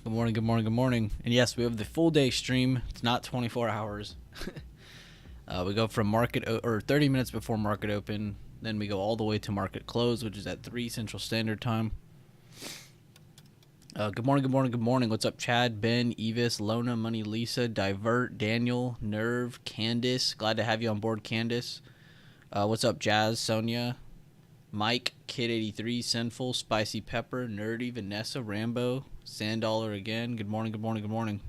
Good morning, good morning, good morning. And yes, we have the full day stream. It's not 24 hours. We go from or 30 minutes before market open. Then we go all the way to market close, which is at 3 Central Standard Time. Good morning, good morning, good morning. What's up, Chad, Ben, Evis, Lona, Money, Lisa, Divert, Daniel, Nerve, Candace. Glad to have you on board, Candace. What's up, Jazz, Sonia, Mike, Kid83, Sinful, Spicy Pepper, Nerdy, Vanessa, Rambo, Sandollar again. Good morning, good morning, good morning.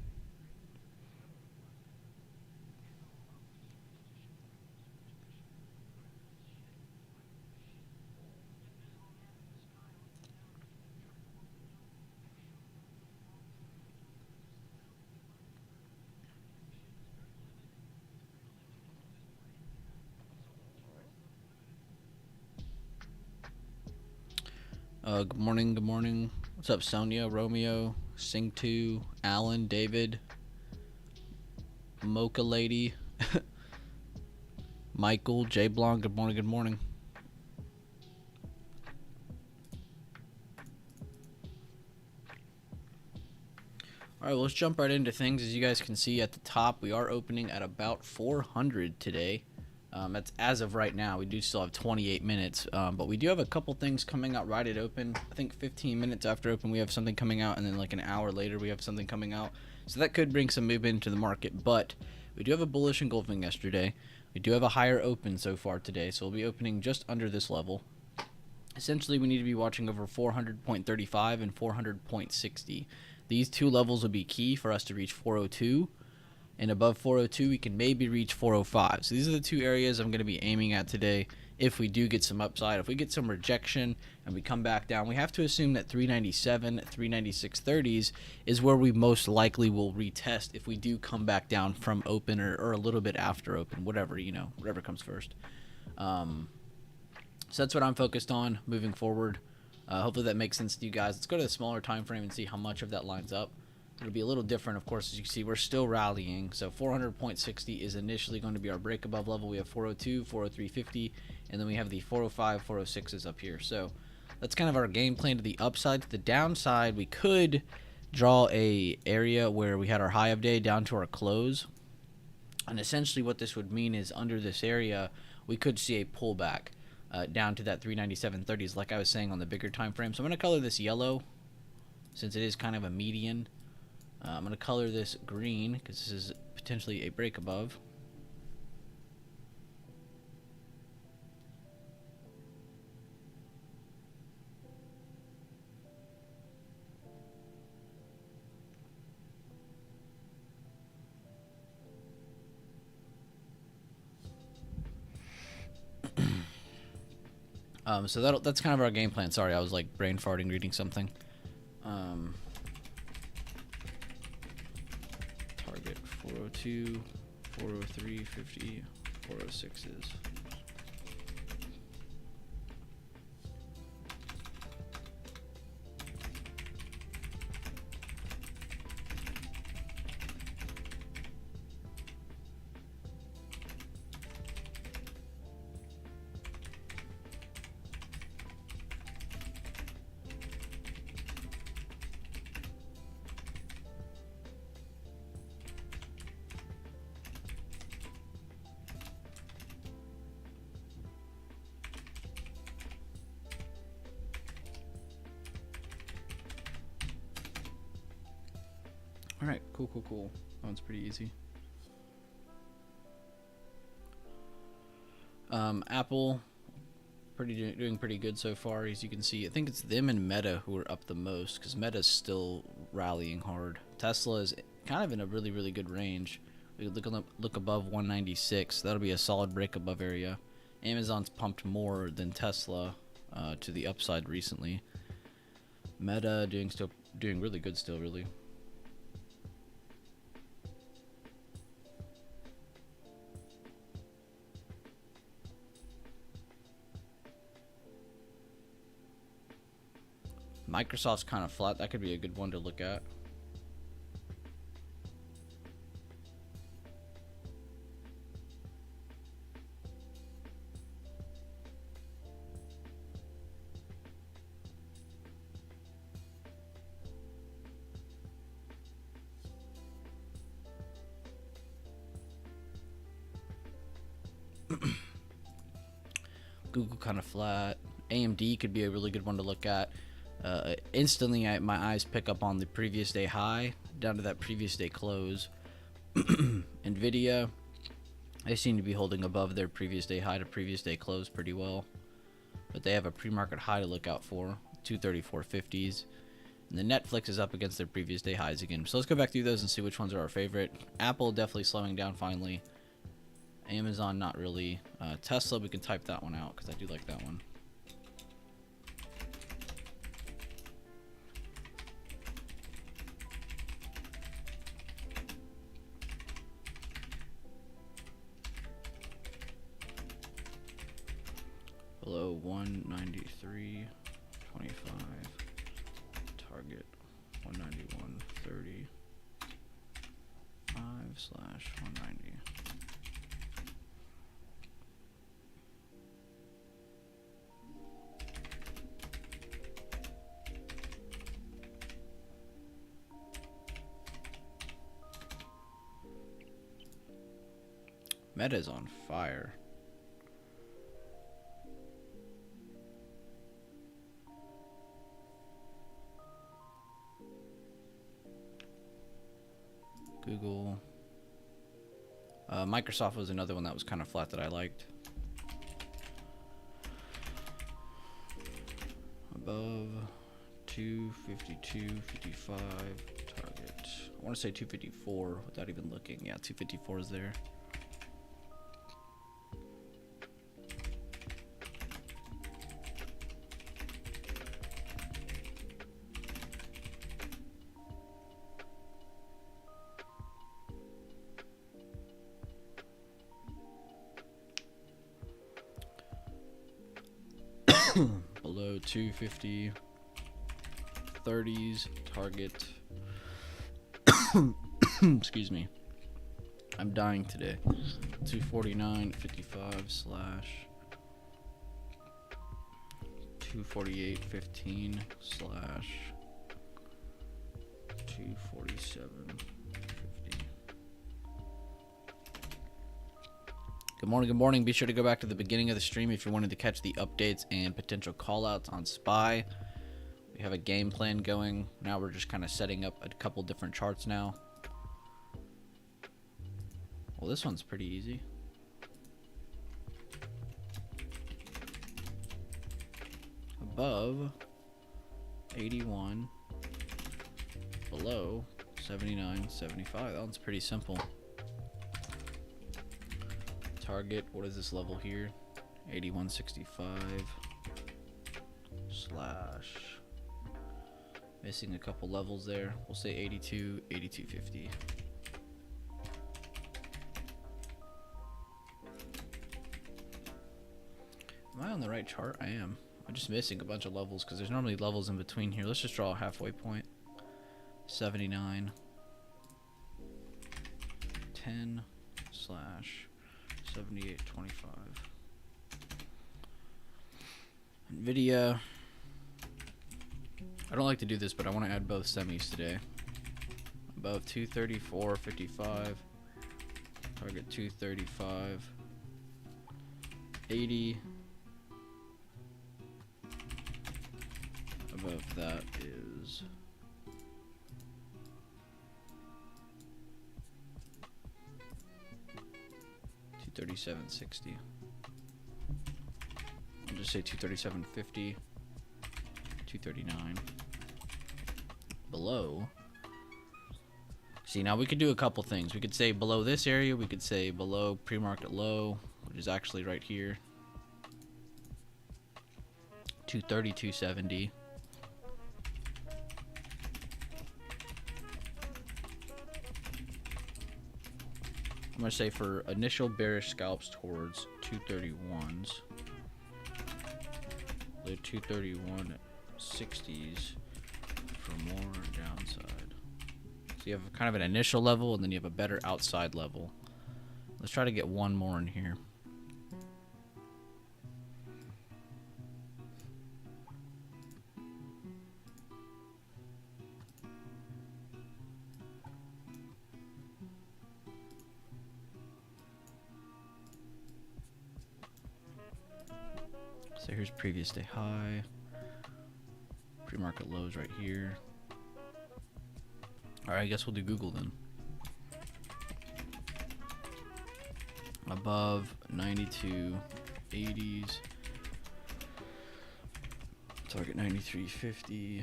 Good morning, good morning. What's up, Sonia, Romeo, Sing2, Alan, David, Mocha Lady, Michael, J Blonde. Good morning, good morning. All right, well, let's jump right into things. As you guys can see at the top, we are opening at about 400 today. That's as of right now. We do still have 28 minutes, but we do have a couple things coming out right at open. I think 15 minutes after open, we have something coming out, and then like an hour later, we have something coming out. So that could bring some movement into the market, but we do have a bullish engulfing yesterday. We do have a higher open so far today, so we'll be opening just under this level. Essentially, we need to be watching over 400.35 and 400.60. These two levels will be key for us to reach 402. And above 402, we can maybe reach 405. So these are the two areas I'm going to be aiming at today if we do get some upside. If we get some rejection and we come back down, we have to assume that 397, 396.30s is where we most likely will retest if we do come back down from open or a little bit after open, whatever, whatever comes first. So that's what I'm focused on moving forward. Hopefully that makes sense to you guys. Let's go to the smaller time frame and see how much of that lines up. It'll be a little different, of course, as you can see, we're still rallying. So 400.60 is initially going to be our break above level. We have 402, 403.50, and then we have the 405, 406s up here. So that's kind of our game plan to the upside. To the downside, we could draw a area where we had our high of day down to our close. And essentially what this would mean is under this area, we could see a pullback down to that 397.30s, like I was saying on the bigger time frame. So I'm going to color this yellow since it is kind of a median. I'm going to color this green because this is potentially a break above. So that's kind of our game plan. Sorry, I was like brain farting reading something. Target 402, 403.50, 406s. Alright, cool. That one's pretty easy. Apple, doing pretty good so far, as you can see. I think it's them and Meta who are up the most, because Meta's still rallying hard. Tesla is kind of in a really, really good range. We look above 196. That'll be a solid break above area. Amazon's pumped more than Tesla to the upside recently. Meta doing really good still, really. Microsoft's kind of flat. That could be a good one to look at. Google kind of flat. AMD could be a really good one to look at. Instantly, my eyes pick up on the previous day high down to that previous day close. Nvidia, they seem to be holding above their previous day high to previous day close pretty well, but they have a pre-market high to look out for, 234.50s. And the Netflix is up against their previous day highs again. So let's go back through those and see which ones are our favorite. Apple definitely slowing down finally. Amazon not really. Tesla, we can type that one out because I do like that one. Below 193.25. Target 191.30. 5/190. Meta's on fire. Google. Microsoft was another one that was kind of flat that I liked. Above 252.55 target. I want to say 254 without even looking. Yeah, 254 is there. Below 250, 30s, target. Excuse me. I'm dying today. 249.55 slash 248.15 slash 247.50. Good morning, good morning. Be sure to go back to the beginning of the stream if you wanted to catch the updates and potential callouts on SPY. We have a game plan going. Now we're just kind of setting up a couple different charts now. Well, this one's pretty easy. Above 81, below 79.75. That one's pretty simple. Target, what is this level here? 81.65 slash, missing a couple levels there. We'll say 82, 82.50. Am I on the right chart? I am. I'm just missing a bunch of levels because there's normally levels in between here. Let's just draw a halfway point. 79, 10 slash 78.25. Nvidia. I don't like to do this, but I want to add both semis today. Above 234.55. Target 235. 80. Above that is 237.60. I'll just say 237.50. 239. Below. See, now we could do a couple things. We could say below this area. We could say below pre-market low, which is actually right here. 230.270. I'm going to say for initial bearish scalps towards 231s. The 231.60s for more downside. So you have kind of an initial level and then you have a better outside level. Let's try to get one more in here. So here's previous day high. Pre-market lows right here. Alright, I guess we'll do Google then. Above 92.80s. Target 93.50.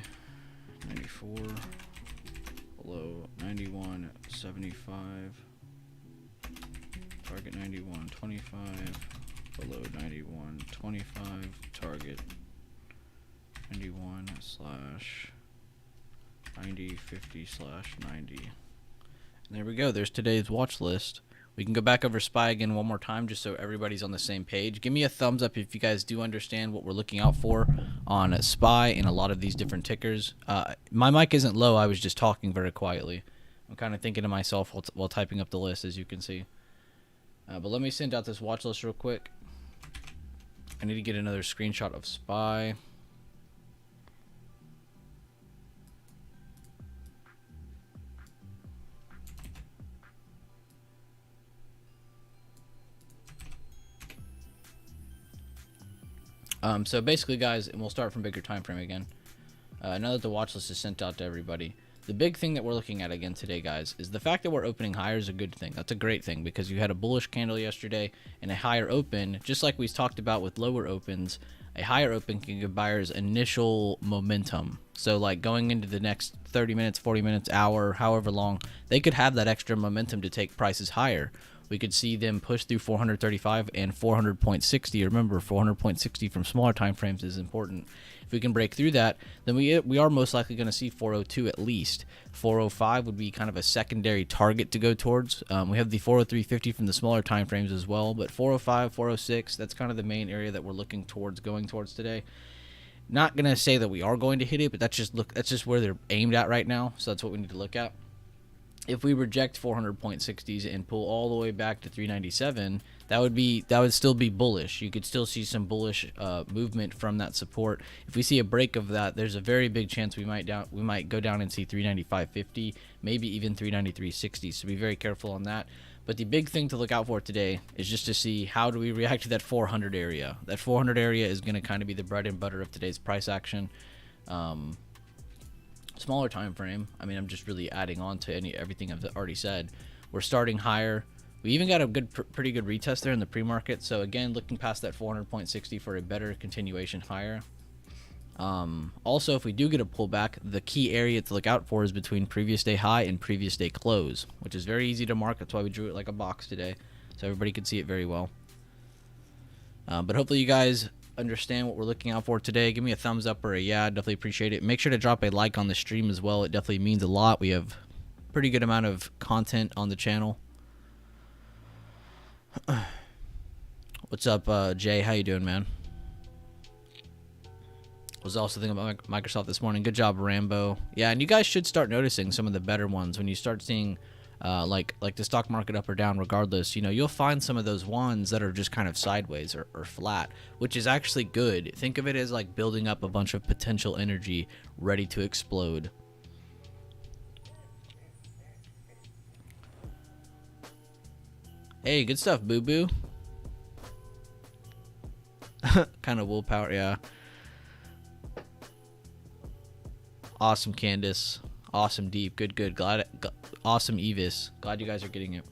94. Below 91.75. Target 91.25. Below 91.25. Target 91 slash 90.50 slash 90. And there we go. There's today's watch list. We can go back over SPY again one more time just so everybody's on the same page. Give me a thumbs up if you guys do understand what we're looking out for on SPY and a lot of these different tickers. My mic isn't low. I was just talking very quietly. I'm kind of thinking to myself while typing up the list, as you can see. But let me send out this watch list real quick. I need to get another screenshot of SPY. So basically, guys, and we'll start from bigger time frame again. Now that the watch list is sent out to everybody, the big thing that we're looking at again today, guys, is the fact that we're opening higher is a good thing. That's a great thing because you had a bullish candle yesterday and a higher open, just like we talked about with lower opens. A higher open can give buyers initial momentum. So like going into the next 30 minutes, 40 minutes, hour, however long, they could have that extra momentum to take prices higher. We could see them push through 435 and 400.60. Remember, 400.60 from smaller time frames is important. If we can break through that, then we are most likely going to see 402 at least. 405 would be kind of a secondary target to go towards. We have the 403.50 from the smaller time frames as well, but 405, 406, that's kind of the main area that we're looking towards going towards today. Not going to say that we are going to hit it, but that's just where they're aimed at right now, so that's what we need to look at. If we reject 400.60s and pull all the way back to 397, that would still be bullish. You could still see some bullish movement from that support. If we see a break of that, there's a very big chance we might go down and see 395.50, maybe even 393.60. So be very careful on that. But the big thing to look out for today is just to see how do we react to that 400 area. That 400 area is going to kind of be the bread and butter of today's price action. Smaller time frame, I mean, I'm just really adding on to everything I've already said. We're starting higher. We even got a pretty good retest there in the pre-market. So again, looking past that 400.60 for a better continuation higher. Also, if we do get a pullback, the key area to look out for is between previous day high and previous day close, which is very easy to mark. That's why we drew it like a box today, so everybody could see it very well. But hopefully you guys understand what we're looking out for today. Give me a thumbs up or a yeah. Definitely appreciate it. Make sure to drop a like on the stream as well. It definitely means a lot. We have a pretty good amount of content on the channel. What's up, Jay? How you doing, man? Was also thinking about Microsoft this morning. Good job, Rambo. Yeah, and you guys should start noticing some of the better ones when you start seeing like the stock market up or down. Regardless, you know, you'll find some of those ones that are just kind of sideways or flat, which is actually good. Think of it as like building up a bunch of potential energy ready to explode. Hey, good stuff, Boo Boo. Kind of willpower, yeah. Awesome, Candace. Awesome, Deep. Good. Glad. Awesome, Evis. Glad you guys are getting it.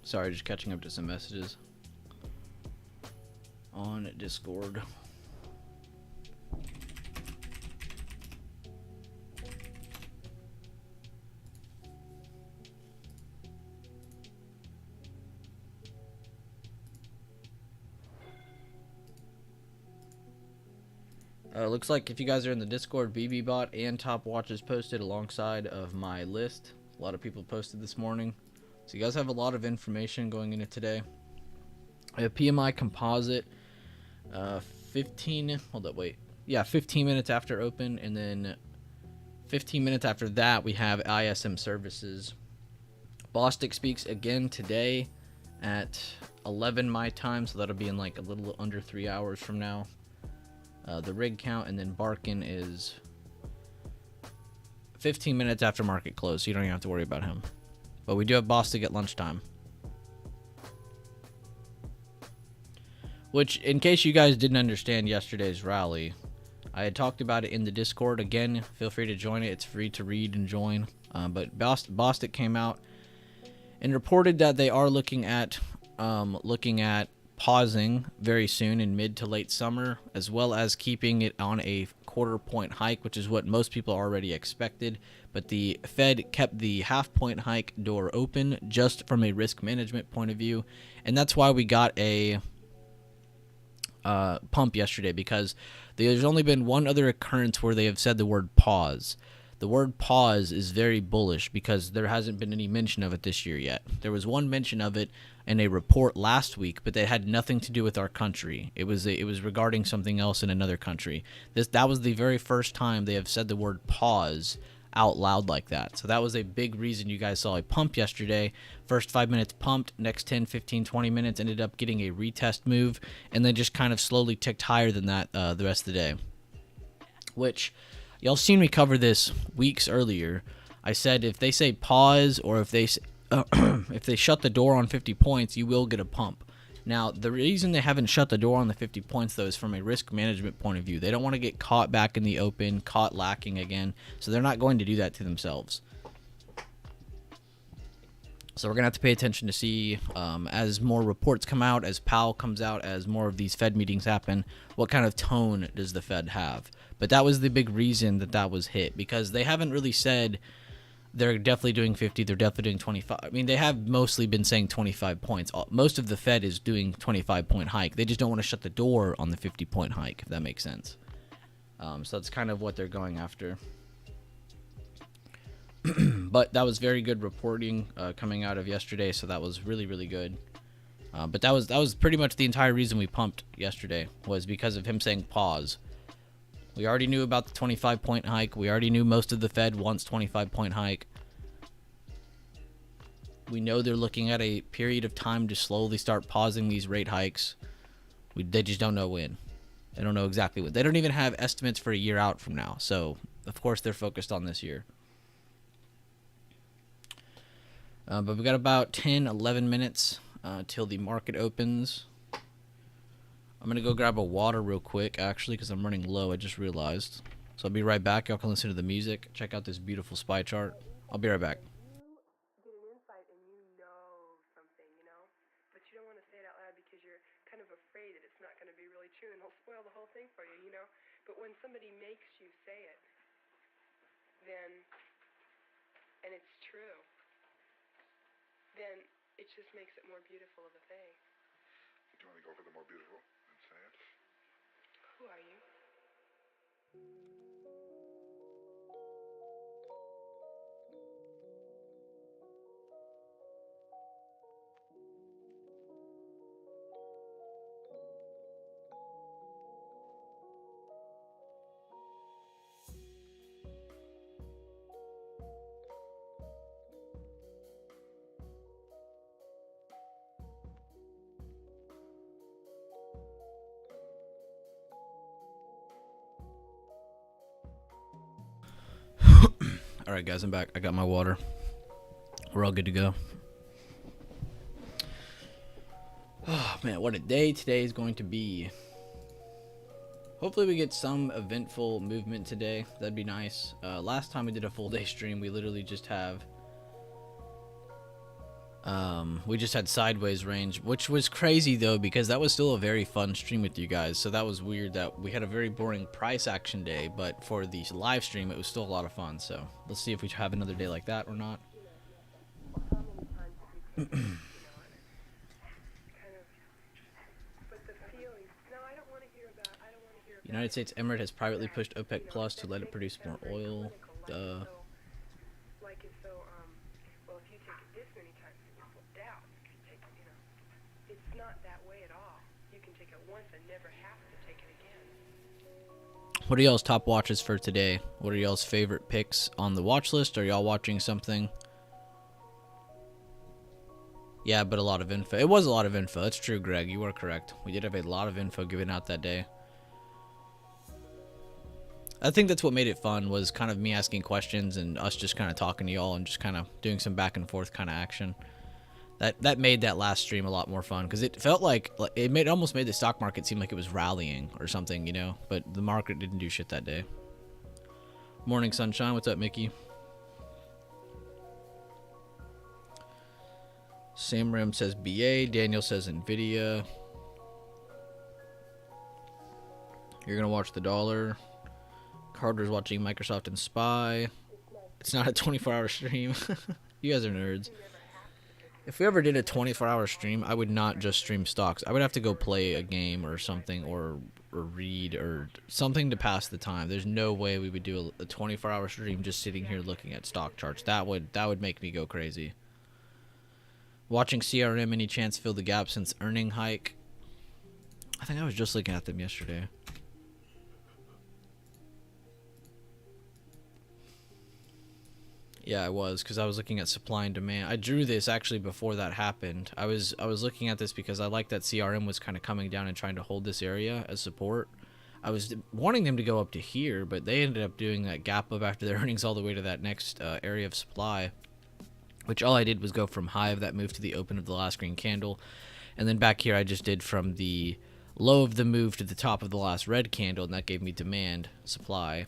Sorry, just catching up to some messages on Discord. Looks like if you guys are in the Discord, BBBot and Top Watch is posted alongside of my list. A lot of people posted this morning. So you guys have a lot of information going into today. A PMI composite, 15 minutes after open, and then 15 minutes after that we have ISM services. Bostic speaks again today at 11 my time, so that'll be in like a little under 3 hours from now. The rig count, and then Barkin is 15 minutes after market close, so you don't even have to worry about him. But we do have Bostic at lunchtime. Which, in case you guys didn't understand yesterday's rally, I had talked about it in the Discord. Again, feel free to join it. It's free to read and join. But Bostic came out and reported that they are looking at pausing very soon in mid to late summer, as well as keeping it on a quarter-point hike, which is what most people already expected. But the Fed kept the half-point hike door open just from a risk management point of view, and that's why we got a pump yesterday, because there's only been one other occurrence where they have said the word pause. The word pause is very bullish because there hasn't been any mention of it this year yet. There was one mention of it in a report last week, but that had nothing to do with our country. It was regarding something else in another country. That was the very first time they have said the word pause out loud like that. So that was a big reason you guys saw a pump yesterday. First 5 minutes pumped, next 10, 15, 20 minutes ended up getting a retest move, and then just kind of slowly ticked higher than that the rest of the day. Which, y'all seen me cover this weeks earlier. I said if they say pause, or if they if they shut the door on 50 points, you will get a pump. Now, the reason they haven't shut the door on the 50 points, though, is from a risk management point of view. They don't want to get caught back in the open, caught lacking again, so they're not going to do that to themselves. So we're going to have to pay attention to see, as more reports come out, as Powell comes out, as more of these Fed meetings happen, what kind of tone does the Fed have? But that was the big reason that was hit, because they haven't really said they're definitely doing 50, they're definitely doing 25. I mean, they have mostly been saying 25 points. Most of the Fed is doing 25-point hike. They just don't want to shut the door on the 50-point hike, if that makes sense. So that's kind of what they're going after. But that was very good reporting coming out of yesterday, so that was really, really good. But that was pretty much the entire reason we pumped yesterday, was because of him saying pause. We already knew about the 25-point hike. We already knew most of the Fed wants 25-point hike. We know they're looking at a period of time to slowly start pausing these rate hikes. They just don't know when. They don't know exactly when. They don't even have estimates for a year out from now. So, of course, they're focused on this year. But we've got about 10, 11 minutes till the market opens. I'm going to go grab a water real quick, actually, because I'm running low. I just realized. So I'll be right back. Y'all can listen to the music. Check out this beautiful SPY chart. I'll be right back. You get an insight and you know something, you know? But you don't want to say it out loud because you're kind of afraid that it's not going to be really true and they'll spoil the whole thing for you, you know? But when somebody makes you say it, then, and it's true, then it just makes it more beautiful of a thing. Do you want to go for the more beautiful and say it? Who are you? Alright, guys, I'm back. I got my water. We're all good to go. Oh, man, what a day today is going to be. Hopefully we get some eventful movement today. That'd be nice. Last time we did a full day stream, we literally just have... we just had sideways range, which was crazy, though, because that was still a very fun stream with you guys. So that was weird that we had a very boring price action day, but for the live stream, it was still a lot of fun. So let's see if we have another day like that or not. United States Emirate has privately pushed OPEC Plus to let it produce more oil. Duh. Like if so, well, if you take it this many times and you're flipped out, you can take it, you know. It's not that way at all. You can take it once and never have to take it again. What are y'all's top watches for today? What are y'all's favorite picks on the watch list? Are y'all watching something? Yeah, but a lot of info. It was a lot of info. That's true, Greg. You are correct. We did have a lot of info given out that day. I think that's what made it fun, was kind of me asking questions and us just kind of talking to y'all and just kind of doing some back and forth kind of action. That made that last stream a lot more fun, because it felt like it almost made the stock market seem like it was rallying or something, you know. But the market didn't do shit that day. Morning sunshine. What's up, Mickey? Sam Ram says BA. Daniel says Nvidia. You're gonna watch the dollar. Carter's watching Microsoft and Spy. It's not a 24-hour stream. You guys are nerds. If we ever did a 24-hour stream, I would not just stream stocks. I would have to go play a game or something, or read or something to pass the time. There's no way we would do a 24-hour stream just sitting here looking at stock charts. That would make me go crazy. Watching CRM, any chance fill the gap since earning hike? I think I was just looking at them yesterday. Yeah, I was, because I was looking at supply and demand. I drew this actually before that happened. I was looking at this because I like that CRM was kind of coming down and trying to hold this area as support. I was wanting them to go up to here, but they ended up doing that gap up after their earnings all the way to that next area of supply, which all I did was go from high of that move to the open of the last green candle. And then back here I just did from the low of the move to the top of the last red candle, and that gave me demand, supply.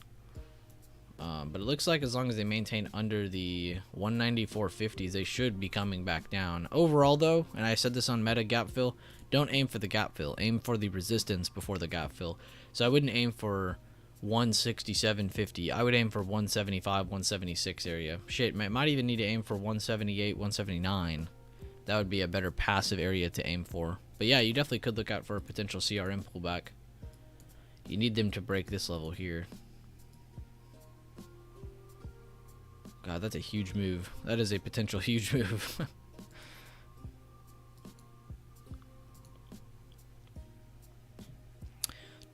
But it looks like as long as they maintain under the 194.50s, they should be coming back down. Overall, though, and I said this on Meta Gap Fill, don't aim for the gap fill. Aim for the resistance before the gap fill. So I wouldn't aim for 167.50. I would aim for 175, 176 area. Shit, might even need to aim for 178, 179. That would be a better passive area to aim for. But yeah, you definitely could look out for a potential CRM pullback. You need them to break this level here. God, that's a huge move. That is a potential huge move.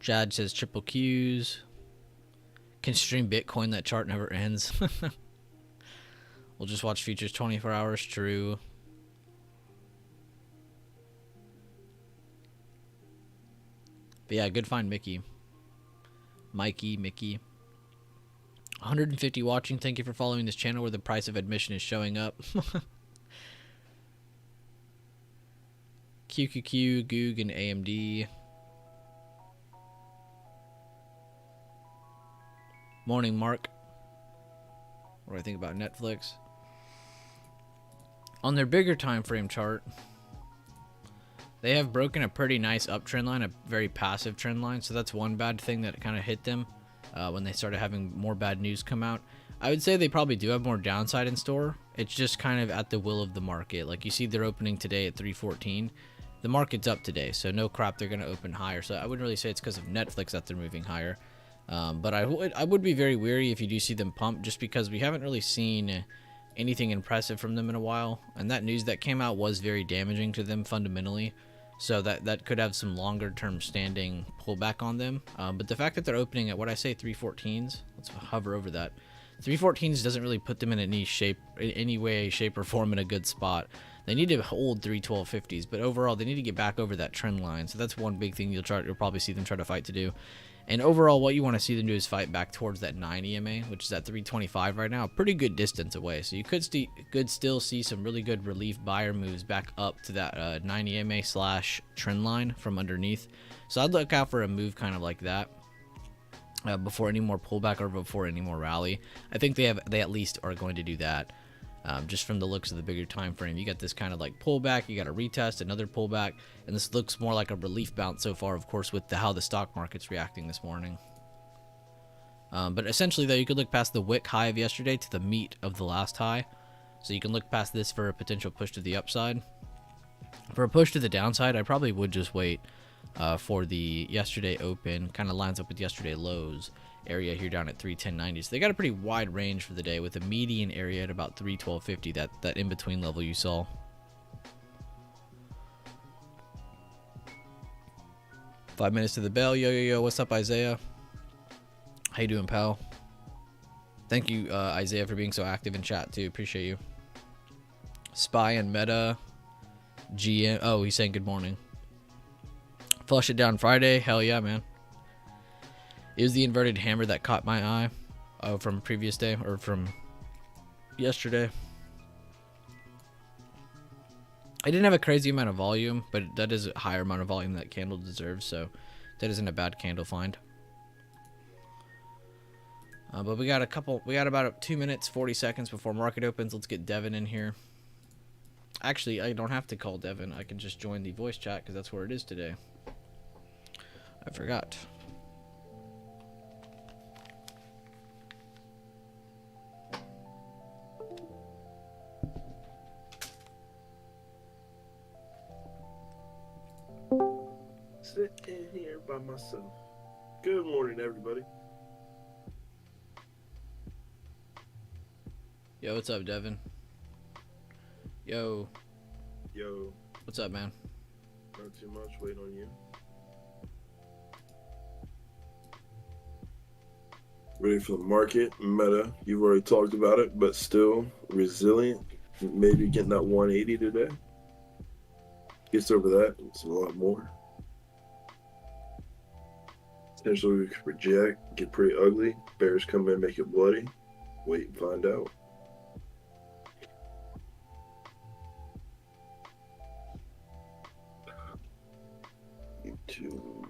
Jad says triple Qs. Can stream Bitcoin, that chart never ends. We'll just watch futures 24 hours, true. But yeah, good find, Mickey. Mickey. 150 watching. Thank you for following this channel where the price of admission is showing up. QQQ, Goog, and AMD. Morning, Mark. What do I think about Netflix? On their bigger time frame chart, they have broken a pretty nice uptrend line, a very passive trend line. So that's one bad thing that kind of hit them when they started having more bad news come out. I would say they probably do have more downside in store. It's just kind of at the will of the market. Like you see they're opening today at 314. The market's up today, so no crap, they're going to open higher. So I wouldn't really say it's because of Netflix that they're moving higher. But I would be very wary if you do see them pump, just because we haven't really seen anything impressive from them in a while. And that news that came out was very damaging to them fundamentally. So that could have some longer term standing pullback on them. But the fact that they're opening at what I say 314s, let's hover over that. 314s doesn't really put them in any way, shape, or form in a good spot. They need to hold 312.50s, but overall they need to get back over that trend line. So that's one big thing you'll probably see them try to fight to do. And overall, what you want to see them do is fight back towards that 9 EMA, which is at 325 right now, a pretty good distance away. So you could still see some really good relief buyer moves back up to that 9 EMA / trend line from underneath. So I'd look out for a move kind of like that before any more pullback or before any more rally. I think they at least are going to do that. Just from the looks of the bigger time frame, you got this kind of like pullback, you got a retest, another pullback, and this looks more like a relief bounce so far, of course, with how the stock market's reacting this morning. But essentially, though, you could look past the wick high of yesterday to the meat of the last high, so you can look past this for a potential push to the upside. For a push to the downside, I probably would just wait. for the yesterday open. Kind of lines up with yesterday lows area here down at 310.90. So they got a pretty wide range for the day with a median area at about 312.50. That in between level you saw. Five minutes to the bell. Yo. What's up, Isaiah? How you doing, pal? Thank you, Isaiah, for being so active in chat too. Appreciate you. Spy and Meta. GM. Oh, he's saying good morning. Flush it down Friday. Hell yeah, man. It was the inverted hammer that caught my eye from previous day or from yesterday. I didn't have a crazy amount of volume, but that is a higher amount of volume that candle deserves, so that isn't a bad candle find. But we got about 2 minutes, 40 seconds before market opens. Let's get Devin in here. Actually, I don't have to call Devin. I can just join the voice chat because that's where it is today. I forgot. Sitting here by myself. Good morning, everybody. Yo, what's up, Devin? Yo. What's up, man? Not too much. Waiting on you. Ready for the market. Meta. You've already talked about it, but still resilient. Maybe getting that 180 today. Gets over that. It's a lot more. Potentially we could reject, get pretty ugly. Bears come in, make it bloody. Wait and find out. YouTube.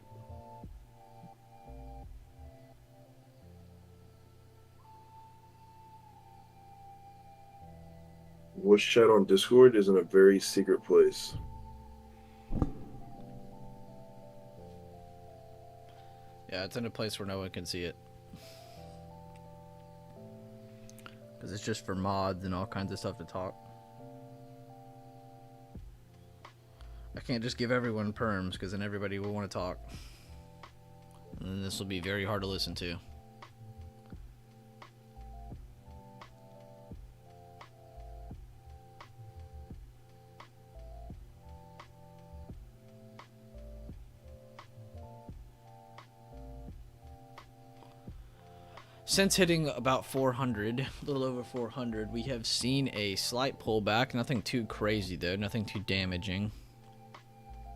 Voice chat on Discord is in a very secret place. Yeah, it's in a place where no one can see it. Because it's just for mods and all kinds of stuff to talk. I can't just give everyone perms because then everybody will want to talk. And then this will be very hard to listen to. Since hitting about 400, a little over 400, we have seen a slight pullback. Nothing too crazy though, nothing too damaging.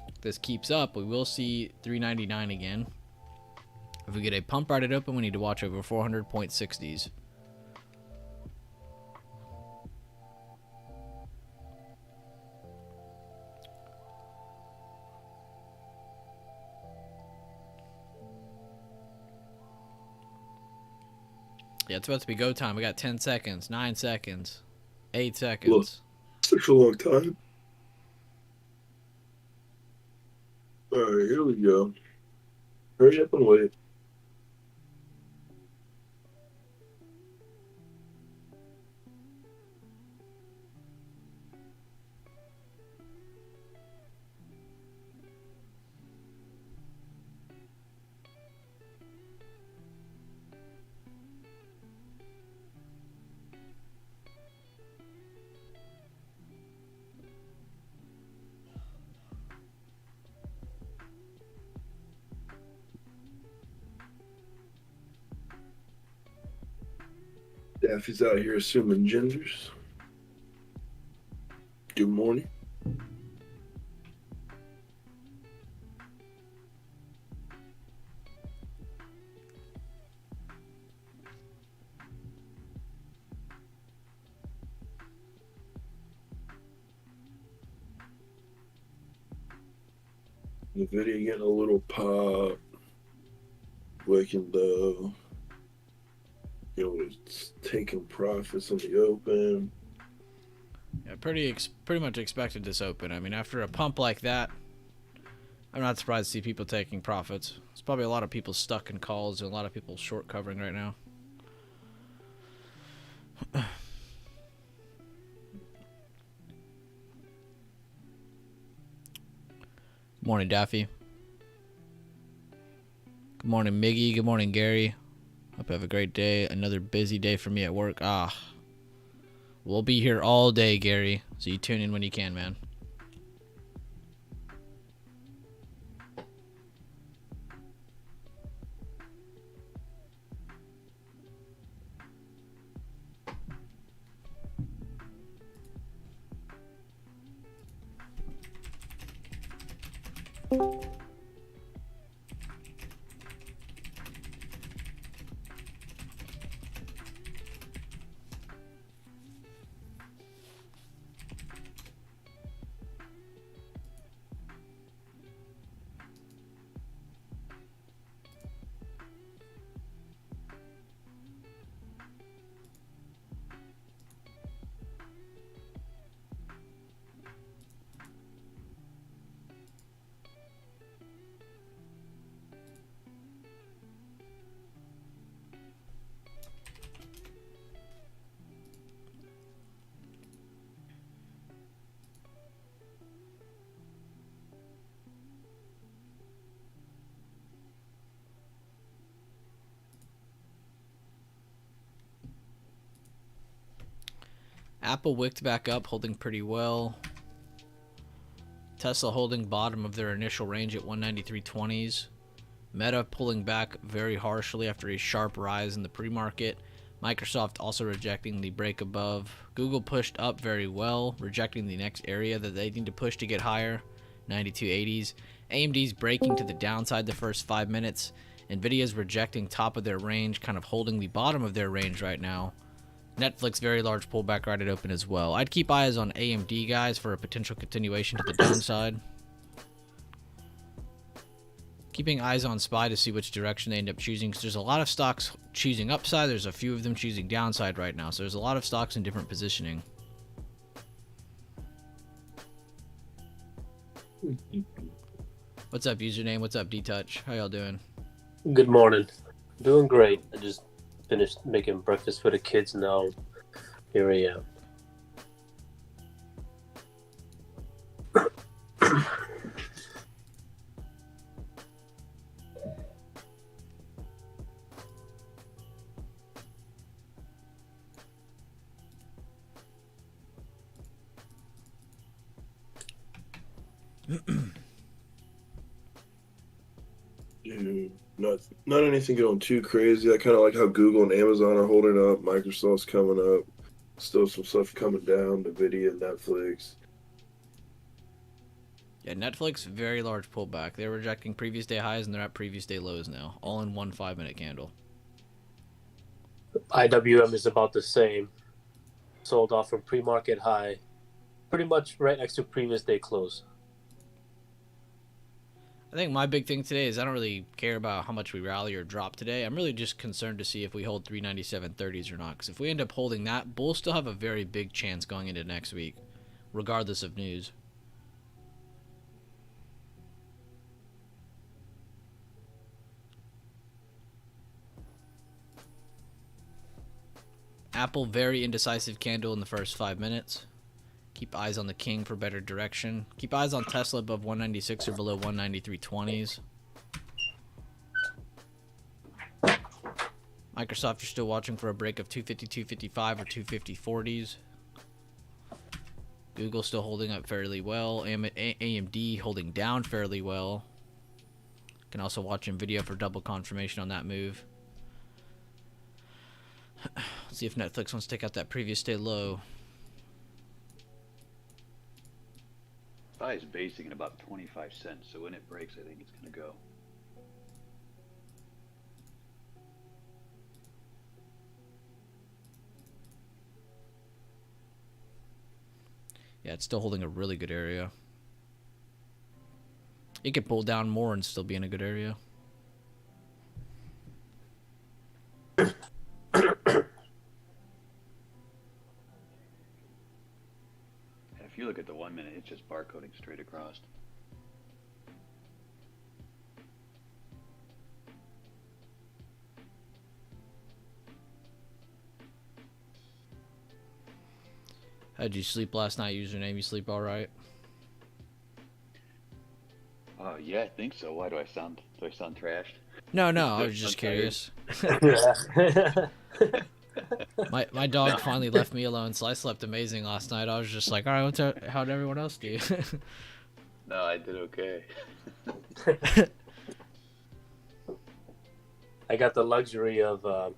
If this keeps up, we will see 399 again. If we get a pump right at open, we need to watch over 400.60s. Yeah, it's about to be go time. We got 10 seconds, 9 seconds, 8 seconds. Look, such a long time. Alright, here we go. Hurry up and wait. Daffy's out here assuming genders. Good morning. The video getting a little pop. Waking though. You know, it's taking profits on the open. Yeah, pretty much expected this open. I mean, after a pump like that, I'm not surprised to see people taking profits. There's probably a lot of people stuck in calls and a lot of people short covering right now. Morning, Daffy. Good morning, Miggy. Good morning, Gary. Hope you have a great day. Another busy day for me at work. We'll be here all day, Gary. So you tune in when you can, man. Apple wicked back up, holding pretty well. Tesla holding bottom of their initial range at 193.20s. Meta pulling back very harshly after a sharp rise in the pre-market. Microsoft also rejecting the break above. Google pushed up very well, rejecting the next area that they need to push to get higher, 92.80s. AMD's breaking to the downside the first 5 minutes. Nvidia's rejecting top of their range, kind of holding the bottom of their range right now. Netflix, very large pullback right at open as well. I'd keep eyes on AMD, guys, for a potential continuation to the downside. Keeping eyes on SPY to see which direction they end up choosing, because there's a lot of stocks choosing upside. There's a few of them choosing downside right now. So there's a lot of stocks in different positioning. What's up, username? What's up, D-Touch? How y'all doing? Good morning. Doing great. I just finished making breakfast for the kids now. Here I am. Dude, not anything going too crazy. I kind of like how Google and Amazon are holding up. Microsoft's coming up. Still some stuff coming down. Nvidia, Netflix. Yeah, Netflix, very large pullback. They're rejecting previous day highs and they're at previous day lows now. All in one 5-minute candle. IWM is about the same. Sold off from pre-market high. Pretty much right next to previous day close. I think my big thing today is I don't really care about how much we rally or drop today. I'm really just concerned to see if we hold 397.30s or not. Because if we end up holding that, we'll still have a very big chance going into next week, regardless of news. Apple, very indecisive candle in the first 5 minutes. Keep eyes on the king for better direction. Keep eyes on Tesla above 196 or below 193.20s. Microsoft, you're still watching for a break of 250, 255 or 250.40s. Google still holding up fairly well. AMD holding down fairly well. Can also watch Nvidia for double confirmation on that move. Let's see if Netflix wants to take out that previous day low. SPY is basing at about 25 cents, so when it breaks, I think it's going to go. Yeah, it's still holding a really good area. It could pull down more and still be in a good area. If you look at the 1 minute, it's just barcoding straight across. How'd you sleep last night, username? You sleep all right? Yeah, I think so. Why do I sound trashed? No, I was just curious. Yeah. My dog finally left me alone, so I slept amazing last night. I was just like, all right, how'd everyone else do? No, I did okay. I got the luxury of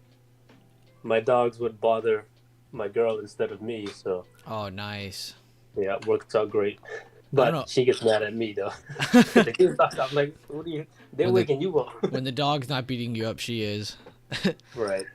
my dogs would bother my girl instead of me, so Oh, nice. yeah, it worked out great. I don't know. But she gets mad at me though. The kids talk, I'm like, what are you? They're When the- waking you up. When the dog's not beating you up, she is. Right.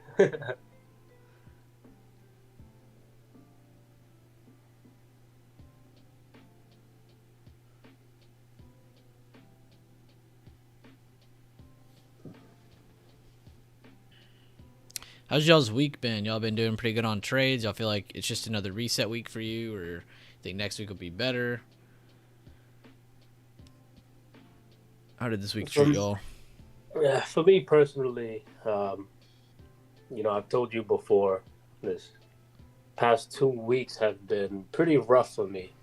How's y'all's week been? Y'all been doing pretty good on trades? Y'all feel like it's just another reset week for you, or think next week will be better? How did this week treat y'all? Yeah, for me personally, I've told you before, this past 2 weeks have been pretty rough for me.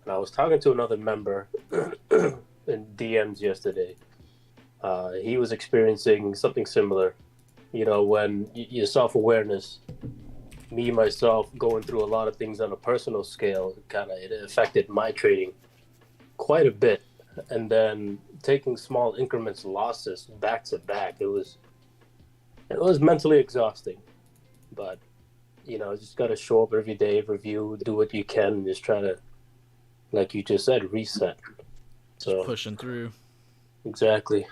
And I was talking to another member in DMs yesterday. He was experiencing something similar. When your self-awareness, me, myself, going through a lot of things on a personal scale, it affected my trading quite a bit. And then taking small increments losses back to back, it was mentally exhausting. But, just got to show up every day, review, do what you can, and just try to, like you just said, reset. So Just pushing through. Exactly.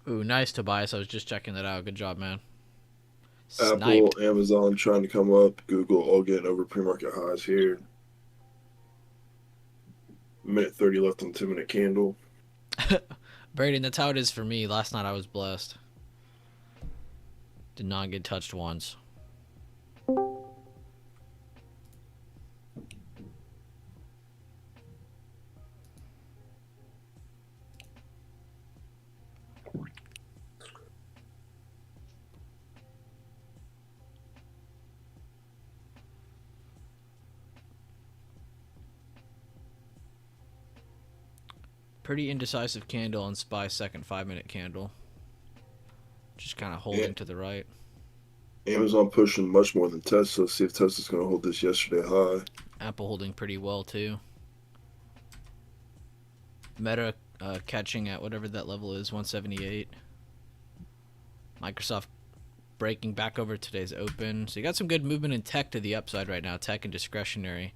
Ooh, nice, Tobias. I was just checking that out. Good job, man. Apple, Sniped. Amazon trying to come up. Google all getting over pre-market highs here. Minute 30 left on 2-minute candle. Braden, that's how it is for me. Last night I was blessed. Did not get touched once. Pretty indecisive candle on SPY second 5-minute candle. Just kind of holding to the right. Amazon pushing much more than Tesla. See if Tesla's going to hold this yesterday high. Apple holding pretty well too. Meta catching at whatever that level is, 178. Microsoft breaking back over today's open. So you got some good movement in tech to the upside right now, tech and discretionary.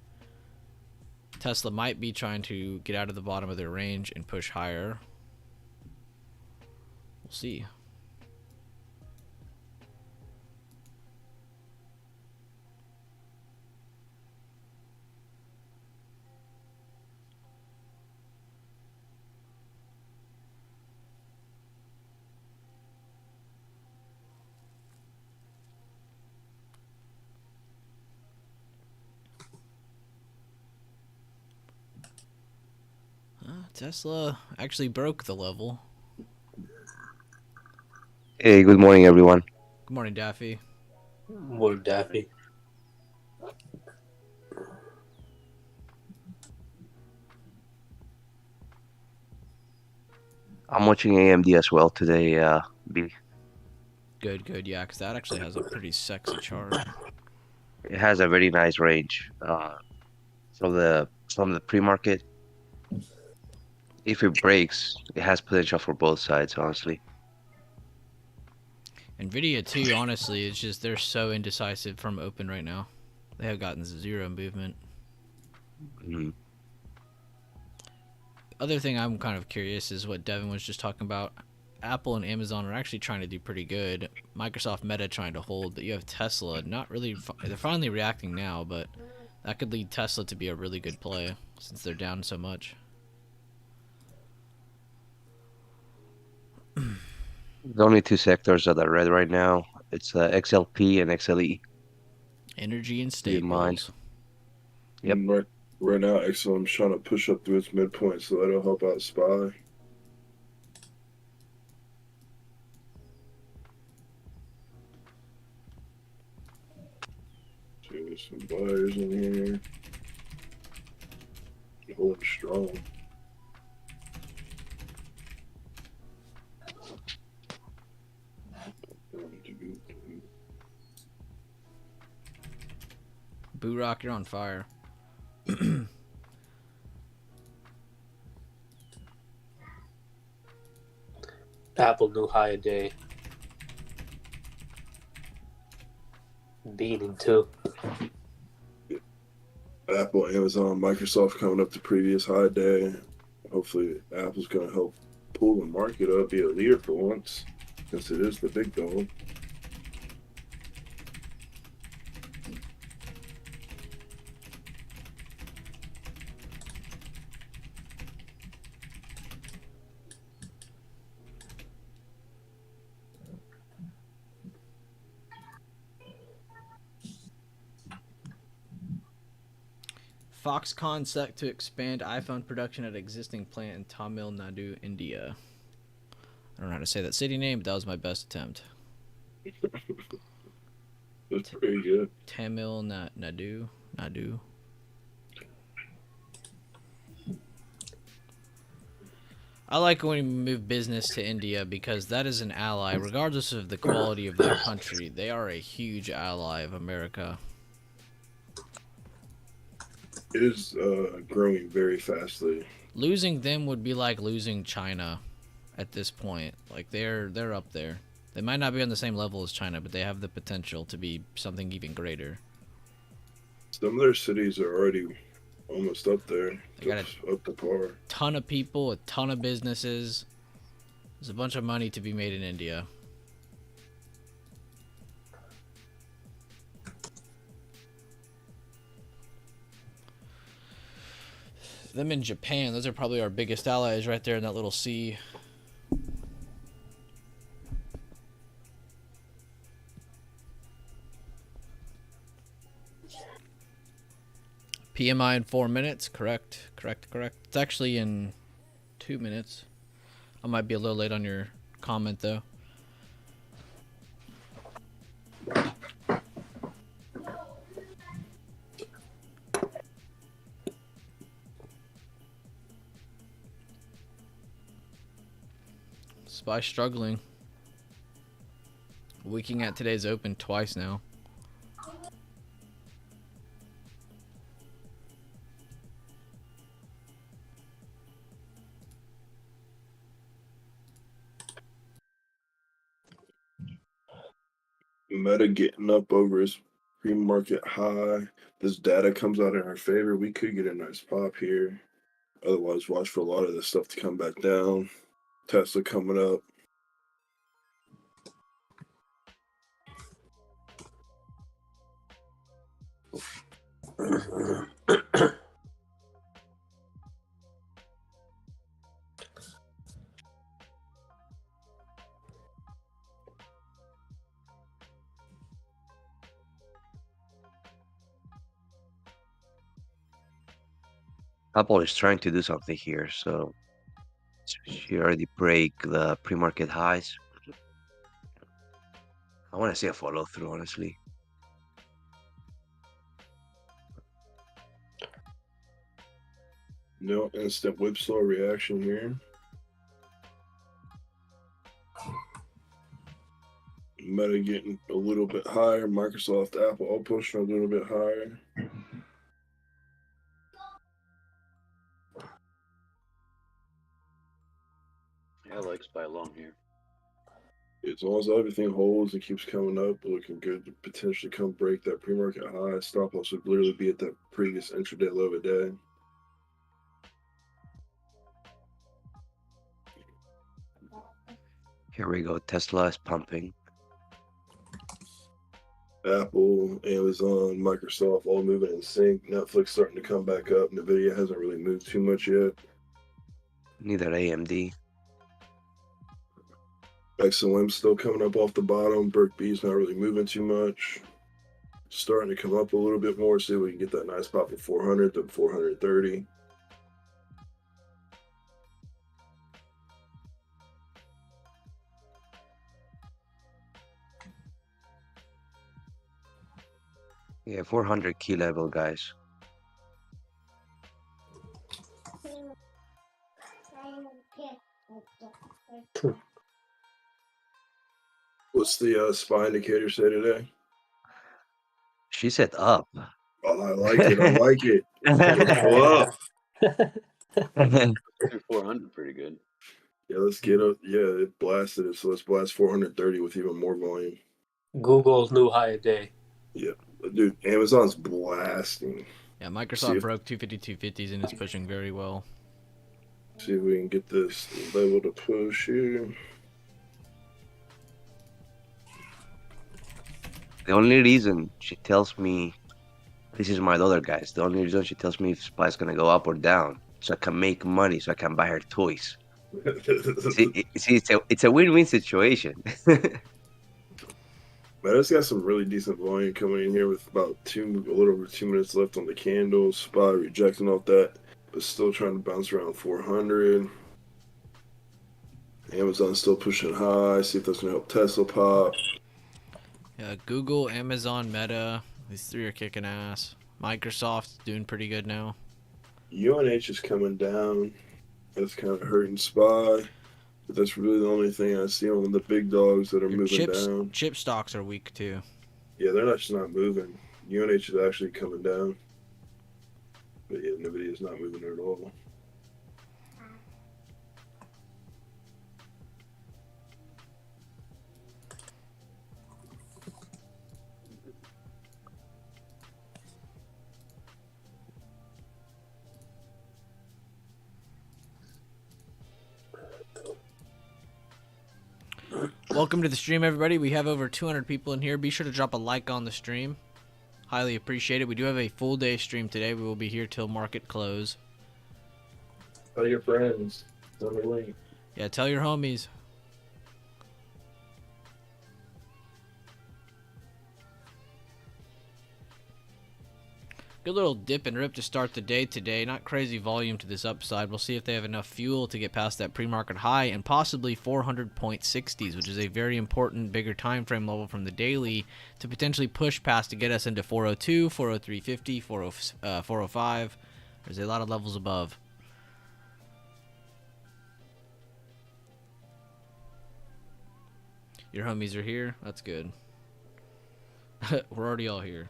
Tesla might be trying to get out of the bottom of their range and push higher. We'll see. Tesla actually broke the level. Hey, good morning, everyone. Good morning, Daffy. More Daffy. I'm watching AMD as well today. B. Good, yeah, because that actually has a pretty sexy chart. It has a very nice range from the pre-market. If it breaks, it has potential for both sides, honestly. Nvidia too, honestly, it's just they're so indecisive from open right now. They have gotten zero movement. Mm-hmm. Other thing I'm kind of curious is what Devin was just talking about. Apple and Amazon are actually trying to do pretty good. Microsoft, Meta trying to hold, but you have Tesla not really. They're finally reacting now, but that could lead Tesla to be a really good play since they're down so much. The only two sectors that are red right now, it's XLP and XLE. Energy and Keep in mind. staples. Yep. Right now, XLM's trying to push up through its midpoint, so that'll help out SPY. There's some buyers in here. Holding strong. Blue Rock, you're on fire. Apple new high a day. Beating too. Apple, Amazon, Microsoft coming up to previous high day. Hopefully, Apple's going to help pull the market up, be a leader for once, since it is the big dog. Foxconn set to expand iPhone production at existing plant in Tamil Nadu, India. I don't know how to say that city name, but that was my best attempt. That's pretty good. Tamil Nadu. I like when we move business to India because that is an ally. Regardless of the quality of that country, they are a huge ally of America. It is growing very fastly. Losing them would be like losing China at this point. Like they're up there. They might not be on the same level as China, but they have the potential to be something even greater. Some of their cities are already almost up there. They got up to par. Ton of people, a ton of businesses. There's a bunch of money to be made in India. Them in Japan, those are probably our biggest allies right there in that little sea. PMI in 4 minutes, correct. It's actually in 2 minutes. I might be a little late on your comment though. Spy struggling. Weaking at today's open twice now. Meta getting up over his pre-market high. This data comes out in our favor. We could get a nice pop here. Otherwise, watch for a lot of this stuff to come back down. Tesla coming up. Apple is trying to do something here, so she already break the pre-market highs. I want to see a follow through, honestly. No instant whipsaw reaction here. Meta getting a little bit higher. Microsoft, Apple all pushing a little bit higher. Yeah, I like SPY long here. As long as everything holds and keeps coming up, looking good to potentially come break that pre-market high. Stop loss would literally be at that previous intraday low of a day. Here we go. Tesla is pumping. Apple, Amazon, Microsoft all moving in sync. Netflix starting to come back up. Nvidia hasn't really moved too much yet. Neither AMD. XLM still coming up off the bottom. Berk B's not really moving too much. Starting to come up a little bit more. See if we can get that nice pop of 400 to 430. Yeah, 400 key level, guys. What's the SPY indicator say today? She said up. Oh, I like it. I like it. Let's go up. 400 pretty good. Yeah, let's get up. Yeah, it blasted it. So let's blast 430 with even more volume. Google's new high a day. Yeah, dude, Amazon's blasting. Yeah, Microsoft broke 250-250s and is pushing very well. See if we can get this level to push here. The only reason she tells me, this is my daughter, guys. The only reason she tells me if supply is gonna go up or down, so I can make money, so I can buy her toys. See, it's a win-win situation. Man, it's got some really decent volume coming in here with about a little over 2 minutes left on the candle. Spy rejecting off that, but still trying to bounce around 400. Amazon's still pushing high. See if that's gonna help Tesla pop. Yeah, Google, Amazon, Meta, these three are kicking ass. Microsoft's doing pretty good now. UNH is coming down. That's kind of hurting Spy. But that's really the only thing I see on the big dogs that are moving down. Chip stocks are weak too. Yeah, they're just not moving. UNH is actually coming down. But yeah, NVIDIA is not moving at all. Welcome to the stream, everybody. We have over 200 people in here. Be sure to drop a like on the stream. Highly appreciate it. We do have a full day stream today. We will be here till market close. Tell your friends. Tell me link. Yeah, tell your homies. Good little dip and rip to start the day today. Not crazy volume to this upside. We'll see if they have enough fuel to get past that pre-market high and possibly 400.60s, which is a very important bigger time frame level from the daily to potentially push past to get us into 402, 403.50, 405. There's a lot of levels above. Your homies are here. That's good. We're already all here.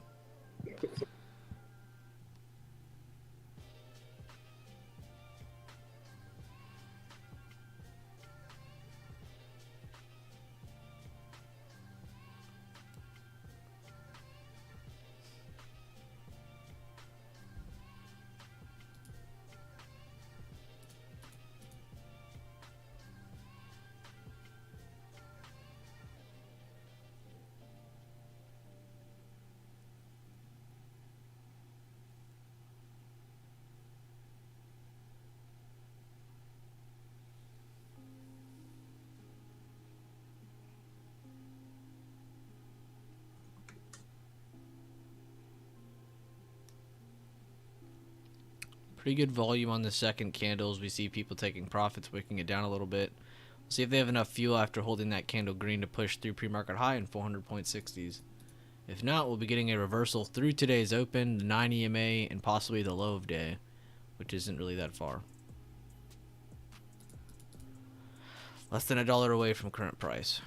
Pretty good volume on the second candles. We see people taking profits, wicking it down a little bit. We'll see if they have enough fuel after holding that candle green to push through pre-market high in 400.60s. If not, we'll be getting a reversal through today's open, the 9 EMA, and possibly the low of day, which isn't really that far. Less than $1 away from current price.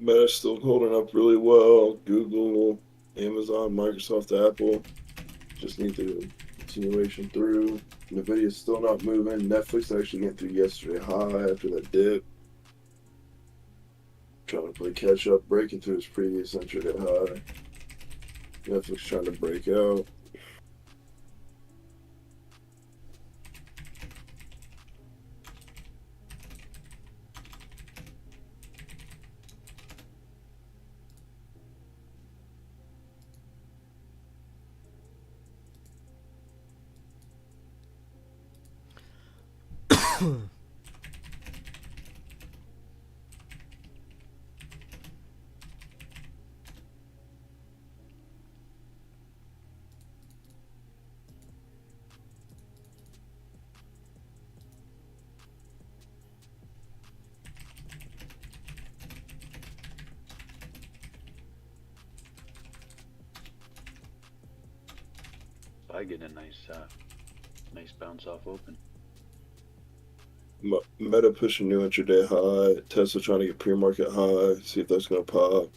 Meta's still holding up really well. Google, Amazon, Microsoft, Apple just need the continuation through. NVIDIA's still not moving. Netflix actually went through yesterday high after that dip. Trying to play catch up, breaking through its previous intraday high. Netflix trying to break out. I get a nice bounce off open. Meta pushing new intraday high. Tesla trying to get pre-market high. See if that's gonna pop.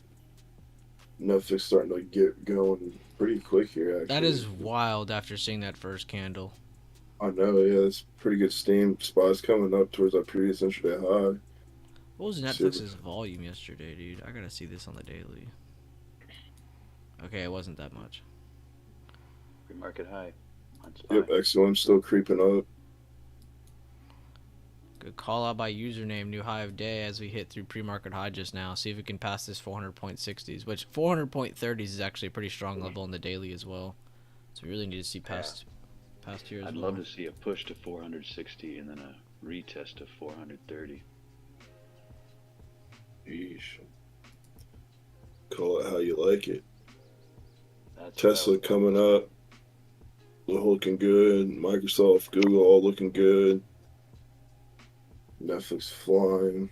Netflix starting to get going pretty quick here. Actually, That is wild after seeing that first candle. I know. Yeah, it's pretty good steam. Spot's coming up towards our previous intraday high. What was Netflix's volume yesterday, dude? I gotta see this on the daily. Okay, it wasn't that much. Pre-market high on SPY. Yep, XOM still creeping up. Good call out by username, new high of day as we hit through pre-market high just now. See if we can pass this 400.60s, which 400.30s is actually a pretty strong level in the daily as well. So we really need to see past here as well. I'd love to see a push to 460 and then a retest to 430. Yeesh. Call it how you like it. That's Tesla coming up. Looking good. Microsoft, Google all looking good. Netflix flying.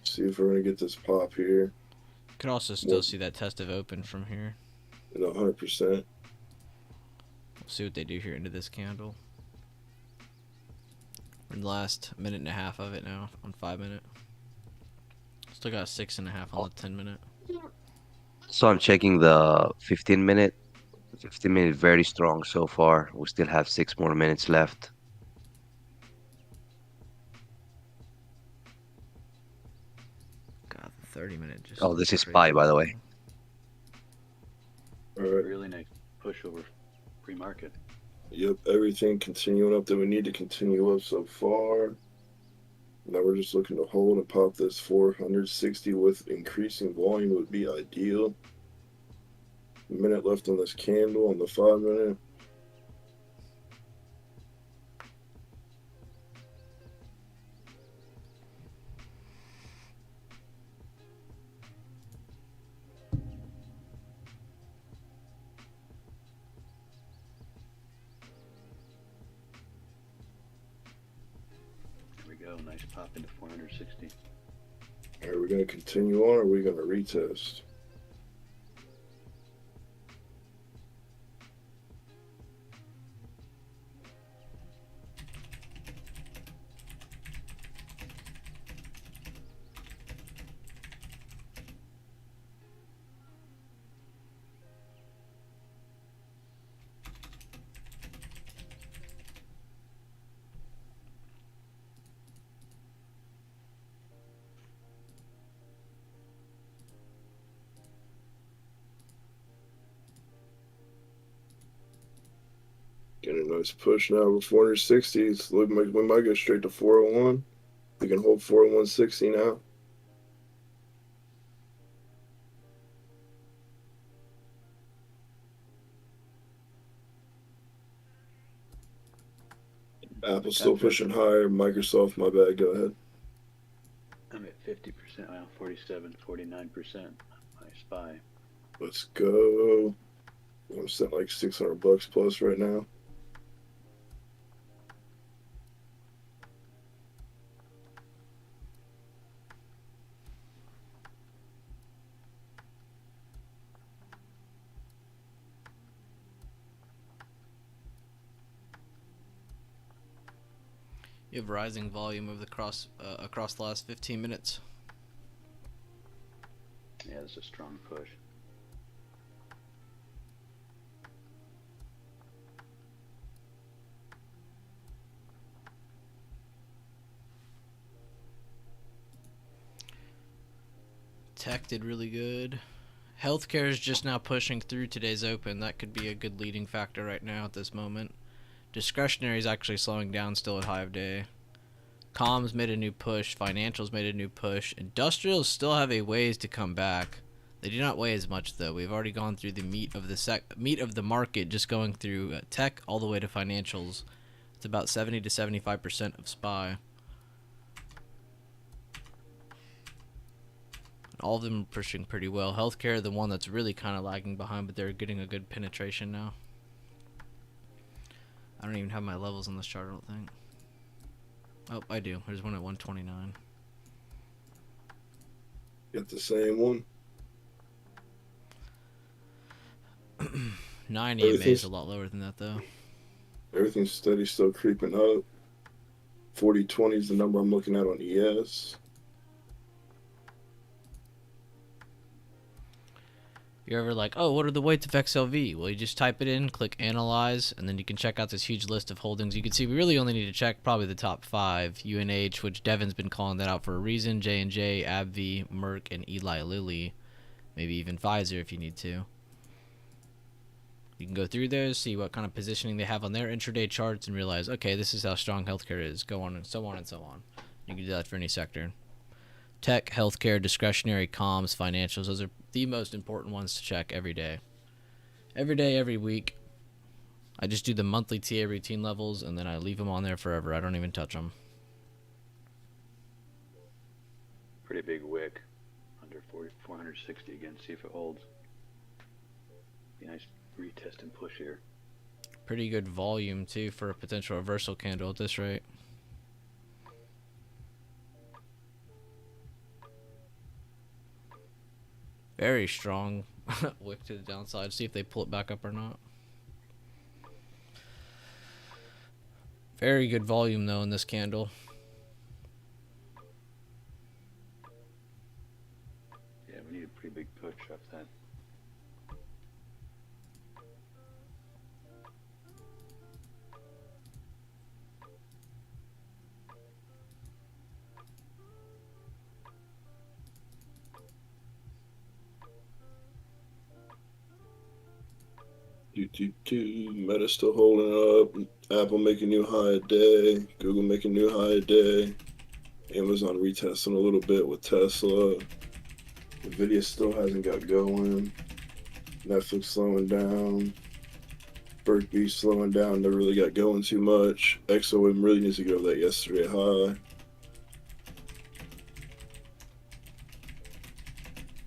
See if we're gonna get this pop here. Could also still see that test of open from here. 100%. We'll see what they do here into this candle. We're in the last minute and a half of it now on 5 minute. Still got 6.5 on the 10 minute. So I'm checking the 15 minute. 15 minute very strong so far. We still have 6 more minutes left. God, the 30 minute just. Oh, this is SPY, by the way. All right. Really nice push over pre-market. Yep, everything continuing up that we need to continue up so far. Now we're just looking to hold and pop this 460 with increasing volume would be ideal. A minute left on this candle on the 5 minute. There we go, nice pop into 460. Are we going to continue on or are we going to retest? Getting a nice push now with 460. It's looking like we might go straight to 401. We can hold 401.60 now. Apple's still pushing higher. Microsoft, my bad. Go ahead. I'm at 50%, well, 47, 49% my SPY. Let's go. I'm sitting like $600 plus right now. You have rising volume of the across the last 15 minutes. Yeah, it's a strong push. Tech did really good. Healthcare is just now pushing through today's open. That could be a good leading factor right now at this moment. Discretionary is actually slowing down still at high of day. Comms made a new push. Financials made a new push. Industrials still have a ways to come back. They do not weigh as much though. We've already gone through the meat of the market, just going through tech all the way to financials. It's about 70 to 75% of SPY. All of them are pushing pretty well. Healthcare, the one that's really kind of lagging behind, but they're getting a good penetration now. I don't even have my levels on this chart, I don't think. Oh, I do. There's one at 129. Got the same one. 9 EMA is a lot lower than that, though. Everything's steady, still creeping up. 4020 is the number I'm looking at on ES. You're ever like, oh, what are the weights of XLV? Well, you just type it in, click Analyze, and then you can check out this huge list of holdings. You can see we really only need to check probably the top 5. UNH, which Devin's been calling that out for a reason. J&J, AbbVie, Merck, and Eli Lilly. Maybe even Pfizer if you need to. You can go through those, see what kind of positioning they have on their intraday charts, and realize, okay, this is how strong healthcare is. Go on and so on and so on. You can do that for any sector. Tech, healthcare, discretionary, comms, financials, those are the most important ones to check every day. Every day, every week. I just do the monthly TA routine levels, and then I leave them on there forever. I don't even touch them. Pretty big wick. Under 460 again. See if it holds. Be nice retest and push here. Pretty good volume, too, for a potential reversal candle at this rate. Very strong wick to the downside. See if they pull it back up or not. Very good volume, though, in this candle. Yeah, we need a pretty big push off that. Meta still holding up. Apple making new high a day. Google making new high a day. Amazon retesting a little bit with Tesla. Nvidia still hasn't got going. Netflix slowing down. Berkby slowing down. Never really got going too much. XOM really needs to get over that yesterday high.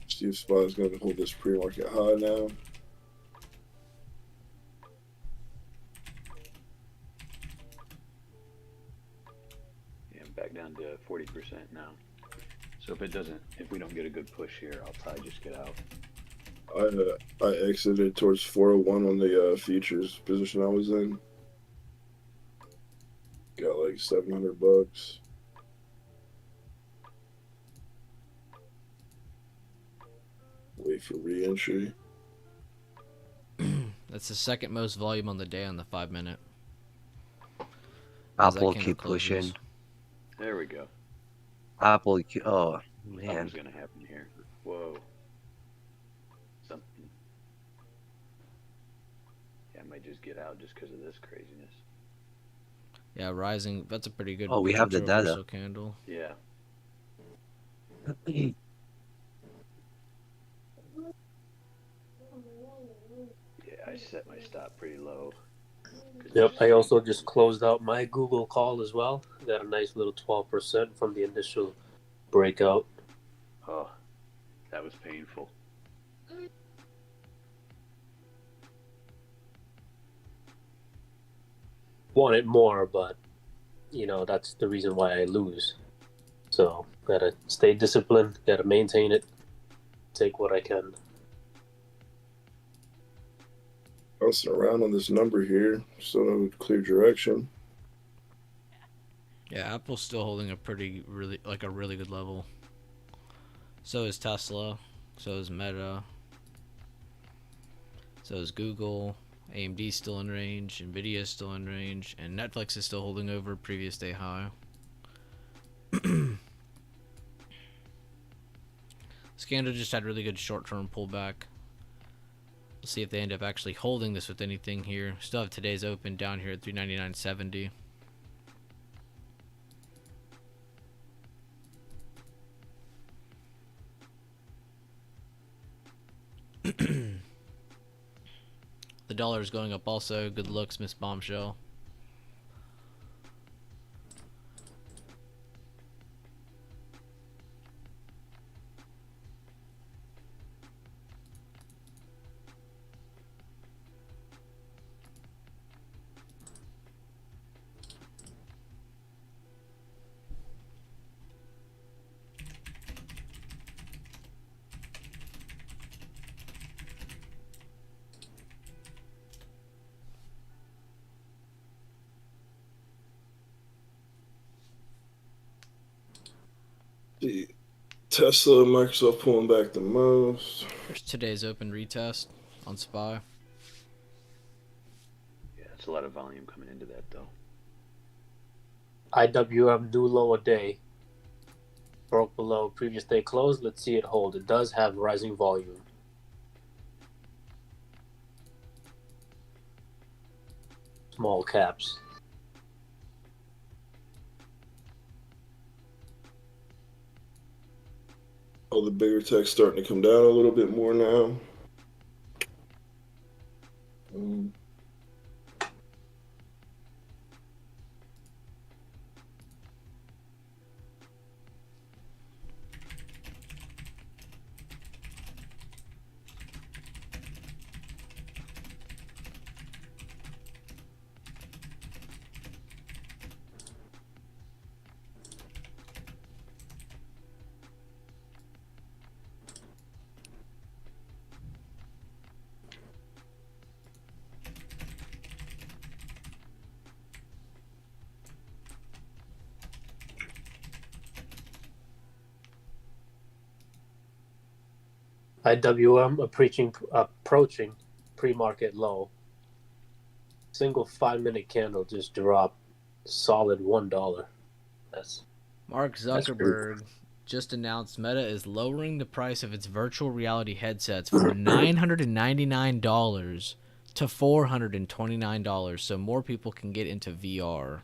See if SPY is going to hold this pre-market high now. Back down to 40% now. So if we don't get a good push here, I'll probably just get out. I exited towards 401 on the futures position I was in. Got like $700. Wait for re-entry. That's the second most volume on the day on the 5-minute. Apple keep pushing. There we go. Apple, oh man. Something's gonna happen here. Whoa. Something. Yeah, I might just get out just because of this craziness. Yeah, rising. That's a pretty good. Oh, we have the data. Reversal candle. Yeah. Yeah, I set my stop pretty low. Yep, I also just closed out my Google call as well. Got a nice little 12% from the initial breakout. Oh, that was painful. Wanted more, but that's the reason why I lose. So gotta stay disciplined, gotta maintain it, take what I can. Bouncing around on this number here, still no clear direction. Yeah, Apple's still holding a really good level. So is Tesla. So is Meta. So is Google. AMD's still in range. Nvidia is still in range. And Netflix is still holding over previous day high. Scandal just had really good short-term pullback. We'll see if they end up actually holding this with anything here. Still have today's open down here at 399.70. The dollar is going up also. Good looks, Miss Bombshell. See, Tesla, Microsoft pulling back the most. There's today's open retest on SPY. Yeah, it's a lot of volume coming into that though. IWM do lower day. Broke below previous day close. Let's see it hold. It does have rising volume. Small caps. All the bigger tech's starting to come down a little bit more now. IWM approaching pre-market low. Single 5-minute candle just dropped solid $1. Mark Zuckerberg just announced Meta is lowering the price of its virtual reality headsets from $999 to $429 so more people can get into VR.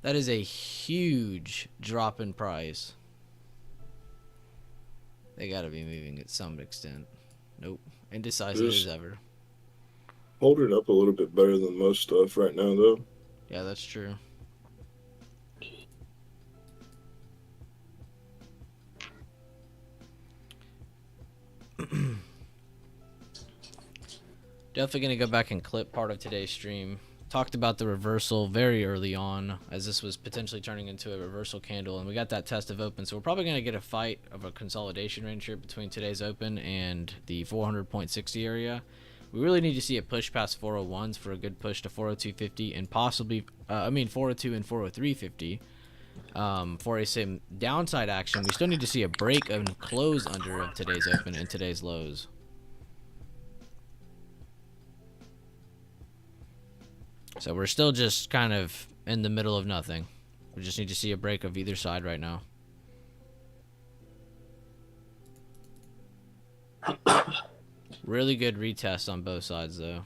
That is a huge drop in price. They gotta be moving at some extent. Nope. Indecisive as ever. Holding up a little bit better than most stuff right now, though. Yeah, that's true. Definitely going to go back and clip part of today's stream. Talked about the reversal very early on, as this was potentially turning into a reversal candle, and we got that test of open. So we're probably going to get a fight of a consolidation range here between today's open and the 400.60 area. We really need to see it push past 401s for a good push to 402.50 and possibly, 402 and 403.50. For some downside action, we still need to see a break and close under of today's open and today's lows. So we're still just kind of in the middle of nothing. We just need to see a break of either side right now. Really good retest on both sides, though.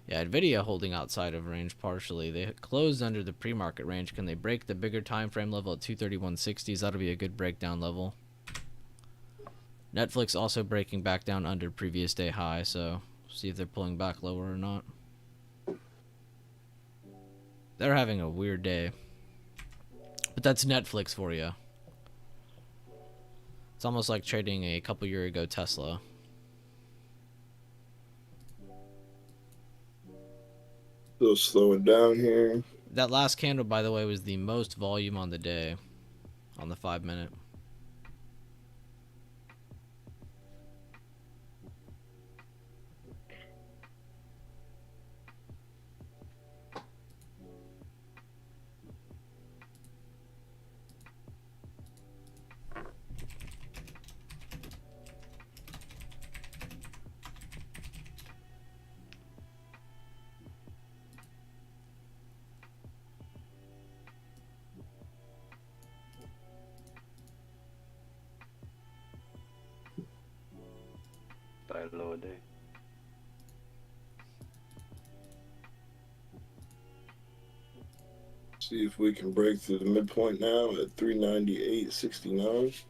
Yeah, Nvidia holding outside of range partially. They closed under the pre-market range. Can they break the bigger time frame level at 231.60s? That'll be a good breakdown level. Netflix also breaking back down under previous day high, so see if they're pulling back lower or not. They're having a weird day. But that's Netflix for you. It's almost like trading a couple year ago Tesla. Still slowing down here. That last candle, by the way, was the most volume on the day on the 5-minute. By a lower day. See if we can break through the midpoint now at 398.69.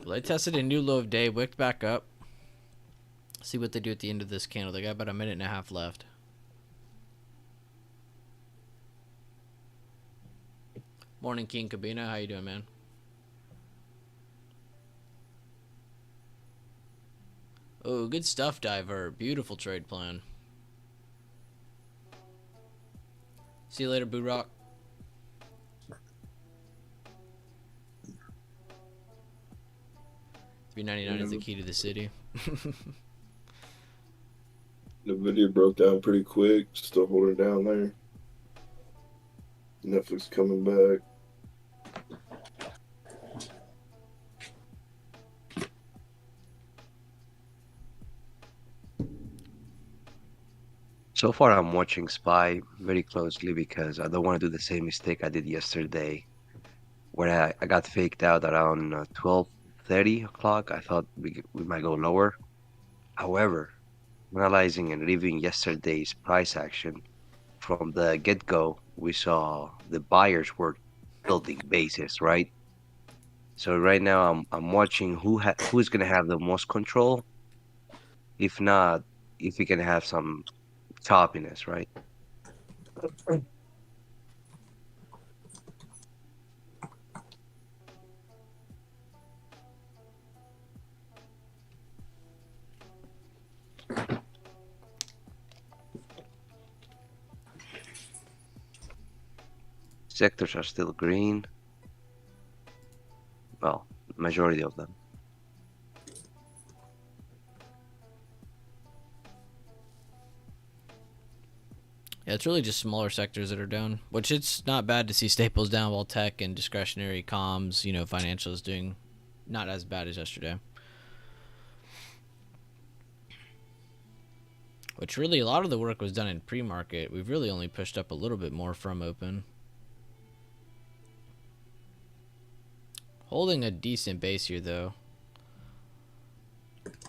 Well, they tested a new low of day, wicked back up. See what they do at the end of this candle. They got about a minute and a half left. Morning, King Cabina. How you doing, man? Oh, good stuff, Diver. Beautiful trade plan. See you later, Boo Rock. $3.99 is the key to the city. The video broke down pretty quick. Still holding down there. Netflix coming back. So far, I'm watching SPY very closely because I don't want to do the same mistake I did yesterday, where I got faked out around 12:30 o'clock. I thought we might go lower. However, analyzing and reviewing yesterday's price action, from the get-go, we saw the buyers were building bases, right? So right now, I'm watching who's gonna have the most control. If not, if we can have some choppiness, right? Sectors are still green. Well, majority of them. Yeah, it's really just smaller sectors that are down, which it's not bad to see staples down while tech and discretionary comms, financials doing not as bad as yesterday. Which really, a lot of the work was done in pre-market. We've really only pushed up a little bit more from open. Holding a decent base here, though.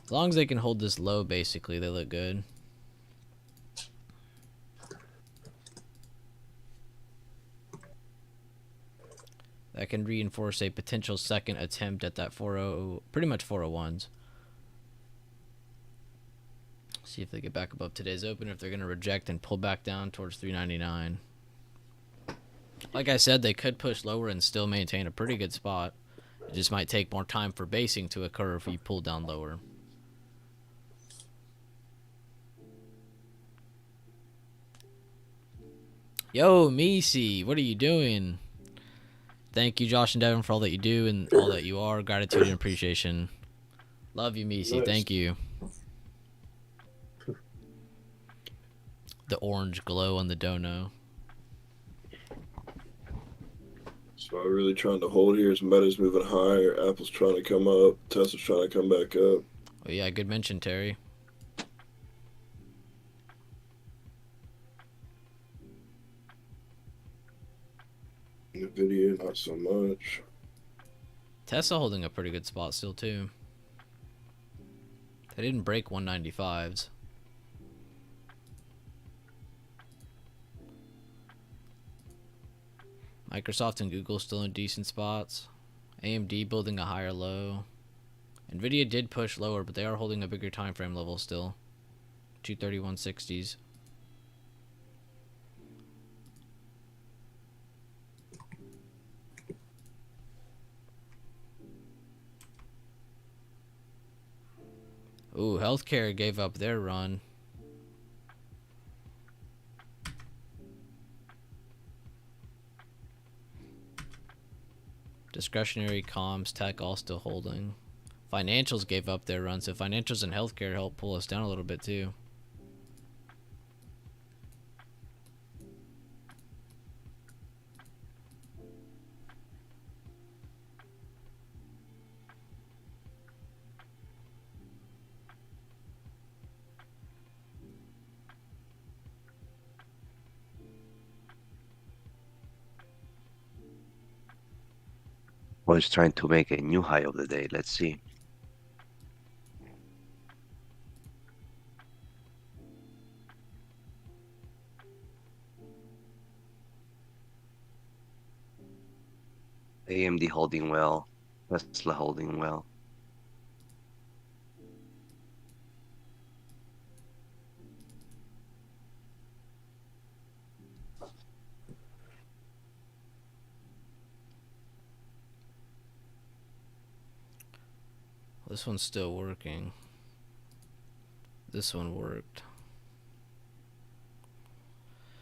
As long as they can hold this low, basically, they look good. That can reinforce a potential second attempt at that 40, pretty much 401s. See if they get back above today's open, if they're going to reject and pull back down towards 399. Like I said, they could push lower and still maintain a pretty good spot. It just might take more time for basing to occur if you pull down lower. Yo, Misi, what are you doing? Thank you, Josh and Devin, for all that you do and all that you are. Gratitude and appreciation. Love you, Misi. Nice. Thank you. The orange glow on the dono. So I'm really trying to hold here as Meta's moving higher. Apple's trying to come up. Tesla's trying to come back up. Oh, yeah, good mention, Terry. Nvidia, not so much. Tesla holding a pretty good spot still, too. They didn't break 195s. Microsoft and Google still in decent spots. AMD building a higher low. Nvidia did push lower, but they are holding a bigger time frame level still. 231.60s. Ooh, healthcare gave up their run. Discretionary, comms, tech all still holding. Financials gave up their run, so financials and healthcare helped pull us down a little bit too. Was trying to make a new high of the day. Let's see. AMD holding well. Tesla holding well. This one's still working. This one worked.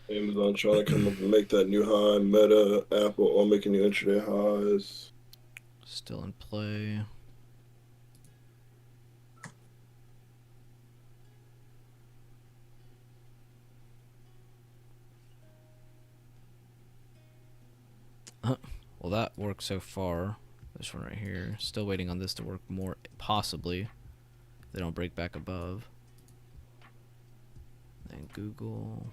Amazon trying to come up and make that new high. Meta, Apple all making new intraday highs. Still in play. Well, that worked so far. This one right here. Still waiting on this to work more, possibly. If they don't break back above. And Google.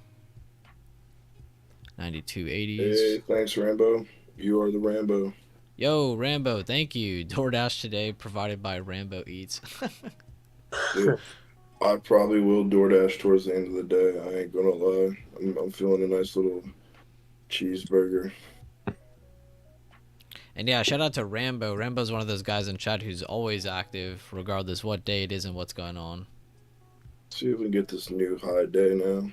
9280s. Hey, thanks, Rambo. You are the Rambo. Yo, Rambo, thank you. DoorDash today provided by Rambo Eats. Dude, I probably will DoorDash towards the end of the day. I ain't gonna lie. I'm feeling a nice little cheeseburger. And yeah, shout out to Rambo. Rambo's one of those guys in chat who's always active, regardless what day it is and what's going on. See if we can get this new high day now.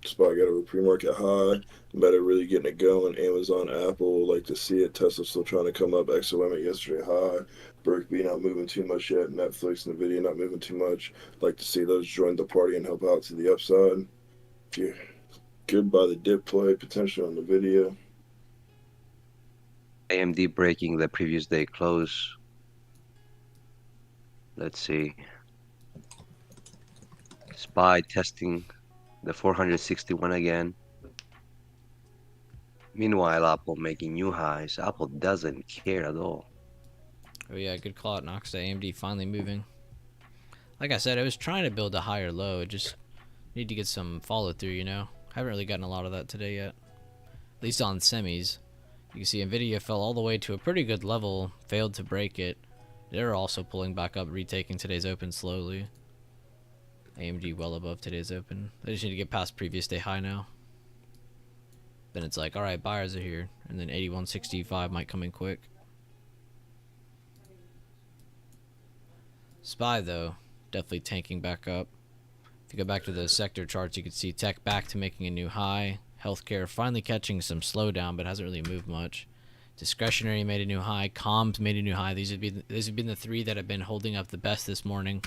Spot got a pre-market high. Meta really getting it going. Amazon, Apple, like to see it. Tesla still trying to come up. XOM at yesterday high. Berkby not moving too much yet. Netflix and Nvidia not moving too much. Like to see those join the party and help out to the upside. If you're good by the dip play, potential on the video. AMD breaking the previous day close. Let's see. SPY testing the 461 again. Meanwhile, Apple making new highs. Apple doesn't care at all. Oh yeah, good call out, Nox. AMD finally moving. Like I said, I was trying to build a higher low. It just need to get some follow through, you know. Haven't really gotten a lot of that today yet. At least on semis. You can see Nvidia fell all the way to a pretty good level, failed to break it. They're also pulling back up, retaking today's open slowly. AMD well above today's open. They just need to get past previous day high now. Then it's like, alright, buyers are here. And then 81.65 might come in quick. SPY though, definitely tanking back up. If you go back to the sector charts, you can see tech back to making a new high. Healthcare finally catching some slowdown, but hasn't really moved much. Discretionary made a new high. Comms made a new high. These have been the three that have been holding up the best this morning.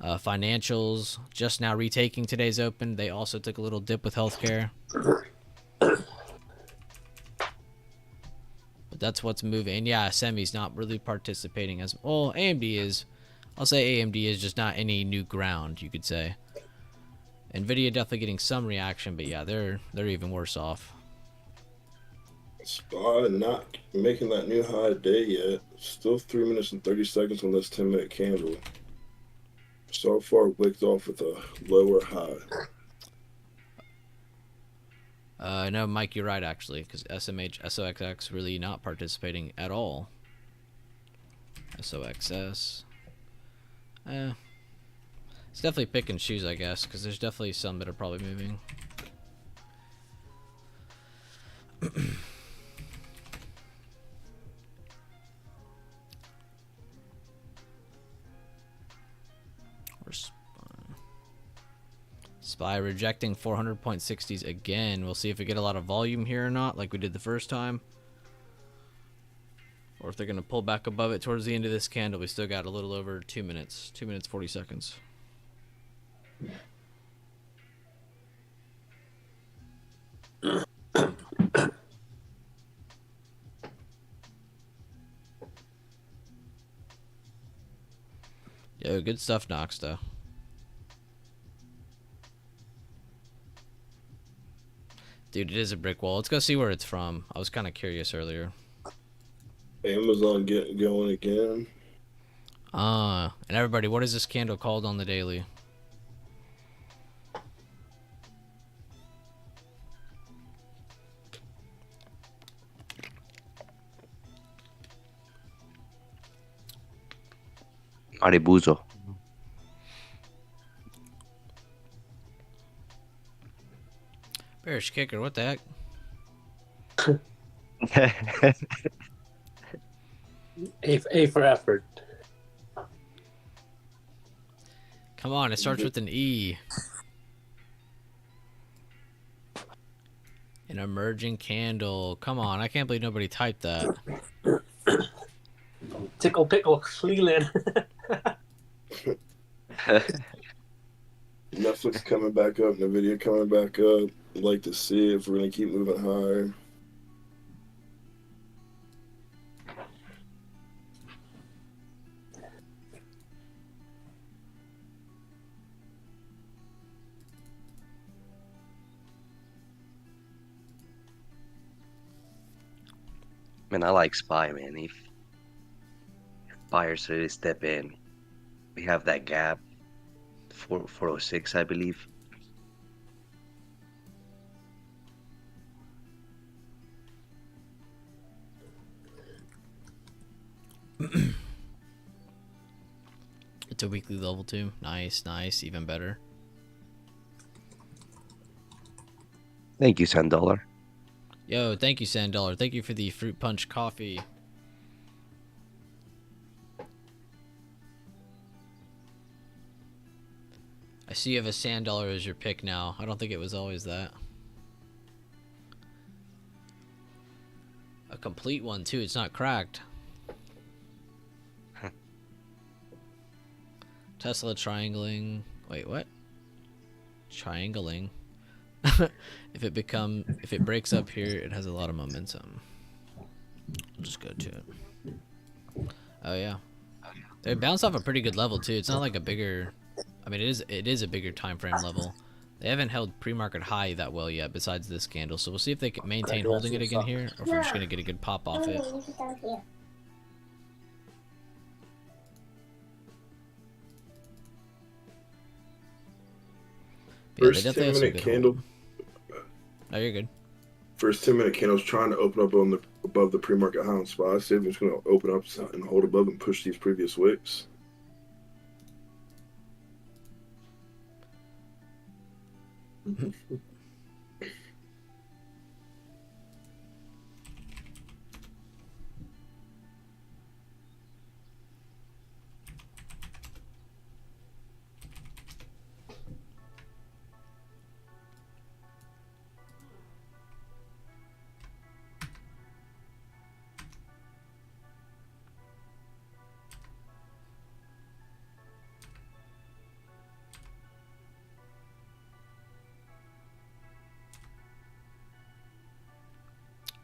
Financials just now retaking today's open. They also took a little dip with healthcare. But that's what's moving. And yeah, semi's not really participating as well. AMD is. I'll say AMD is just not any new ground, you could say. Nvidia definitely getting some reaction, but yeah, they're even worse off. SPY not making that new high day yet. Still 3 minutes and 30 seconds on this 10-minute candle. So far, wicked off with a lower high. No, Mike, you're right actually, because SMH, SOXX really not participating at all. SOXS. It's definitely pick and choose, I guess, because there's definitely some that are probably moving. Or SPY rejecting 400.60s again. We'll see if we get a lot of volume here or not, like we did the first time. Or if they're going to pull back above it towards the end of this candle. We still got a little over 2 minutes. 2 minutes, 40 seconds. Yo, good stuff, Nox, though. Dude, it is a brick wall. Let's go see where it's from. I was kind of curious earlier. Amazon getting going again. And everybody, what is this candle called on the daily? Maribuzo. Bearish kicker, what the A for effort. Come on, it starts with an E. An emerging candle. Come on, I can't believe nobody typed that. Tickle pickle Cleveland. Netflix coming back up, Nvidia coming back up. I'd like to see if we're gonna keep moving higher. Man, I like SPY, man. If buyers really step in, we have that gap, 406, I believe. It's a weekly level too. Nice, nice, even better. Thank you, $10. Yo, thank you, Sandollar. Thank you for the fruit punch coffee. I see you have a $Sandollar as your pick now. I don't think it was always that. A complete one too. It's not cracked. Tesla triangling. Wait, what? Triangling. If it breaks up here, it has a lot of momentum. I'll just go to it. Oh yeah. They bounced off a pretty good level too. It's not like a bigger, I mean it is a bigger time frame level. They haven't held pre-market high that well yet besides this candle. So we'll see if they can maintain holding it again here or if we're just going to get a good pop off it. First 10-minute candle. Oh, you're good. First 10-minute candle's trying to open up on the above the pre-market high on SPY. See if it's going to open up and hold above and push these previous wicks.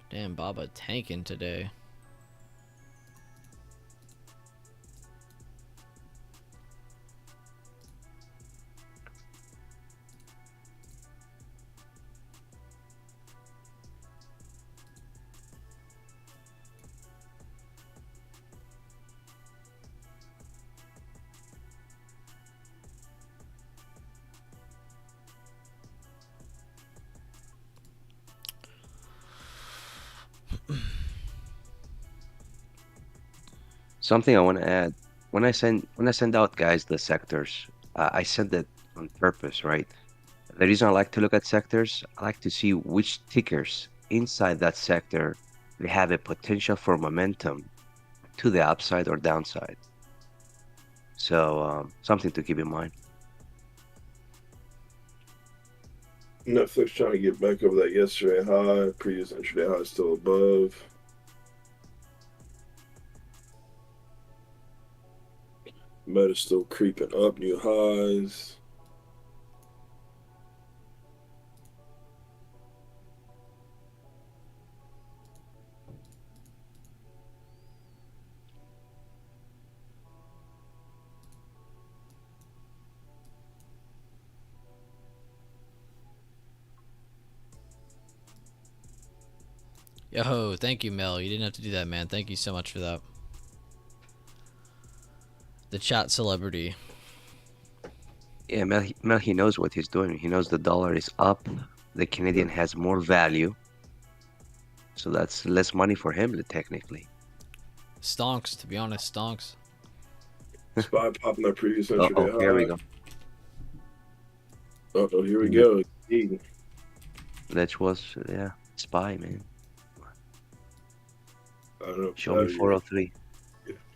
Damn, Baba tanking today. Something I want to add. When I send out guys the sectors, I send it on purpose, right? The reason I like to look at sectors, I like to see which tickers inside that sector they have a potential for momentum to the upside or downside. So something to keep in mind. Netflix trying to get back over that yesterday high. Previous intraday high still above. Meta's still creeping up, new highs. Yo, thank you, Mel. You didn't have to do that, man. Thank you so much for that. The chat celebrity. Yeah, Mel, he knows what he's doing. He knows the dollar is up. The Canadian has more value. So that's less money for him, technically. Stonks, to be honest, stonks. SPY popping that previous intraday high. Here we go. Oh, here we go. That was, yeah, SPY, man. I don't know. Show me 403.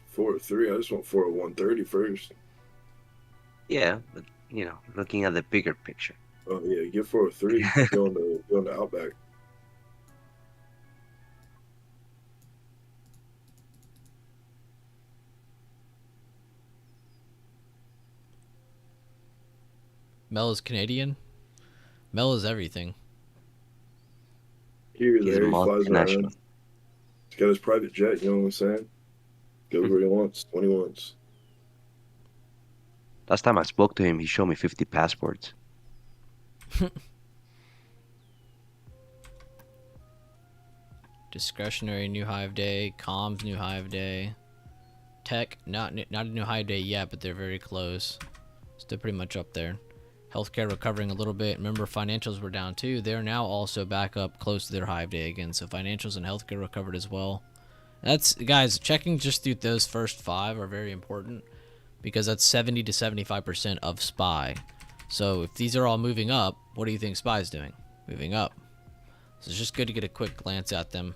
403. I just want 401.30 first. Yeah, but you know, looking at the bigger picture. Oh yeah, get 403. go on the Outback. Mel is Canadian. Mel is everything. Here, He's there, he flies multinational. around. He's got his private jet, you know what I'm saying? Goes where he wants, when he wants. Last time I spoke to him, he showed me 50 passports. Discretionary new high of day. Comms new high of day. Tech not a new high of day yet, but they're very close. Still pretty much up there. Healthcare recovering a little bit. Remember, financials were down too. They're now also back up close to their high of day again. So financials and healthcare recovered as well. That's, guys, checking just through those first 5 are very important because that's 70 to 75% of SPY. So if these are all moving up, what do you think SPY's doing? Moving up. So it's just good to get a quick glance at them.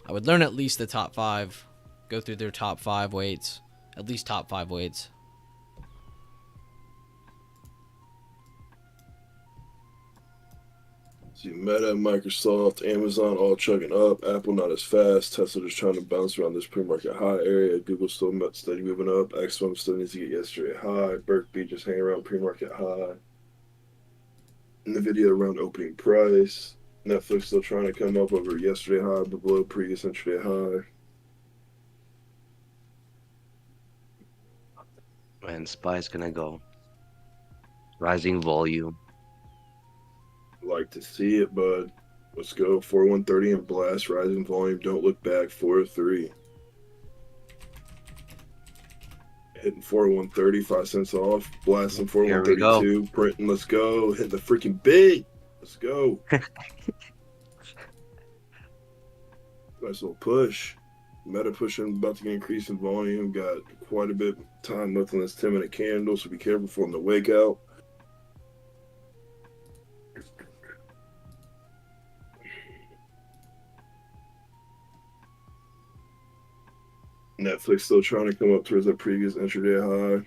I would learn at least the top 5. Go through their top 5 weights. At least top 5 weights. See, Meta, Microsoft, Amazon all chugging up. Apple not as fast. Tesla just trying to bounce around this pre-market high area. Google still steady moving up. XM still needs to get yesterday high. Berkby just hanging around pre-market high. NVIDIA around opening price. Netflix still trying to come up over yesterday high, but below previous intraday high. And SPY's gonna go. Rising volume. Like to see it, bud. Let's go. 4130 and blast. Rising volume. Don't look back. 403. Hitting 4130, 5 cents off. Blasting Here we go. 4132. Printing. Let's go. Hitting the freaking big. Let's go. Nice little push. Meta pushing, about to get increase in volume. Got quite a bit of time left on this 10-minute candle, so be careful for them to wake out. Netflix still trying to come up towards that previous intraday high.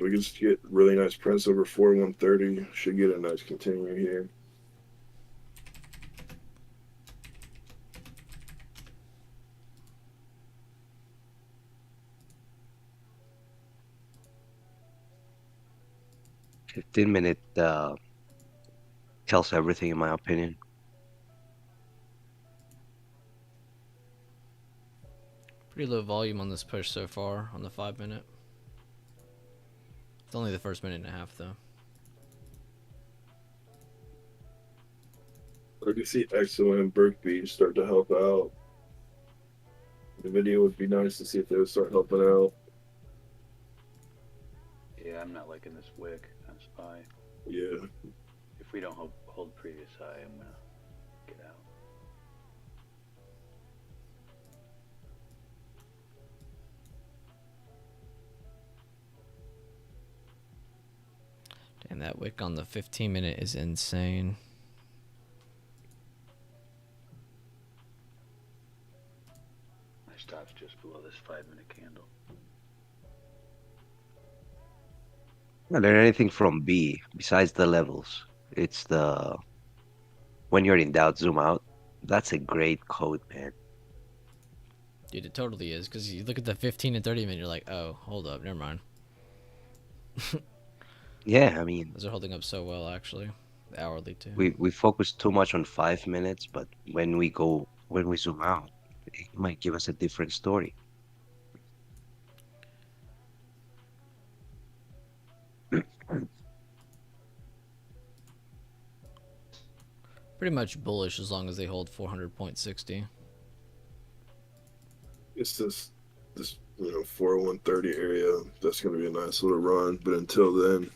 We can just get really nice prints over 4130. Should get a nice continuer here. $15-minute tells everything, in my opinion. Pretty low volume on this push so far on the 5-minute. It's only the first minute and a half though. I can see XO and Berkby start to help out. The video would be nice to see if they would start helping out. Yeah, I'm not liking this wick on SPY. Yeah. If we don't hold previous high, I'm gonna get out. Damn, that wick on the 15-minute is insane. My stop's just below this 5-minute candle. I learn anything from B besides the levels. It's the when you're in doubt, zoom out. That's a great code, man. Dude, it totally is, because you look at the 15 and 30 minute, you're like, oh, hold up, never mind. Yeah, I mean, Those are holding up so well, actually. The hourly, too. we focus too much on 5 minutes, but when we zoom out, it might give us a different story. Pretty much bullish as long as they hold 400.60. It's this 4130 area. That's going to be a nice little run. But until then,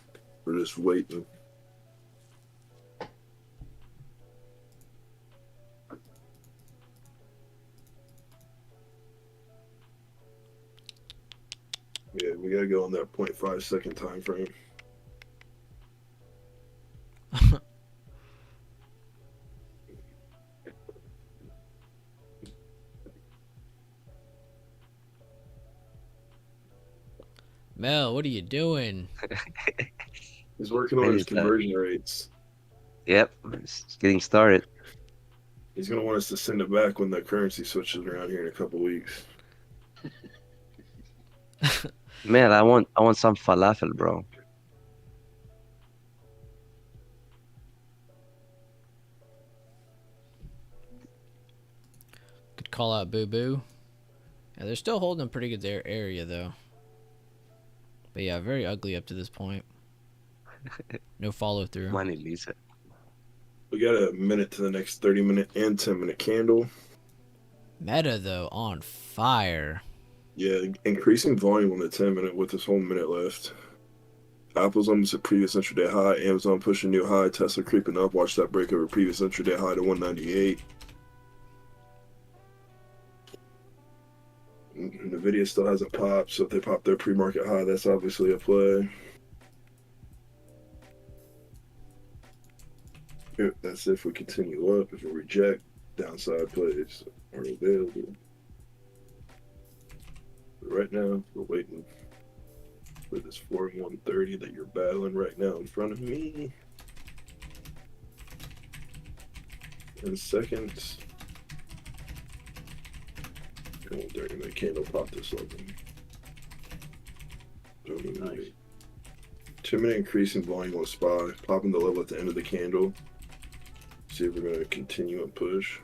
we're just waiting. Yeah, we got to go on that 0.5 second time frame. Mel, what are you doing? He's working on his conversion rates. Yep, it's getting started. He's gonna want us to send it back when the currency switches around here in a couple weeks. Man, I want some falafel, bro. Could call out Boo Boo. Yeah, they're still holding a pretty good area though. But yeah, very ugly up to this point. No follow through. Money, Lisa. We got a minute to the next 30-minute and 10-minute candle. Meta though on fire. Yeah, increasing volume on the 10-minute with this whole minute left. Apple's almost at previous intraday high. Amazon pushing new high. Tesla creeping up. Watch that break over previous intraday high to 198. Nvidia still hasn't popped, so if they pop their pre-market high, that's obviously a play. That's if we continue up. If we reject, downside plays are available. But right now, we're waiting for this 4130 that you're battling right now in front of me. In seconds. 30-minute candle pop this level. Nice. 2-minute increase in volume on SPY, popping the level at the end of the candle. See if we're going to continue and push.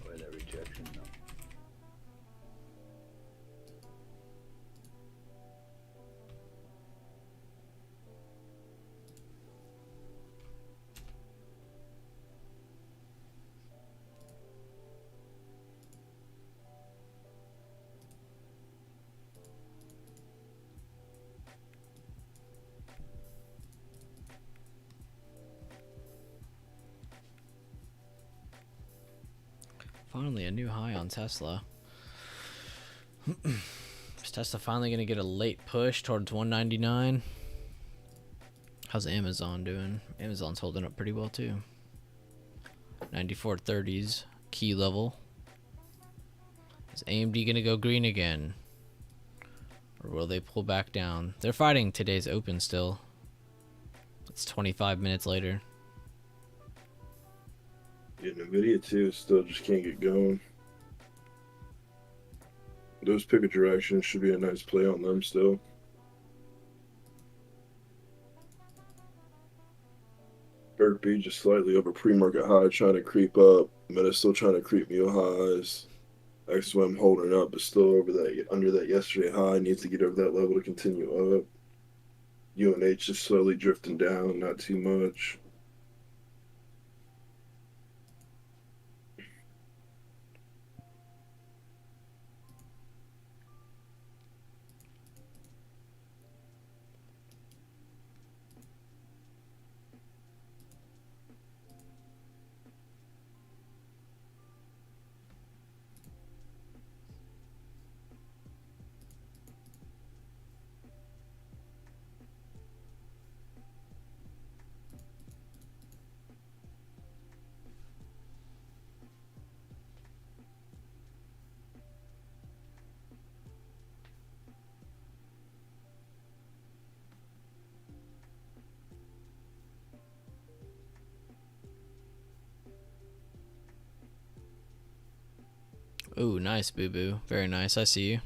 Boy, that rejection, though. Finally, a new high on Tesla. Is Tesla finally going to get a late push towards 199? How's Amazon doing? Amazon's holding up pretty well too. 94.30s, key level. Is AMD going to go green again? Or will they pull back down? They're fighting today's open still. It's 25 minutes later. Yeah, Nvidia too still just can't get going. Those pivot directions should be a nice play on them still. B just slightly over pre-market high, trying to creep up. Meta's still trying to creep new highs. XWM holding up, but still over that, under that yesterday high. Needs to get over that level to continue up. UNH just slowly drifting down, not too much. Ooh, nice, Boo Boo. Very nice. I see you.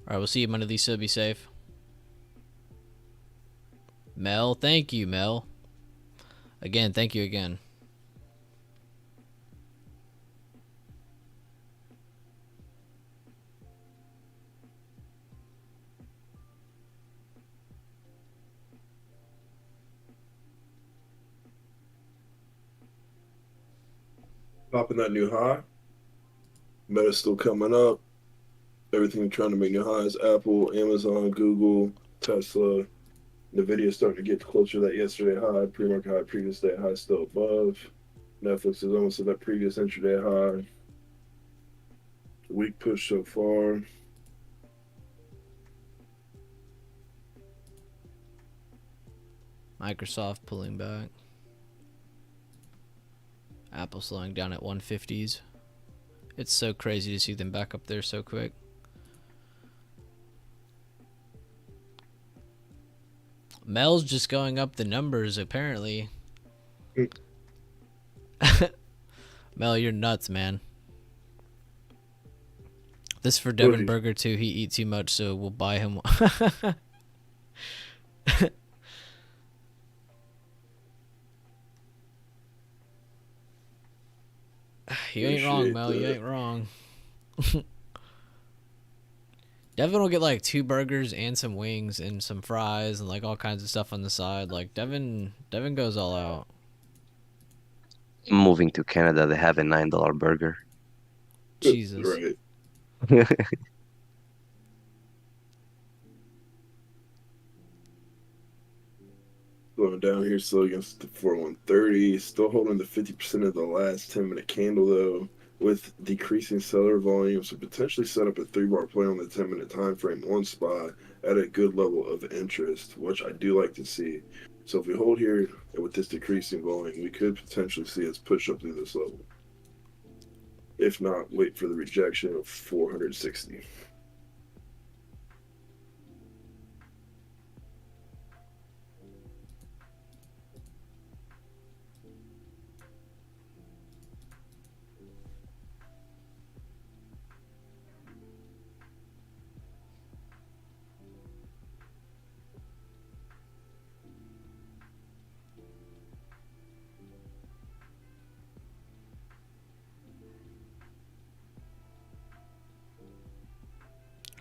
Alright, we'll see you Monday, Lisa. Be safe. Mel, thank you, Mel. Again, thank you again. Popping that new high. Meta's still coming up. Everything trying to make new highs. Apple, Amazon, Google, Tesla. Nvidia starting to get closer to that yesterday high. Pre-market high, previous day high still above. Netflix is almost at that previous intraday high. Weak push so far. Microsoft pulling back. Apple slowing down at 150s. It's so crazy to see them back up there so quick. Mel's just going up the numbers, apparently. Mel, you're nuts, man. This for Devin Burger, too. He eats too much, so we'll buy him one. You ain't wrong, Mel. You ain't wrong. Devin will get like 2 burgers and some wings and some fries and like all kinds of stuff on the side. Like Devin goes all out. I'm moving to Canada. They have a $9 burger. Jesus. Right. Going down here still against the 4130. Still holding the 50% of the last 10-minute candle though, with decreasing seller volume, so potentially set up a 3-bar play on the 10-minute time frame one spot at a good level of interest, which I do like to see. So if we hold here with this decreasing volume, we could potentially see us push up through this level. If not, wait for the rejection of 460.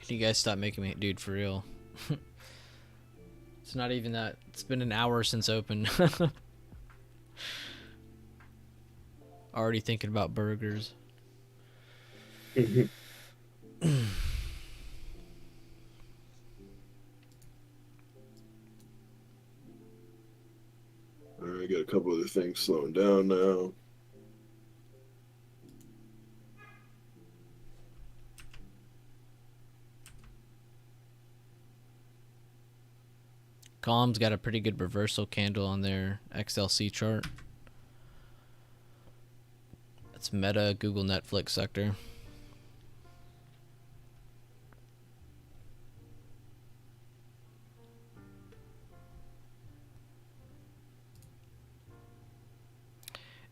You guys stop making me, dude, for real. It's not even that. It's been an hour since open. Already thinking about burgers. I got a couple other things slowing down now. Calm's got a pretty good reversal candle on their XLC chart. That's Meta, Google, Netflix sector.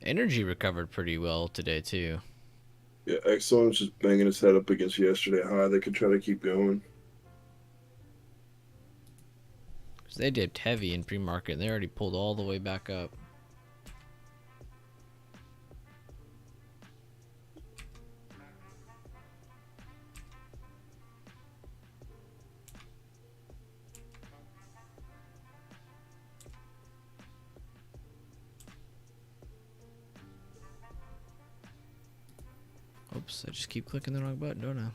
Energy recovered pretty well today too. Yeah, Exxon's just banging his head up against yesterday high. They could try to keep going. They dipped heavy in pre-market and they already pulled all the way back up. Oops, I just keep clicking the wrong button, don't I?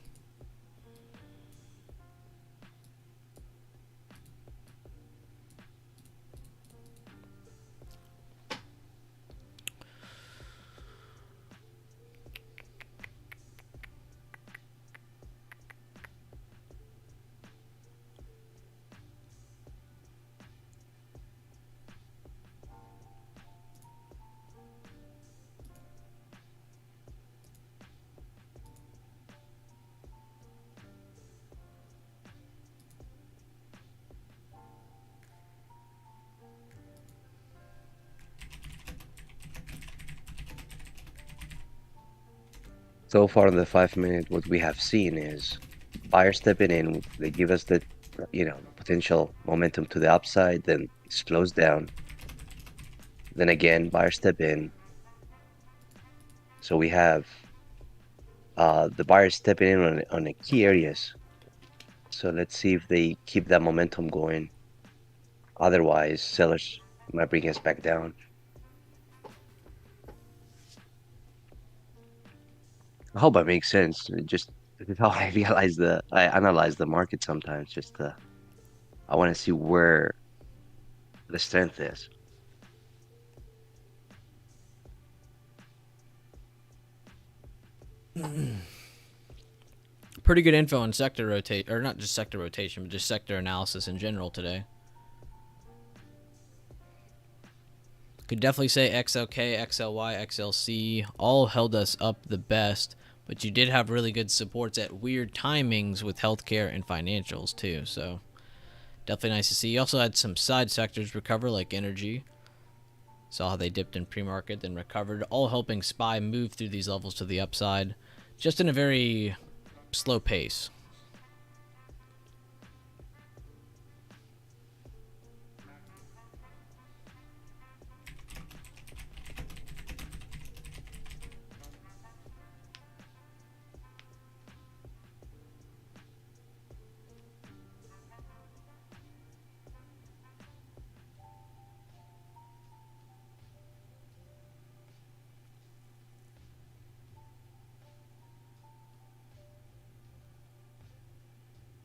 So far in the 5-minute, what we have seen is buyers stepping in. They give us the, potential momentum to the upside, then it slows down. Then again, buyers step in. So we have the buyers stepping in on the key areas. So let's see if they keep that momentum going. Otherwise, sellers might bring us back down. I hope that makes sense. Just this is how I analyze the market sometimes. Just I want to see where the strength is. Pretty good info on sector rotate, or not just sector rotation, but just sector analysis in general today. Could definitely say XLK, XLY, XLC all held us up the best, but you did have really good supports at weird timings with healthcare and financials too. So Definitely nice to see. You also had some side sectors recover, like energy. Saw how they dipped in pre-market, then recovered, all helping SPY move through these levels to the upside, just in a very slow pace.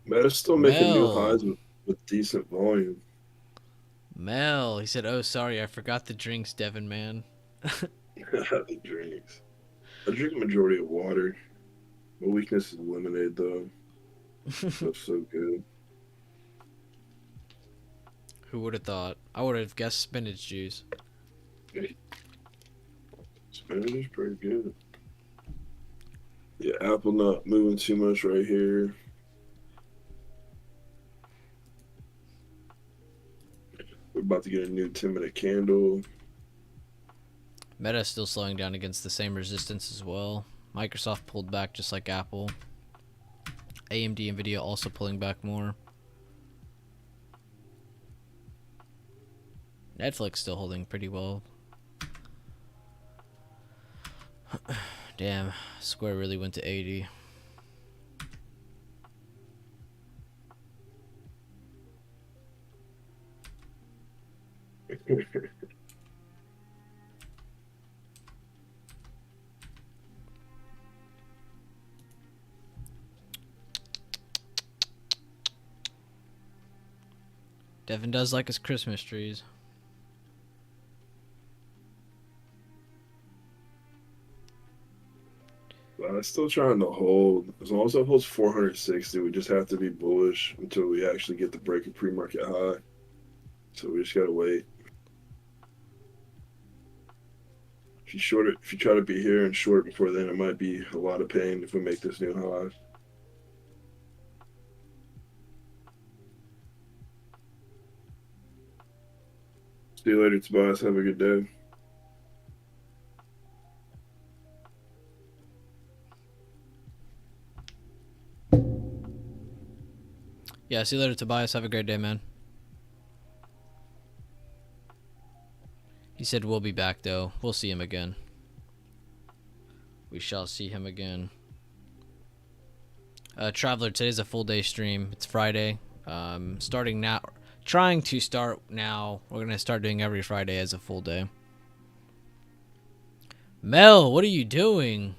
Meta's still making new Mel. highs with decent volume. Mel. He said, oh, sorry, I forgot the drinks, Devin, man. The drinks. I drink a majority of water. My weakness is lemonade, though. Stuff's so good. Who would have thought? I would have guessed spinach juice. Spinach is pretty good. Yeah, apple not moving too much right here. We're about to get a new 10-minute candle. Meta still slowing down against the same resistance as well. Microsoft pulled back just like Apple. AMD and Nvidia also pulling back more. Netflix still holding pretty well. Damn, Square really went to 80. Devin does like his Christmas trees. I'm still trying to hold. As long as it holds 460, we just have to be bullish until we actually get the break of pre-market high. So we just gotta wait. If you short it, if you try to be here and short it before then, it might be a lot of pain if we make this new high. See you later, Tobias. Have a good day. Yeah, see you later, Tobias. Have a great day, man. He said we'll be back, though. We'll see him again. We shall see him again. Traveler, today's a full day stream. It's Friday. Starting now. Trying to start now. We're going to start doing every Friday as a full day. Mel, what are you doing?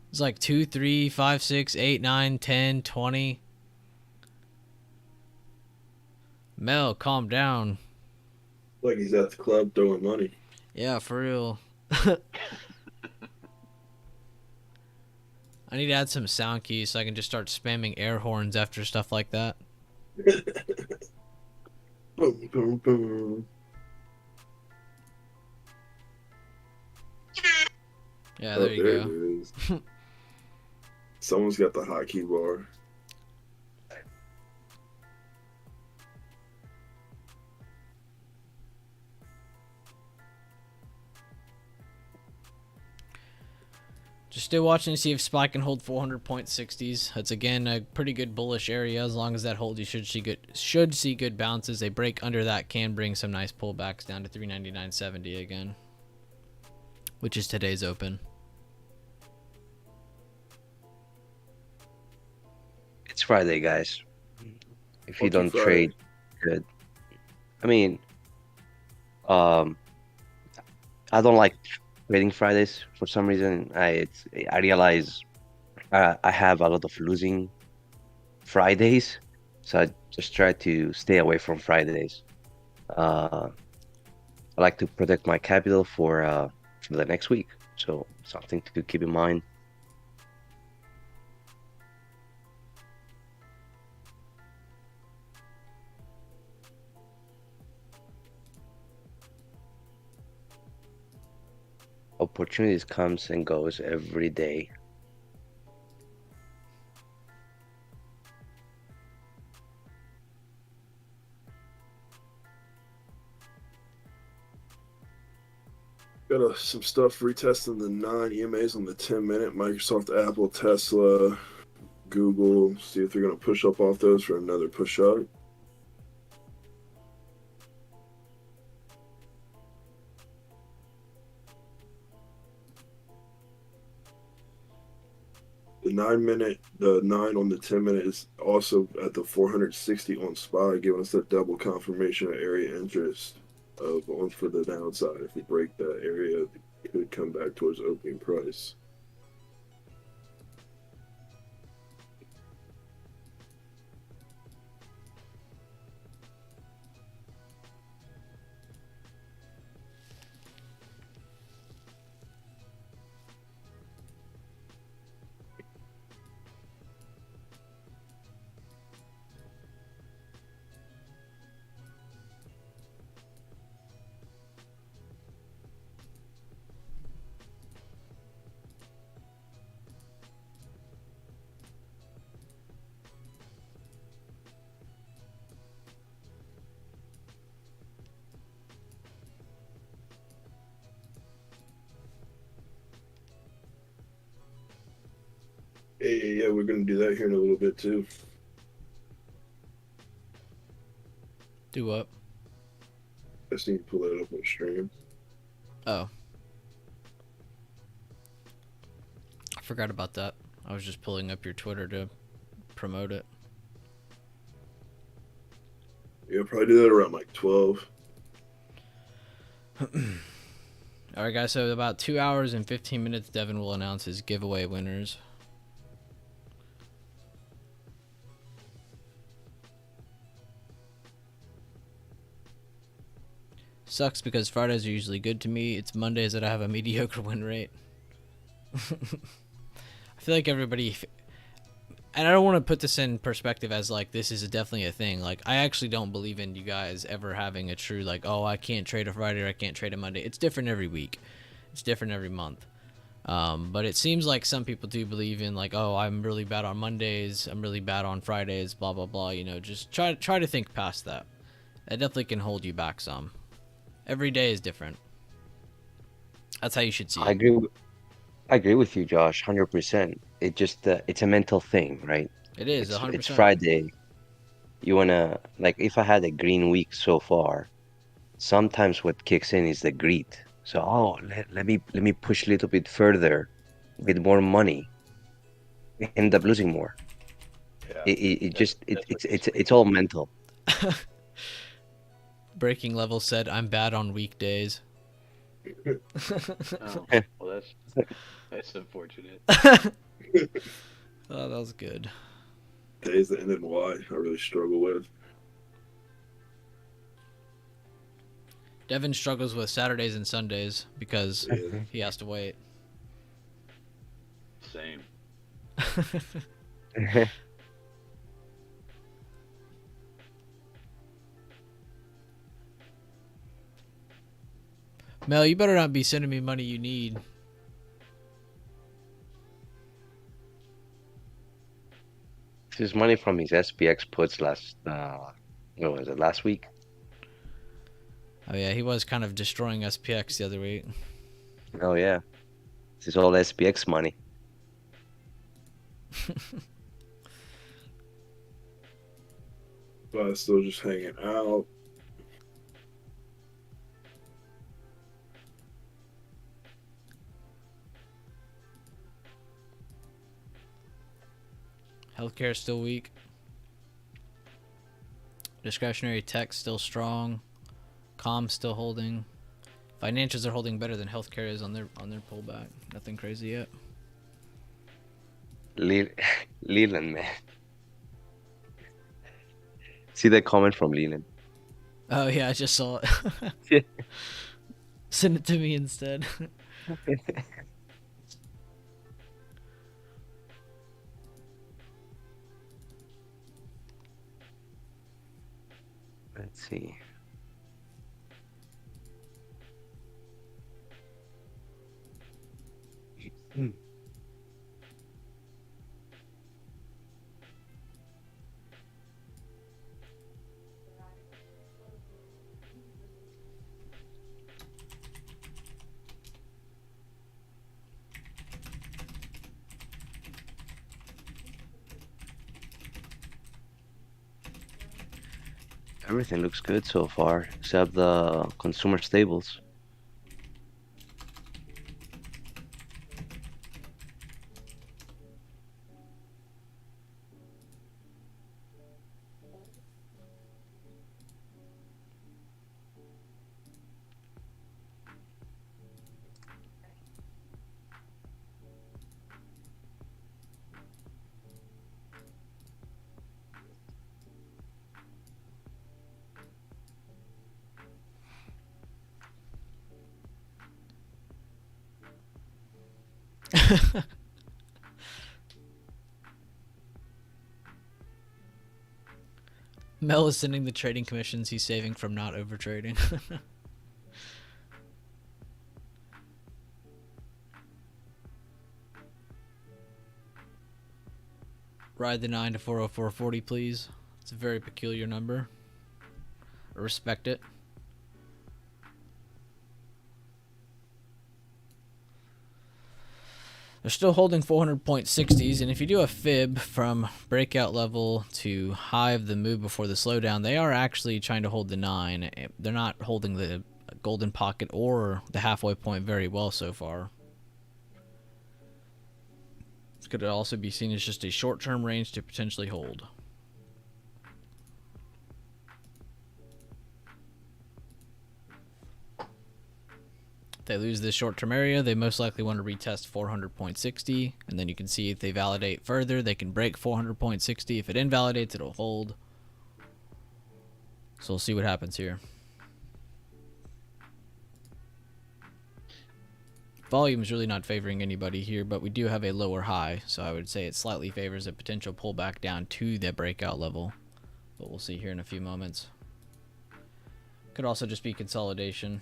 It's like 2, 3, 5, 6, 8, 9, 10, 20. Mel, calm down. Like he's at the club throwing money. Yeah, for real. I need to add some sound keys so I can just start spamming air horns after stuff like that. Boom, boom, boom. Yeah, there you go. It is. Someone's got the hotkey bar. Just stay watching to see if SPY can hold 400.60s. That's again a pretty good bullish area. As long as that holds, you should see good bounces. They break under that, can bring some nice pullbacks down to 399.70 again, which is today's open. It's Friday, guys. If you Lucky don't Friday. trade, good. I mean, I don't like trading Fridays for some reason. I realize I have a lot of losing Fridays, so I just try to stay away from Fridays. I like to protect my capital for the next week, so something to keep in mind. Opportunities comes and goes every day. Got some stuff retesting the 9 EMAs on the 10-minute. Microsoft, Apple, Tesla, Google. See if they're going to push up off those for another push up. The 9 on the 10-minute is also at the 460 on SPY, giving us that double confirmation of area interest of on for the downside. If we break that area, it could come back towards opening price. Yeah, we're going to do that here in a little bit too. Do what? I just need to pull that up on stream. Oh. I forgot about that. I was just pulling up your Twitter to promote it. Yeah, I'll probably do that around like 12. All right, guys. So about 2 hours and 15 minutes, Devin will announce his giveaway winners. Sucks because Fridays are usually good to me. It's Mondays that I have a mediocre win rate. I feel like everybody, and I don't want to put this in perspective as like this is definitely a thing. Like I actually don't believe in you guys ever having a true like, oh, I can't trade a Friday or I can't trade a Monday. It's different every week. It's different every month. But it seems like some people do believe in like, oh, I'm really bad on Mondays. I'm really bad on Fridays. Blah blah blah. You know, just try to think past that. That definitely can hold you back some. Every day is different. That's how you should see it. I agree with you, Josh, 100%. It just it's a mental thing, right? It is 100%. It's Friday. You wanna like if I had a green week so far, sometimes what kicks in is the greed. So let me push a little bit further with more money. We end up losing more. Yeah. It's all mental. Breaking Level said, I'm bad on weekdays. Oh, well, that's unfortunate. Oh, that was good. Days that end in Y, I really struggle with. Devin struggles with Saturdays and Sundays because he has to wait. Same. Mel, you better not be sending me money you need. This is money from his SPX puts last what was it, last week? Oh yeah, he was kind of destroying SPX the other week. Oh yeah. This is all SPX money. But still just hanging out. Healthcare is still weak. Discretionary tech still strong. Comms still holding. Financials are holding better than healthcare is on their pullback. Nothing crazy yet. Leland, man. See that comment from Leland? Oh yeah, I just saw it. Yeah. Send it to me instead. Let's see. Everything looks good so far, except the consumer staples. Mel is sending the trading commissions he's saving from not overtrading. Ride the 9 to 404.40, please. It's a very peculiar number. I respect it. They're still holding 400.60s, and if you do a fib from breakout level to high of the move before the slowdown, they are actually trying to hold the 9. They're not holding the golden pocket or the halfway point very well so far. This could also be seen as just a short-term range to potentially hold. If they lose this short-term area, they most likely want to retest 400.60, and then you can see if they validate further, they can break 400.60. If it invalidates, it'll hold. So we'll see what happens here. Volume is really not favoring anybody here, but we do have a lower high, so I would say it slightly favors a potential pullback down to the breakout level. But we'll see here in a few moments. Could also just be consolidation.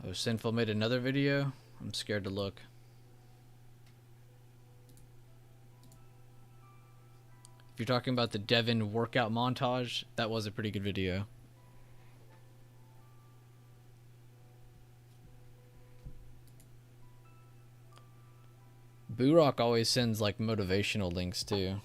Oh, Sinful made another video. I'm scared to look. If you're talking about the Devin workout montage, that was a pretty good video. Boo Rock always sends like motivational links too.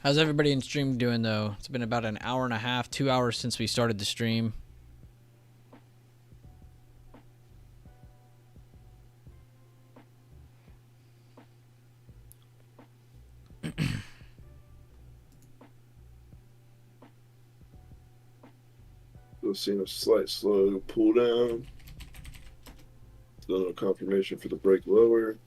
How's everybody in stream doing though? It's been about an hour and a half, 2 hours since we started the stream. We've seen a slight slow pull down. Still no confirmation for the break lower.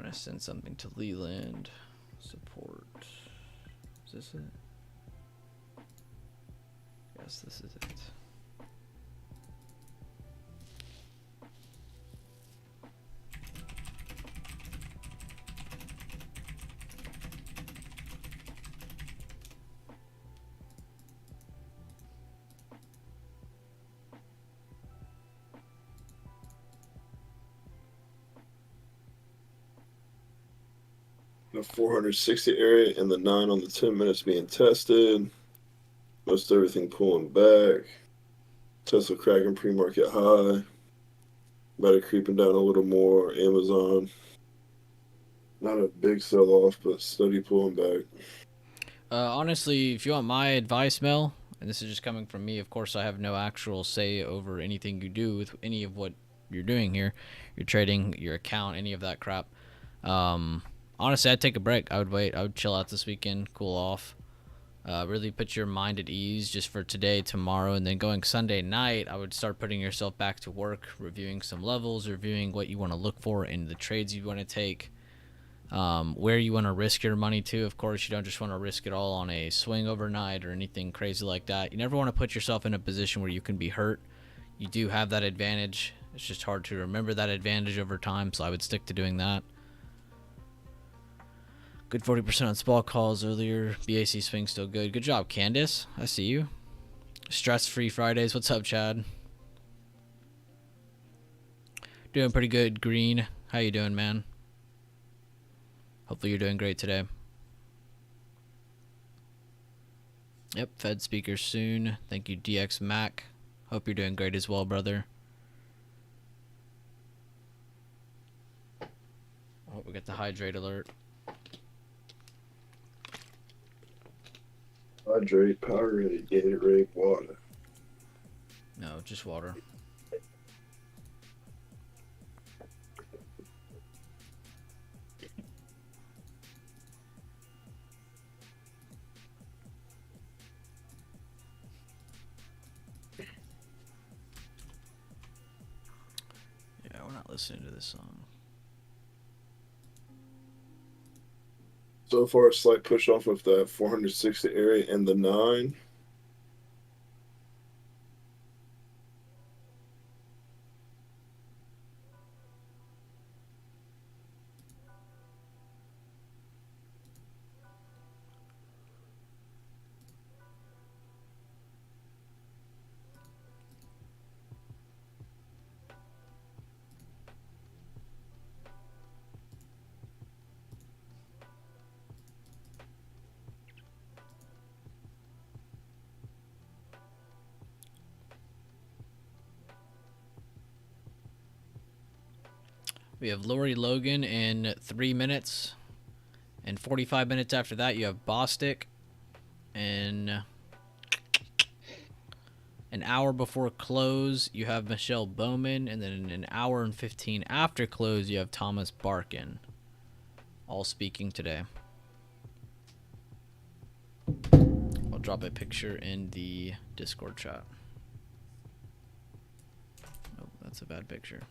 gonna send something to Leland. Support. Is this it? Yes, this is it. The 460 area and the 9 on the 10 minutes being tested. Most everything pulling back. Tesla cracking pre-market high. Meta creeping down a little more. Amazon. Not a big sell-off, but steady pulling back. Honestly, if you want my advice, Mel, and this is just coming from me, of course I have no actual say over anything you do with any of what you're doing here. You're trading, your account, any of that crap. Honestly, I'd take a break. I would wait. I would chill out this weekend, cool off. Really put your mind at ease just for today, tomorrow, and then going Sunday night, I would start putting yourself back to work, reviewing some levels, reviewing what you want to look for in the trades you want to take, where you want to risk your money to. Of course, you don't just want to risk it all on a swing overnight or anything crazy like that. You never want to put yourself in a position where you can be hurt. You do have that advantage. It's just hard to remember that advantage over time, so I would stick to doing that. Good 40% on small calls earlier. BAC swing still good. Good job, Candace. I see you. Stress-free Fridays. What's up, Chad? Doing pretty good, Green. How you doing, man? Hopefully you're doing great today. Yep, Fed speaker soon. Thank you, DX Mac. Hope you're doing great as well, brother. Oh, we got the hydrate alert. Hydrate, Powerade, Gatorade, water. No, just water. Yeah, we're not listening to this song. So far, a slight push off of that 460 area and the 9. We have Lori Logan in 3 minutes. And 45 minutes after that, you have Bostic. And an hour before close, you have Michelle Bowman. And then an hour and 15 after close, you have Thomas Barkin. All speaking today. I'll drop a picture in the Discord chat. Oh, that's a bad picture.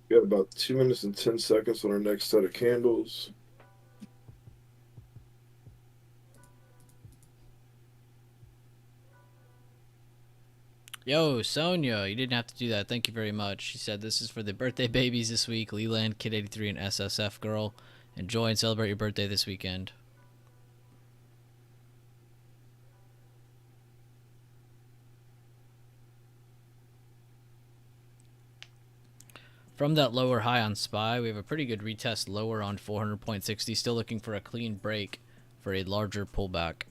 We got about 2 minutes and 10 seconds on our next set of candles. Yo, Sonia, you didn't have to do that. Thank you very much. She said this is for the birthday babies this week. Leland, Kid 83, and SSF Girl. Enjoy and celebrate your birthday this weekend. From that lower high on SPY, we have a pretty good retest lower on 400.60. Still looking for a clean break for a larger pullback.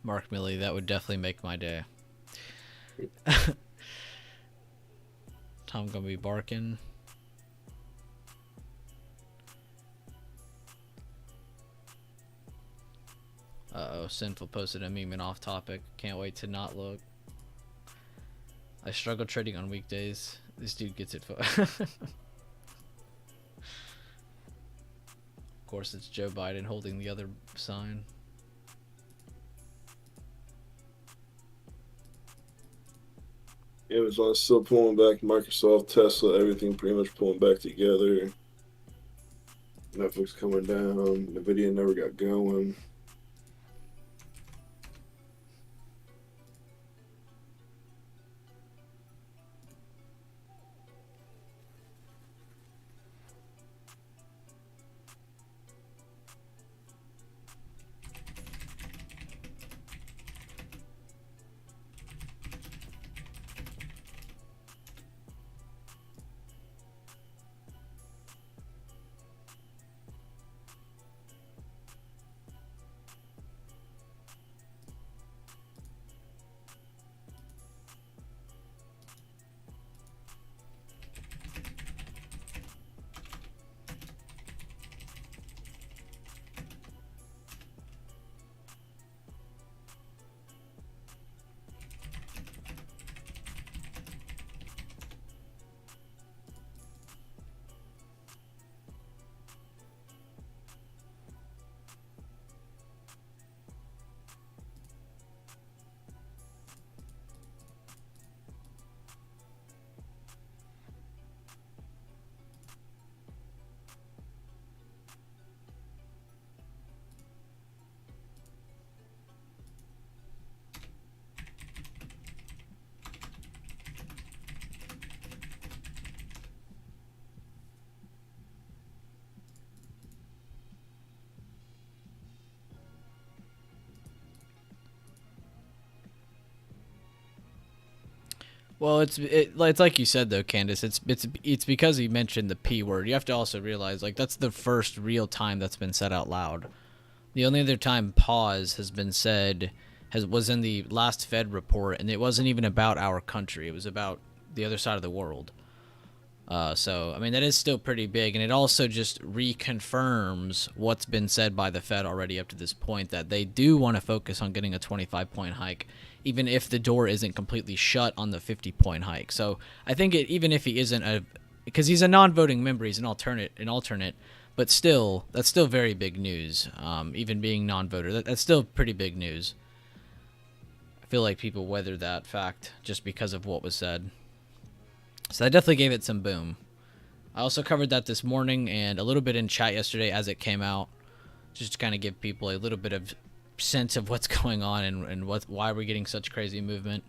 Mark Milley, that would definitely make my day. Tom gonna be barking. Uh-oh, Oh, Sinful posted a meme and off topic. Can't wait to not look. I struggle trading on weekdays. This dude gets it. Of course, it's Joe Biden holding the other sign. Amazon's still pulling back. Microsoft, Tesla, everything pretty much pulling back together. Netflix coming down. Nvidia never got going. Well, it's like you said though, Candace. It's because he mentioned the P word. You have to also realize like that's the first real time that's been said out loud. The only other time pause has been said was in the last Fed report, and it wasn't even about our country. It was about the other side of the world. So, I mean, that is still pretty big, and it also just reconfirms what's been said by the Fed already up to this point, that they do want to focus on getting a 25-point hike, even if the door isn't completely shut on the 50-point hike. So, I think even if he isn't because he's a non-voting member, he's an alternate, but still, that's still very big news. Even being non-voter, that's still pretty big news. I feel like people weather that fact just because of what was said. So I definitely gave it some boom. I also covered that this morning and a little bit in chat yesterday as it came out, just to kind of give people a little bit of sense of what's going on and why we're getting such crazy movement.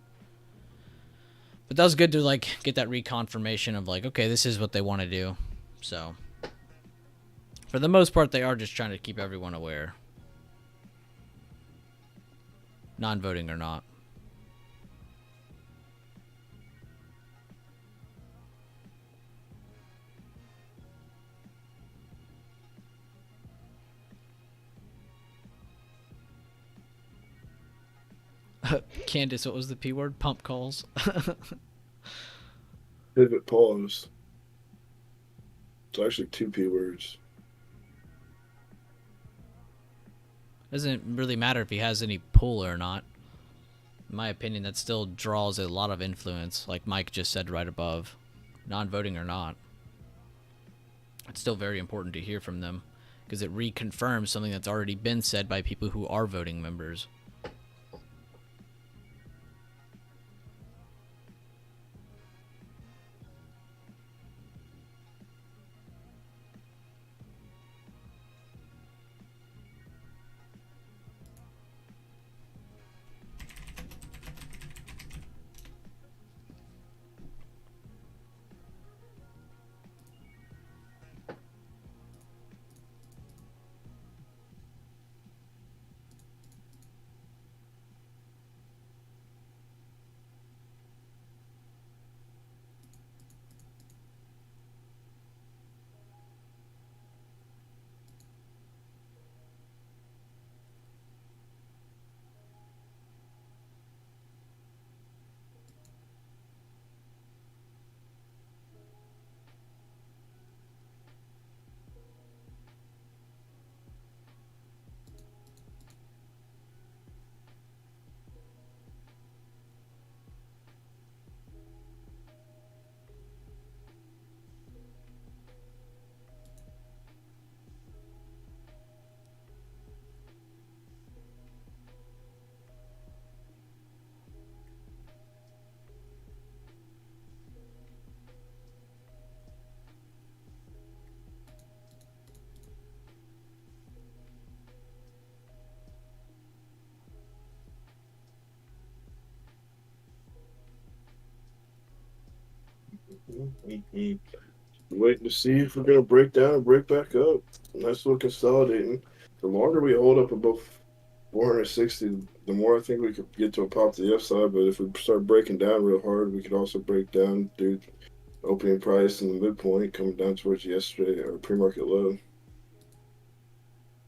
But that was good to like get that reconfirmation of like, okay, this is what they want to do. So for the most part, they are just trying to keep everyone aware, non-voting or not. Candace, what was the P word? Pump calls. Pivot pause. It's actually 2 P words. Doesn't really matter if he has any pull or not. In my opinion, that still draws a lot of influence, like Mike just said right above. Non-voting or not. It's still very important to hear from them, because it reconfirms something that's already been said by people who are voting members. Mhm. Waiting to see if we're gonna break down and break back up. Nice little consolidating. The longer we hold up above 460, the more I think we could get to a pop to the upside. But if we start breaking down real hard, we could also break down, do opening price and the midpoint coming down towards yesterday or pre-market low.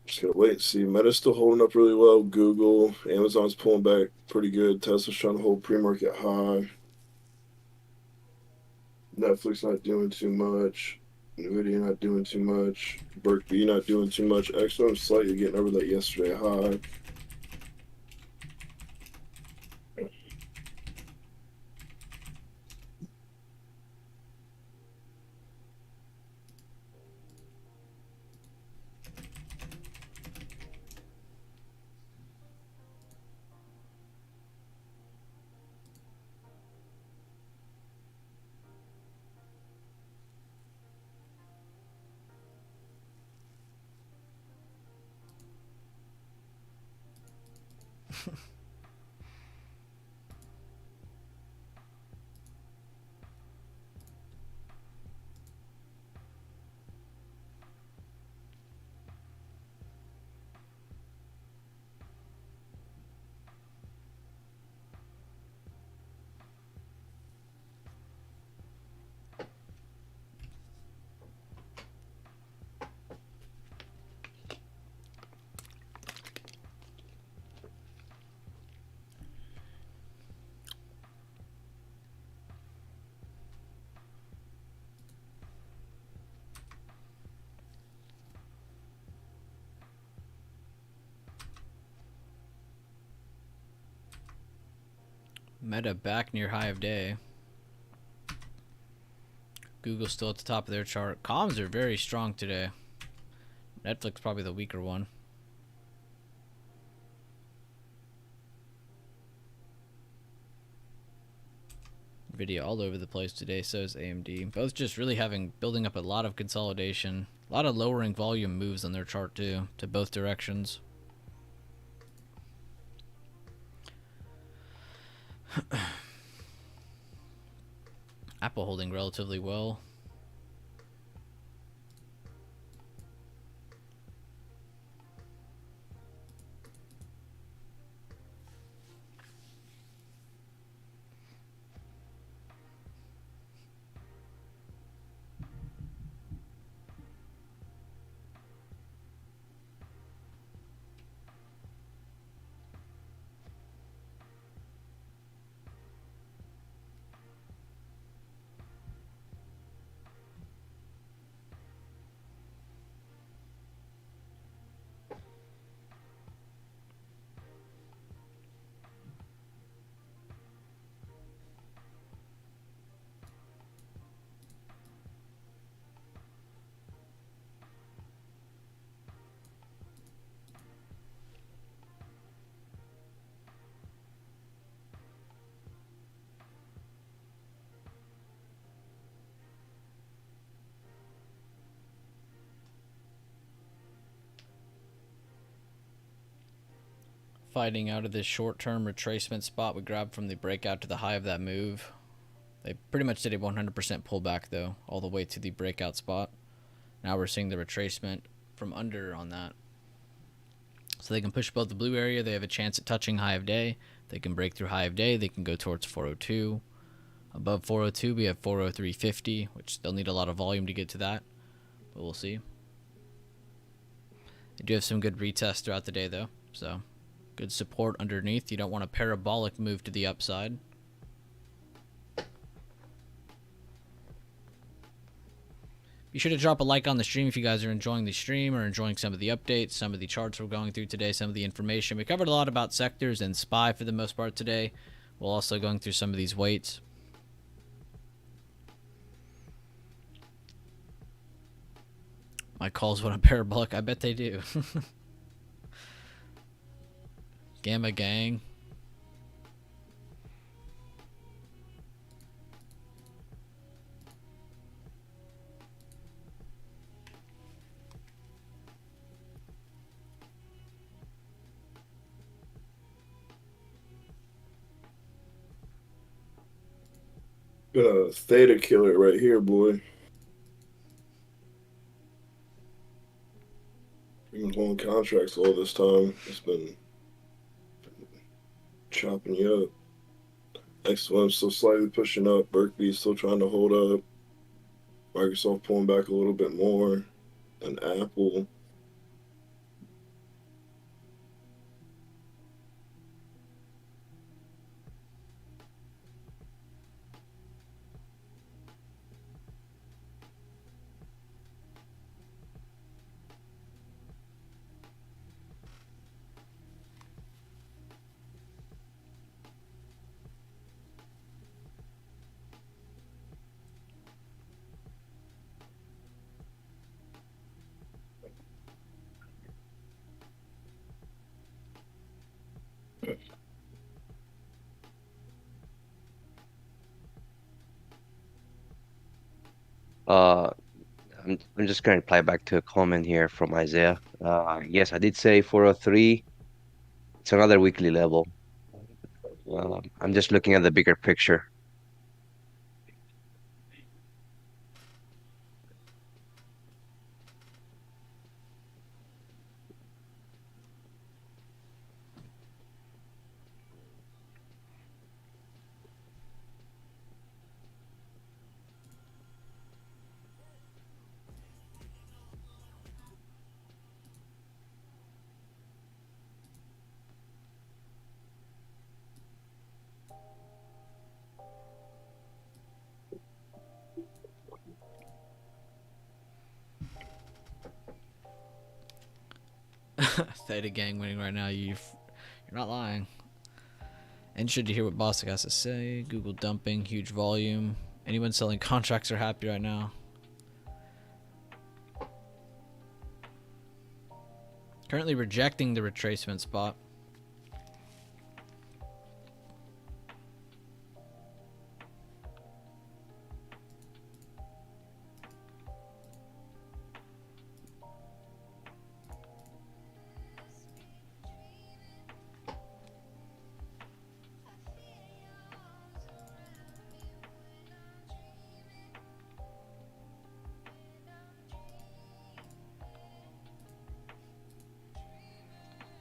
Just gotta wait and see. Meta's still holding up really well. Google, Amazon's pulling back pretty good. Tesla's trying to hold pre-market high. Netflix not doing too much. Nvidia not doing too much. B not doing too much. XM slightly getting over that yesterday high. Meta back near high of day. Google's still at the top of their chart. Comms are very strong today. Netflix probably the weaker one. Video all over the place today, so is AMD. Both just really building up a lot of consolidation. A lot of lowering volume moves on their chart too, to both directions. Apple holding relatively well. Fighting out of this short-term retracement spot we grabbed from the breakout to the high of that move. They pretty much did a 100% pullback though, all the way to the breakout spot. Now we're seeing the retracement from under on that. So they can push above the blue area. They have a chance at touching high of day. They can break through high of day. They can go towards 402. Above 402, we have 403.50, which they'll need a lot of volume to get to that, but we'll see. They do have some good retests throughout the day though, so good support underneath. You don't want a parabolic move to the upside. Be sure to drop a like on the stream if you guys are enjoying the stream or enjoying some of the updates, some of the charts we're going through today, some of the information. We covered a lot about sectors and SPY for the most part today. We're also going through some of these weights. My calls went on parabolic. I bet they do. Gamma gang. Gonna theta killer right here, boy. We've been holding contracts all this time. It's been chopping you up. X1 still slightly pushing up. Berkey's still trying to hold up. Microsoft pulling back a little bit more. And Apple. Uh, I'm just going to reply back to a comment here from Isaiah. Yes, I did say 403. It's another weekly level. I'm just looking at the bigger picture. Theta gang winning right now. You're not lying. Interested to hear what Bostic has to say. Google dumping, huge volume. Anyone selling contracts are happy right now. Currently rejecting the retracement spot.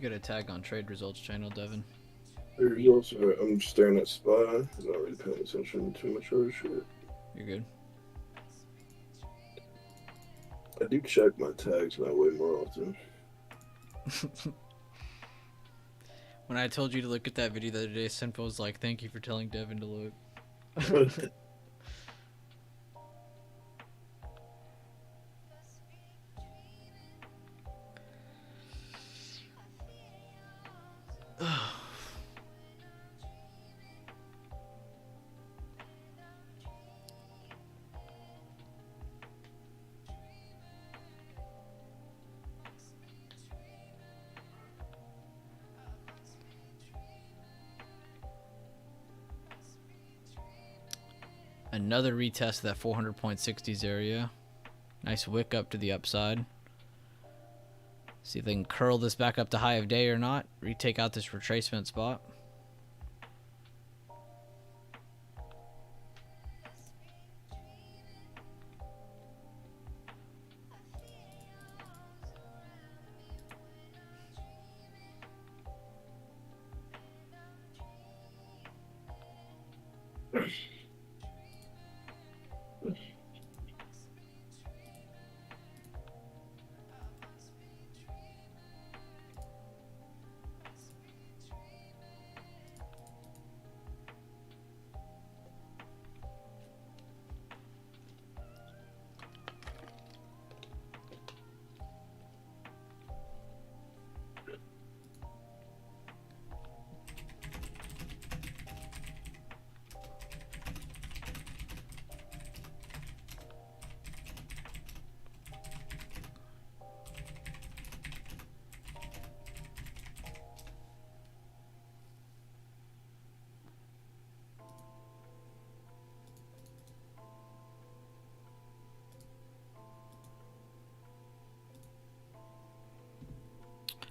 You got a tag on trade results channel, Devin. Results are, I'm staring at SPY. I'm not really paying attention to too much other shit. You're good. I do check my tags now way more often. When I told you to look at that video the other day, Senpo was like, thank you for telling Devin to look. Another retest of that 400.60s area. Nice wick up to the upside. See if they can curl this back up to high of day or not. Retake out this retracement spot.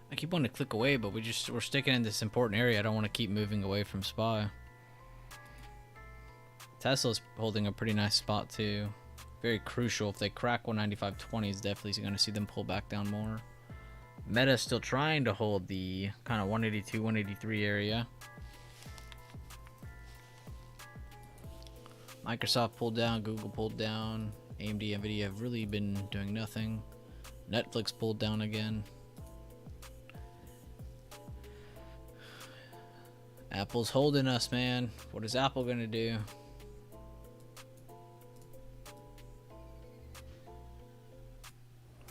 I keep wanting to click away, but we're sticking in this important area. I don't want to keep moving away from SPY. Tesla's holding a pretty nice spot too. Very crucial. If they crack 195.20, is definitely going to see them pull back down more. Meta's still trying to hold the kind of 182, 183 area. Microsoft pulled down, Google pulled down, AMD, Nvidia have really been doing nothing. Netflix pulled down again. Apple's holding us, man. What is Apple gonna do?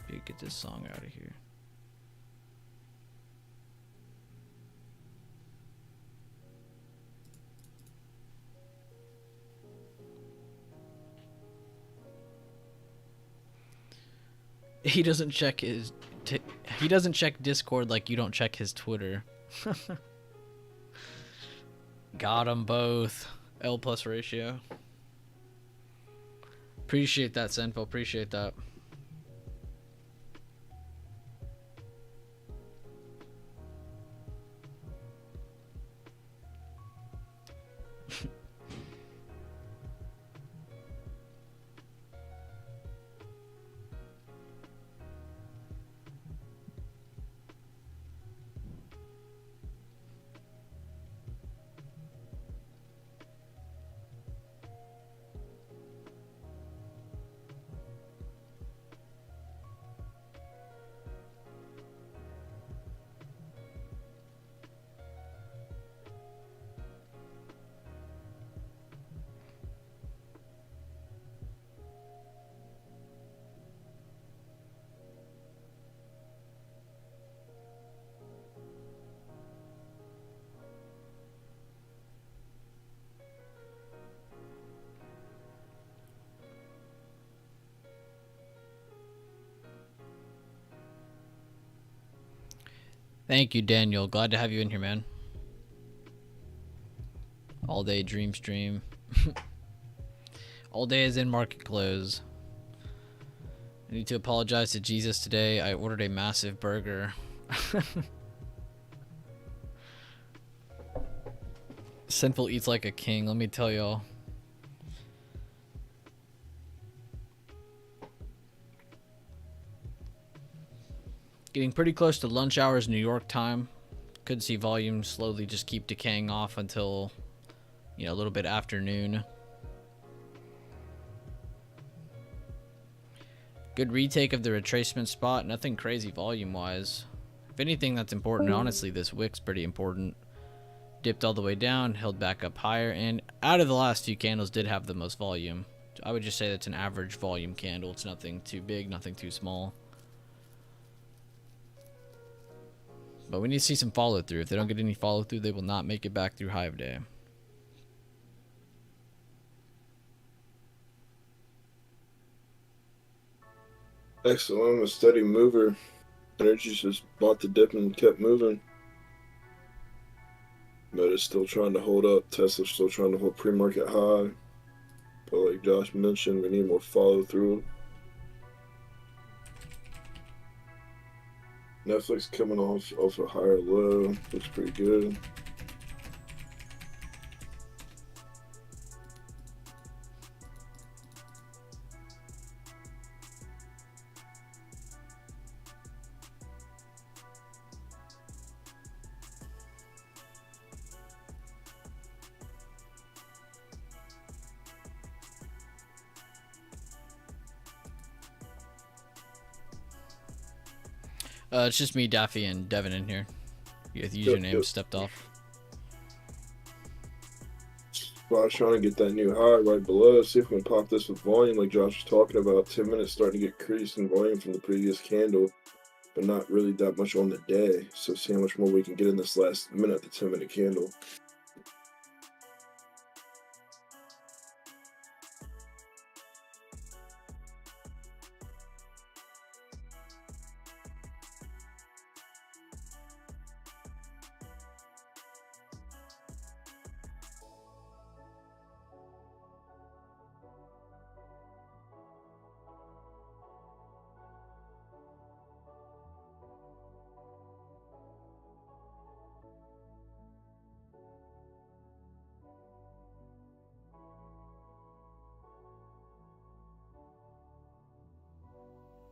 Dude, get this song out of here. He doesn't check his he doesn't check Discord like you don't check his Twitter. Got them both. L plus ratio. Appreciate that, Senfo. Appreciate that. Thank you, Daniel. Glad to have you in here, man. All day dream stream. All day is in market close. I need to apologize to Jesus today. I ordered a massive burger. Sinful eats like a king, let me tell y'all. Getting pretty close to lunch hours New York time. Could see volume slowly just keep decaying off until, you know, a little bit after noon. Good retake of the retracement spot. Nothing crazy volume wise. If anything that's important, honestly, this wick's pretty important. Dipped all the way down, held back up higher, and out of the last few candles did have the most volume. I would just say that's an average volume candle. It's nothing too big, nothing too small. But we need to see some follow through. If they don't get any follow through, they will not make it back through high of day. Excellent. I'm a steady mover. Energy's just bought the dip and kept moving. Meta's still trying to hold up. Tesla's still trying to hold pre-market high. But like Josh mentioned, we need more follow through. Netflix coming off a higher low. Looks pretty good. It's just me, Daffy, and Devin in here. Your username stepped off. Well, I was trying to get that new high right below. See if we can pop this with volume like Josh was talking about. 10 minutes starting to get creased in volume from the previous candle, but not really that much on the day. So see how much more we can get in this last minute, the 10-minute candle.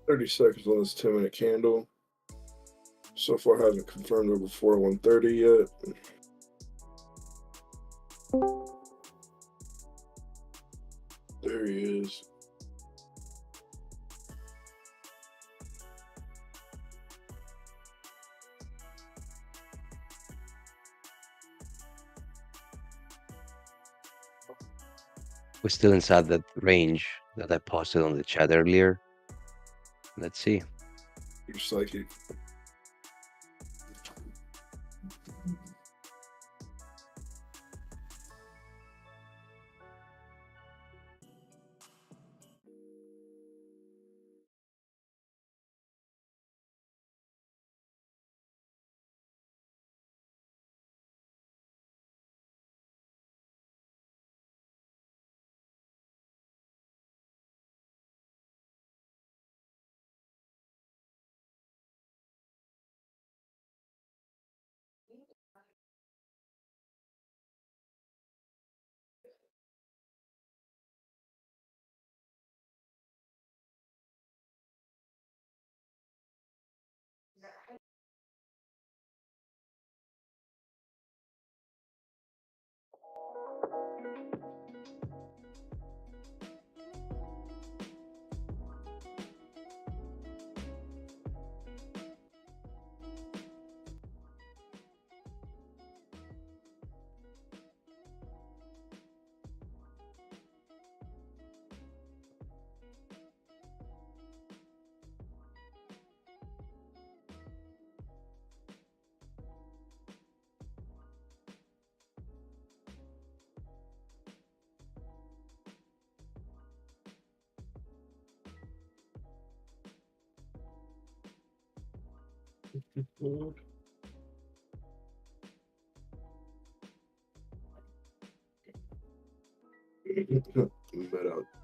30 seconds on this 10-minute candle. So far hasn't confirmed over 4130 yet. There he is. We're still inside that range that I posted on the chat earlier. Let's see. You're psychic.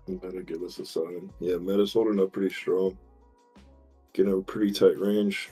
Meta give us a sign. Yeah, Meta's holding up pretty strong. Getting a pretty tight range.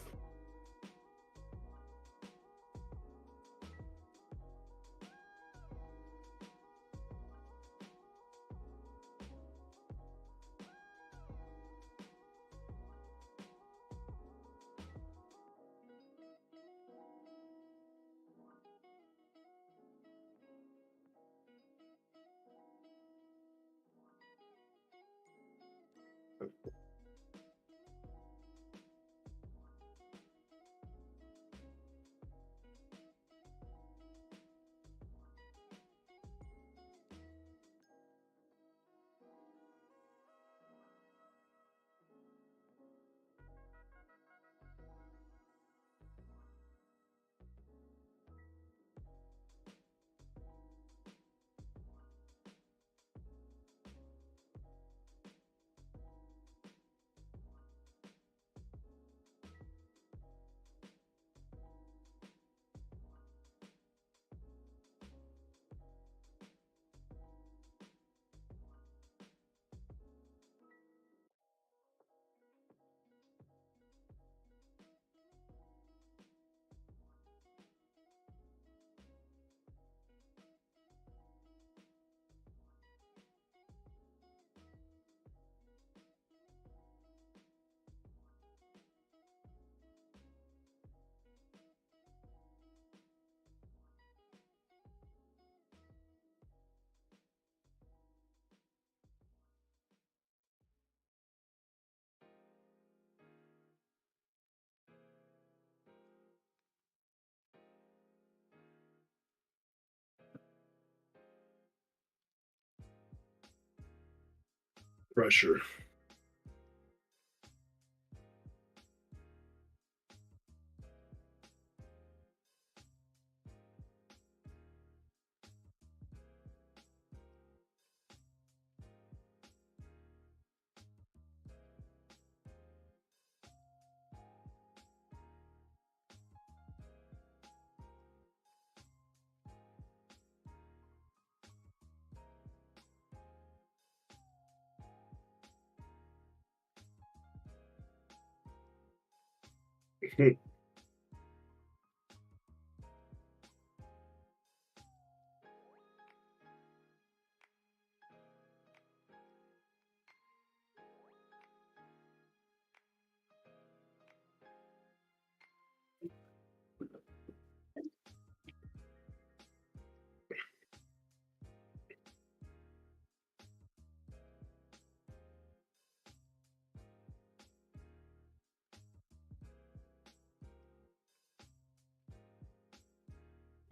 Pressure.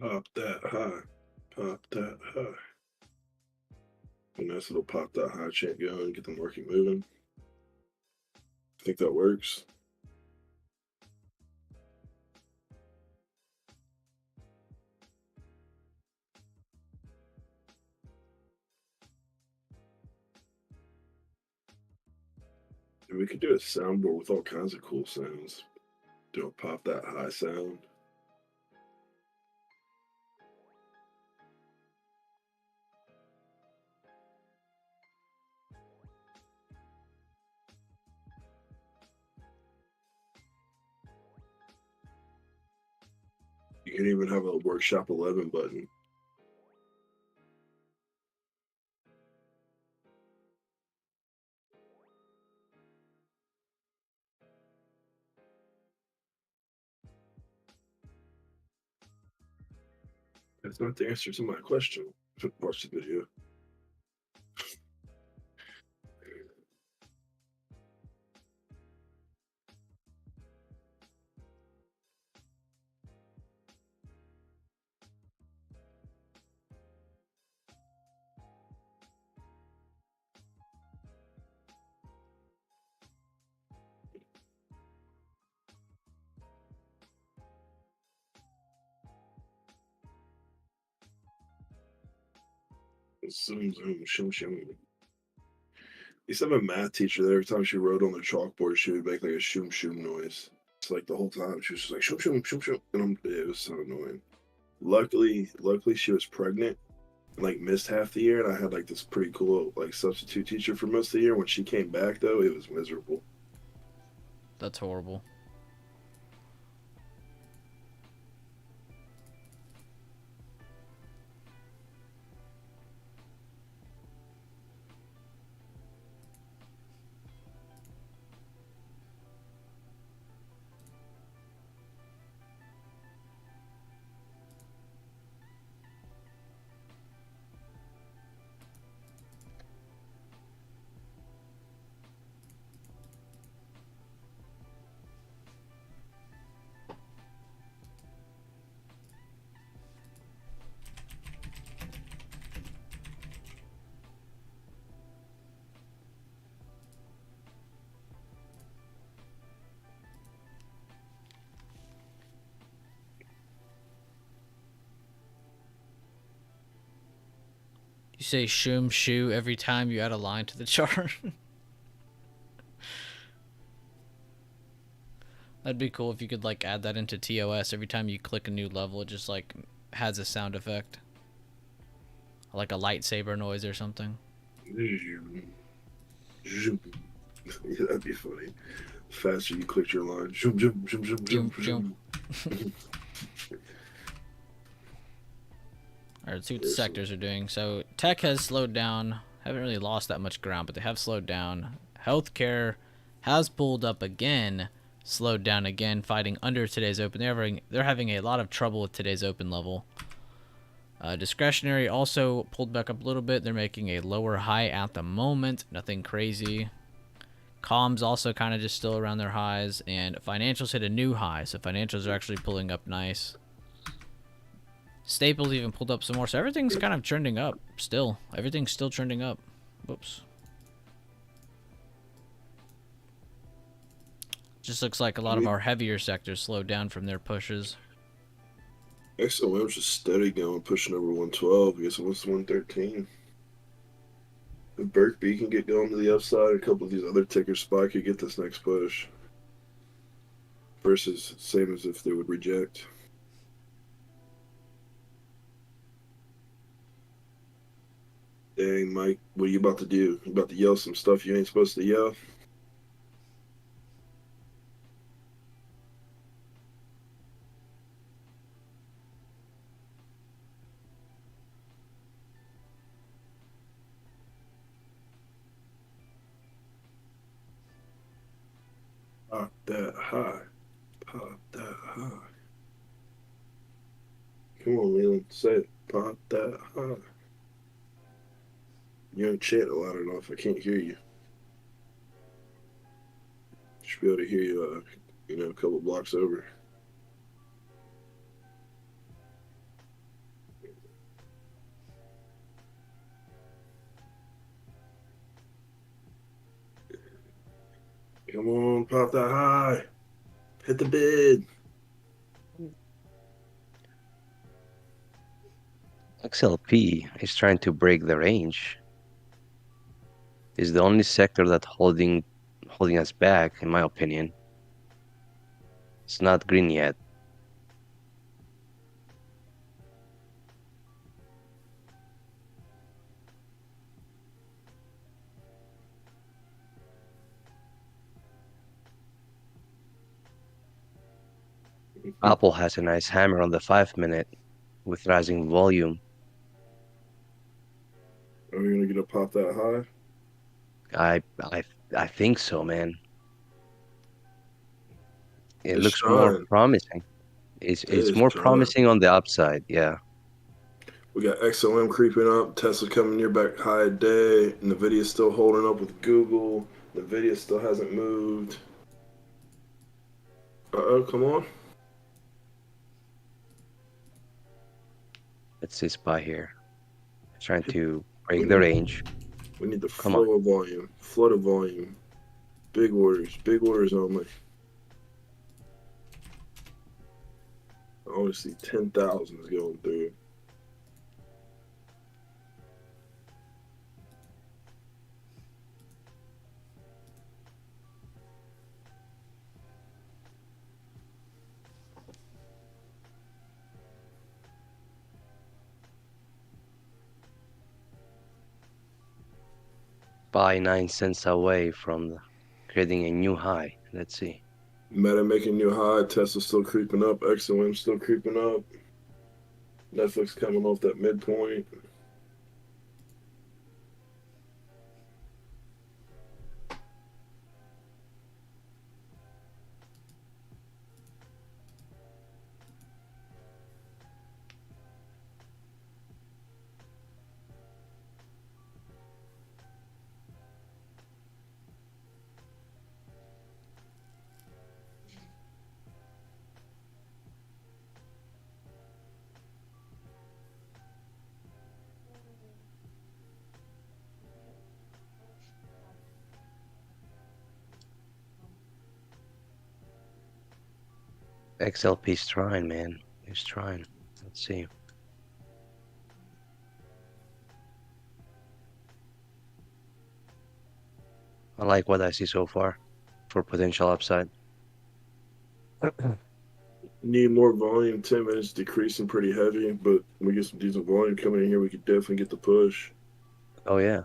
Pop that high. Pop that high. A nice little pop that high chant going, get the market moving. I think that works. We could do a soundboard with all kinds of cool sounds. Do a pop that high sound. You can even have a workshop 11 button. That's not the answer to my question. Watch the video. Zoom, zoom, shum, shum. I used to have a math teacher that every time she wrote on the chalkboard, she would make like a shoom shoom noise. It's like the whole time she was just like shoom shoom shoom shoom, and it was so annoying. Luckily, she was pregnant and like missed half the year, and I had like this pretty cool like substitute teacher for most of the year. When she came back, though, it was miserable. That's horrible. You say shoom shoe every time you add a line to the chart. That'd be cool if you could like add that into TOS every time you click a new level. It just like has a sound effect, like a lightsaber noise or something. Yeah, that'd be funny. The faster you click your line, zoom zoom zoom zoom zoom zoom. Alright, let's see what the sectors are doing. So tech has slowed down. Haven't really lost that much ground, but they have slowed down. Healthcare has pulled up again, slowed down again, fighting under today's open. They're having a lot of trouble with today's open level. Discretionary also pulled back up a little bit. They're making a lower high at the moment. Nothing crazy. Comms also kind of just still around their highs. And financials hit a new high. So financials are actually pulling up nice. Staples even pulled up some more. So everything's kind of trending up still. Everything's still trending up. Whoops. Just looks like a lot of our heavier sectors slowed down from their pushes. XLM's just steady going, pushing over 112. I guess it was 113. If Burke B can get going to the upside, a couple of these other tickers spot could get this next push. Versus same as if they would reject. Dang, Mike, what are you about to do? You about to yell some stuff you ain't supposed to yell? Pop that high. Pop that high. Come on, Leland, say it. Pop that high. You don't chant loud enough. I can't hear you. Should be able to hear you, a couple blocks over. Come on, pop that high. Hit the bid. XLP is trying to break the range. Is the only sector that holding us back, in my opinion. It's not green yet. Apple has a nice hammer on the 5-minute with rising volume. Are we gonna get a pop that high? I think so, man. It It's looks more trying. promising. It It's is more trying. promising on the upside, yeah. We got XOM creeping up. Tesla coming near back high day. Nvidia's still holding up with Google. Nvidia still hasn't moved. Come on. Let's see spy here. Trying to We break the need, range. we need the Come on. flow of volume. Flood of volume. Big orders. Big orders only. I want to see 10,000s going through. Buy 9 cents away from creating a new high. Let's see. Meta making new high. Tesla still creeping up. XOM still creeping up. Netflix coming off that midpoint. XLP's trying, man. He's trying. Let's see. I like what I see so far for potential upside. Need more volume. 10 minutes decreasing pretty heavy, but we get some decent volume coming in here. We could definitely get the push. Oh, yeah.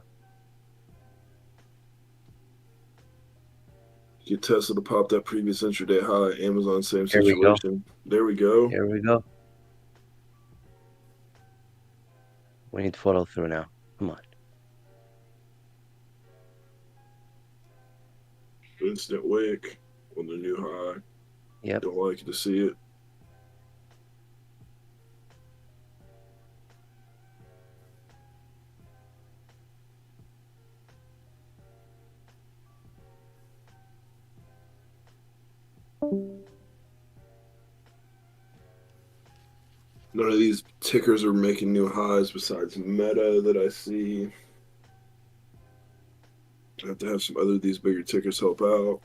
Get Tesla to pop that previous intraday high. Amazon, same Here we go. situation. There we go. Here we go. We need to follow through now. Come on. Instant wick on the new high. Yep. Don't like to see it. None of these tickers are making new highs besides Meta that I see. I have to have some other of these bigger tickers help out.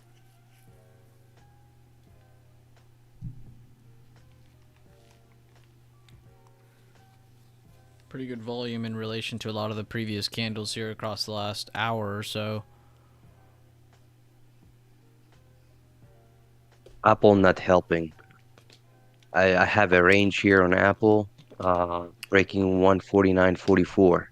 Pretty good volume in relation to a lot of the previous candles here across the last hour or so. Apple not helping. I have a range here on Apple, breaking 149.44.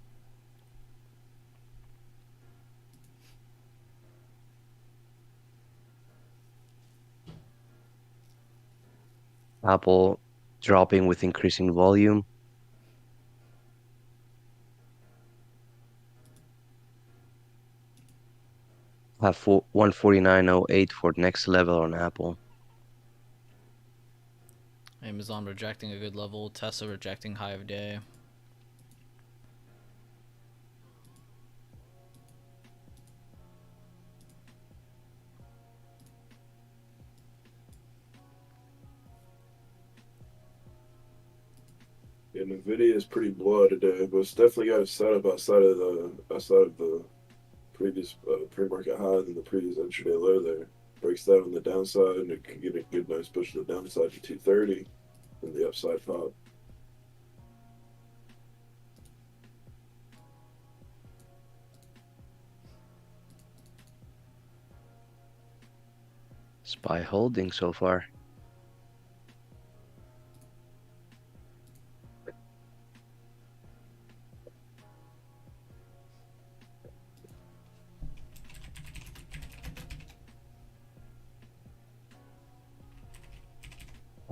Apple dropping with increasing volume. Have 149.08 for next level on Apple. Amazon rejecting a good level. Tesla rejecting high of day. Yeah, Nvidia is pretty blood today, but it's definitely got a setup outside of the previous pre-market high than the previous intraday low there. breaks that on the downside, and it could get a good nice push to the downside to 230, and the upside pop. SPY holding so far.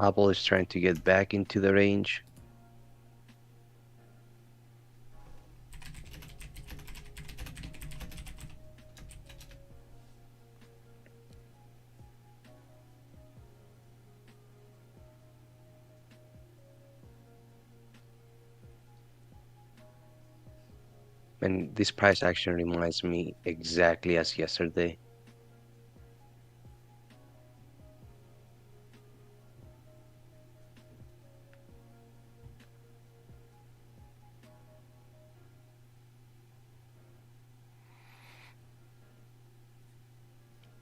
Apple is trying to get back into the range. And this price action reminds me exactly as yesterday.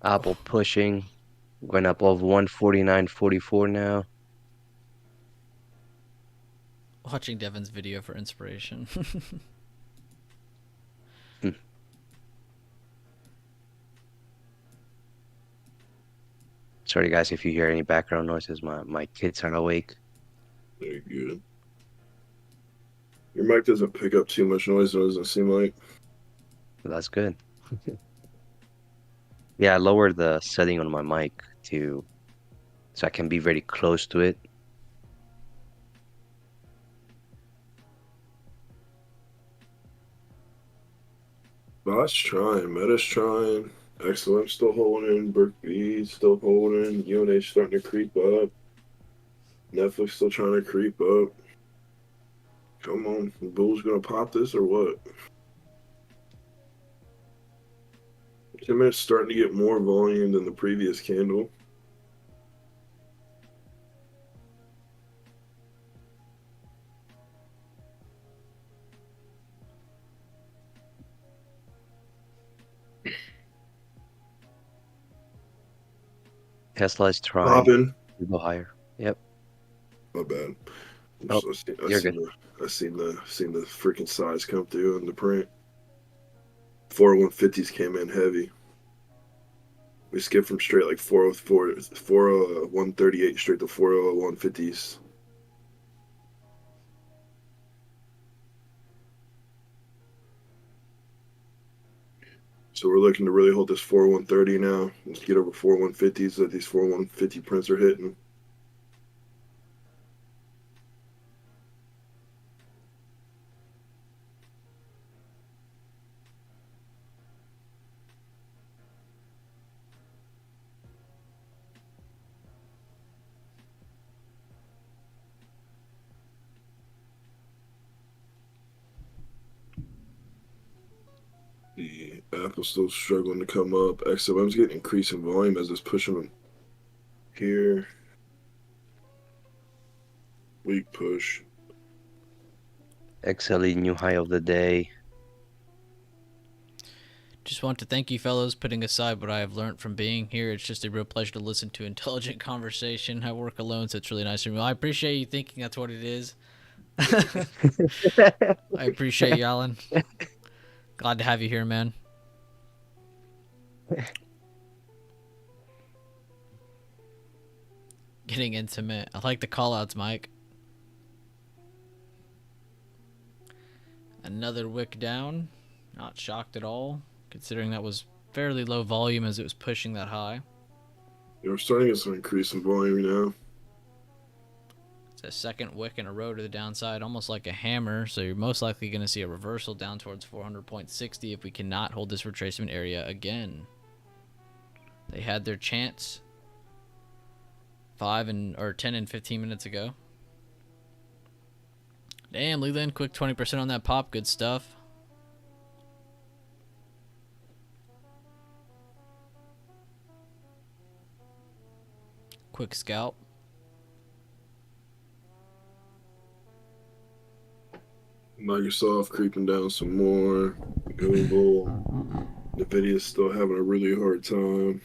Apple pushing, going above 149.44 now. Watching Devin's video for inspiration. Sorry guys if you hear any background noises, my kids are awake. Very good. Your mic doesn't pick up too much noise, it doesn't seem like. That's good. Yeah, I lowered the setting on my mic so I can be very close to it. Bot's trying, Meta's trying, XLM still holding, Brick B still holding, UNH starting to creep up, Netflix still trying to creep up. Come on, the Bulls gonna pop this or what? 10 minutes starting to get more volume than the previous candle. Tesla is trying Popping. to go higher. Yep. My bad. Oh, you're good. I seen the freaking size come through in the print. 40150s came in heavy. We skipped from straight like 138 straight to 40150s. So we're looking to really hold this 4130 now. Let's get over 4150s that these 4150 prints are hitting. The Apple's still struggling to come up. XLM's getting increasing volume as it's pushing them here. Weak push. XLE new high of the day. Just want to thank you fellows, putting aside what I have learned from being here. It's just a real pleasure to listen to intelligent conversation. I work alone, so it's really nice to me. I appreciate you thinking that's what it is. I appreciate you, Alan. Glad to have you here, man. Getting intimate. I like the call-outs, Mike. Another wick down. Not shocked at all, considering that was fairly low volume as it was pushing that high. Yeah, we're starting to get some increase in volume now. It's a second wick in a row to the downside, almost like a hammer, so you're most likely going to see a reversal down towards 400.60 if we cannot hold this retracement area again. They had their chance 10 and 15 minutes ago. Damn, Leland, quick 20% on that pop. Good stuff. Quick scalp. Microsoft creeping down some more. Google. Nvidia's still having a really hard time.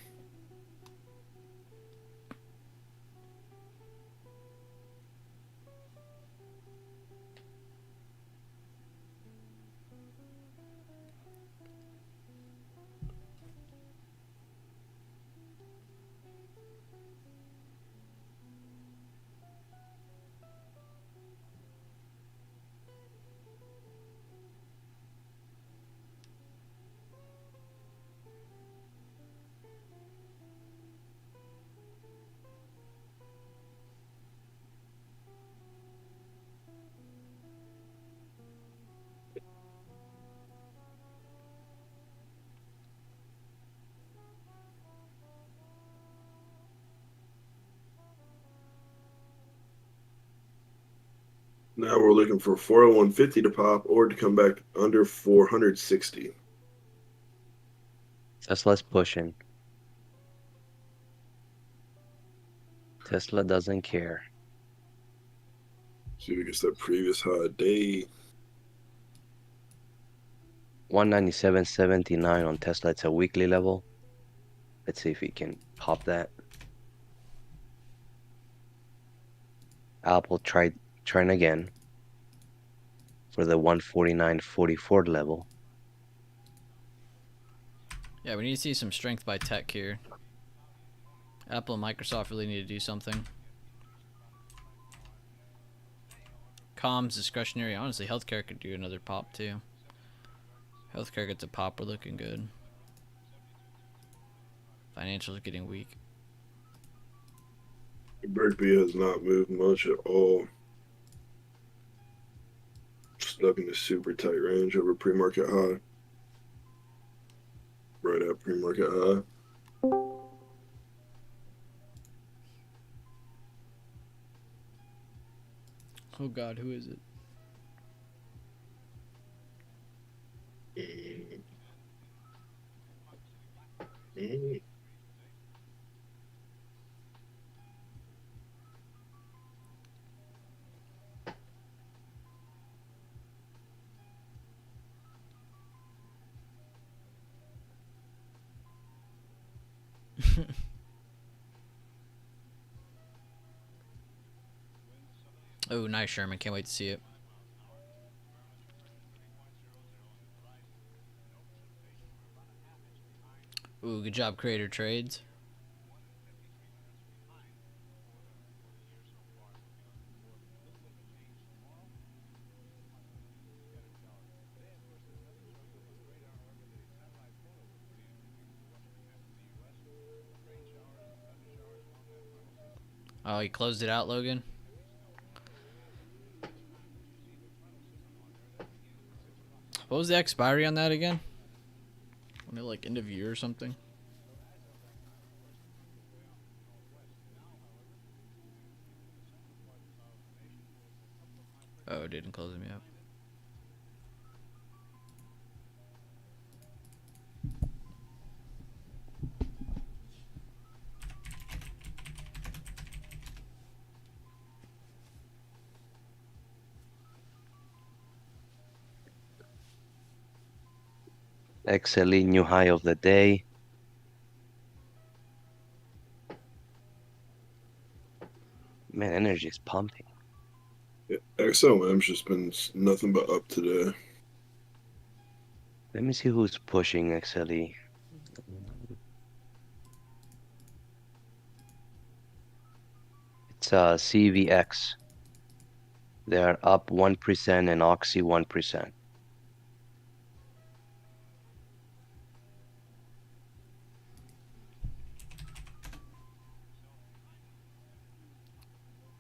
Now we're looking for 401.50 to pop or to come back under 460. Tesla's pushing. Tesla doesn't care. See if we get that previous high day. 197.79 on Tesla. It's a weekly level. Let's see if we can pop that. Apple trying again for the 149.44 level. Yeah, we need to see some strength by tech here. Apple and Microsoft really need to do something. Comms, discretionary. Honestly, healthcare could do another pop too. Healthcare gets a pop. We're looking good. Financials getting weak. Berkby has not moved much at all. Stuck in a super tight range over pre-market high. Right at pre-market high. Oh God, who is it? Oh, nice, Sherman. Can't wait to see it. Ooh, good job, Creator Trades. Oh, he closed it out, Logan. What was the expiry on that again? Wasn't it like end of year or something? Oh, it didn't close me up. XLE new high of the day. Man, energy is pumping. Yeah, XLM's just been nothing but up today. Let me see who's pushing XLE. It's CVX. They're up 1% and Oxy 1%.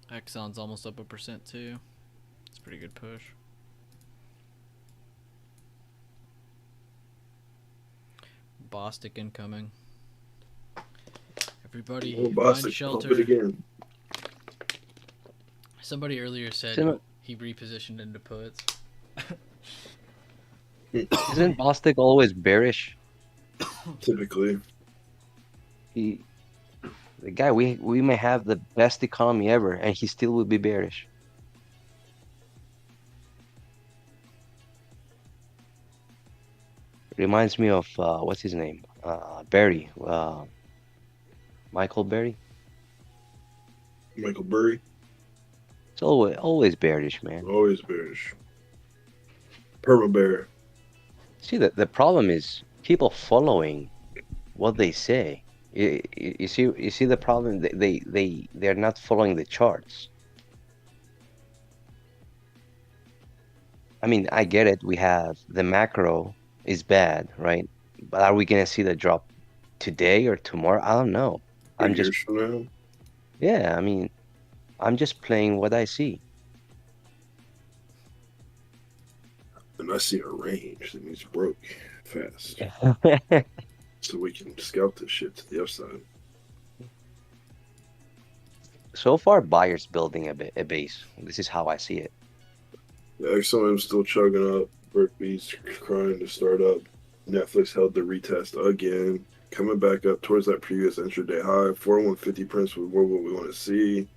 Exxon's almost up 1% too. It's a pretty good push. Bostic incoming. Everybody find Bostic, shelter. pump it again. Somebody earlier said he repositioned into puts. Isn't Bostic always bearish? Typically. The guy, we may have the best economy ever, and he still will be bearish. Reminds me of what's his name? Berry. Michael Berry. Michael Burry. It's always bearish, man. Always bearish. Perma bear. See, the problem is people following what they say. You see the problem. They're not following the charts. I mean, I get it. We have the macro is bad, right? But are we gonna see the drop today or tomorrow? I don't know. I'm just Years from now. Yeah. I mean, I'm just playing what I see. And I see a range that means broke fast. So we can scout this shit to the upside. So far, buyers building a base. This is how I see it. The XOM's still chugging up. Burpee's crying to start up. Netflix held the retest again, coming back up towards that previous intraday high. 4150 prints was more what we want to see.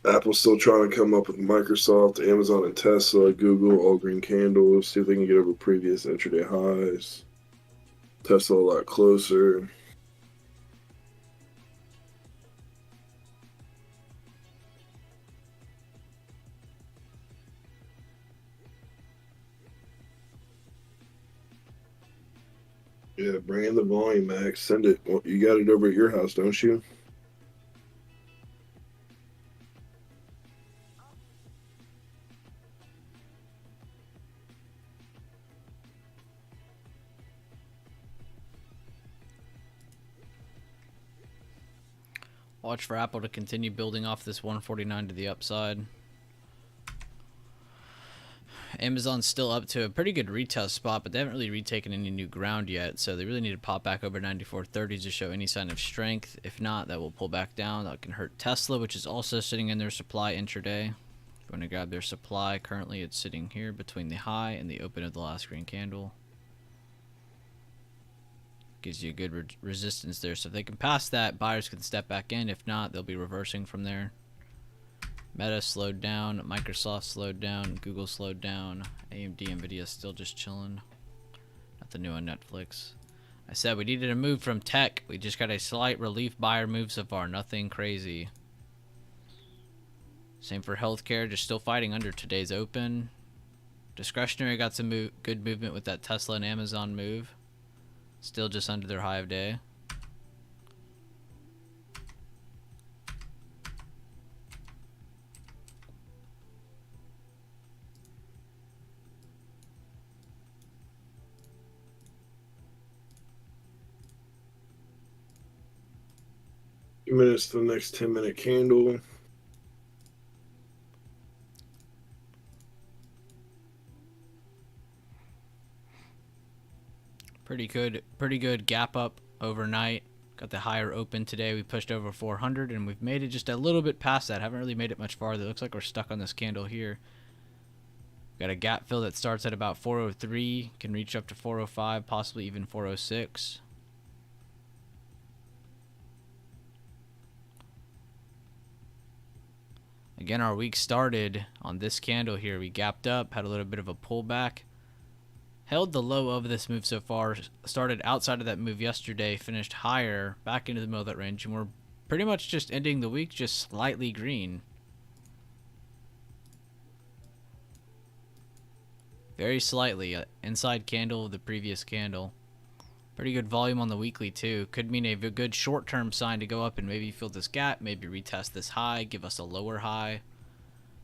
Apple's still trying to come up with Microsoft, Amazon, and Tesla. Google, all green candles. See if they can get over previous intraday highs. Tesla a lot closer. Yeah, bring in the volume, Max. Send it. Well, you got it over at your house, don't you? Watch for Apple to continue building off this 149 to the upside. Amazon's still up to a pretty good retest spot, but they haven't really retaken any new ground yet, so they really need to pop back over 94.30s to show any sign of strength. If not, that will pull back down. That can hurt Tesla, which is also sitting in their supply intraday. If you want to grab their supply, currently it's sitting here between the high and the open of the last green candle. Gives you a good resistance there, so if they can pass that, buyers can step back in. If not, they'll be reversing from there. Meta slowed down, Microsoft slowed down, Google slowed down, AMD, Nvidia still just chilling. Nothing new on Netflix. I said we needed a move from tech. We just got a slight relief buyer move so far, nothing crazy. Same for healthcare, just still fighting under today's open. Discretionary got some good movement with that Tesla and Amazon move. Still just under their high of day. Minutes to the next 10-minute candle. Pretty good gap up overnight. Got the higher open today. We pushed over 400 and we've made it just a little bit past that. Haven't really made it much farther. Looks like we're stuck on this candle here. Got a gap fill that starts at about 403, can reach up to 405, possibly even 406. Again, our week started on this candle here. We gapped up, had a little bit of a pullback. Held the low of this move so far. Started outside of that move yesterday, finished higher, back into the middle of that range, and we're pretty much just ending the week just slightly green. Very slightly, inside candle of the previous candle. Pretty good volume on the weekly too. Could mean a good short-term sign to go up and maybe fill this gap, maybe retest this high, give us a lower high.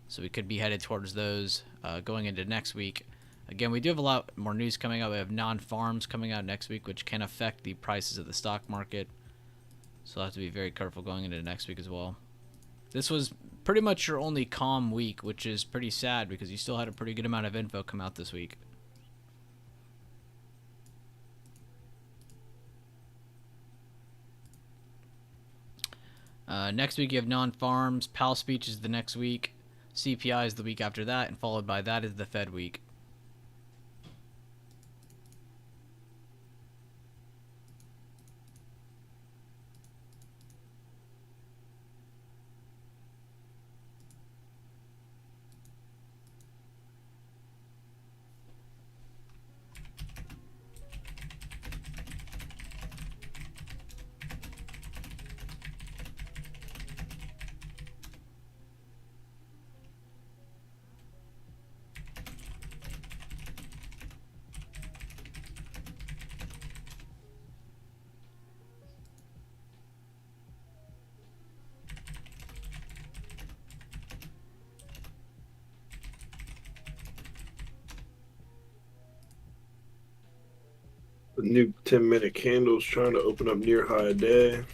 So we could be headed towards those going into next week. Again, we do have a lot more news coming out. We have non-farms coming out next week, which can affect the prices of the stock market. So we'll have to be very careful going into next week as well. This was pretty much your only calm week, which is pretty sad because you still had a pretty good amount of info come out this week. Next week you have non-farms. PAL speech is the next week. CPI is the week after that, and followed by that is the Fed week. The new 10-minute candles trying to open up near high day.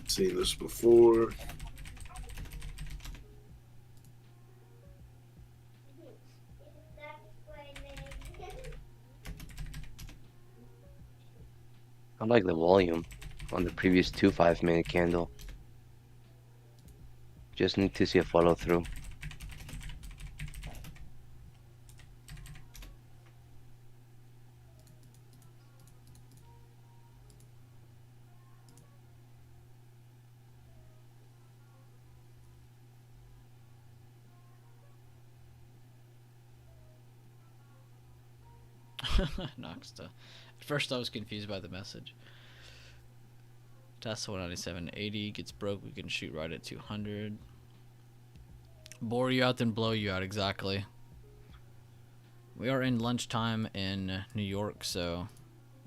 Seen this before. I like the volume. on the previous 2 5-minute candle. Just need to see a follow through. Noxta. At first I was confused by the message. Tesla 197.80 gets broke. We can shoot right at 200. Bore you out, then blow you out. Exactly. We are in lunchtime in New York, so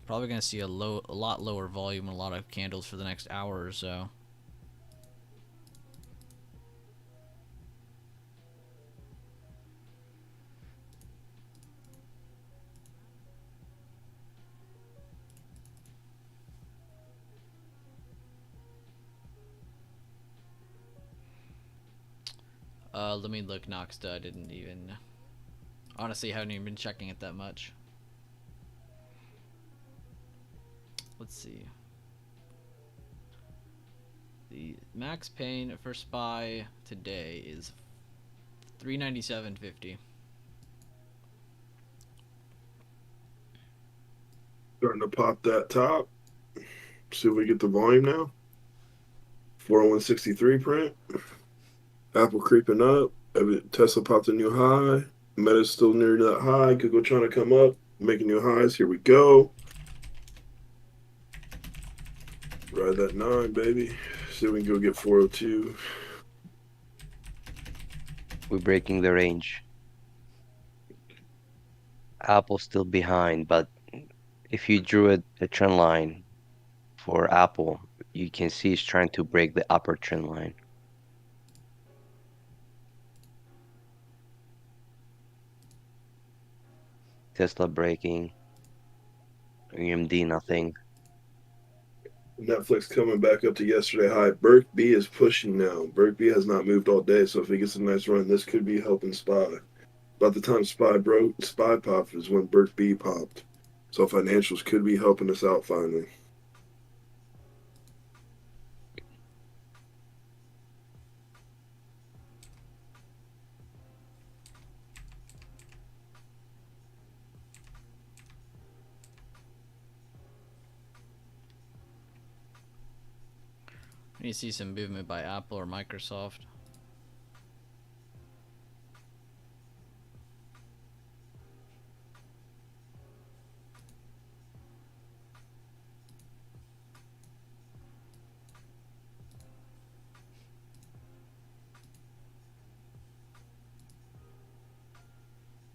probably gonna see a lot lower volume, and a lot of candles for the next hour or so. Let me look, Noxta. I didn't even... Honestly, haven't even been checking it that much. Let's see. The max pain for SPY today is 397.50. Starting to pop that top. See if we get the volume now. 40163 print. Apple creeping up. Tesla popped a new high. Meta's still near that high. Google trying to come up, making new highs. Here we go. Ride that 9, baby. See if we can go get 402. We're breaking the range. Apple's still behind, but if you drew a trend line for Apple, you can see it's trying to break the upper trend line. Tesla breaking. AMD nothing. Netflix coming back up to yesterday high. Berk B is pushing now. Berk B has not moved all day, so if he gets a nice run, this could be helping SPY. About the time SPY popped is when Berk B popped. So financials could be helping us out finally. You see some movement by Apple or Microsoft.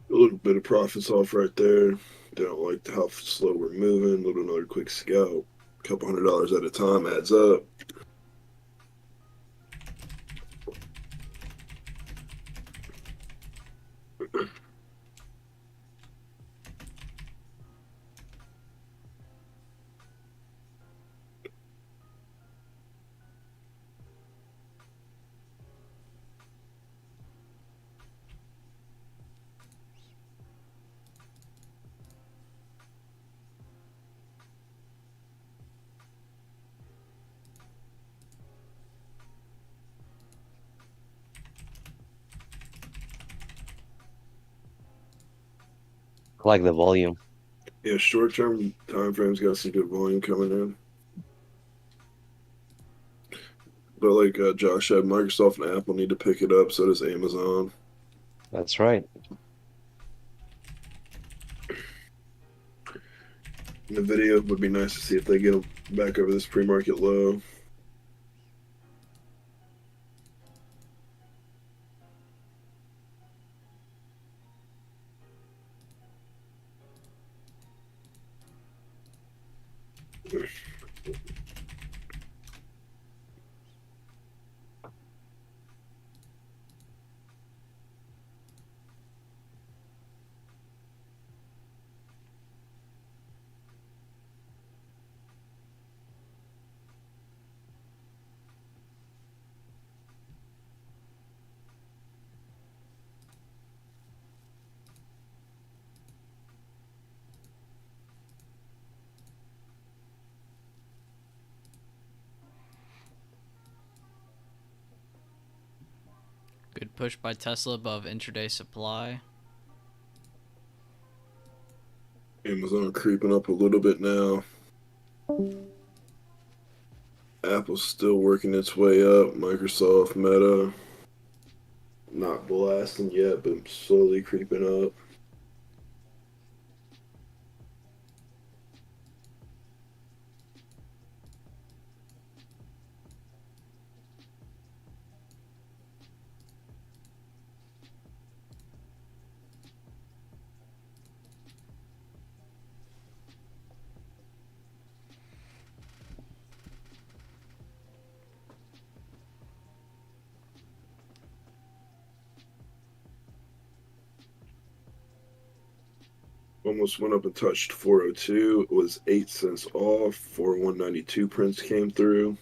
A little bit of profits off right there. They don't like how slow we're moving. A little another quick scalp. A couple $100 at a time adds up. I like the volume. Yeah, short-term time frames got some good volume coming in. But like Josh said, Microsoft and Apple need to pick it up. So does Amazon. That's right. NVIDIA would be nice to see if they get them back over this pre-market low. push by Tesla above intraday supply. Amazon creeping up a little bit now. Apple's still working its way up. Microsoft, Meta, not blasting yet, but slowly creeping up. Almost went up and touched 402. It was 8 cents off. 4192 prints came through.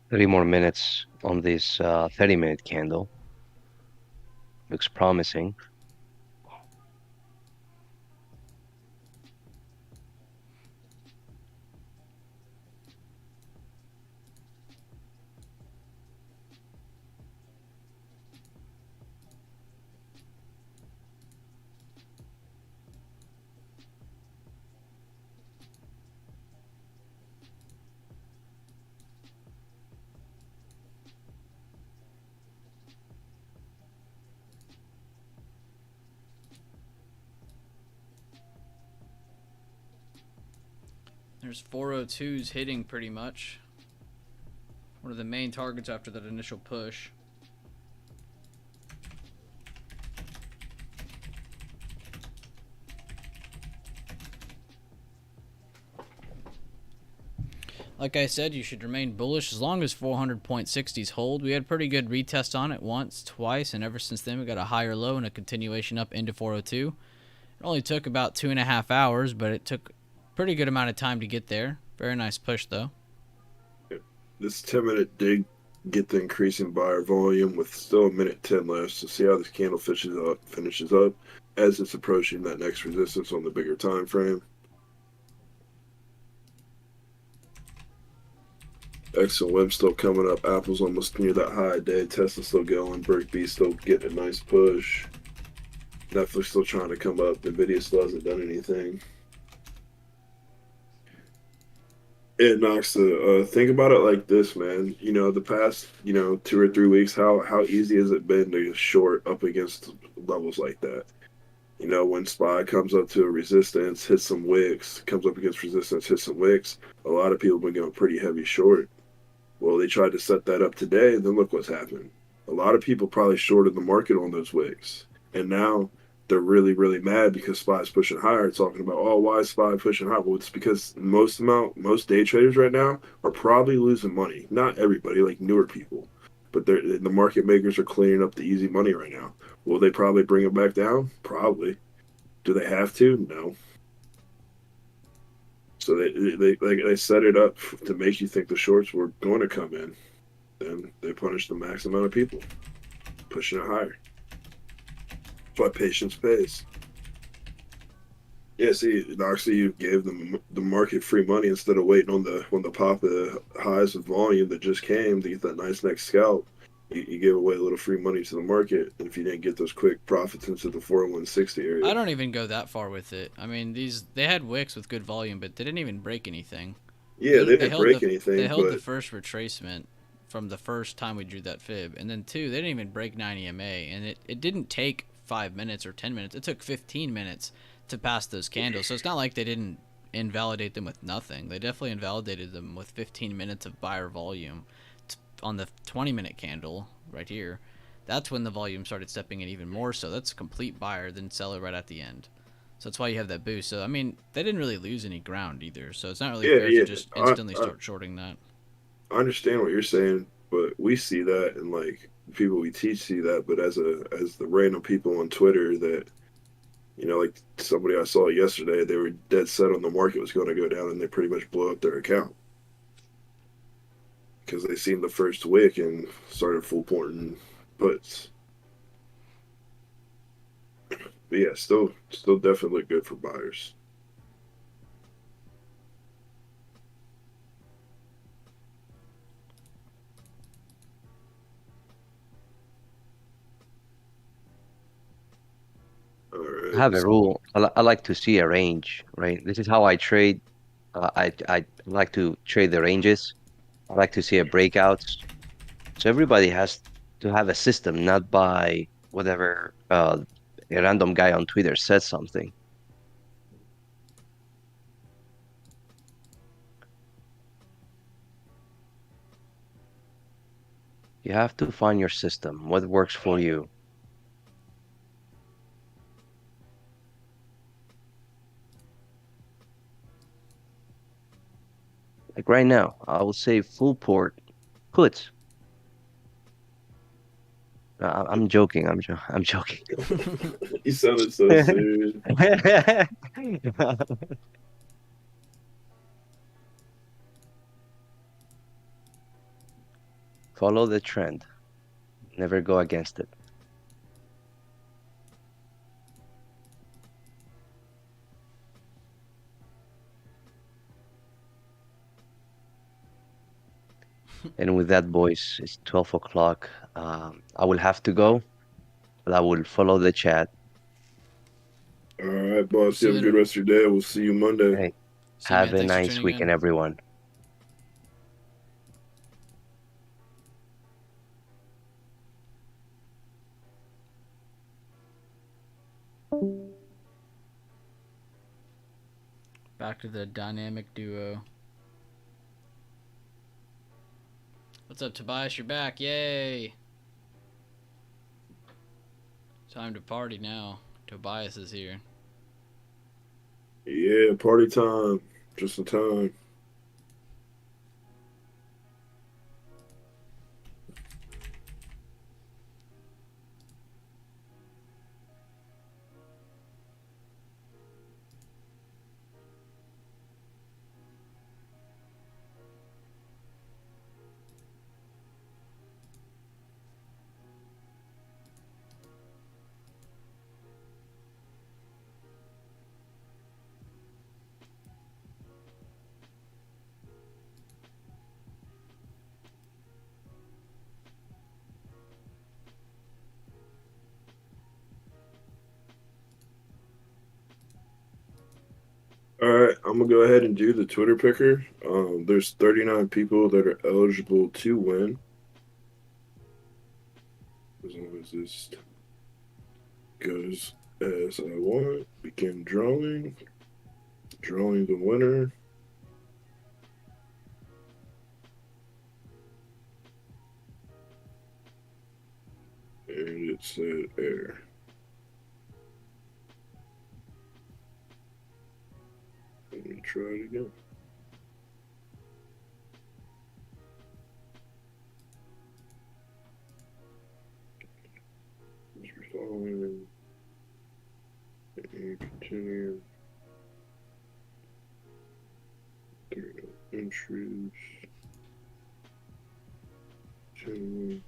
Three more minutes on this 30-minute candle. Looks promising. There's 402s hitting pretty much. One of the main targets after that initial push. Like I said, you should remain bullish as long as 400.60s hold. We had pretty good retest on it once, twice, and ever since then we got a higher low and a continuation up into 402. It only took about 2.5 hours, but it took pretty good amount of time to get there. Very nice push though. This 10-minute did get the increasing buyer volume with still a minute 10 left. So see how this candle finishes up as it's approaching that next resistance on the bigger time frame. XOM still coming up. Apple's almost near that high day. Tesla's still going. Brick B still getting a nice push. Netflix still trying to come up. Nvidia still hasn't done anything. It knocks the think about it like this, man. You know, the past 2 or 3 weeks, how easy has it been to short up against levels like that? You know, when SPY comes up to a resistance, hits some wicks, comes up against resistance, hits some wicks. A lot of people have been going pretty heavy short. Well, they tried to set that up today, and then look what's happened. A lot of people probably shorted the market on those wicks, and now they're really, really mad because SPY is pushing higher, talking about, oh, why is SPY pushing higher? Well, it's because most day traders right now are probably losing money. Not everybody, like newer people, but the market makers are cleaning up the easy money right now. Will they probably bring it back down? Probably. Do they have to? No. So they set it up to make you think the shorts were going to come in. Then they punish the max amount of people, pushing it higher. But patience pays. Yeah, see, actually, you gave them the market free money instead of waiting on the pop of the highs of volume that just came to get that nice next scalp. You gave away a little free money to the market if you didn't get those quick profits into the 40160 area. I don't even go that far with it. I mean, they had wicks with good volume, but they didn't even break anything. Yeah, they didn't break anything. They held the first retracement from the first time we drew that fib, and then two, they didn't even break 9 EMA, and it didn't take 5 minutes or 10 minutes. It took 15 minutes to pass those candles, so it's not like they didn't invalidate them with nothing. They definitely invalidated them with 15 minutes of buyer volume. On the 20-minute candle right here, that's when the volume started stepping in even more. So that's a complete buyer, then seller right at the end. So that's why you have that boost. So I mean, they didn't really lose any ground either. So it's not really fair to just instantly start shorting that. I understand what you're saying, but we see that, and like people we teach see that. But as the random people on Twitter that like somebody I saw yesterday, they were dead set on the market was going to go down, and they pretty much blew up their account because they seen the first wick and started full porting puts. But yeah, still definitely good for buyers. All I have a right. rule. I like to see a range, right? This is how I trade. I like to trade the ranges. I like to see a breakouts. So everybody has to have a system, not by whatever a random guy on Twitter says something. You have to find your system, what works for you. Like right now, I would say full port puts. I'm joking. I'm joking. You sounded so serious. Follow the trend. Never go against it. And with that, boys, it's 12 o'clock. I will have to go, but I will follow the chat. All right, boss. See You you have a good later. rest of your day. We'll see you Monday. Hey, See you, have man. a Thanks for nice tuning in. weekend, everyone. Back to the dynamic duo. What's up, Tobias? You're back. Yay. Time to party now. Tobias is here. Yeah, party time. Just in time. All right, I'm gonna go ahead and do the Twitter picker. There's 39 people that are eligible to win. As long as this goes as I want, begin drawing. Drawing the winner. And it said air. Let me try it again. Following and continue. Entries. Continue.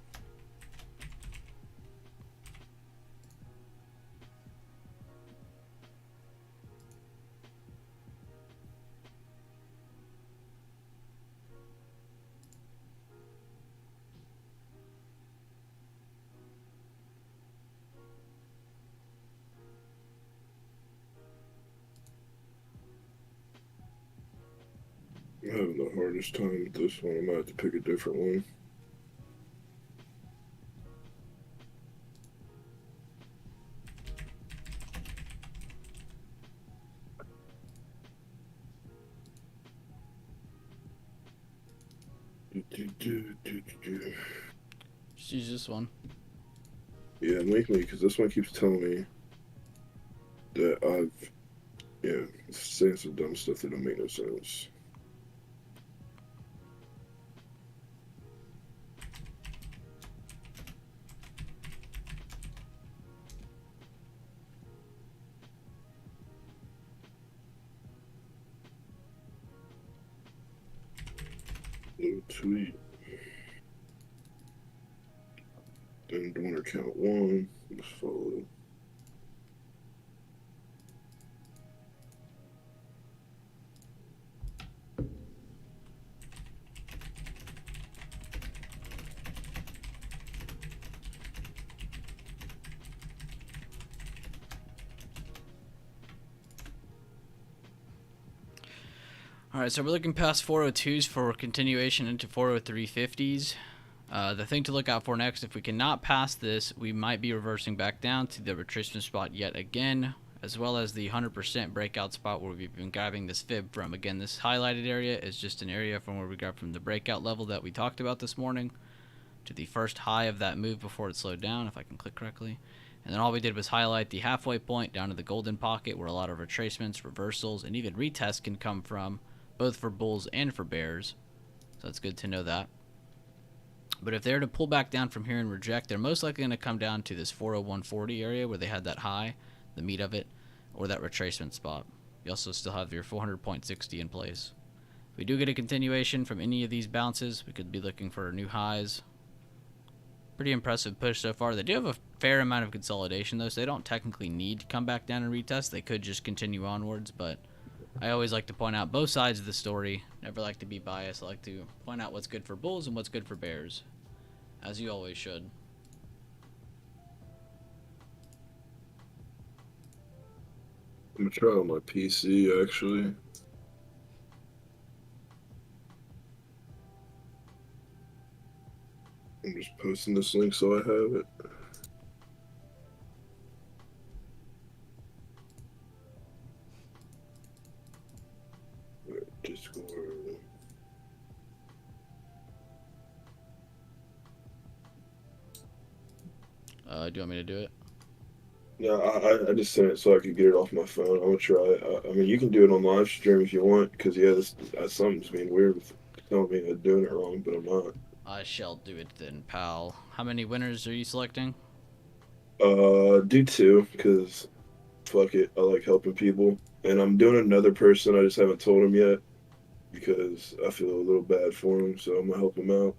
I'm having the hardest time with this one. I might have to pick a different one. Just use this one. Yeah, make me, because this one keeps telling me that saying some dumb stuff that don't make no sense. Sweet. Then donor count 1. Let's follow. All right, so we're looking past 402s for continuation into 403.50s. The thing to look out for next, if we cannot pass this, we might be reversing back down to the retracement spot yet again, as well as the 100% breakout spot where we've been grabbing this fib from. Again, this highlighted area is just an area from where we got from the breakout level that we talked about this morning to the first high of that move before it slowed down, if I can click correctly. And then all we did was highlight the halfway point down to the golden pocket where a lot of retracements, reversals, and even retests can come from, both for bulls and for bears. So that's good to know that. But if they're to pull back down from here and reject, they're most likely going to come down to this 401.40 area where they had that high, the meat of it, or that retracement spot. You also still have your 400.60 in place. If we do get a continuation from any of these bounces, we could be looking for new highs. Pretty impressive push so far. They do have a fair amount of consolidation though, so they don't technically need to come back down and retest. They could just continue onwards, but I always like to point out both sides of the story. Never like to be biased. I like to point out what's good for bulls and what's good for bears, as you always should. I'm gonna try on my PC actually. I'm just posting this link so I have it. Discord. Do you want me to do it? Yeah, I just sent it so I could get it off my phone. I'm gonna try it. I mean, you can do it on live stream if you want, because yeah, this something's being weird with telling me I'm doing it wrong, but I'm not. I shall do it then, pal. How many winners are you selecting? Do 2, because fuck it, I like helping people, and I'm doing another person. I just haven't told him yet because I feel a little bad for him, so I'm gonna help him out.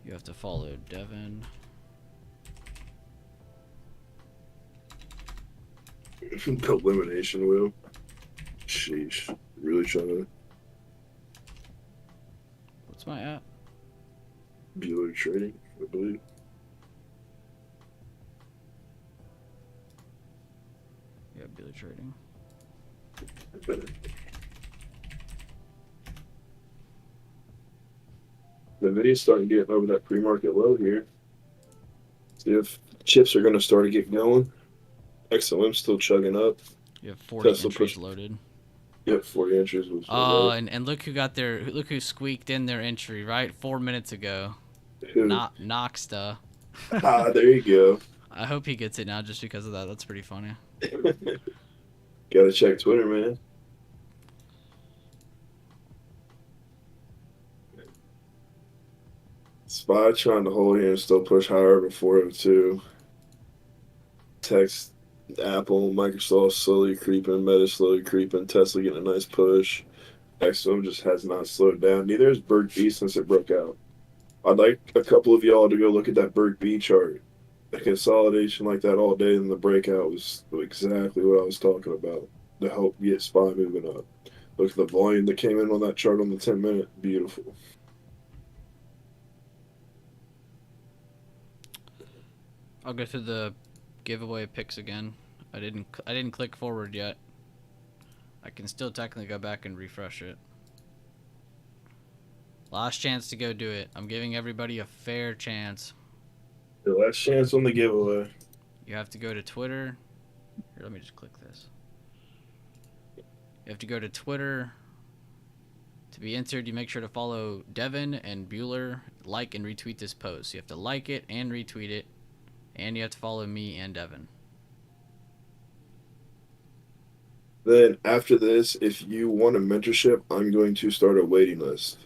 You have to follow Devin. The elimination wheel. Sheesh. Really trying to What's my app? Bueller trading, I believe. Yeah, Bueller trading. The video's starting to get over that pre-market low here. See if chips are going to start to get going. XLM's still chugging up. You have 40 Tesla entries pushed. loaded. Yep, 40 entries was. Oh, and look who got their, look who squeaked in their entry, right? 4 minutes ago. Who? Noxta. Ah, there you go. I hope he gets it now just because of that. That's pretty funny. Gotta check Twitter, man. Spy trying to hold here and still push higher before him too. Text, Apple, Microsoft slowly creeping, Meta slowly creeping, Tesla getting a nice push. XM just has not slowed down. Neither has Berg B since it broke out. I'd like a couple of y'all to go look at that Berg B chart. A consolidation like that all day in the breakout was exactly what I was talking about to help get SPY moving up. Look at the volume that came in on that chart on the 10-minute. Beautiful. I'll go through the giveaway picks again. I didn't click forward yet. I can still technically go back and refresh it. Last chance to go do it. I'm giving everybody a fair chance. The last chance on the giveaway. You have to go to Twitter. Here, let me just click this. You have to go to Twitter. To be entered, you make sure to follow Devin and Bueller. Like and retweet this post. You have to like it and retweet it. And you have to follow me and Devin. Then after this, if you want a mentorship, I'm going to start a waiting list.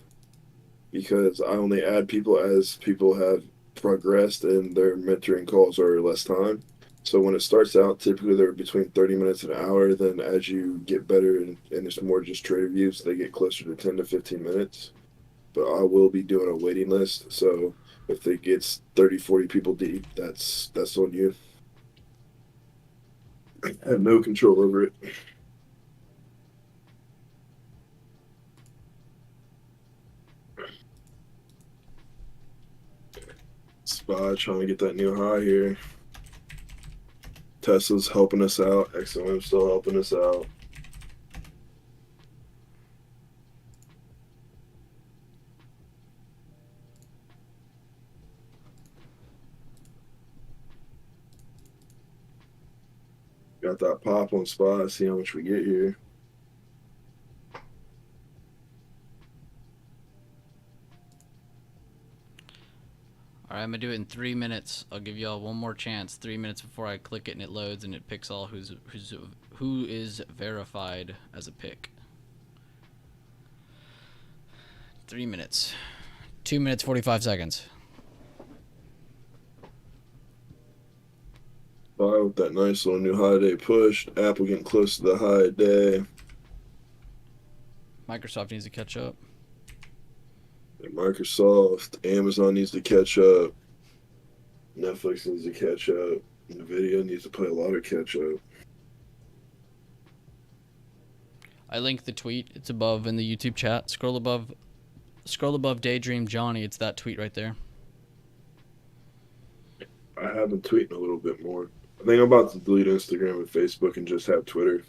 Because I only add people as people have progressed and their mentoring calls are less time. So when it starts out, typically they're between 30 minutes and an hour. Then as you get better and it's more just trader views, they get closer to 10 to 15 minutes. But I will be doing a waiting list. So if it gets 30, 40 people deep, that's on you. I have no control over it. SPY trying to get that new high here. Tesla's helping us out. XOM still helping us out. Got that pop on SPY. See how much we get here. All right, I'm gonna do it in 3 minutes. I'll give y'all one more chance. 3 minutes before I click it and it loads and it picks all who is verified as a pick. 3 minutes. 2 minutes 45 seconds. SPY with that nice little new high day push. Apple getting close to the high day. Microsoft needs to catch up. And Microsoft, Amazon needs to catch up. Netflix needs to catch up. Nvidia needs to play a lot of catch up. I linked the tweet. It's above in the YouTube chat. Scroll above Daydream Johnny. It's that tweet right there. I have been tweeting a little bit more. I think I'm about to delete Instagram and Facebook and just have Twitter.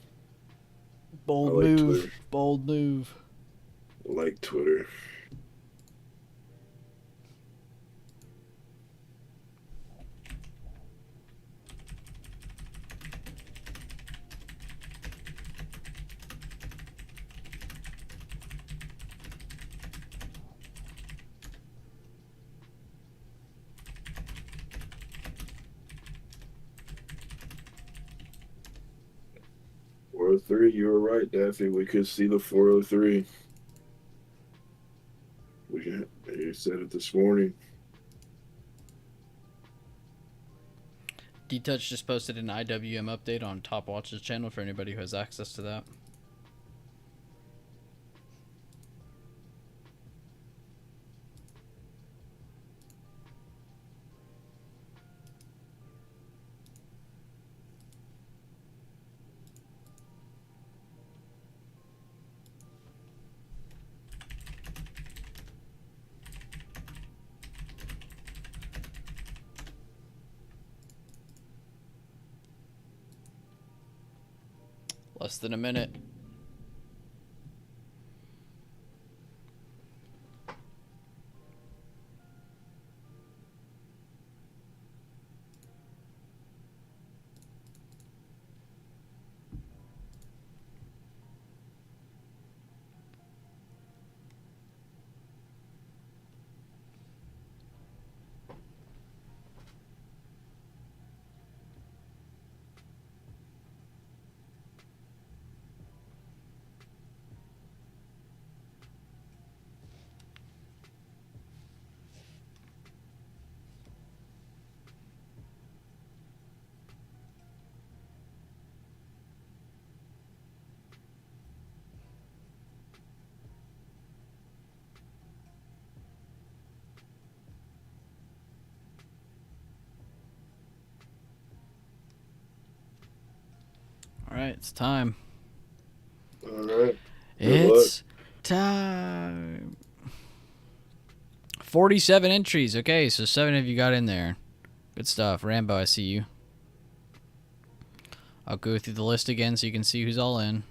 Bold like move. Twitter. Bold move. I like Twitter. .403, you were right, Daffy. We could see the 403. You said it this morning. D-Touch just posted an IWM update on Top Watch's channel for anybody who has access to that. Less than a minute. All right, it's time. All right. It's time. 47 entries. Okay, so 7 of you got in there. Good stuff. Rambo, I see you. I'll go through the list again so you can see who's all in.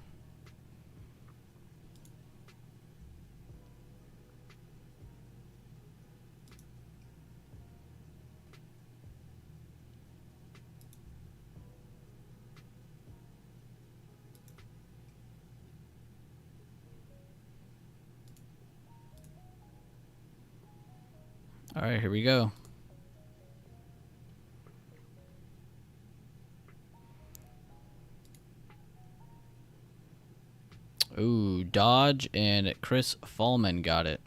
All right, here we go. Ooh, Dodge and Chris Fallman got it.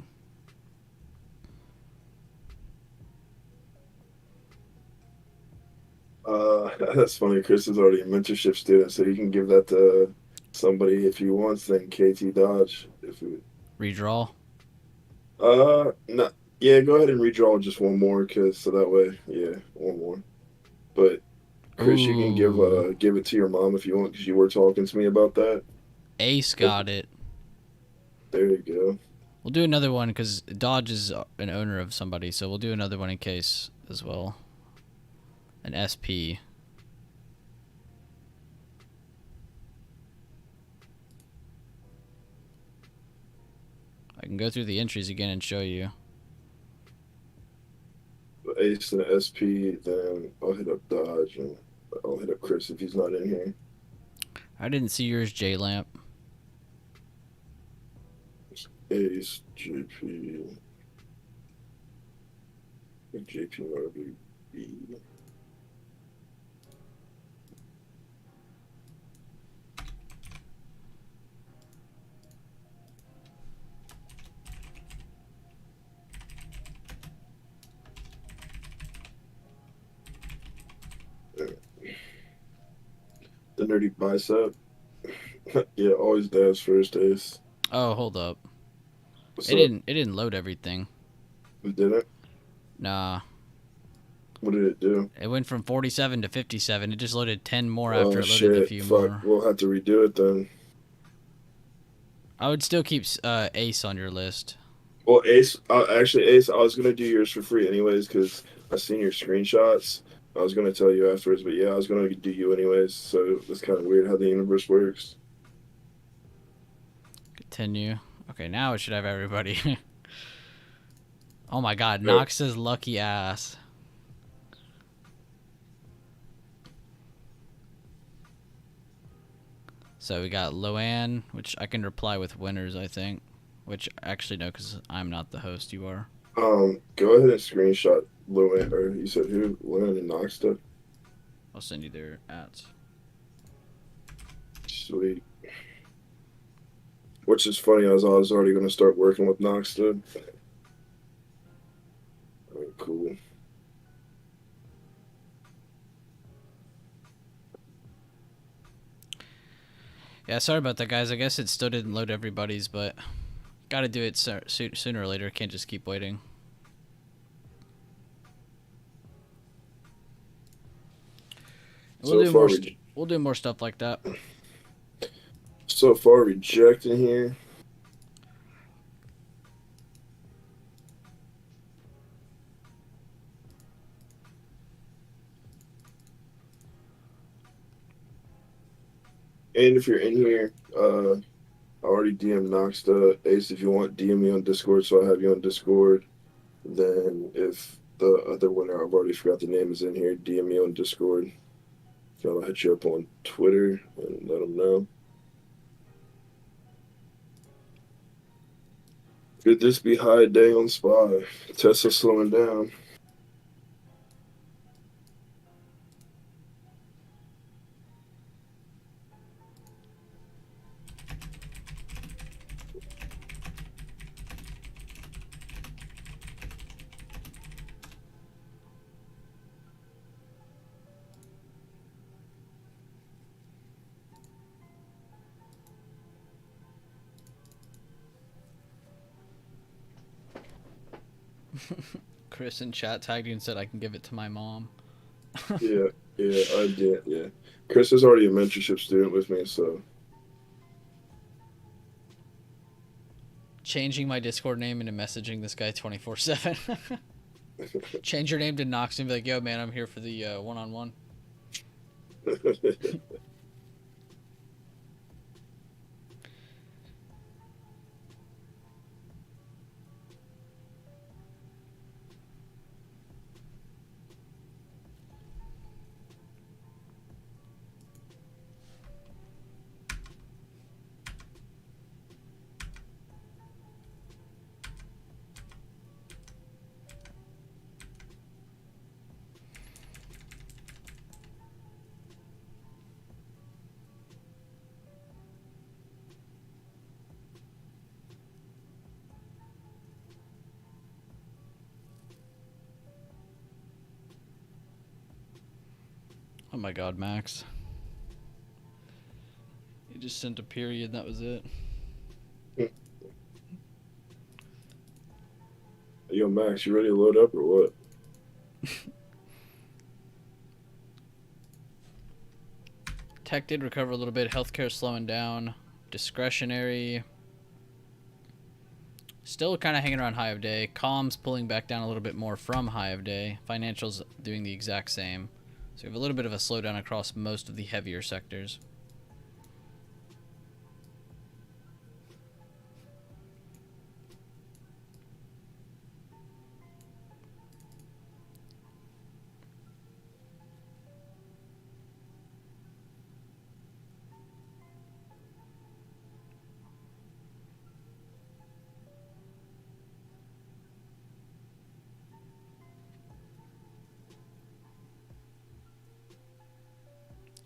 That's funny. Chris is already a mentorship student, so you can give that to somebody if he wants. Then KT Dodge, if it, Redraw. no, yeah, go ahead and redraw just one more, cause so that way, yeah, one more. But Chris, you can Ooh. give it to your mom if you want, cause you were talking to me about that. Ace got it. There you go. We'll do another one because Dodge is an owner of somebody, so we'll do another one in case as well. An SP. I can go through the entries again and show you. Ace and SP, then I'll hit up Dodge and I'll hit up Chris if he's not in here. I didn't see yours, J Lamp. Ace, JP, JP RBB. The nerdy bicep. Yeah, always dabs first Ace. Oh, hold up. What's It up? didn't load everything. It didn't? Nah. What did it do? It went from 47 to 57. It just loaded 10 more after it loaded Shit. a few Fuck. more. We'll have to redo it then. I would still keep Ace on your list. Well, Ace, Ace, I was gonna do yours for free anyways because I seen your screenshots. I was gonna tell you afterwards, but yeah, I was gonna do you anyways. So it's kind of weird how the universe works. Continue. Okay, now it should have everybody. Oh my god, Yeah. Nox's lucky ass. So we got Loanne, which I can reply with winners, I think. Which, actually, no, because I'm not the host, you are. Go ahead and screenshot Luann, or you said who? Luann and Noxta? I'll send you their ats. Sweet. Which is funny, as I was already gonna start working with Noxta. Oh, cool. Yeah, sorry about that, guys. I guess it still didn't load everybody's, but gotta do it sooner or later. Can't just keep waiting. We'll do more stuff like that. So far, rejecting here. And if you're in here, I already DM Noxta. Ace, if you want, DM me on Discord, so I have you on Discord. Then if the other winner, I've already forgot the name, is in here, DM me on Discord. I'll hit you up on Twitter and let them know. Could this be high day on SPY? Tesla slowing down. Chris in chat tagged you and said I can give it to my mom. Yeah, I did. Yeah, Chris is already a mentorship student with me, so. Changing my Discord name into messaging this guy 24/7. Change your name to Nox and be like, yo, man, I'm here for the one-on-one. Oh my god, Max. You just sent a period, that was it. Yo, Max, you ready to load up or what? Tech did recover a little bit. Healthcare slowing down. Discretionary still kind of hanging around high of day. Comms pulling back down a little bit more from high of day. Financials doing the exact same. So we have a little bit of a slowdown across most of the heavier sectors.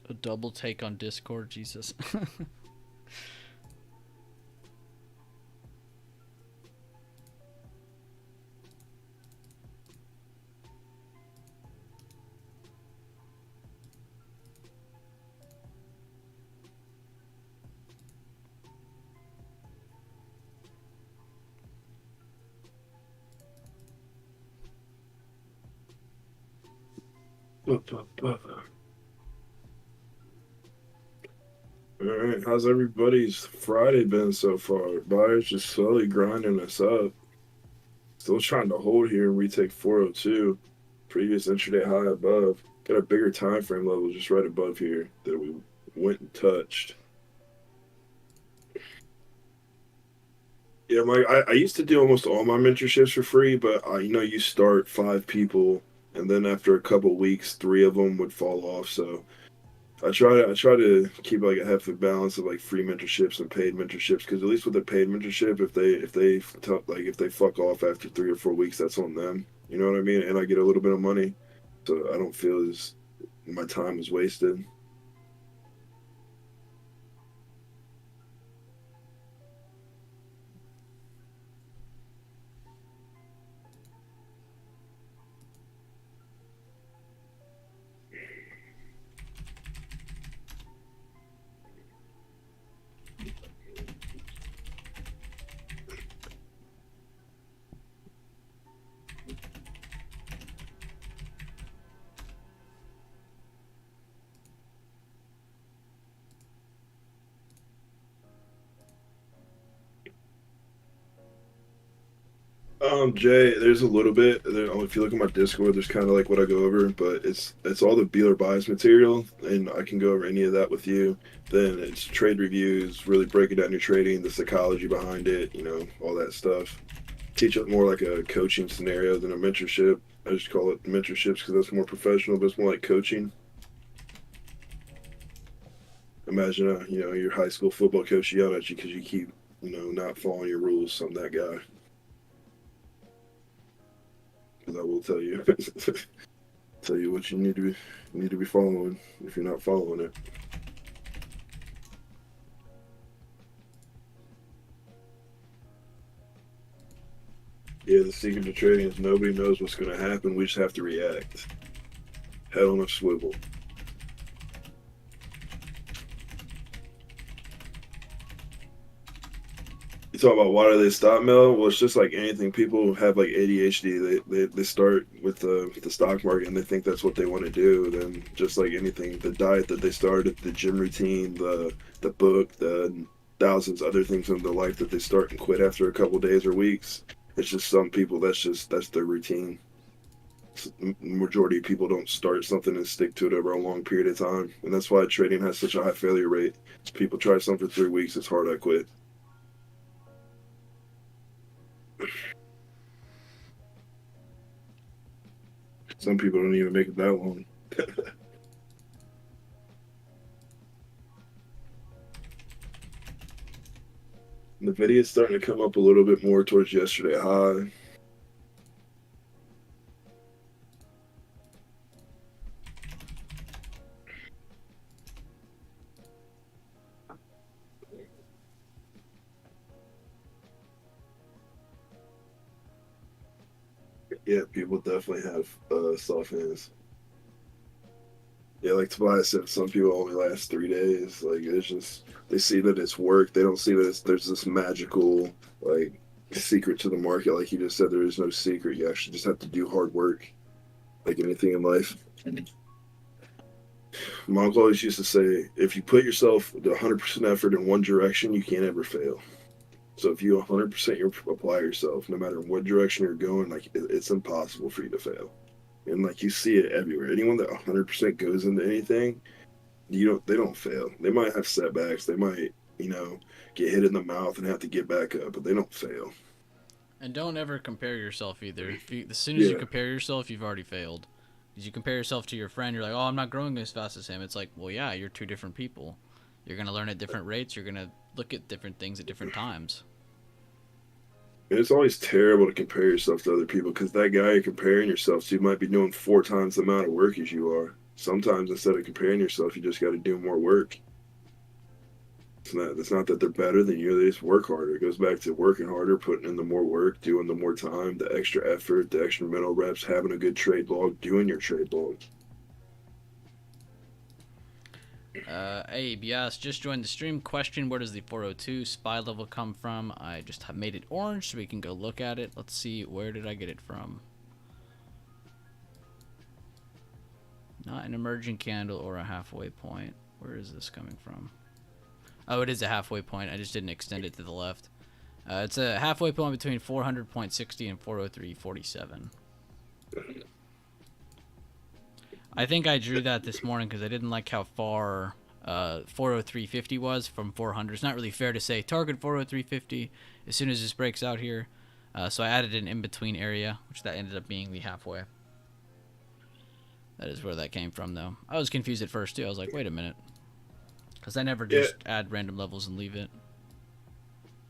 A double take on Discord, Jesus. All right, how's everybody's Friday been so far? Buyers just slowly grinding us up. Still trying to hold here and retake 402. Previous intraday high above. Got a bigger time frame level just right above here that we went and touched. Yeah, I used to do almost all my mentorships for free, but you start 5 people, and then after a couple weeks, 3 of them would fall off. So I try to keep like a healthy balance of like free mentorships and paid mentorships, because at least with a paid mentorship, if they fuck off after 3 or 4 weeks, that's on them. You know what I mean? And I get a little bit of money, so I don't feel as my time is wasted. Jay, there's a little bit there. If you look at my Discord, there's kind of like what I go over, but it's all the Bueller bias material, and I can go over any of that with you. Then it's trade reviews, really breaking down your trading, the psychology behind it, all that stuff. Teach it more like a coaching scenario than a mentorship. I just call it mentorships because that's more professional, but it's more like coaching. Imagine, your high school football coach yelling at you because you keep, not following your rules. I'm that guy. Because I will tell you, tell you what you need to be following if you're not following it. Yeah, the secret to trading is nobody knows what's going to happen. We just have to react. Head on a swivel. You talk about why do they stop, Mel? Well, it's just like anything. People have like ADHD. They start with the stock market and they think that's what they want to do. Then just like anything, the diet that they started, the gym routine, the book, the thousands other things in their life that they start and quit after a couple days or weeks. It's just some people that's their routine. Majority of people don't start something and stick to it over a long period of time, and that's why trading has such a high failure rate. People try something for 3 weeks, it's hard, I quit. Some people don't even make it that long. Nvidia's starting to come up a little bit more towards yesterday high. Yeah, people definitely have soft hands. Yeah, like Tobias said, some people only last 3 days. Like it's just they see that it's work. They don't see that there's this magical like secret to the market. Like you just said, there is no secret. You actually just have to do hard work, like anything in life. My uncle always used to say, if you put yourself the 100% effort in one direction, you can't ever fail. So if you 100% apply yourself, no matter what direction you're going, like it's impossible for you to fail. And like you see it everywhere. Anyone that 100% goes into anything, they don't fail. They might have setbacks. They might, get hit in the mouth and have to get back up, but they don't fail. And don't ever compare yourself either. As soon as you Yeah. compare yourself, you've already failed. Because you compare yourself to your friend, you're like, oh, I'm not growing as fast as him. It's like, well, yeah, you're two different people. You're going to learn at different rates. You're going to look at different things at different times. And it's always terrible to compare yourself to other people because that guy you're comparing yourself to might be doing 4 times the amount of work as you are. Sometimes instead of comparing yourself, you just got to do more work. It's not that they're better than you. They just work harder. It goes back to working harder, putting in the more work, doing the more time, the extra effort, the extra mental reps, having a good trade log, doing your trade log. Abe, yes, just joined the stream. Question, where does the 402 SPY level come from? I just have made it orange so we can go look at it. Let's see, where did I get it from? Not an emerging candle or a halfway point. Where is this coming from? Oh, it is a halfway point. I just didn't extend it to the left. It's a halfway point between 400.60 and 403.47. I think I drew that this morning because I didn't like how far 403.50 was from 400. It's not really fair to say target 403.50 as soon as this breaks out here. So I added an in-between area, which that ended up being the halfway. That is where that came from, though. I was confused at first, too. I was like, wait a minute. Because I never just add random levels and leave it.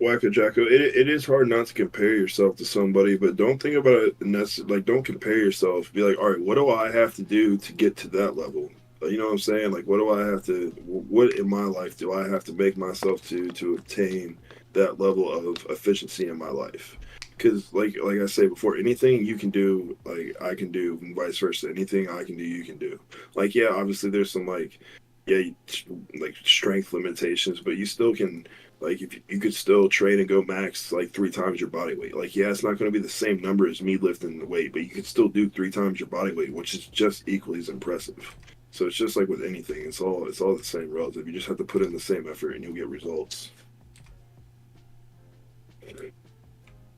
Wacko Jacko, it is hard not to compare yourself to somebody, but don't think about it like don't compare yourself. Be like, all right, what do I have to do to get to that level? You know what I'm saying? Like, what in my life do I have to make myself to obtain that level of efficiency in my life? Because like I say before, anything you can do, like I can do, and vice versa. Anything I can do, you can do. Like, yeah, obviously there's some like strength limitations, but you still can. Like if you could still train and go max like 3 times your body weight. Like yeah, it's not going to be the same number as me lifting the weight, but you could still do 3 times your body weight, which is just equally as impressive. So it's just like with anything, it's all the same relative. You just have to put in the same effort and you'll get results.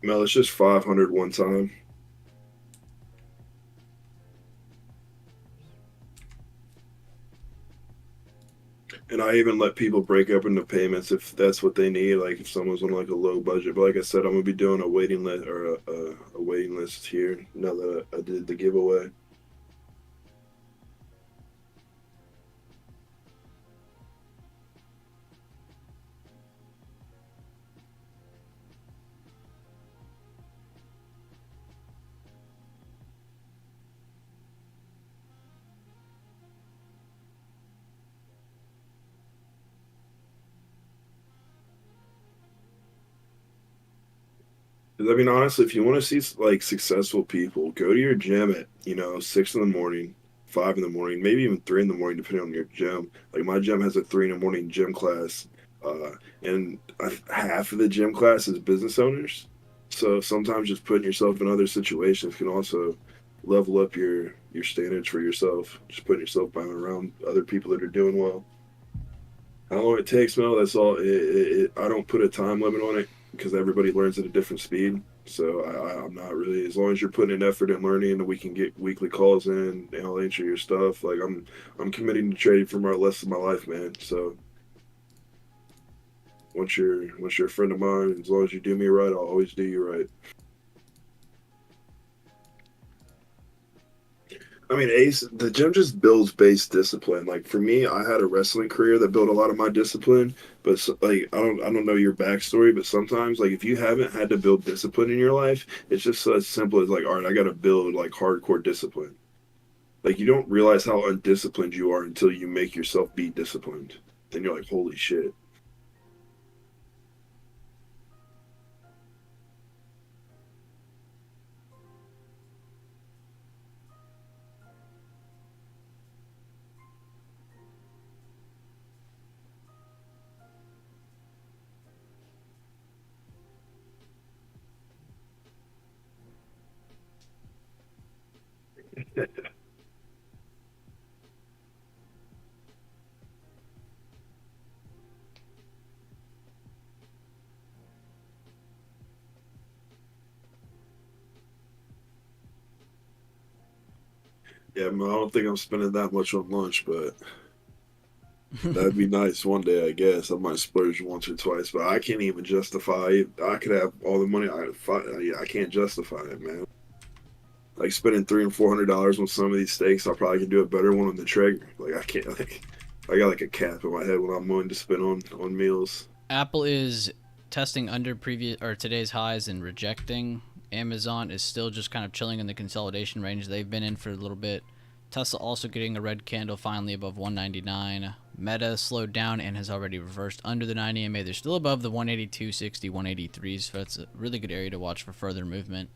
Mel, it's just 500 one time. And I even let people break up into payments if that's what they need. Like if someone's on like a low budget, but like I said, I'm gonna be doing a waiting list or a waiting list here now that I did the giveaway. I mean, honestly, if you want to see like successful people, go to your gym at 6 in the morning, 5 in the morning, maybe even 3 in the morning, depending on your gym. Like my gym has a 3 in the morning gym class, and half of the gym class is business owners. So sometimes just putting yourself in other situations can also level up your standards for yourself. Just putting yourself around other people that are doing well. How long it takes, Mel? That's all. I don't put a time limit on it because everybody learns at a different speed. So I'm not really. As long as you're putting in effort and learning, and we can get weekly calls in, and I'll answer your stuff. Like I'm committing to trading for the rest of my life, man. So once you're a friend of mine, as long as you do me right, I'll always do you right. I mean, Ace, the gym just builds base discipline. Like for me, I had a wrestling career that built a lot of my discipline. But like, I don't know your backstory, but sometimes like if you haven't had to build discipline in your life, it's just so as simple as like, all right, I got to build like hardcore discipline. Like you don't realize how undisciplined you are until you make yourself be disciplined. Then you're like, holy shit. Yeah, man, I don't think I'm spending that much on lunch, but that'd be nice one day, I guess. I might splurge once or twice, but I can't even justify it. I could have all the money. I can't justify it, man. Like spending $300 and $400 on some of these steaks, I probably can do a better one on the Traeger. Like I can't. Like I got like a cap in my head when I'm willing to spend on meals. Apple is testing under previous or today's highs and rejecting. Amazon is still just kind of chilling in the consolidation range they've been in for a little bit. Tesla also getting a red candle finally above 199. Meta slowed down and has already reversed under the 90 MA. They're still above the 182.60, 183s, so that's a really good area to watch for further movement.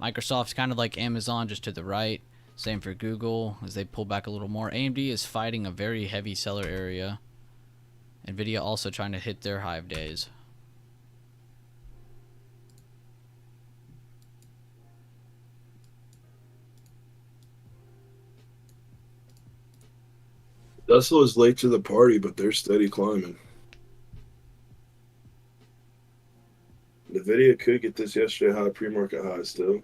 Microsoft's kind of like Amazon, just to the right. Same for Google as they pull back a little more. AMD is fighting a very heavy seller area. Nvidia also trying to hit their high of days. Tesla is late to the party, but they're steady climbing. Nvidia could get this yesterday high, pre-market high still.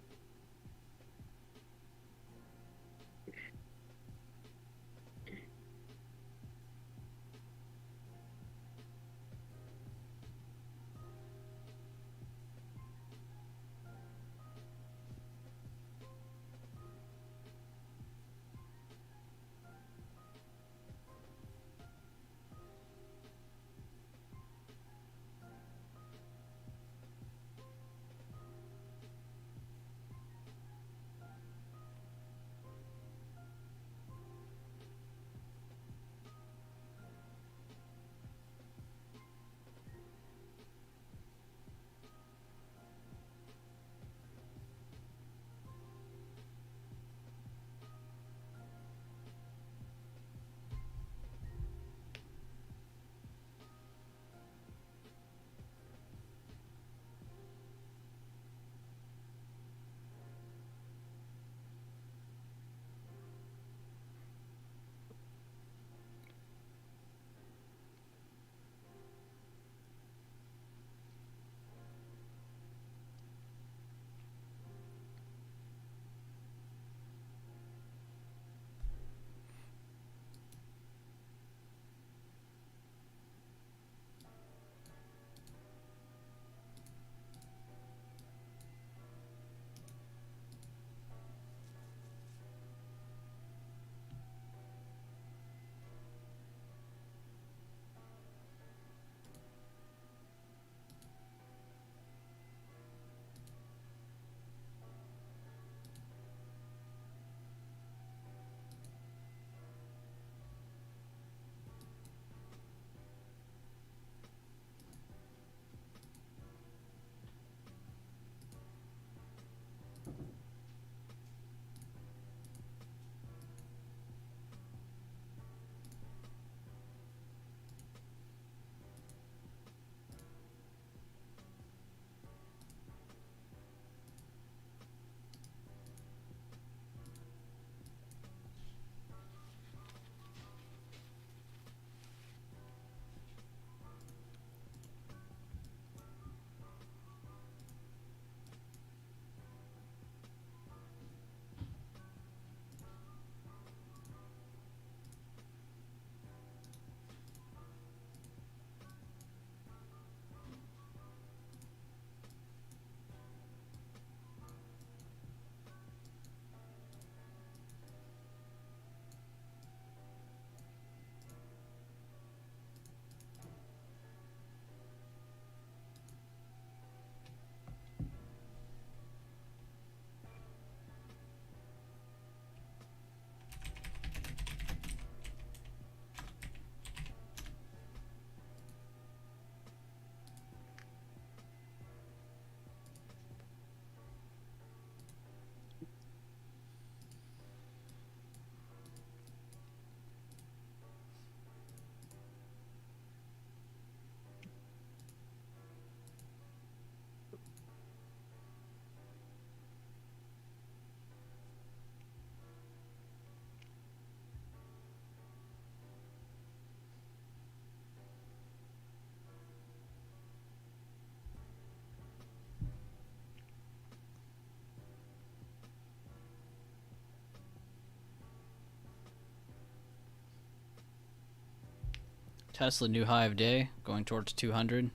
Tesla new high of day, going towards 200.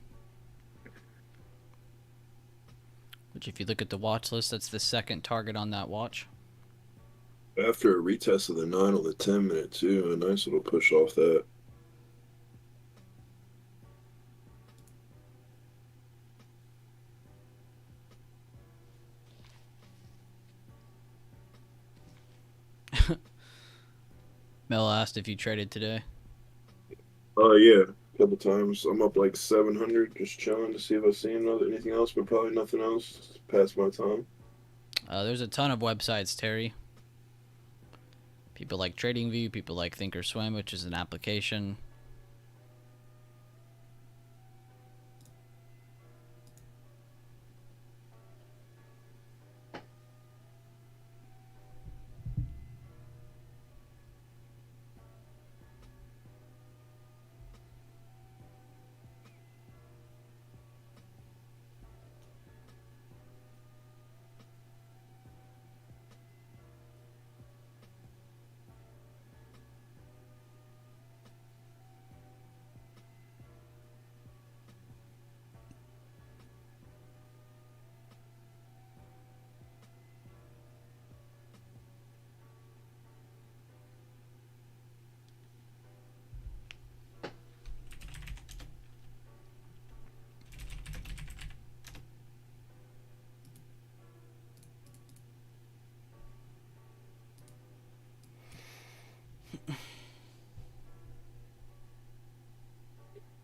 Which, if you look at the watch list, that's the second target on that watch. After a retest of the 9 on the 10-minute, too, a nice little push off that. Mel asked if you traded today. Yeah, a couple times. I'm up like 700, just chilling to see if I see anything else, but probably nothing else past my time. There's a ton of websites, Terry. People like TradingView, people like Thinkorswim, which is an application.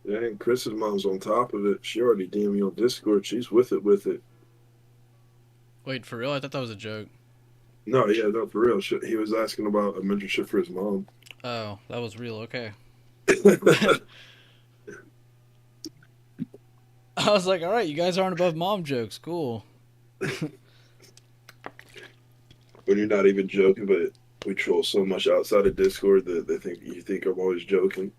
Dang, Chris's mom's on top of it. She already DM'd me on Discord. She's with it, with it. Wait, for real? I thought that was a joke. No, yeah, no, for real. He was asking about a mentorship for his mom. Oh, that was real. Okay. I was like, all right, you guys aren't above mom jokes. Cool. When you're not even joking, but we troll so much outside of Discord that you think I'm always joking.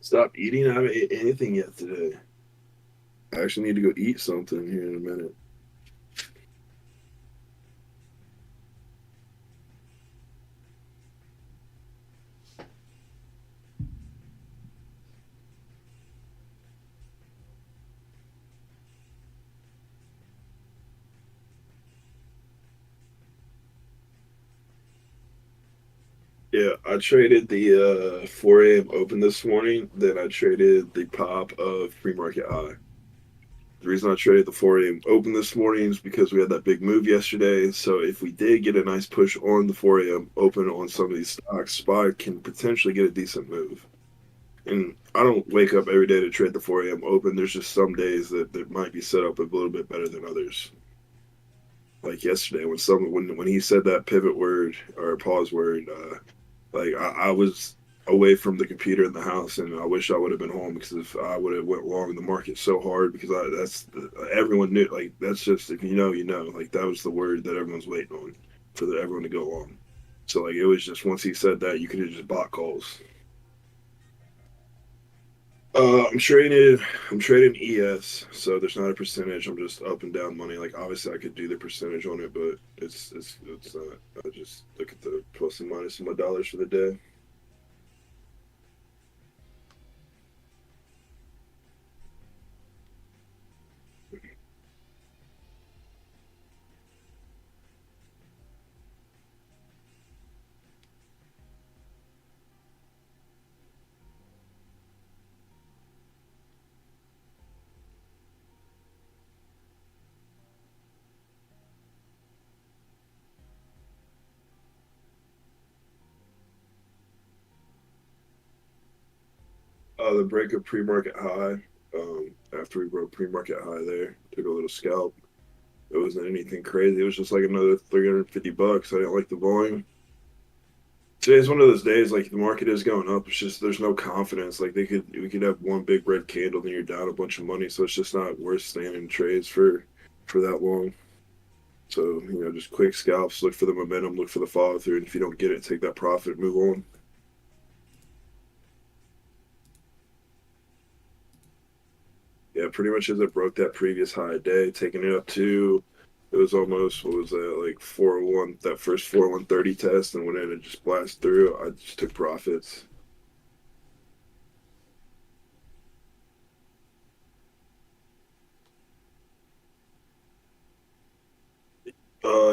Stop eating. I haven't ate anything yet today. I actually need to go eat something here in a minute. Yeah, I traded the 4 a.m. open this morning. Then I traded the pop of pre-market high. The reason I traded the 4 a.m. open this morning is because we had that big move yesterday. So if we did get a nice push on the 4 a.m. open on some of these stocks, SPY can potentially get a decent move. And I don't wake up every day to trade the 4 a.m. open. There's just some days that might be set up a little bit better than others. Like yesterday, when he said that pivot word or pause word, like I was away from the computer in the house, and I wish I would have been home because if I would have went long in the market so hard because everyone knew, like, that's just, if you know, you know, like that was the word that everyone's waiting on for everyone to go long. So like it was just once he said that, you could have just bought calls. I'm trading ES, so there's not a percentage. I'm just up and down money. Like obviously I could do the percentage on it, but it's not. I just look at the plus and minus of my dollars for the day. The break of pre-market high. After we broke pre-market high there, took a little scalp. It wasn't anything crazy. It was just like another $350. I didn't like the volume. Today's one of those days, like the market is going up. It's just there's no confidence. Like we could have one big red candle, then you're down a bunch of money. So it's just not worth staying in trades for that long. So just quick scalps. Look for the momentum. Look for the follow through. And if you don't get it, take that profit. Move on. Yeah, pretty much as it broke that previous high day, taking it up to It was almost, what was that, like 401, that first 40130 test, and went in and just blasted through. I just took profits.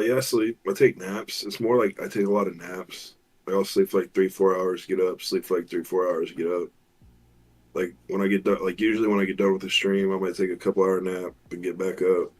Yeah, I sleep. I take naps. It's more like I take a lot of naps. Like I'll sleep for like 3, 4 hours, get up, sleep for like 3, 4 hours, get up. Like when I get done, like usually when I get done with the stream, I might take a couple hour nap and get back up.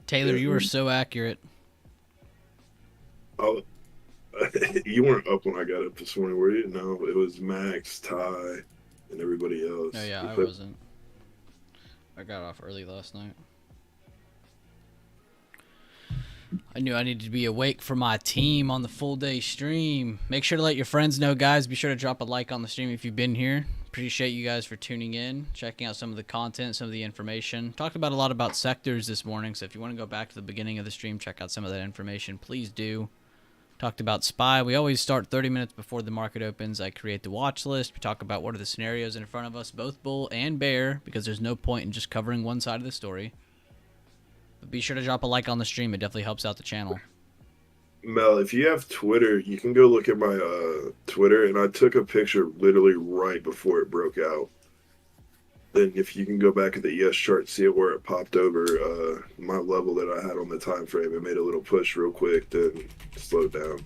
Taylor, you were so accurate. Oh, you weren't up when I got up this morning, were you? No, it was Max, Ty, and everybody else. Oh yeah, I wasn't. I got off early last night. I knew I needed to be awake for my team on the full day stream. Make sure to let your friends know, guys. Be sure to drop a like on the stream if you've been here. Appreciate you guys for tuning in, checking out some of the content, some of the information. Talked about a lot about sectors this morning, so if you want to go back to the beginning of the stream, check out some of that information, please do. Talked about SPY. We always start 30 minutes before the market opens. I create the watch list. We talk about what are the scenarios in front of us, both bull and bear, because there's no point in just covering one side of the story. But be sure to drop a like on the stream. It definitely helps out the channel. Mel, if you have Twitter, you can go look at my Twitter, and I took a picture literally right before it broke out. Then if you can go back at the ES chart, see it where it popped over my level that I had on the time frame. It made a little push real quick, then slowed down.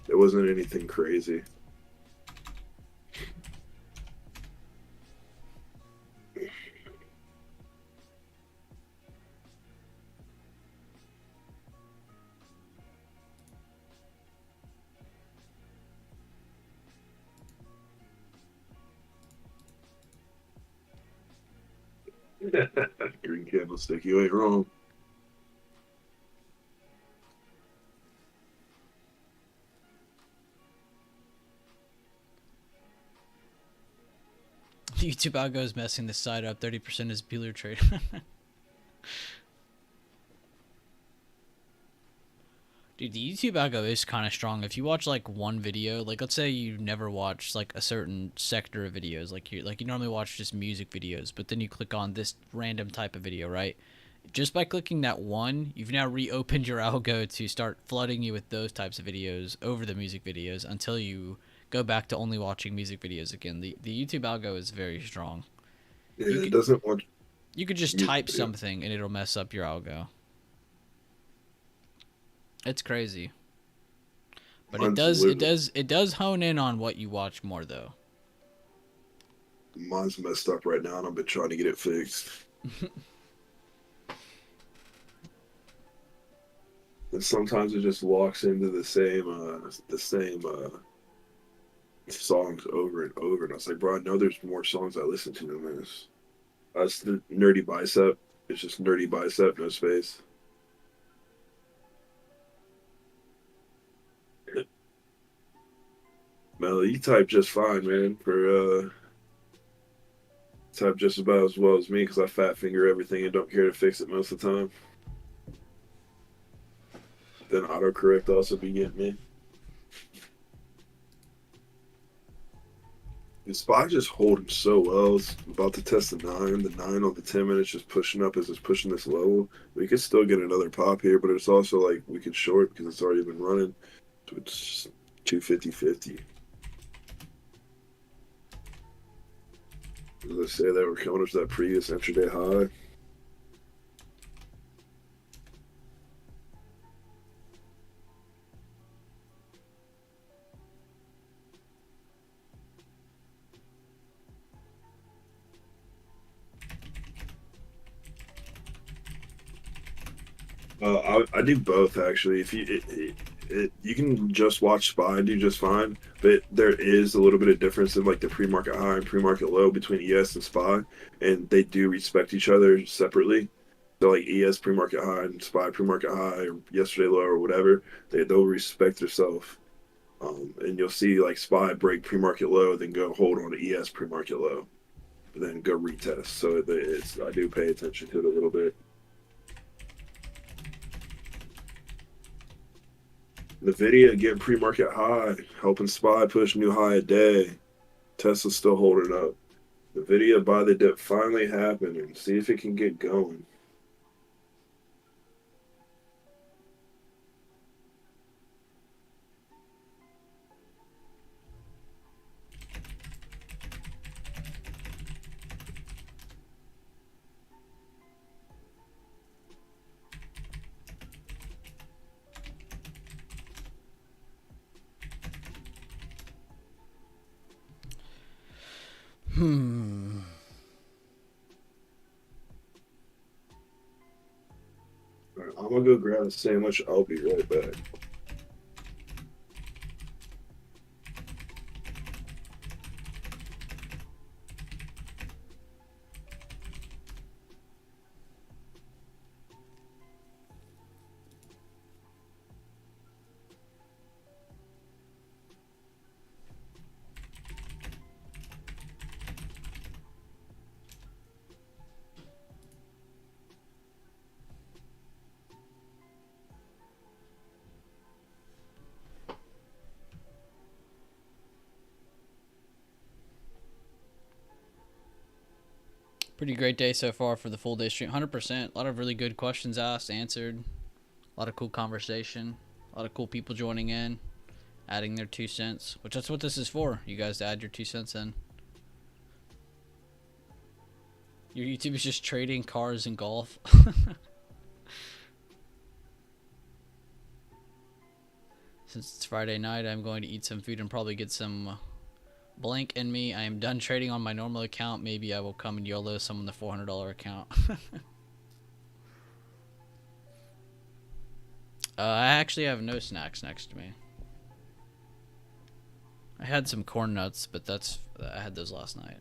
It wasn't anything crazy. Green candlestick, you ain't wrong. YouTube algo is messing this side up. 30% is Bueller trade. Dude, the YouTube algo is kind of strong. If you watch like one video, like let's say you never watched like a certain sector of videos, like you normally watch just music videos, but then you click on this random type of video, right? Just by clicking that one, you've now reopened your algo to start flooding you with those types of videos over the music videos until you go back to only watching music videos again. The YouTube algo is very strong. Yeah, it doesn't want. You could just type something and it'll mess up your algo. It's crazy. But it does hone in on what you watch more though. Mine's messed up right now and I've been trying to get it fixed. And sometimes it just walks into the same songs over and over, and I was like, bro, I know there's more songs I listen to than this. That's the nerdy bicep. It's just nerdy bicep, no space. Mel, you type just fine, man. Type just about as well as me because I fat finger everything and don't care to fix it most of the time. Then autocorrect also be getting me. The SPY just holding so well. It's about to test the 9. The 9 on the 10 minutes just pushing up as it's pushing this level. We could still get another pop here, but it's also like we could short because it's already been running. So it's 250-50. As I say that, we're coming up to that previous intraday high. I do both actually. If you can just watch SPY and do just fine, but there is a little bit of difference in like the pre-market high and pre-market low between ES and SPY, and they do respect each other separately. So like ES pre-market high and SPY pre-market high or yesterday low or whatever, they'll respect themselves. And you'll see like SPY break pre-market low, then go hold on to ES pre-market low, then go retest. So I do pay attention to it a little bit. Nvidia getting pre-market high, helping SPY push new high a day. Tesla's still holding up. Nvidia buy the dip finally happening. See if it can get going. All right, I'm gonna go grab a sandwich. I'll be right back. Pretty great day so far for the full day stream. 100%. A lot of really good questions asked, answered. A lot of cool conversation. A lot of cool people joining in, adding their 2 cents, which that's what this is for. You guys to add your 2 cents in. Your YouTube is just trading cars and golf. Since it's Friday night, I'm going to eat some food and probably get some blank in me. I am done trading on my normal account. Maybe I will come and YOLO some on the $400 account. I actually have no snacks next to me. I had some corn nuts, but I had those last night.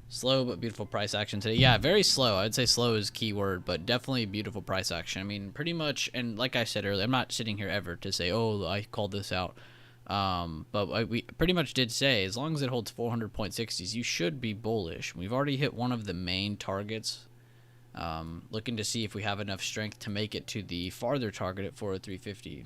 Slow but beautiful price action today. Yeah, very slow. I'd say slow is key word, but definitely beautiful price action. I mean, pretty much, and like I said earlier, I'm not sitting here ever to say, oh, I called this out. But we pretty much did say, as long as it holds 400.60s, you should be bullish. We've already hit one of the main targets. Looking to see if we have enough strength to make it to the farther target at 403.50.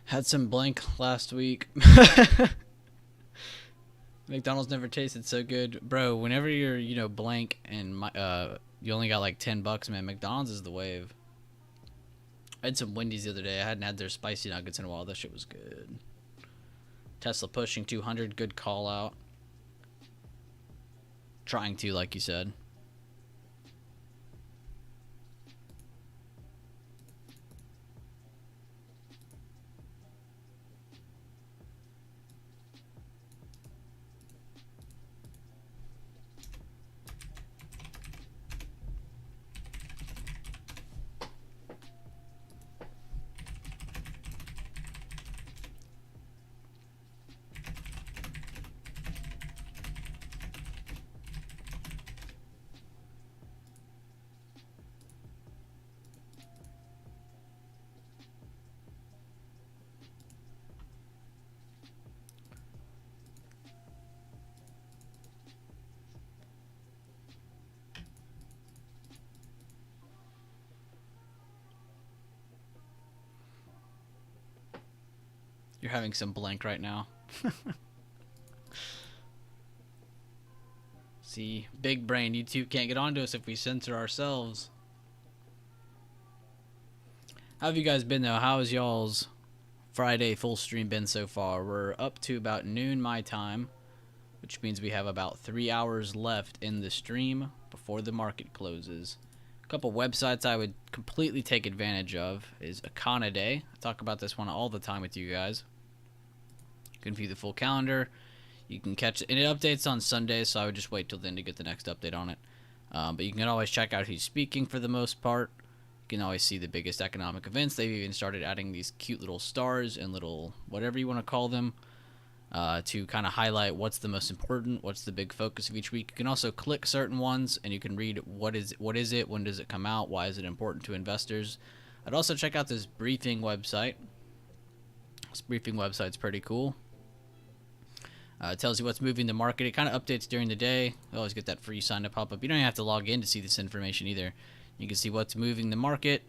Had some blank last week. McDonald's never tasted so good, bro. Whenever you're, blank and You only got like $10, man. McDonald's is the wave. I had some Wendy's the other day. I hadn't had their spicy nuggets in a while. That shit was good. Tesla pushing 200. Good call out. Trying to, like you said. You're having some blank right now. See, big brain. YouTube can't get onto us if we censor ourselves. How have you guys been though? How has y'all's Friday full stream been so far? We're up to about noon my time, which means we have about 3 hours left in the stream before the market closes. A couple websites I would completely take advantage of is Intraday. I talk about this one all the time with you guys. You can view the full calendar. You can catch it, and it updates on Sundays, so I would just wait till then to get the next update on it. But you can always check out who's speaking for the most part. You can always see the biggest economic events. They've even started adding these cute little stars and little whatever you want to call them to kind of highlight what's the most important, what's the big focus of each week. You can also click certain ones, and you can read what is it, when does it come out, why is it important to investors. I'd also check out this briefing website. This briefing website's pretty cool. It tells you what's moving the market. It kind of updates during the day. You always get that free sign to pop up. You don't even have to log in to see this information either. You can see what's moving the market,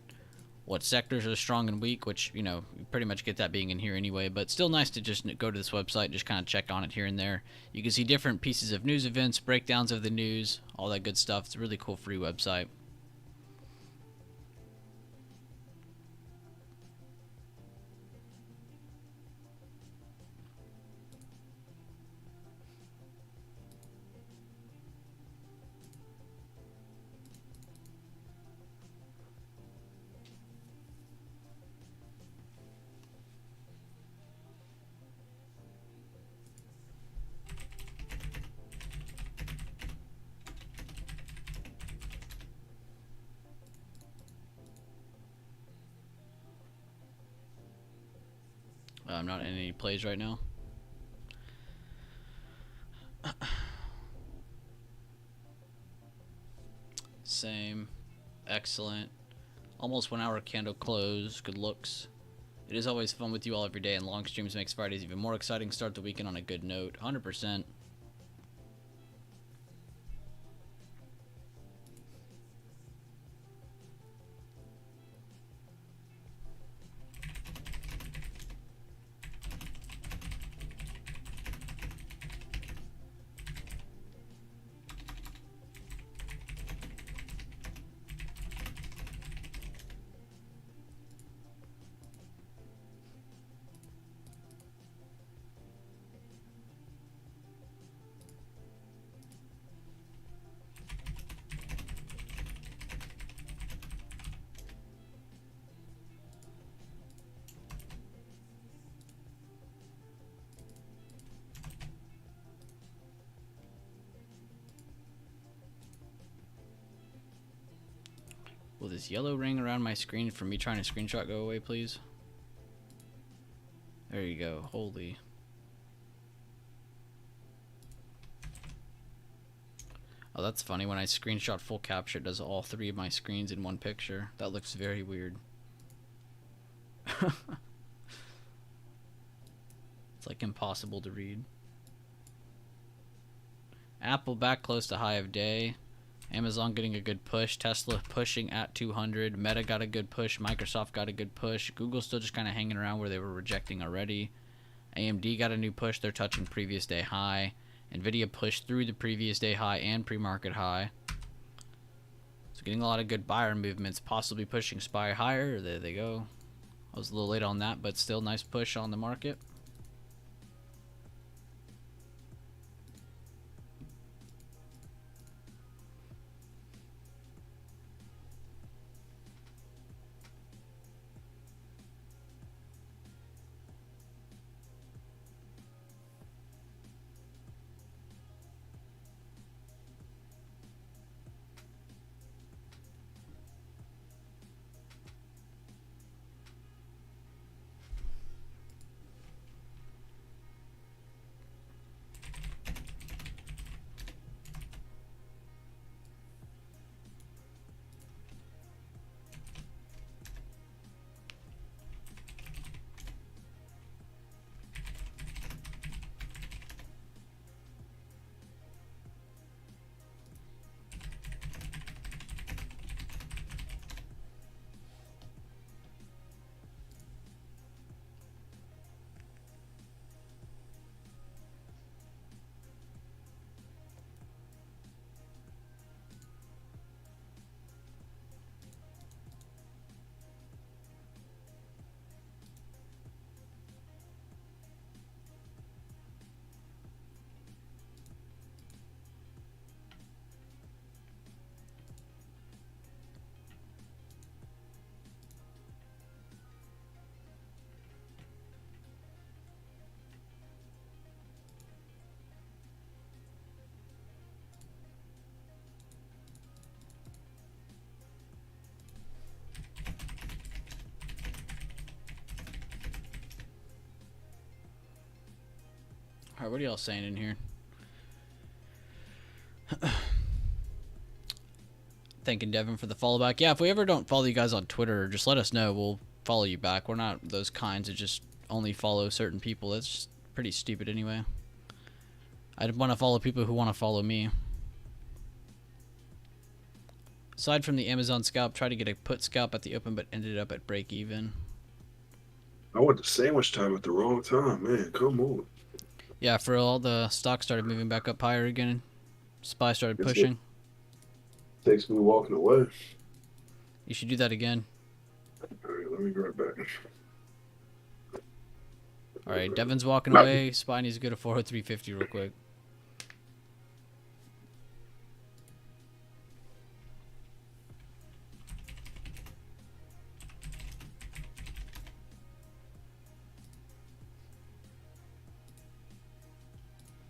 what sectors are strong and weak, which, you know, you pretty much get that being in here anyway, but still nice to just go to this website and just kind of check on it here and there. You can see different pieces of news events, breakdowns of the news, all that good stuff. It's a really cool free website. I'm not in any plays right now. Same. Excellent. Almost 1 hour candle close. Good looks. It is always fun with you all every day, and long streams makes Fridays even more exciting. Start the weekend on a good note. 100%. Will this yellow ring around my screen from me trying to screenshot go away, please? There you go. Holy. Oh, that's funny. When I screenshot full capture, it does all three of my screens in one picture. That looks very weird. It's like impossible to read. Apple back close to high of day. Amazon getting a good push. Tesla pushing at 200. Meta got a good push. Microsoft got a good push. Google still just kind of hanging around where they were rejecting already. AMD got a new push. They're touching previous day high. Nvidia pushed through the previous day high and pre-market high. So getting a lot of good buyer movements, possibly pushing SPY higher. There they go. I was a little late on that, but still nice push on the market. All right, what are y'all saying in here? Thanking Devin for the follow back. Yeah, if we ever don't follow you guys on Twitter, just let us know. We'll follow you back. We're not those kinds that just only follow certain people. That's just pretty stupid anyway. I'd want to follow people who want to follow me. Aside from the Amazon scalp, tried to get a put scalp at the open, but ended up at break even. I went to sandwich time at the wrong time, man. Come on. Yeah, for all the stocks started moving back up higher again. SPY started pushing. Takes me walking away. You should do that again. All right, let me go right back. All right, Devin's walking away. SPY needs to go to 403.50 real quick.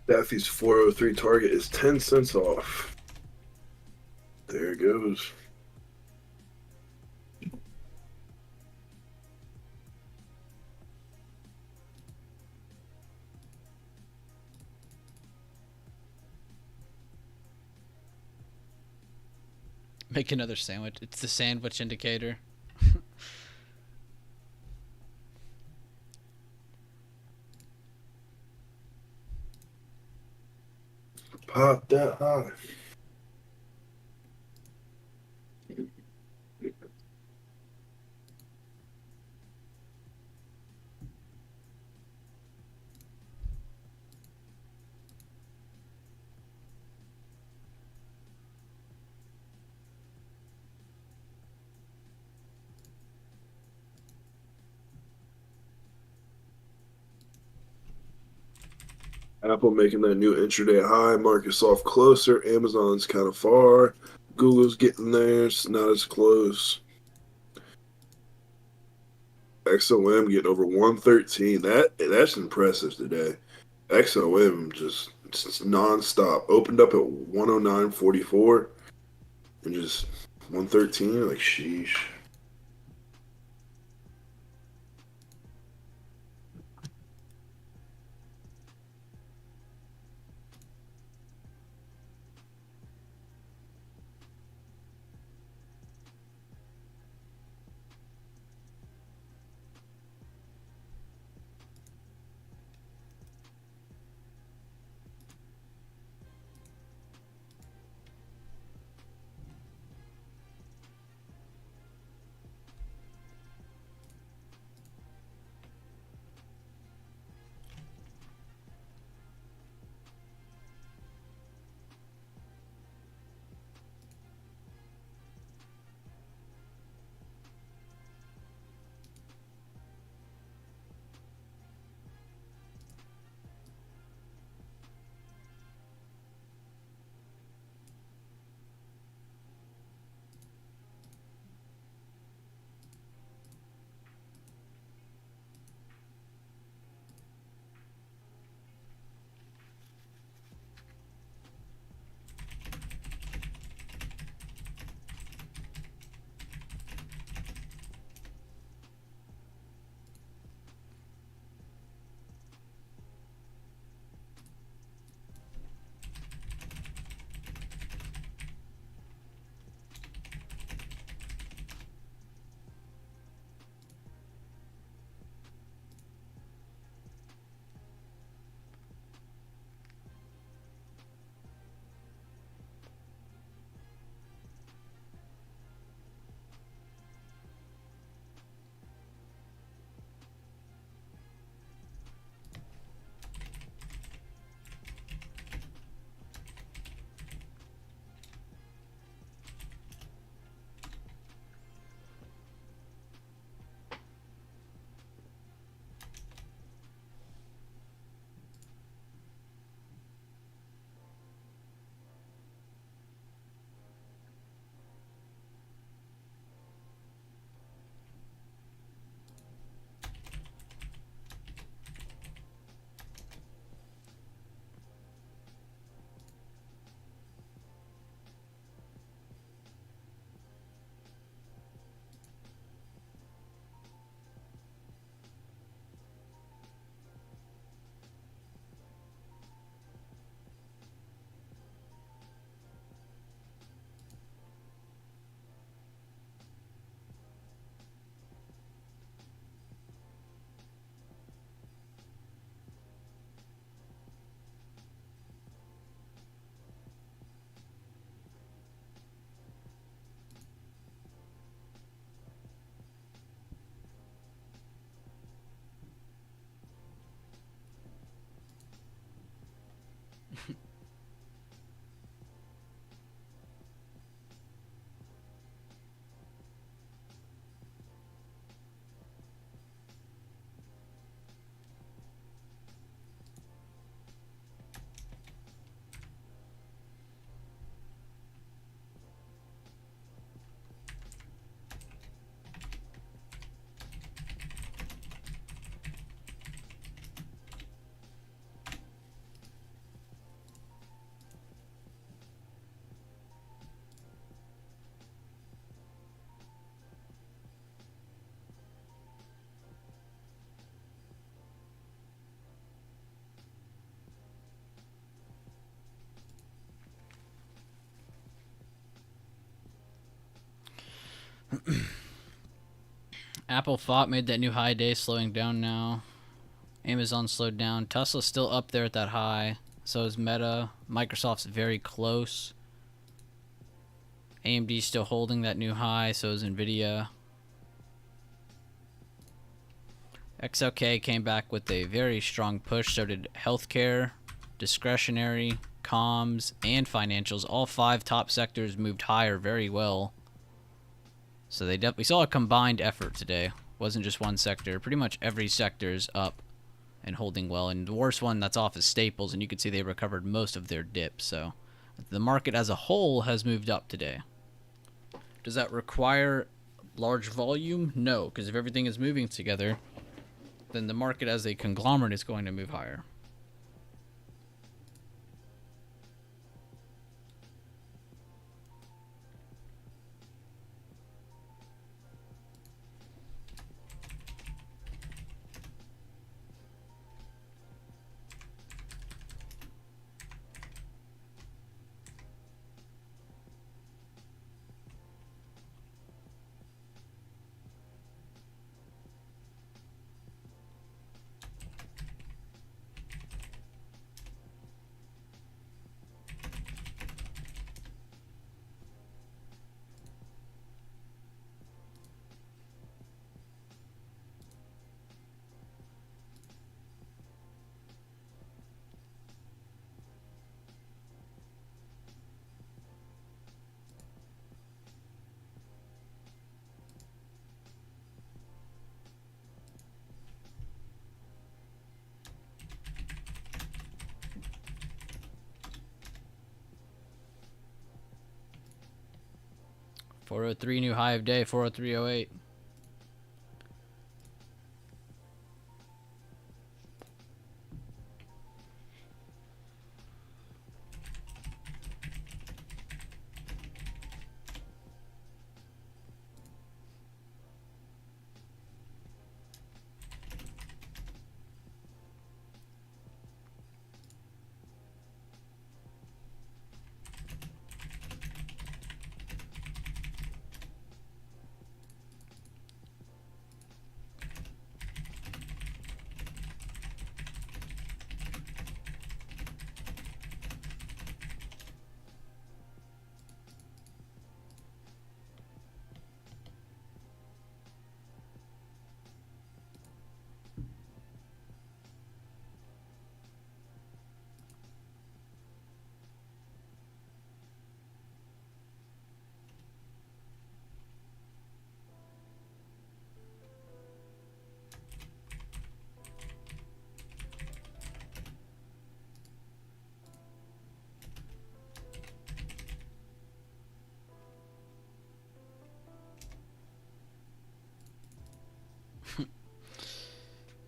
Daffy's 403 target is 10 cents off. There it goes. Make another sandwich. It's the sandwich indicator. Pop that high. Apple making that new intraday high. Microsoft closer. Amazon's kind of far. Google's getting there. It's not as close. XOM getting over 113. That's impressive today. XOM just nonstop. Opened up at 109.44 and just 113. Like, sheesh. Apple fought, made that new high day, slowing down now. Amazon slowed down. Tesla's still up there at that high. So is Meta. Microsoft's very close. AMD's still holding that new high. So is Nvidia. XLK came back with a very strong push. So did healthcare, discretionary, comms, and financials. All 5 top sectors moved higher very well. So we saw a combined effort today. Wasn't just one sector. Pretty much every sector is up and holding well. And the worst one that's off is staples, and you can see they recovered most of their dip. So the market as a whole has moved up today. Does that require large volume? No, because if everything is moving together, then the market as a conglomerate is going to move higher. $403 new high of day, 403.08.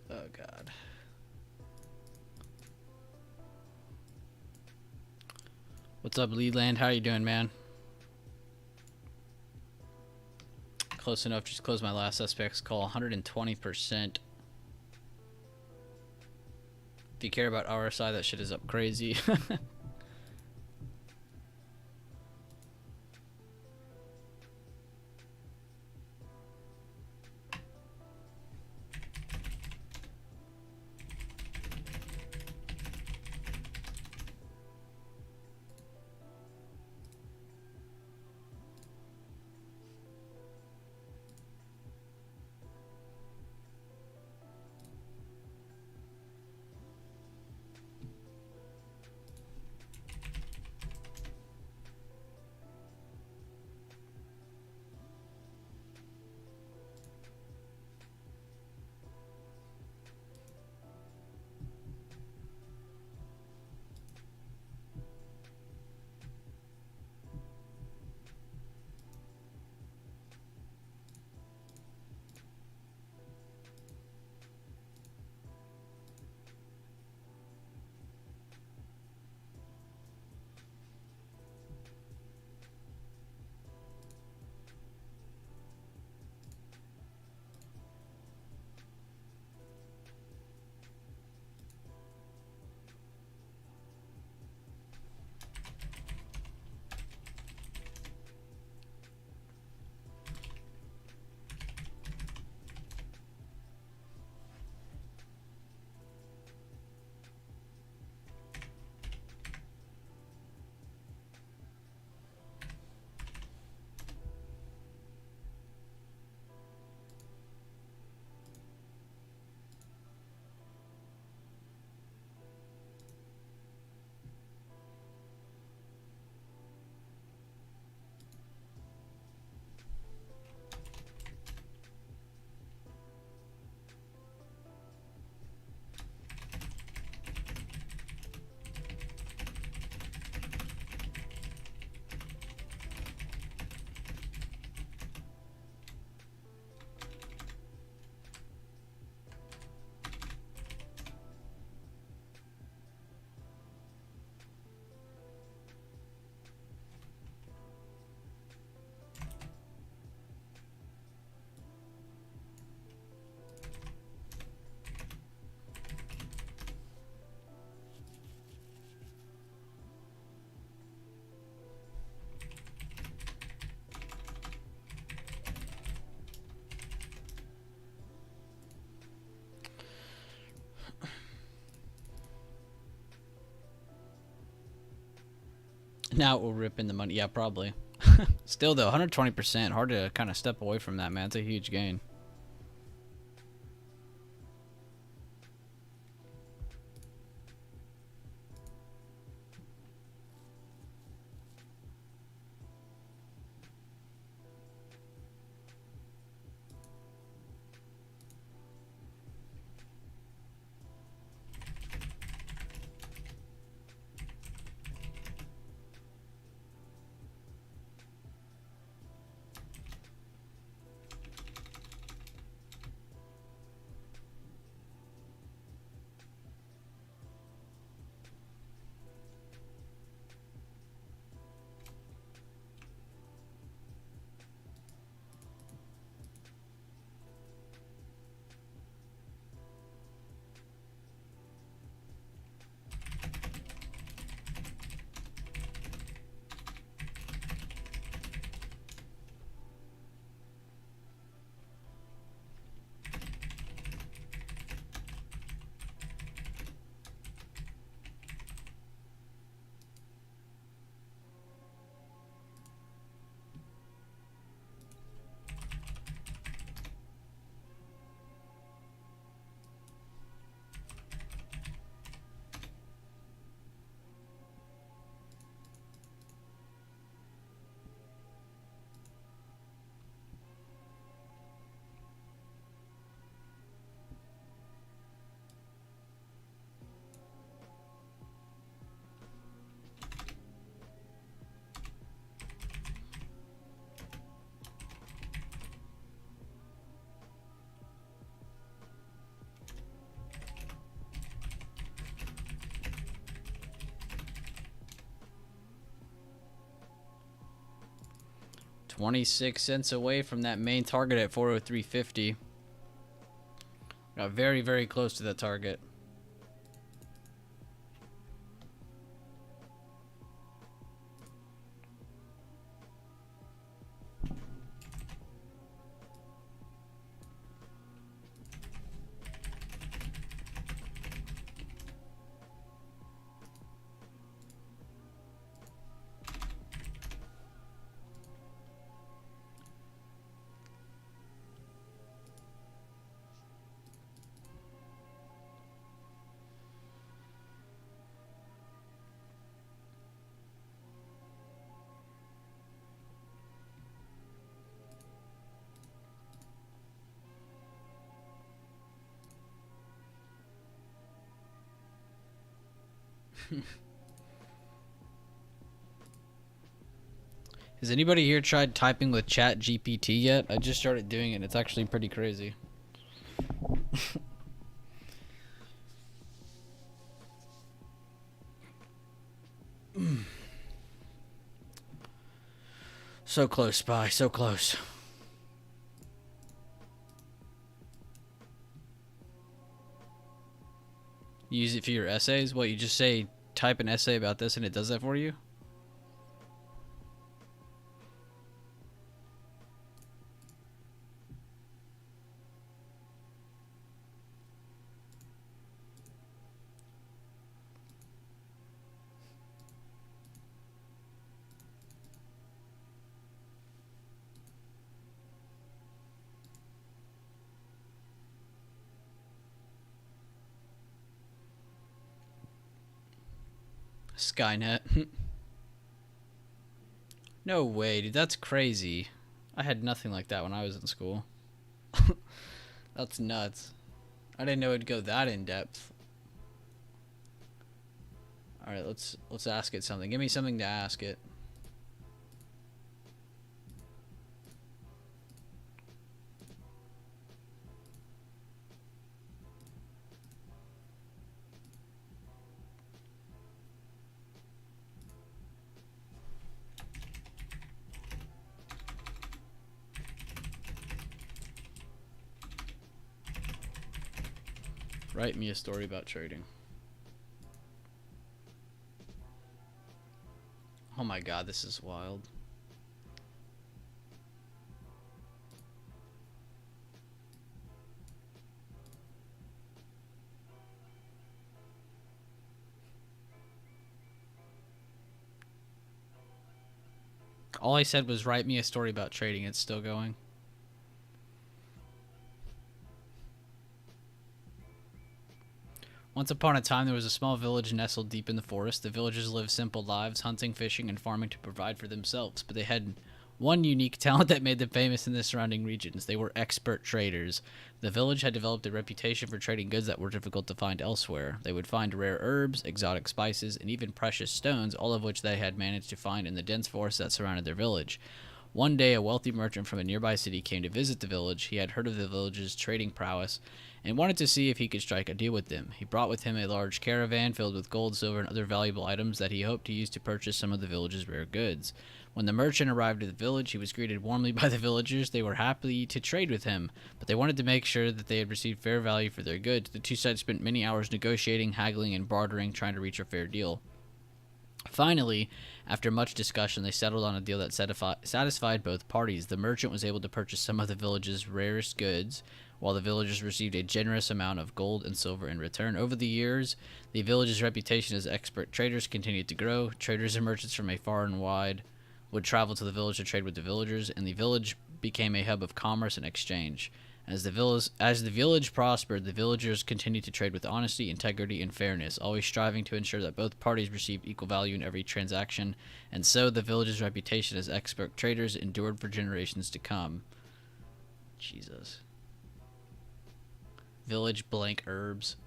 Oh God. What's up, Leland? How you doing, man? Close enough. Just closed my last SPX call. 120%. If you care about RSI, that shit is up crazy. Now it will rip in the money. Yeah, probably. Still though, 120%. Hard to kind of step away from that, man. It's a huge gain. $0.26 away from that main target at 403.50. Got very, very close to the target. Has anybody here tried typing with Chat GPT yet? I just started doing it. It's actually pretty crazy. So close, Spy. So close. You use it for your essays? What, you just say, type an essay about this and it does that for you? Skynet. No way, dude. That's crazy. I had nothing like that when I was in school. That's nuts. I didn't know it'd go that in depth. All right, let's ask it something. Give me something to ask it. Write me a story about trading. Oh my god, this is wild. All I said was write me a story about trading. It's still going. Once upon a time, there was a small village nestled deep in the forest. The villagers lived simple lives, hunting, fishing, and farming to provide for themselves. But they had one unique talent that made them famous in the surrounding regions. They were expert traders. The village had developed a reputation for trading goods that were difficult to find elsewhere. They would find rare herbs, exotic spices, and even precious stones, all of which they had managed to find in the dense forest that surrounded their village. One day, a wealthy merchant from a nearby city came to visit the village. He had heard of the village's trading prowess and wanted to see if he could strike a deal with them. He brought with him a large caravan filled with gold, silver, and other valuable items that he hoped to use to purchase some of the village's rare goods. When the merchant arrived at the village, he was greeted warmly by the villagers. They were happy to trade with him, but they wanted to make sure that they had received fair value for their goods. The two sides spent many hours negotiating, haggling, and bartering, trying to reach a fair deal. Finally, after much discussion, they settled on a deal that satisfied both parties. The merchant was able to purchase some of the village's rarest goods, while the villagers received a generous amount of gold and silver in return. Over the years, the village's reputation as expert traders continued to grow. Traders and merchants from far and wide would travel to the village to trade with the villagers, and the village became a hub of commerce and exchange. As the village prospered, the villagers continued to trade with honesty, integrity, and fairness, always striving to ensure that both parties received equal value in every transaction, and so the village's reputation as expert traders endured for generations to come. Jesus. Village blank herbs.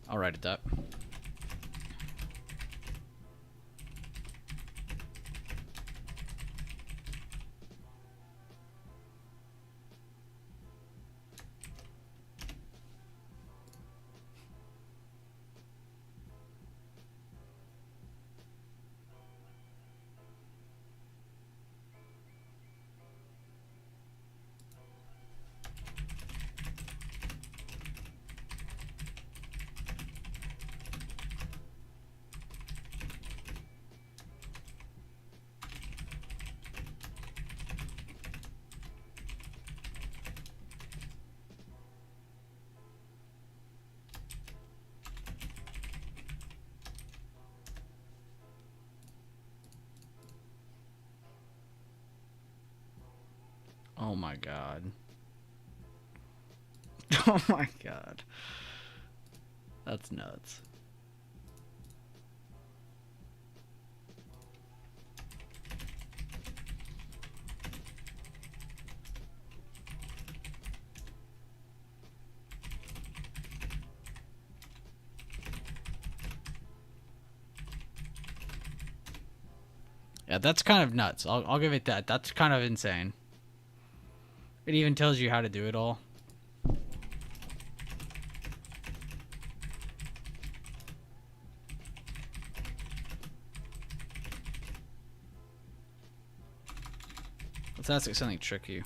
I'll write it that. Oh my god. Oh my god. That's nuts. Yeah, that's kind of nuts. I'll give it that. That's kind of insane. It even tells you how to do it all. Let's ask it something tricky.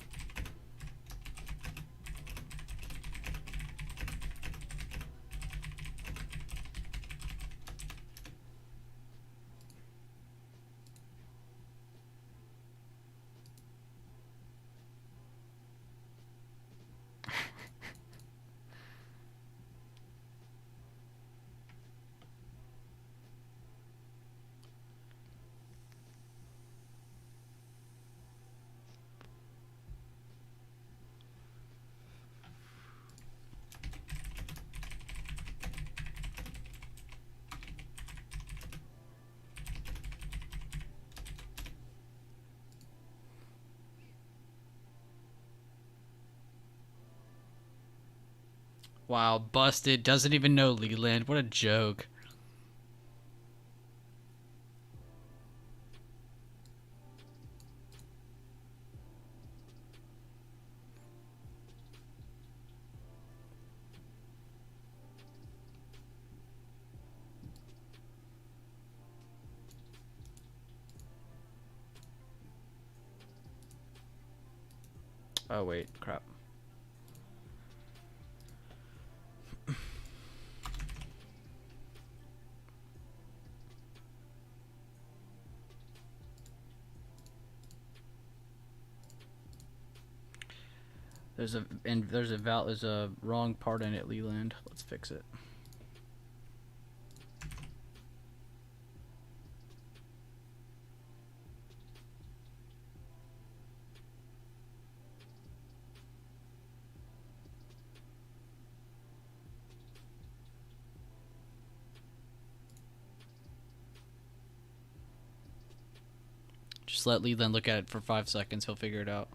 Wow, busted. Doesn't even know Leland. What a joke. Oh, wait. Crap. There's a wrong part in it, Leland. Let's fix it. Just let Leland look at it for 5 seconds. He'll figure it out.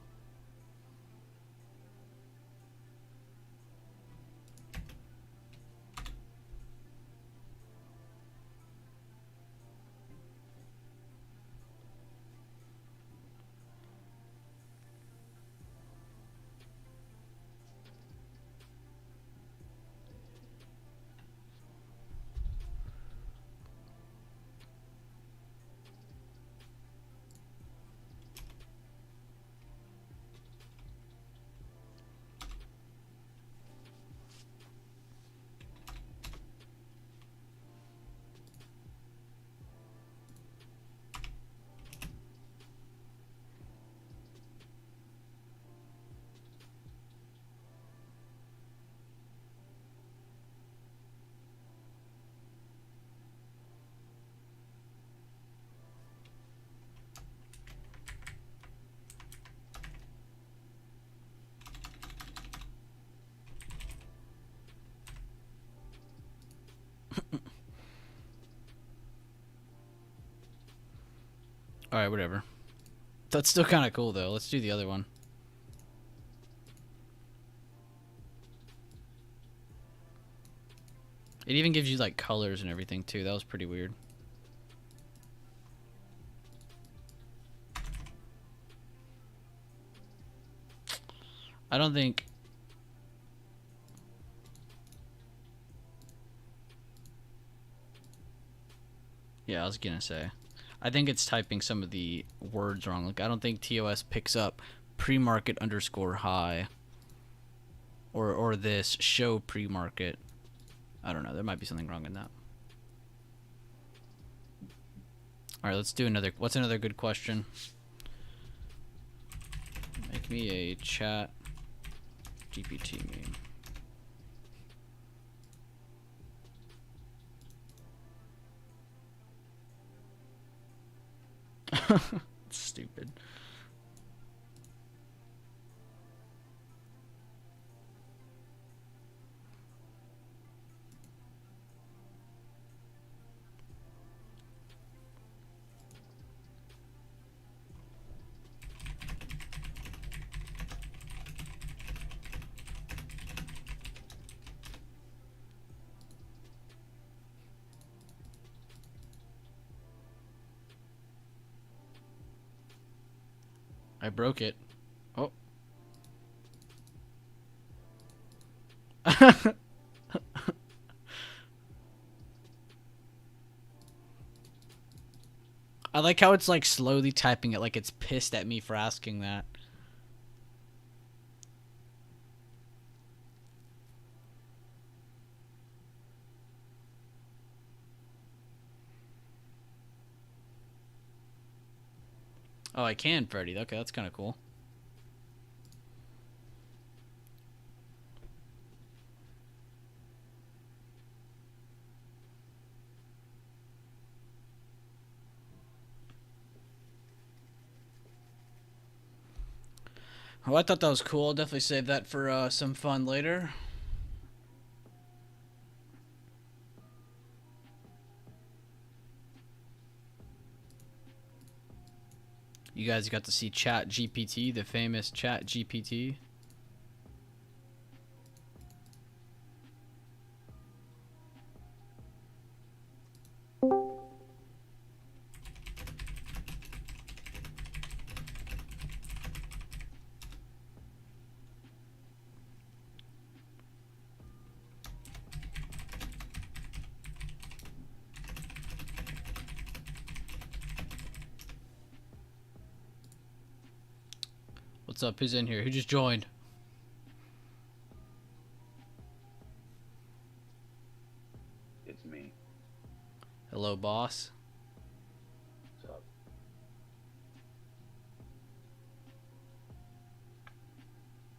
Alright, whatever. That's still kind of cool, though. Let's do the other one. It even gives you, like, colors and everything, too. That was pretty weird. I don't think... Yeah, I was gonna say. I think it's typing some of the words wrong. Like, I don't think TOS picks up pre-market underscore high. Or this show pre-market. I don't know. There might be something wrong in that. Alright, let's do another... What's another good question? Make me a chat GPT meme. Stupid. I broke it. Oh. I like how it's like slowly typing it like it's pissed at me for asking that. Oh, I can, Freddy. Okay, that's kind of cool. Oh, I thought that was cool. I'll definitely save that for some fun later. You guys got to see Chat GPT, the famous Chat GPT. What's up? Who's in here? Who just joined? It's me. Hello, boss. What's up?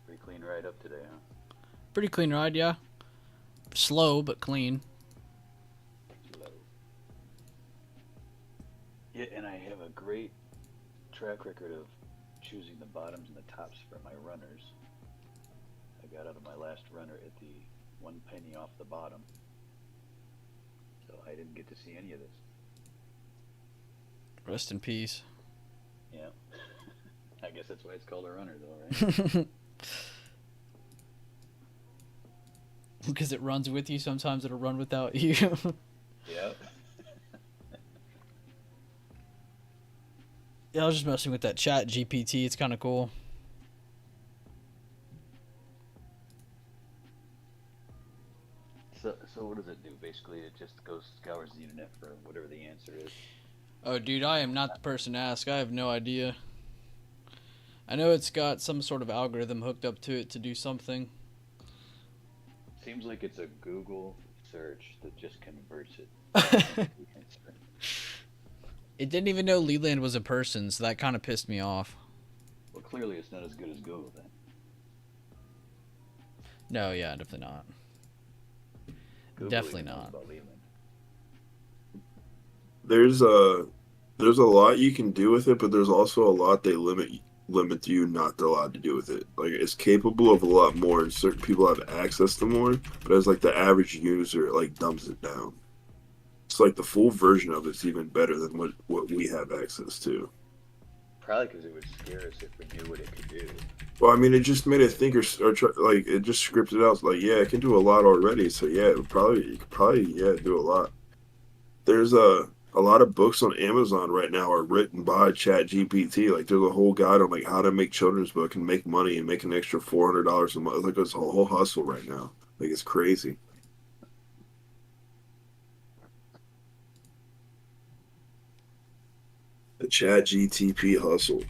Pretty clean ride up today, huh? Pretty clean ride, yeah. Slow, but clean. Slow. Yeah, and I have a great track record of choosing the bottoms and the tops for my runners. I got out of my last runner at the 1 penny off the bottom. So I didn't get to see any of this. Rest in peace. Yeah. I guess that's why it's called a runner, though, right? Because it runs with you. Sometimes it'll run without you. Yep. Yeah, I was just messing with that chat GPT. It's kind of cool. So what does it do? Basically, it just goes scours the internet for whatever the answer is. Oh, dude, I am not the person to ask. I have no idea. I know it's got some sort of algorithm hooked up to it to do something. Seems like it's a Google search that just converts it. It didn't even know Leland was a person, so that kind of pissed me off. Well, clearly it's not as good as Google then. No, yeah, definitely not. Google Definitely even knows not. about Leland. There's a lot you can do with it, but there's also a lot they limit you not allowed to do with it. Like it's capable of a lot more, and certain people have access to more. But as like the average user, it like dumbs it down. It's like the full version of it's even better than what we have access to. Probably because it would scare us if we knew what it could do. Well, I mean, it just made it think or try, like it just scripted out. Like, yeah, it can do a lot already. So yeah, you could probably do a lot. There's a lot of books on Amazon right now are written by Chat GPT. Like there's a whole guide on like how to make children's book and make money and make an extra $400 a month. Like it's a whole hustle right now. Like it's crazy. The Chat GTP hustle.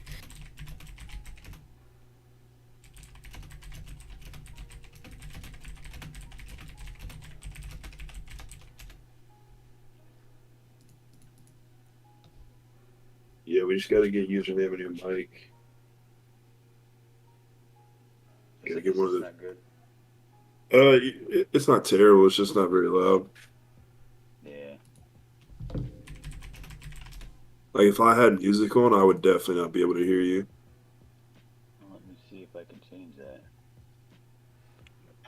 Yeah, we just got to get username and new mic. Gotta get one of the. Not good. It's not terrible. It's just not very loud. Yeah. Like if I had music on, I would definitely not be able to hear you. Well, let me see if I can change that.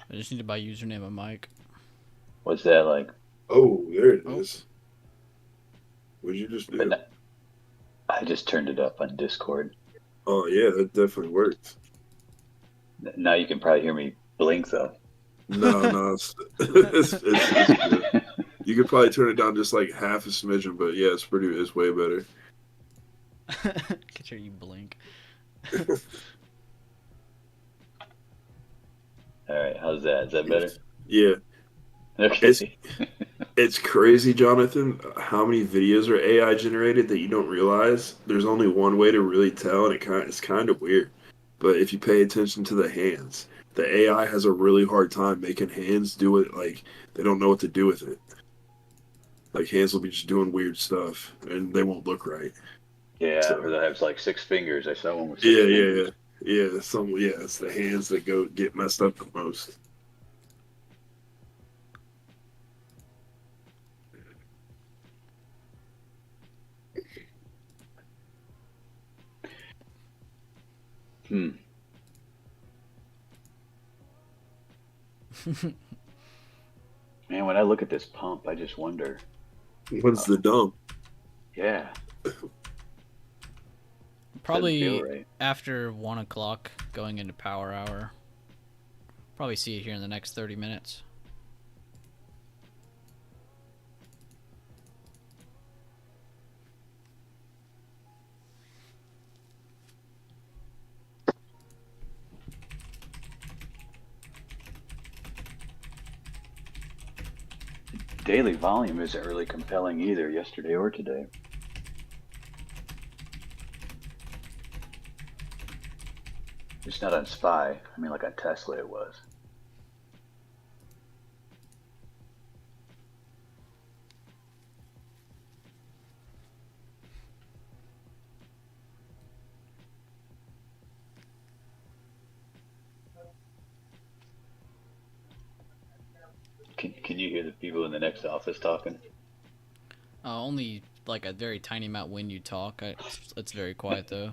I just need to buy username and mic. What's that like? Oh, there it is. What'd you just do? I just turned it up on Discord. Oh yeah, that definitely worked. Now you can probably hear me blink though. No, it's good. You could probably turn it down just like half a smidgen, but yeah, it's way better. Get hear you blink. All right, how's that? Is that better? Yeah. Okay. It's crazy, Jonathan, how many videos are AI generated that you don't realize. There's only one way to really tell, and it's kind of weird. But if you pay attention to the hands, the AI has a really hard time making hands do it. Like they don't know what to do with it. Like hands will be just doing weird stuff, and they won't look right. Yeah, So- or that has like 6 fingers. I saw one with 6 fingers. Yeah. It's the hands that get messed up the most. Man, when I look at this pump, I just wonder. What's the dump? Yeah. Probably Doesn't feel right. after 1 o'clock, going into power hour. Probably see it here in the next 30 minutes. Daily volume isn't really compelling either, yesterday or today. It's not on SPY. I mean, like on Tesla it was. Can you hear the people in the next office talking? Only like a very tiny amount when you talk. It's very quiet though.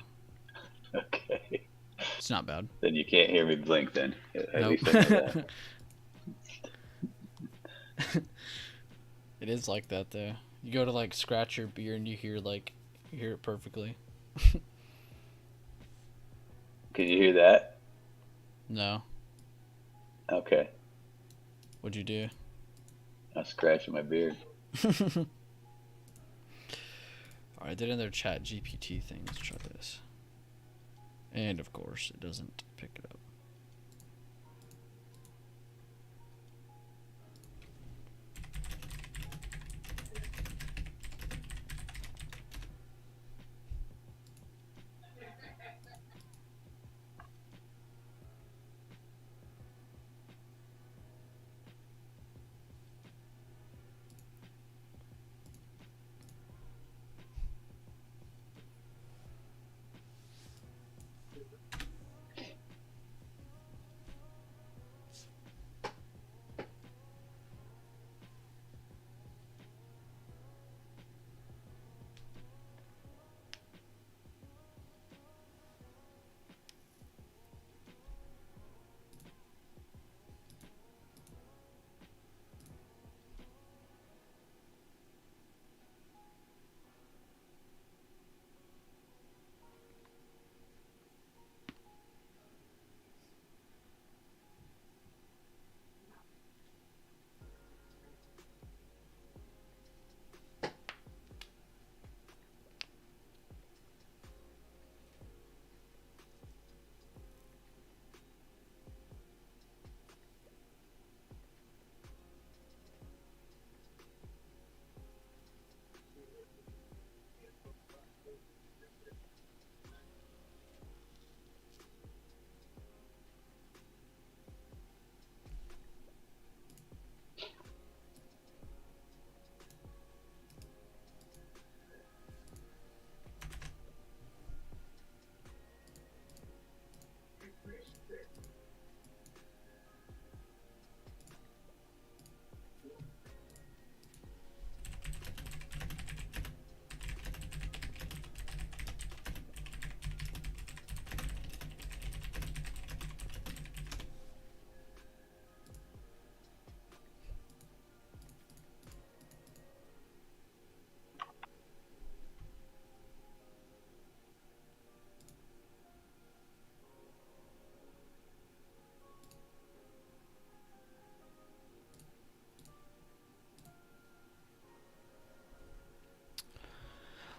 Okay. It's not bad. Then you can't hear me blink then. At Nope. least I know that. It is like that though. You go to like scratch your beer and you hear it perfectly. Can you hear that? No. Okay. What'd you do? I'm scratching my beard. Alright, did another chat GPT thing. Let's try this. And of course, it doesn't pick it up.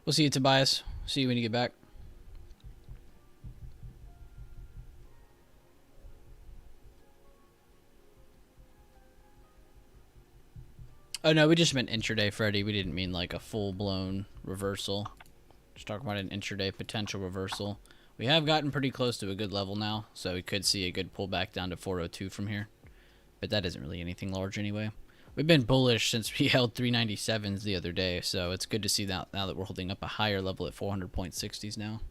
We'll see you, Tobias. See you when you get back. Oh, no, we just meant intraday, Freddy. We didn't mean like a full-blown reversal. Just talking about an intraday potential reversal. We have gotten pretty close to a good level now, so we could see a good pullback down to 402 from here. But that isn't really anything large anyway. We've been bullish since we held 397s the other day, so it's good to see that now that we're holding up a higher level at 400.60s now.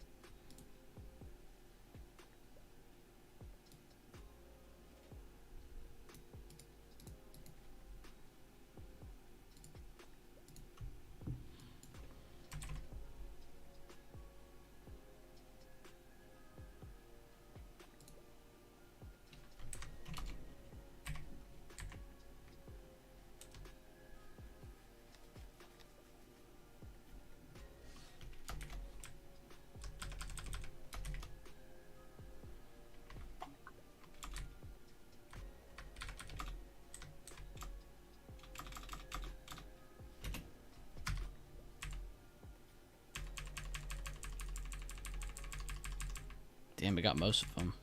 Damn, we got most of them.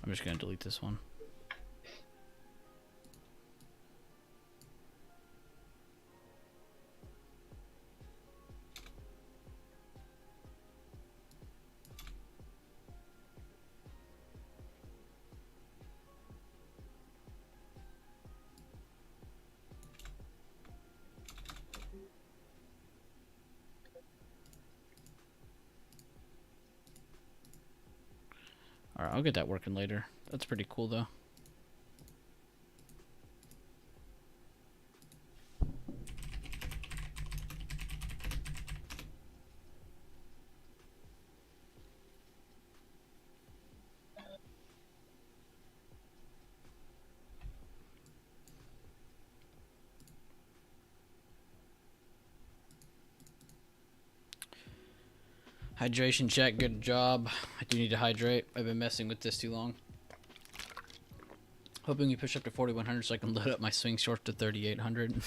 I'm just going to delete this one. Alright, I'll get that working later. That's pretty cool, though. Hydration check, good job. I do need to hydrate. I've been messing with this too long. Hoping we push up to 4100 so I can load up my swing short to 3800.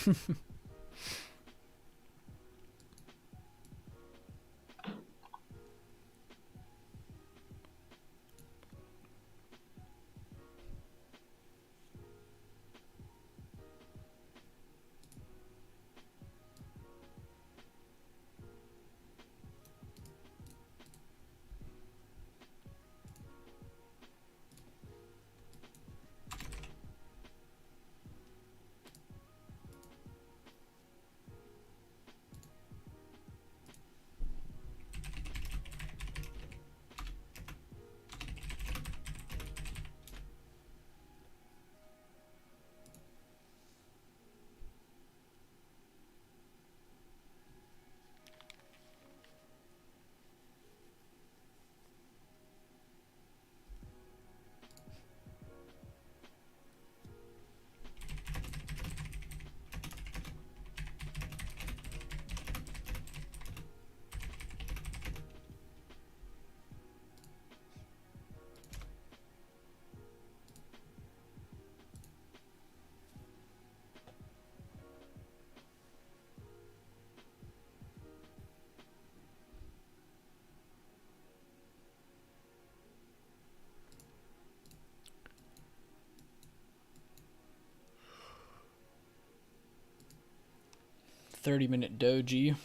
30-minute doji.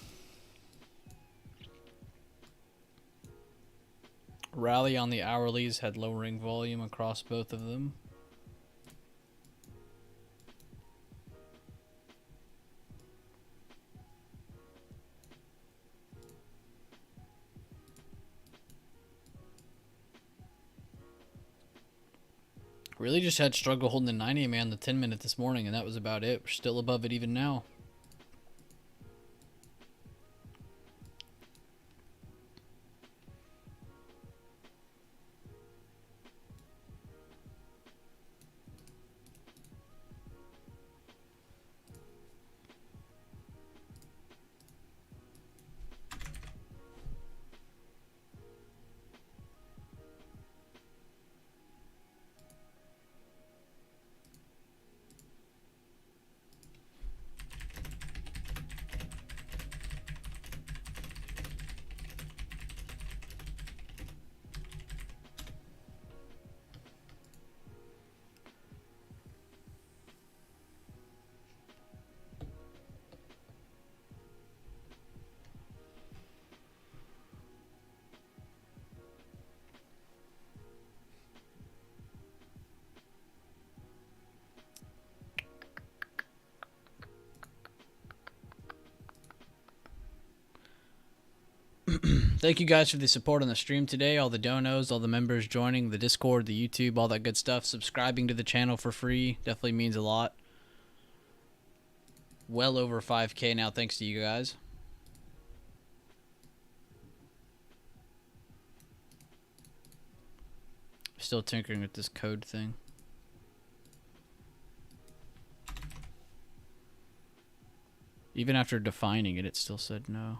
Rally on the hourlies had lowering volume across both of them. Really just had struggle holding the 90 man the 10-minute this morning, and that was about it. We're still above it even now. Thank you guys for the support on the stream today, all the donos, all the members joining the Discord, the YouTube, all that good stuff. Subscribing to the channel for free definitely means a lot. Well over 5K now thanks to you guys. Still tinkering with this code thing. Even after defining it, it still said no.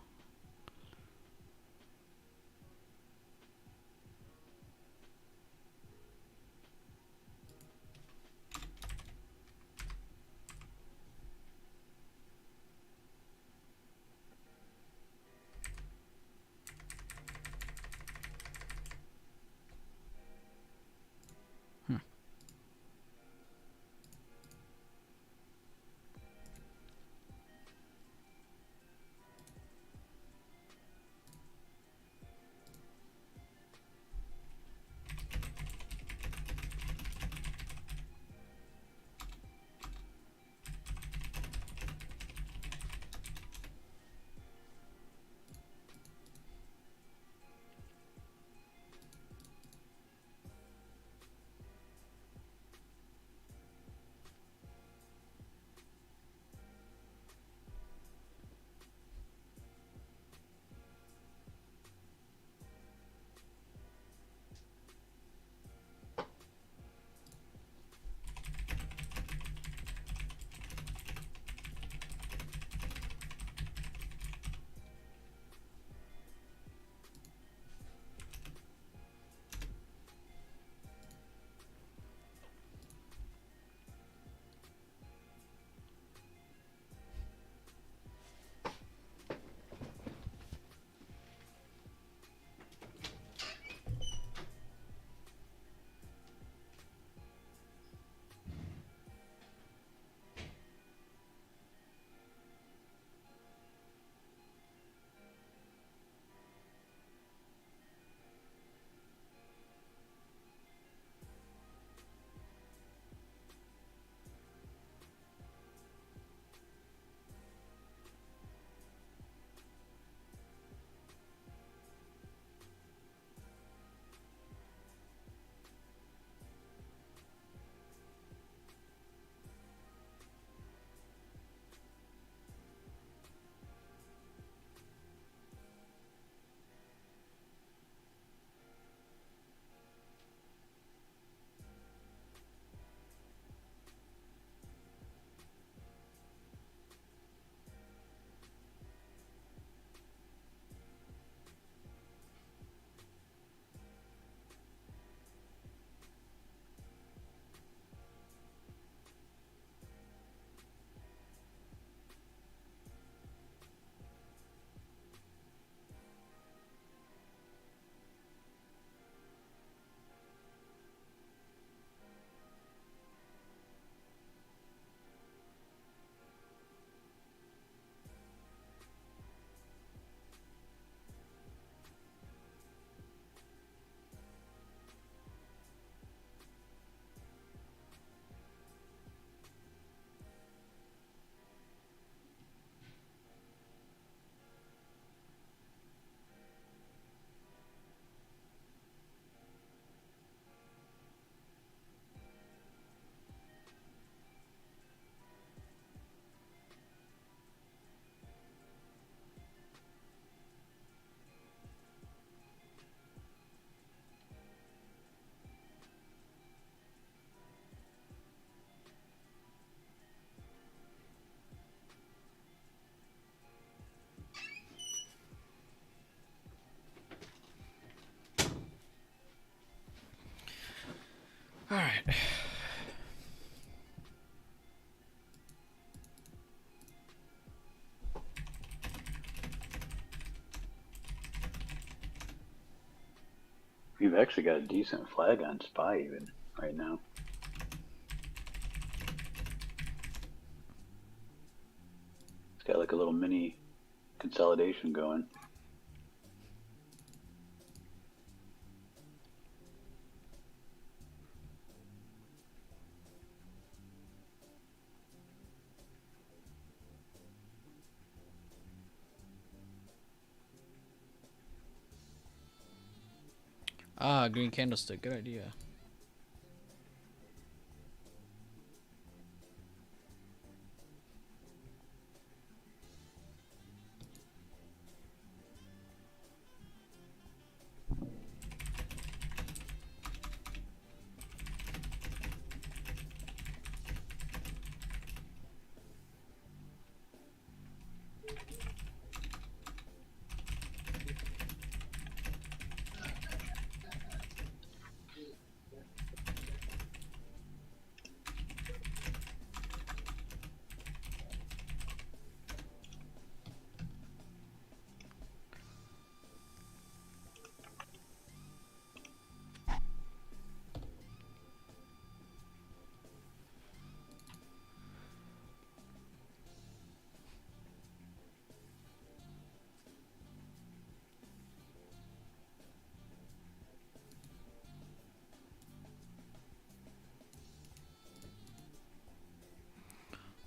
All right. We've actually got a decent flag on SPY even right now. It's got like a little mini consolidation going. Ah, green candlestick. Good idea.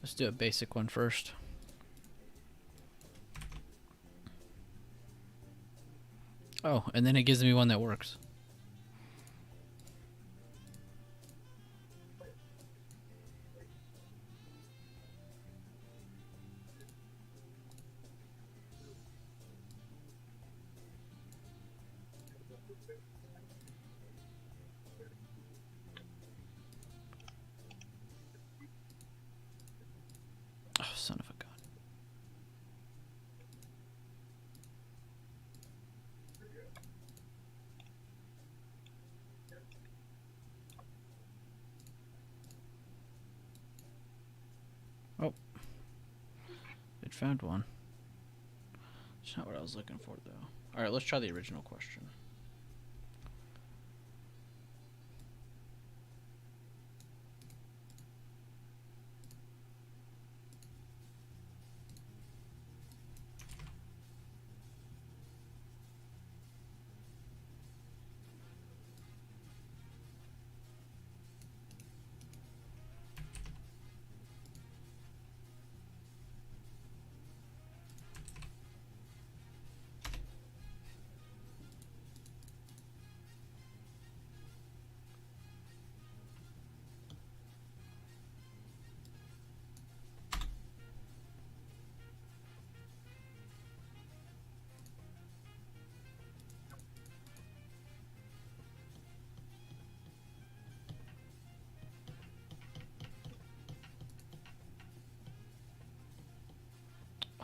Let's do a basic one first. Oh, and then it gives me one that works. Oh, son of a gun. Oh. It found one. It's not what I was looking for, though. Alright, let's try the original question.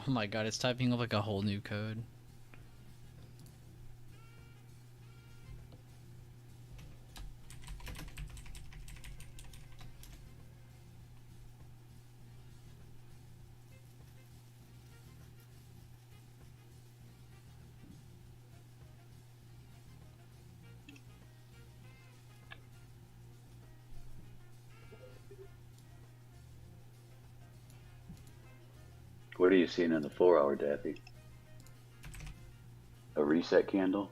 Oh my god, it's typing up like a whole new code. What are you seeing in the 4-hour, Daffy? A reset candle?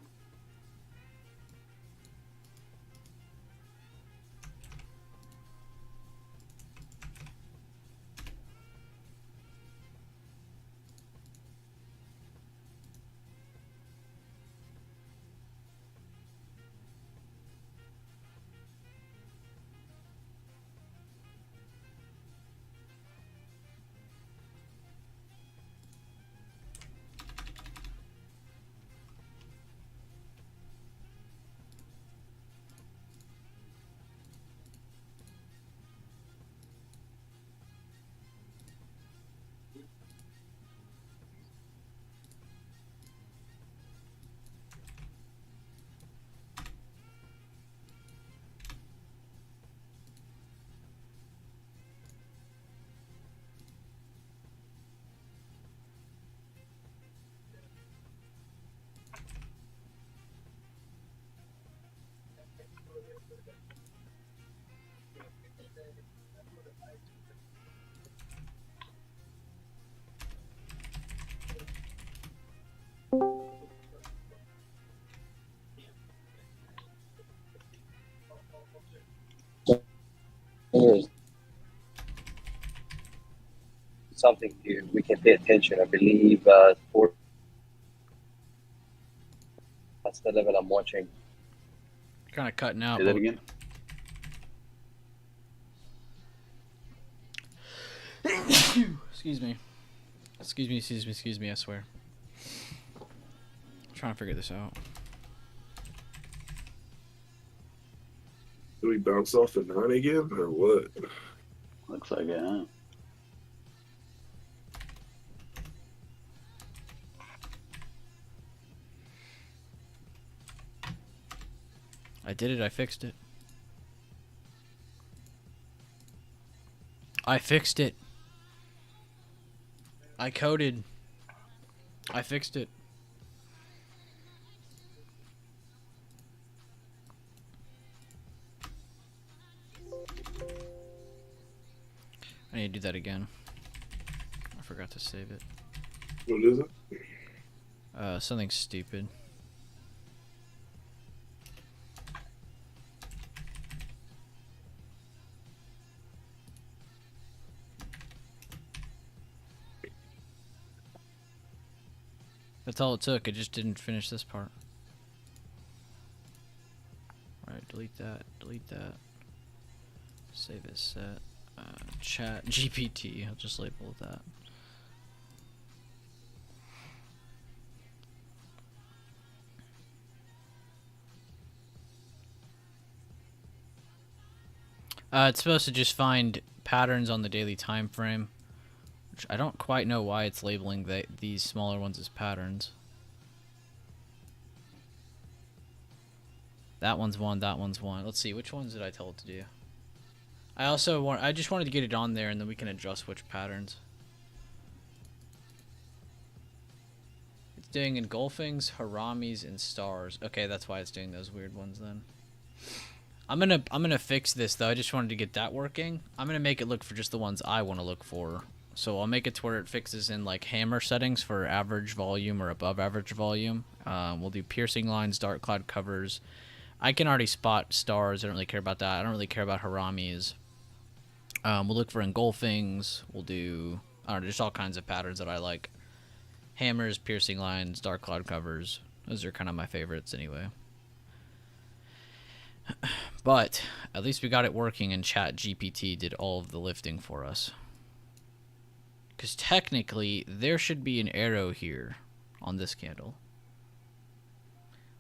There's something here we can pay attention. I believe that's the level I'm watching. Kind of cutting out. Say that again. Excuse me. Excuse me, I swear. I'm trying to figure this out. Do we bounce off the 9 again, or what? Looks like it, huh? I did it. I fixed it. I fixed it. I coded. I fixed it. I need to do that again. I forgot to save it. What is it? Something stupid. That's all it took. It just didn't finish this part. Alright, delete that. Delete that. Save as set. Chat GPT. I'll just label it that. It's supposed to just find patterns on the daily time frame, which I don't quite know why it's labeling these smaller ones as patterns. That one's one, that one's one. Let's see, which ones did I tell it to do? I just wanted to get it on there, and then we can adjust which patterns. It's doing engulfings, haramis, and stars. Okay, that's why it's doing those weird ones then. I'm gonna fix this though. I just wanted to get that working. I'm gonna make it look for just the ones I want to look for. So I'll make it to where it fixes in like hammer settings for average volume or above average volume. We'll do piercing lines, dark cloud covers. I can already spot stars. I don't really care about that. I don't really care about haramis. We'll look for engulfings. We'll do, I don't know, just all kinds of patterns that I like. Hammers, piercing lines, dark cloud covers. Those are kind of my favorites anyway. But at least we got it working, and Chat GPT did all of the lifting for us. Because technically, there should be an arrow here on this candle.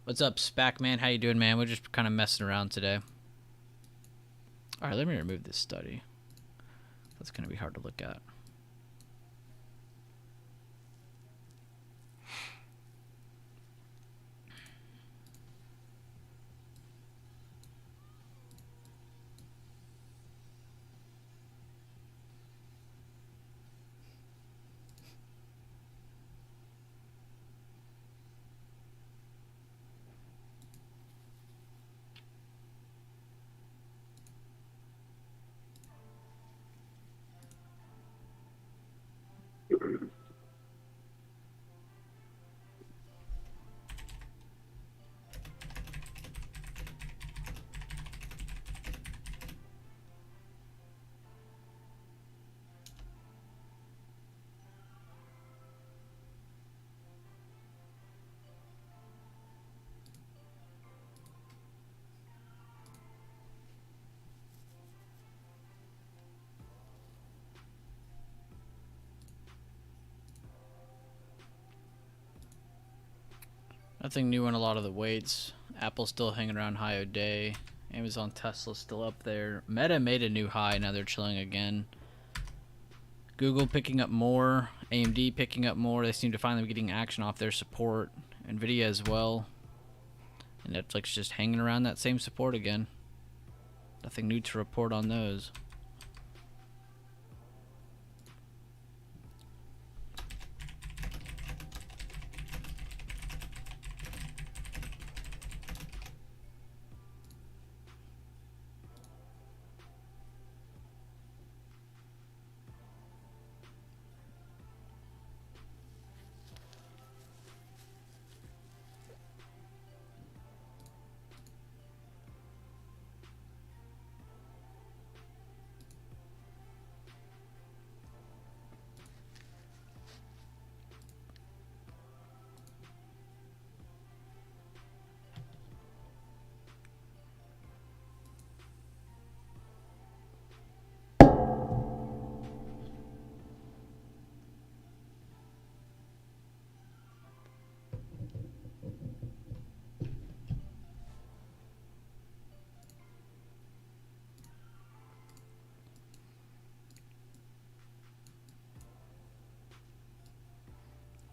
What's up, Spackman? How you doing, man? We're just kind of messing around today. Alright, let me remove this study. That's going to be hard to look at. Nothing new on a lot of the weights. Apple's still hanging around high a day. Amazon, Tesla's still up there. Meta made a new high. Now they're chilling again. Google picking up more. AMD picking up more. They seem to finally be getting action off their support. Nvidia as well. And Netflix just hanging around that same support again. Nothing new to report on those.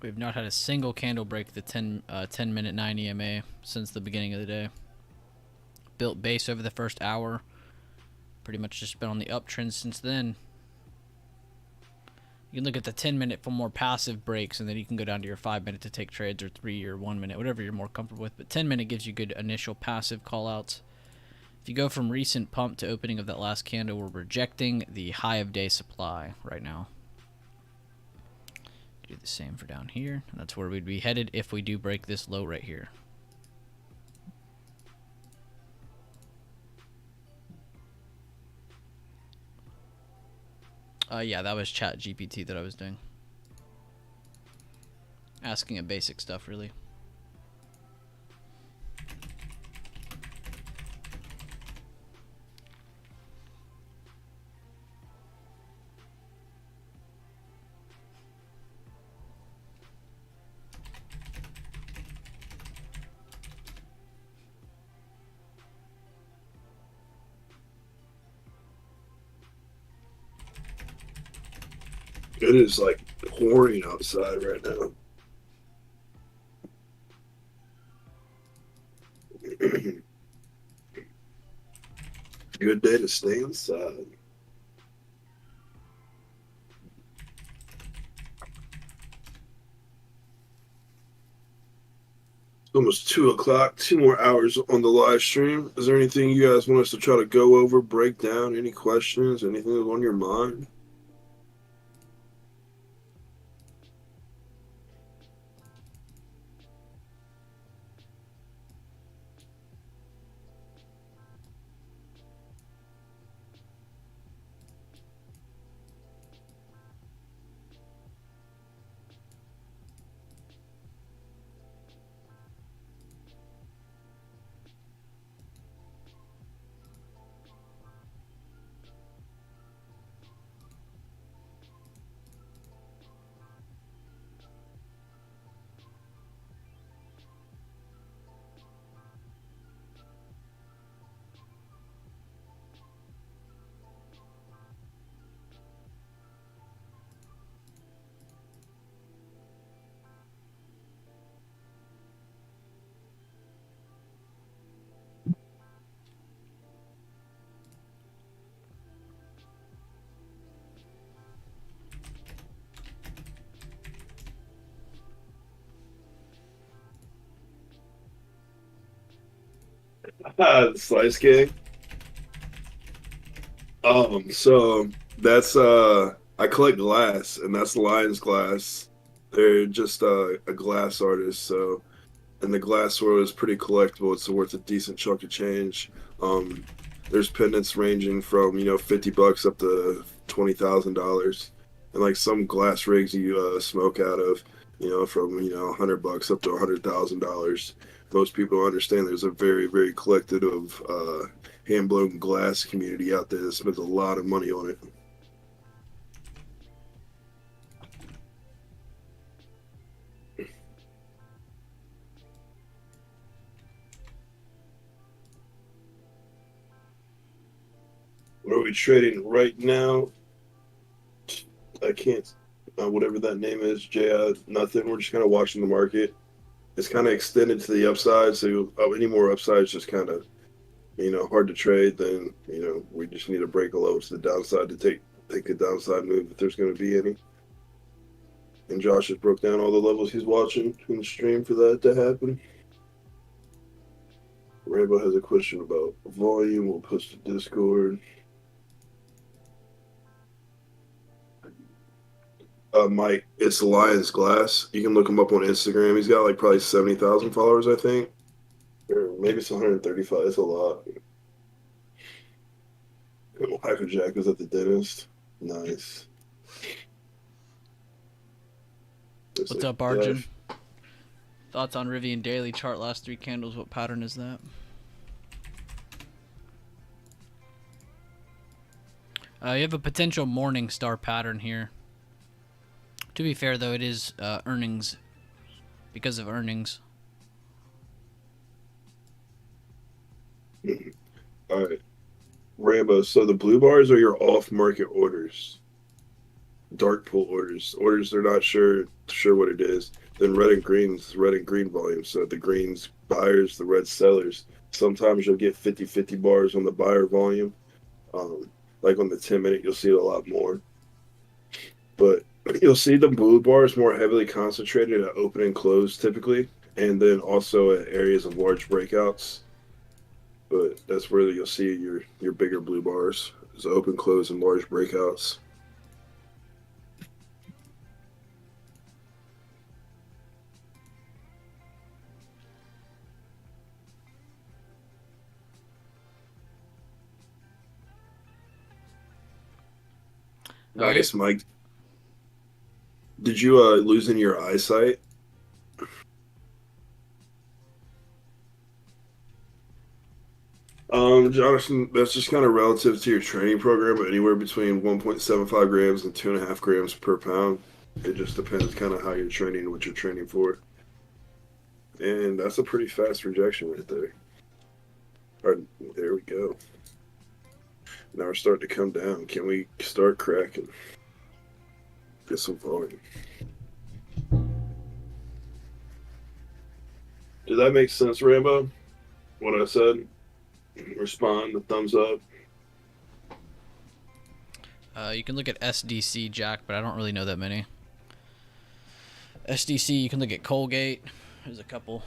We've not had a single candle break the 10-minute 9 EMA since the beginning of the day. Built base over the first hour. Pretty much just been on the uptrend since then. You can look at the 10-minute for more passive breaks, and then you can go down to your 5-minute to take trades, or 3 or 1 minute, whatever you're more comfortable with. But 10-minute gives you good initial passive callouts. If you go from recent pump to opening of that last candle, we're rejecting the high of day supply right now. Do the same for down here. And that's where we'd be headed if we do break this low right here. Yeah, that was Chat GPT that I was doing. Asking it basic stuff, really. It is like pouring outside right now. Good day to stay inside. It's almost 2 o'clock. 2 more hours on the live stream. Is there anything you guys want us to try to go over, break down? Any questions? Anything that's on your mind? The slice cake. So that's I collect glass, and that's Lion's Glass. They're just a glass artist, so and the glass world is pretty collectible. It's worth a decent chunk of change. Um, there's pendants ranging from $50 up to $20,000, and like some glass rigs you smoke out of, from $100 up to $100,000. Most people don't understand there's a very very collective hand blown glass community out there that spends a lot of money on it. What are we trading right now? I can't. Whatever that name is, nothing. We're just kind of watching the market. It's kind of extended to the upside, so any more upside is just kind of, hard to trade. Then we just need to break a low to the downside to take a downside move if there's going to be any. And Josh has broke down all the levels he's watching in the stream for that to happen. Rainbow has a question about volume. We'll post to Discord. Mike, it's Lion's Glass. You can look him up on Instagram. He's got like probably 70,000 followers, I think. Or maybe it's 135. It's a lot. Michael Jack was at the dentist. Nice. What's up, Arjun? Thoughts on Rivian daily chart last 3 candles? What pattern is that? You have a potential morning star pattern here. To be fair, though, it is earnings, because of earnings. All right. Rambo, so the blue bars are your off-market orders. dark pool orders they're not sure what it is. Then red and green volume. So the greens buyers, the red sellers. Sometimes you'll get 50-50 bars on the buyer volume. Like on the 10-minute, you'll see it a lot more. But you'll see the blue bars more heavily concentrated at open and close typically, and then also at areas of large breakouts. But that's where you'll see your bigger blue bars is open, close, and large breakouts. Nice, Mike. Did you lose in your eyesight? Jonathan, that's just kind of relative to your training program, but anywhere between 1.75 grams and 2.5 grams per pound. It just depends kind of how you're training and what you're training for. And that's a pretty fast rejection right there. All right, there we go. Now we're starting to come down. Can we start cracking? Get some volume. Did that make sense, Rambo? What I said? Respond, the thumbs up. You can look at SDC, Jack, but I don't really know that many. SDC, you can look at Colgate. There's a couple.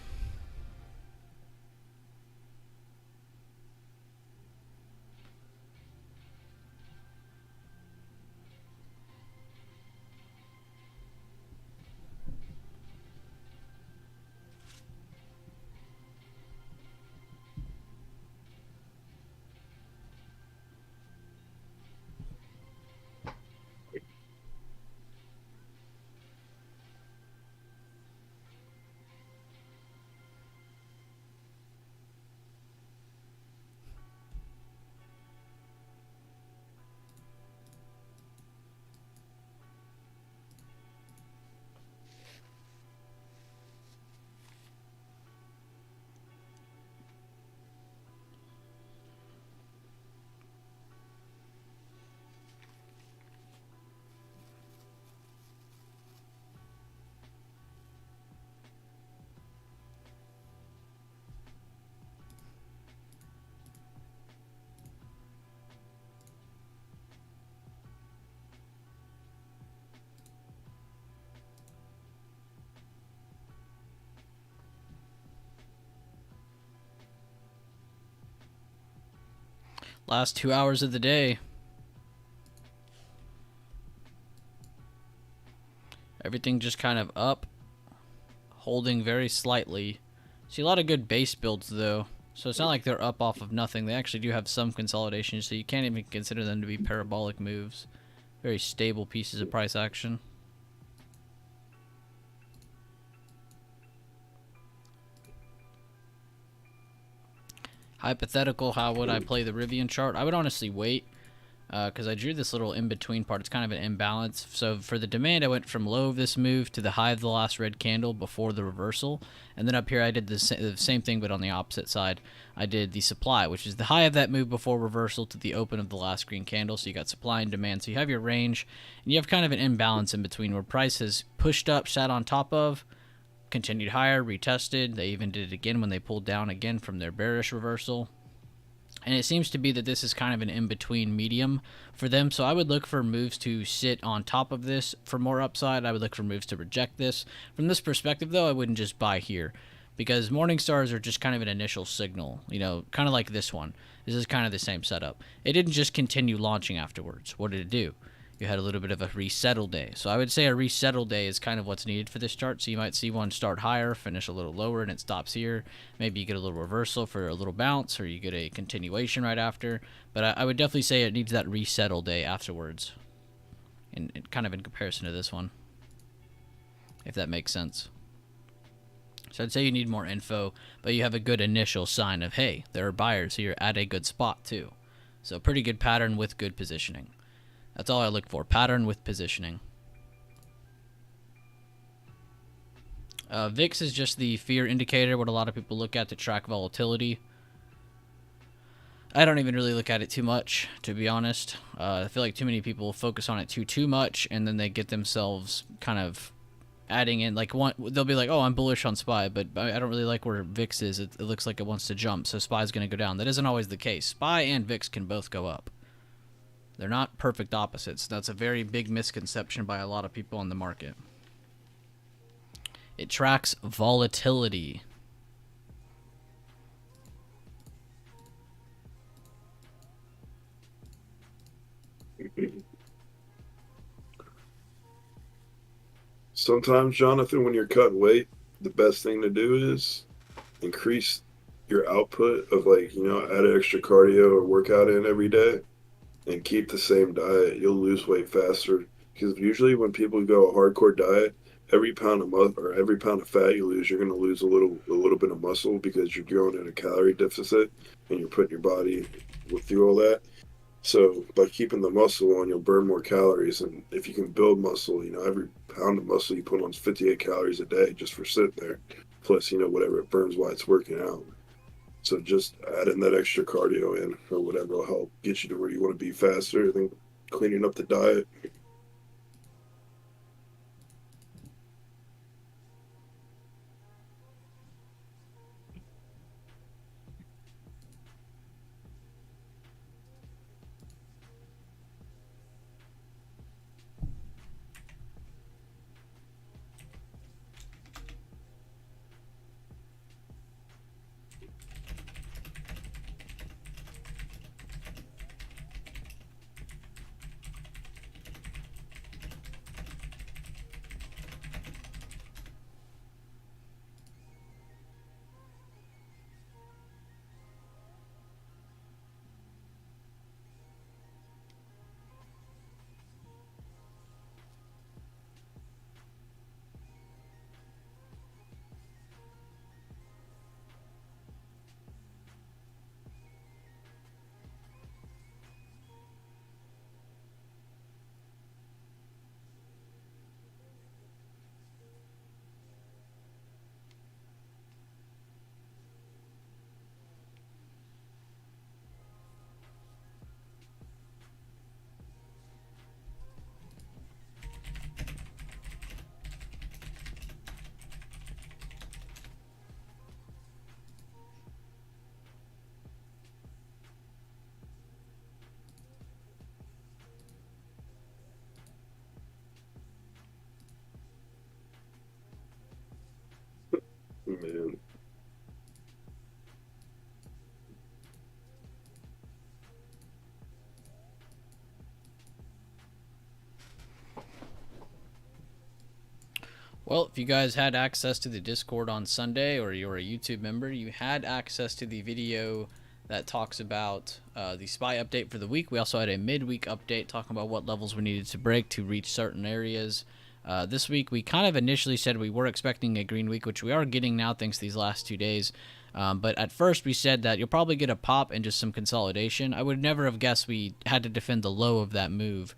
Last 2 hours of the day. Everything just kind of up, holding very slightly. See a lot of good base builds though, so it's not like they're up off of nothing. They actually do have some consolidation, so you can't even consider them to be parabolic moves. Very stable pieces of price action. Hypothetical, how would I play the Rivian chart? I would honestly wait, because I drew this little in-between part. It's kind of an imbalance. So for the demand, I went from low of this move to the high of the last red candle before the reversal. And then up here, I did the same thing, but on the opposite side. I did the supply, which is the high of that move before reversal to the open of the last green candle. So you got supply and demand. So you have your range, and you have kind of an imbalance in between where price has pushed up, sat on top of, continued higher, retested. They even did it again when they pulled down again from their bearish reversal. And it seems to be that this is kind of an in-between medium for them. So I would look for moves to sit on top of this for more upside. I would look for moves to reject this. From this perspective, though, I wouldn't just buy here, because morning stars are just kind of an initial signal, you know, kind of like this one. This is kind of the same setup. It didn't just continue launching afterwards. What did it do? You had a little bit of a resettle day. So I would say a resettle day is kind of what's needed for this chart. So you might see one start higher, finish a little lower, and it stops here. Maybe you get a little reversal for a little bounce, or you get a continuation right after. But I would definitely say it needs that resettle day afterwards, and kind of in comparison to this one, if that makes sense. So I'd say you need more info, but you have a good initial sign of, hey, there are buyers here at a good spot too. So pretty good pattern with good positioning. That's all I look for, pattern with positioning. VIX is just the fear indicator, what a lot of people look at to track volatility. I don't even really look at it too much, to be honest. I feel like too many people focus on it too much, and then they get themselves kind of adding in, like, they'll be like, oh, I'm bullish on SPY, but I don't really like where VIX is. It looks like it wants to jump, so SPY is going to go down. That isn't always the case. SPY and VIX can both go up. They're not perfect opposites. That's a very big misconception by a lot of people in the market. It tracks volatility. Sometimes, Jonathan, when you're cutting weight, the best thing to do is increase your output of, like, add extra cardio or workout in every day and keep the same diet. You'll lose weight faster because usually when people go a hardcore diet, every pound of or every pound of fat you lose, you're going to lose a little bit of muscle because you're going in a calorie deficit and you're putting your body through all that. So by keeping the muscle on, you'll burn more calories. And if you can build muscle, every pound of muscle you put on is 58 calories a day just for sitting there. Plus, whatever it burns while it's working out. So just adding that extra cardio in or whatever will help get you to where you want to be faster than cleaning up the diet. Man. Well, if you guys had access to the Discord on Sunday, or you're a YouTube member, you had access to the video that talks about the SPY update for the week. We also had a midweek update talking about what levels we needed to break to reach certain areas. This week, we kind of initially said we were expecting a green week, which we are getting now thanks to these last 2 days. But at first, we said that you'll probably get a pop and just some consolidation. I would never have guessed we had to defend the low of that move.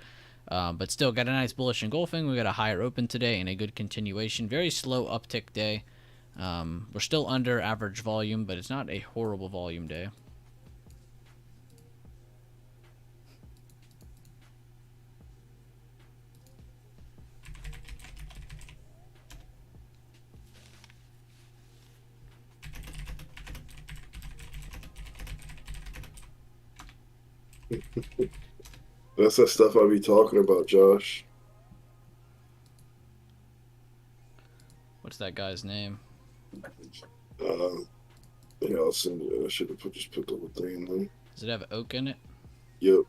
But still got a nice bullish engulfing. We got a higher open today and a good continuation. Very slow uptick day. We're still under average volume, but it's not a horrible volume day. That's the stuff I be talking about, Josh. What's that guy's name? Yeah, I'll send you. I should have just put the whole thing in there. Does it have oak in it? Yep.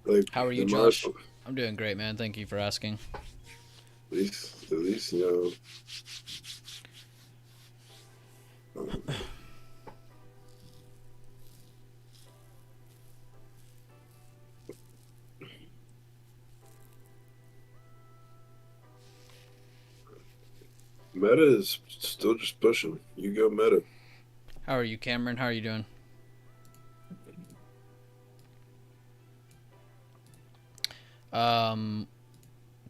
Like, how are you, Josh? I'm doing great, man. Thank you for asking. At least, Meta is still just pushing. You go Meta. How are you, Cameron? How are you doing?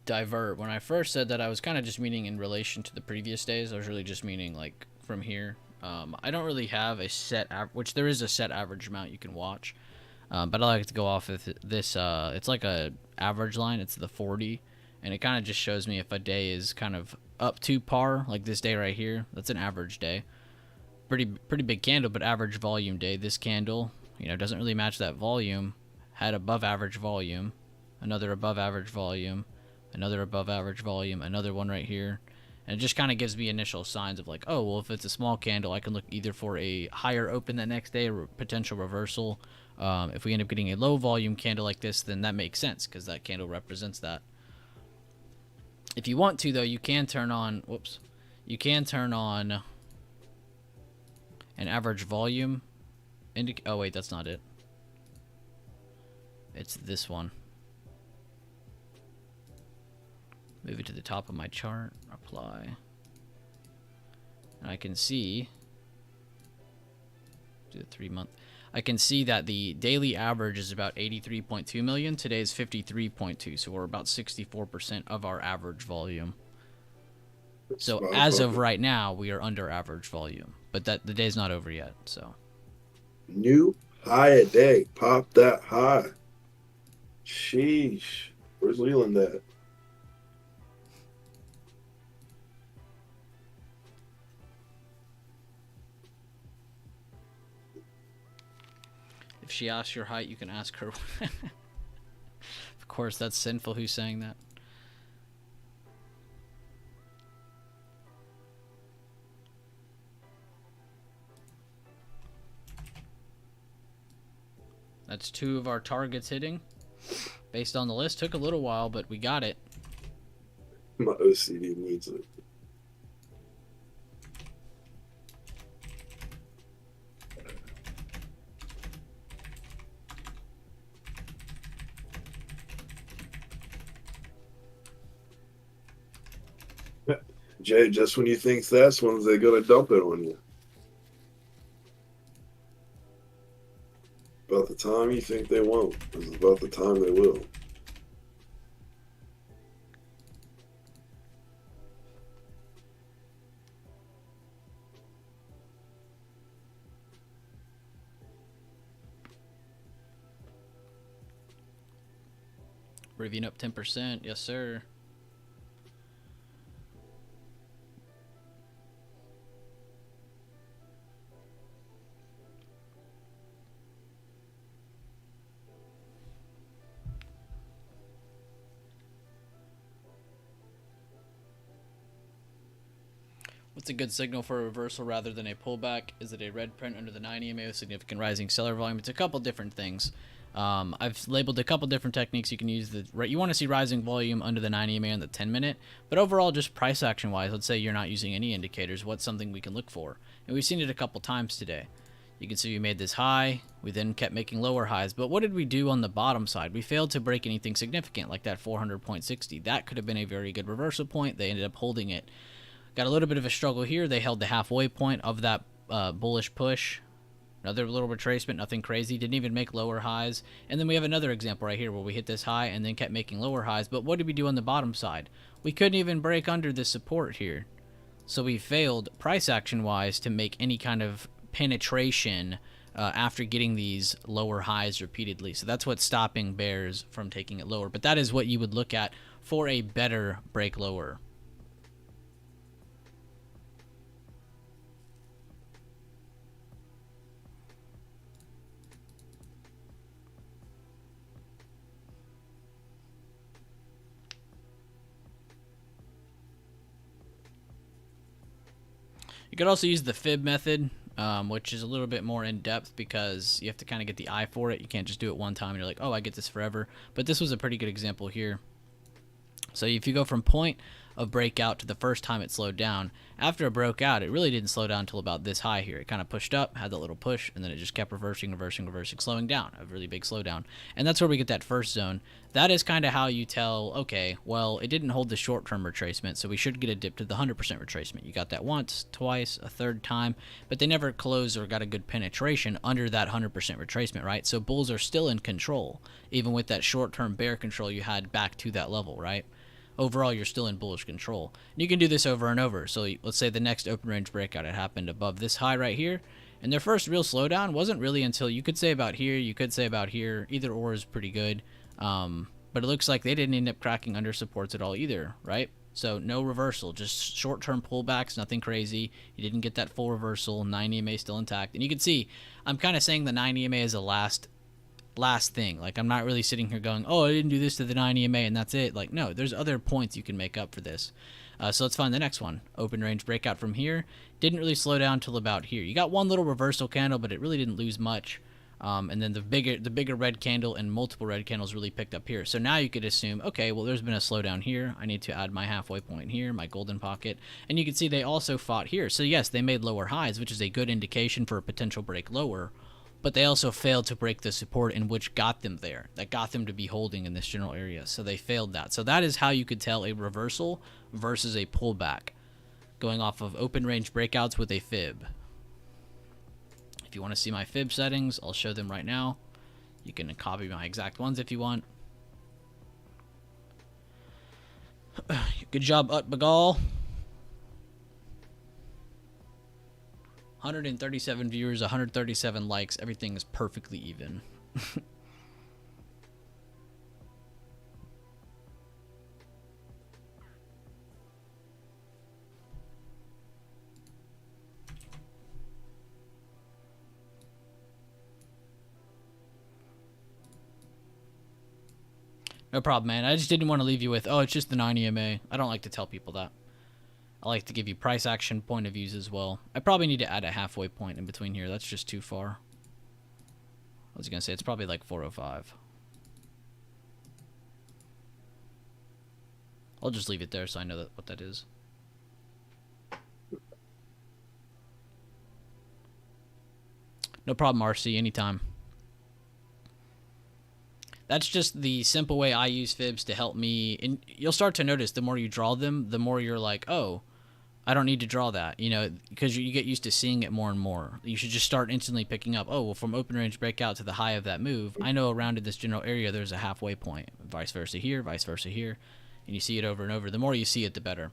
Divert. When I first said that, I was kind of just meaning in relation to the previous days. I was really just meaning like from here. I don't really have a set which there is a set average amount you can watch, but I like to go off of this. It's like a average line. It's the 40, and it kind of just shows me if a day is kind of up to par, like this day right here. That's an average day. Pretty big candle, but average volume day. This candle, you know, doesn't really match that volume. Had above average volume, another above average volume, another above average volume, another one right here. And it just kind of gives me initial signs of like, oh, well, if it's a small candle, I can look either for a higher open the next day or potential reversal. If we end up getting a low volume candle like this, then that makes sense because that candle represents that. If you want to, though, you can turn on, you can turn on an average volume. Oh, wait, that's not it. It's this one. Move it to the top of my chart, apply. And I can see, do the 3 month. I can see that the daily average is about 83.2 million. Today is 53.2, so we're about 64% of our average volume. So as of right now, we are under average volume, but that the day's not over yet. So new high a day, pop that high. Sheesh, where's Leland at? if she asks your height, you can ask her. Of course, that's sinful. Who's saying that? That's 2 of our targets hitting. Based on the list. Took a little while, but we got it. My OCD needs it. Jay, just when you think that's when they're gonna dump it on you. About the time you think they won't, is about the time they will. Rivian up 10%. Yes, sir. What's a good signal for a reversal rather than a pullback? Is it a red print under the 9 EMA with significant rising seller volume? It's a couple different things. I've labeled a couple different techniques you can use. You want to see rising volume under the 9 EMA on the 10-minute, but overall, just price action wise, let's say you're not using any indicators. What's something we can look for? And we've seen it a couple times today. You can see we made this high. We then kept making lower highs. But what did we do on the bottom side? We failed to break anything significant like that 400.60. That could have been a very good reversal point. They ended up holding it. Got a little bit of a struggle here. They held the halfway point of that bullish push. Another little retracement, nothing crazy. Didn't even make lower highs. And then we have another example right here where we hit this high and then kept making lower highs. But what did we do on the bottom side? We couldn't even break under the support here. So we failed price action-wise to make any kind of penetration after getting these lower highs repeatedly. So that's what's stopping bears from taking it lower. But that is what you would look at for a better break lower. You could also use the fib method, which is a little bit more in-depth because you have to kind of get the eye for it. You can't just do it one time and you're like, oh, I get this forever. But this was a pretty good example here. So if you go from point of breakout to the first time it slowed down, after it broke out, it really didn't slow down until about this high here. It kind of pushed up, had that little push, and then it just kept reversing, slowing down, a really big slowdown. And that's where we get that first zone. That is kind of how you tell, okay, well, it didn't hold the short-term retracement, so we should get a dip to the 100% retracement. You got that once, twice, a third time, but they never closed or got a good penetration under that 100% retracement, right? So bulls are still in control, even with that short-term bear control you had back to that level, right? overall you're still in bullish control. And you can do this over and over. So let's say the next open range breakout, it happened above this high right here, and their first real slowdown wasn't really until, you could say about here, you could say about here. Either or is pretty good. But it looks like they didn't end up cracking under supports at all either, right? So no reversal, just short-term pullbacks, nothing crazy. You didn't get that full reversal. 9 EMA still intact. And you can see, I'm kind of saying the 9 EMA is the last thing. Like, I'm not really sitting here going, oh, I didn't do this to the 9 EMA and that's it. Like, no, there's other points you can make up for this. So let's find the next one. Open range breakout from here. Didn't really slow down till about here. You got one little reversal candle, but it really didn't lose much. And then the bigger red candle and multiple red candles really picked up here. So now you could assume, okay, well, there's been a slowdown here. I need to add my halfway point here, my golden pocket. And you can see they also fought here. So yes, they made lower highs, which is a good indication for a potential break lower. But they also failed to break the support in which got them there. That got them to be holding in this general area. So they failed that. So that is how you could tell a reversal versus a pullback, going off of open range breakouts with a fib. If you want to see my fib settings, I'll show them right now. You can copy my exact ones if you want. Good job, Utbagal. 137 viewers, 137 likes. Everything is perfectly even. No problem, man. I just didn't want to leave you with, oh, it's just the 9 EMA. I don't like to tell people that. I like to give you price action point of views as well. I probably need to add a halfway point in between here. That's just too far. I was going to say, it's probably like 405. I'll just leave it there so I know what that is. No problem, RC. Anytime. That's just the simple way I use fibs to help me. And you'll start to notice the more you draw them, the more you're like, oh, I don't need to draw that, you know, because you get used to seeing it more and more. You should just start instantly picking up, oh, well, from open range breakout to the high of that move, I know around in this general area there's a halfway point. Vice versa here, vice versa here. And you see it over and over. The more you see it, the better.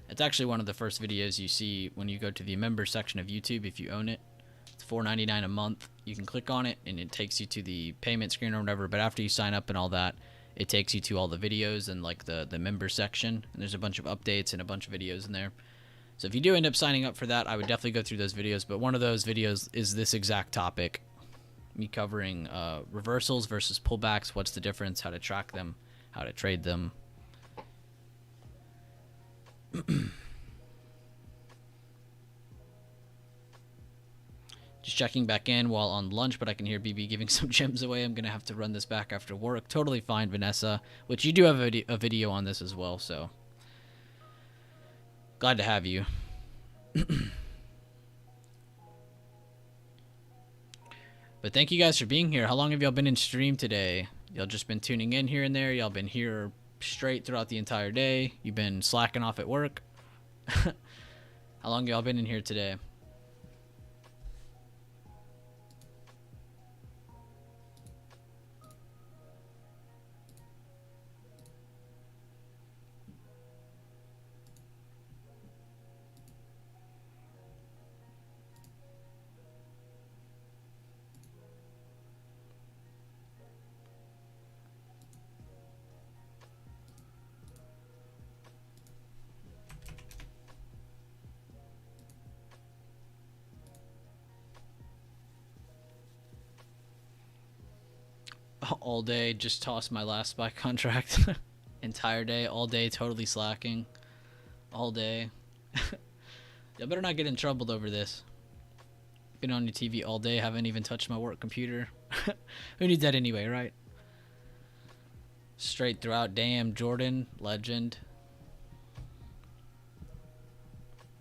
It's actually one of the first videos you see when you go to the member section of YouTube if you own it. It's $4.99 a month. You can click on it and it takes you to the payment screen or whatever, but after you sign up and all that, it takes you to all the videos and like the member section, and there's a bunch of updates and a bunch of videos in there. So if you do end up signing up for that, I would definitely go through those videos, but one of those videos is this exact topic, me covering reversals versus pullbacks, what's the difference, how to track them, how to trade them. Just checking back in while on lunch, but I can hear BB giving some gems away. I'm gonna have to run this back after work. Totally fine, Vanessa, which you do have a video on this as well, so glad to have you. But thank you guys for being here. How long have y'all been in stream today? Y'all just been tuning in here and there? Y'all been here straight throughout the entire day? You've been slacking off at work? How long y'all been in here today? All day, just tossed my last spy contract. Entire day, all day, totally slacking. All day. Y'all better not get in trouble over this. Been on your TV all day, haven't even touched my work computer. Who needs that anyway, right? Straight throughout. Damn, Jordan, legend.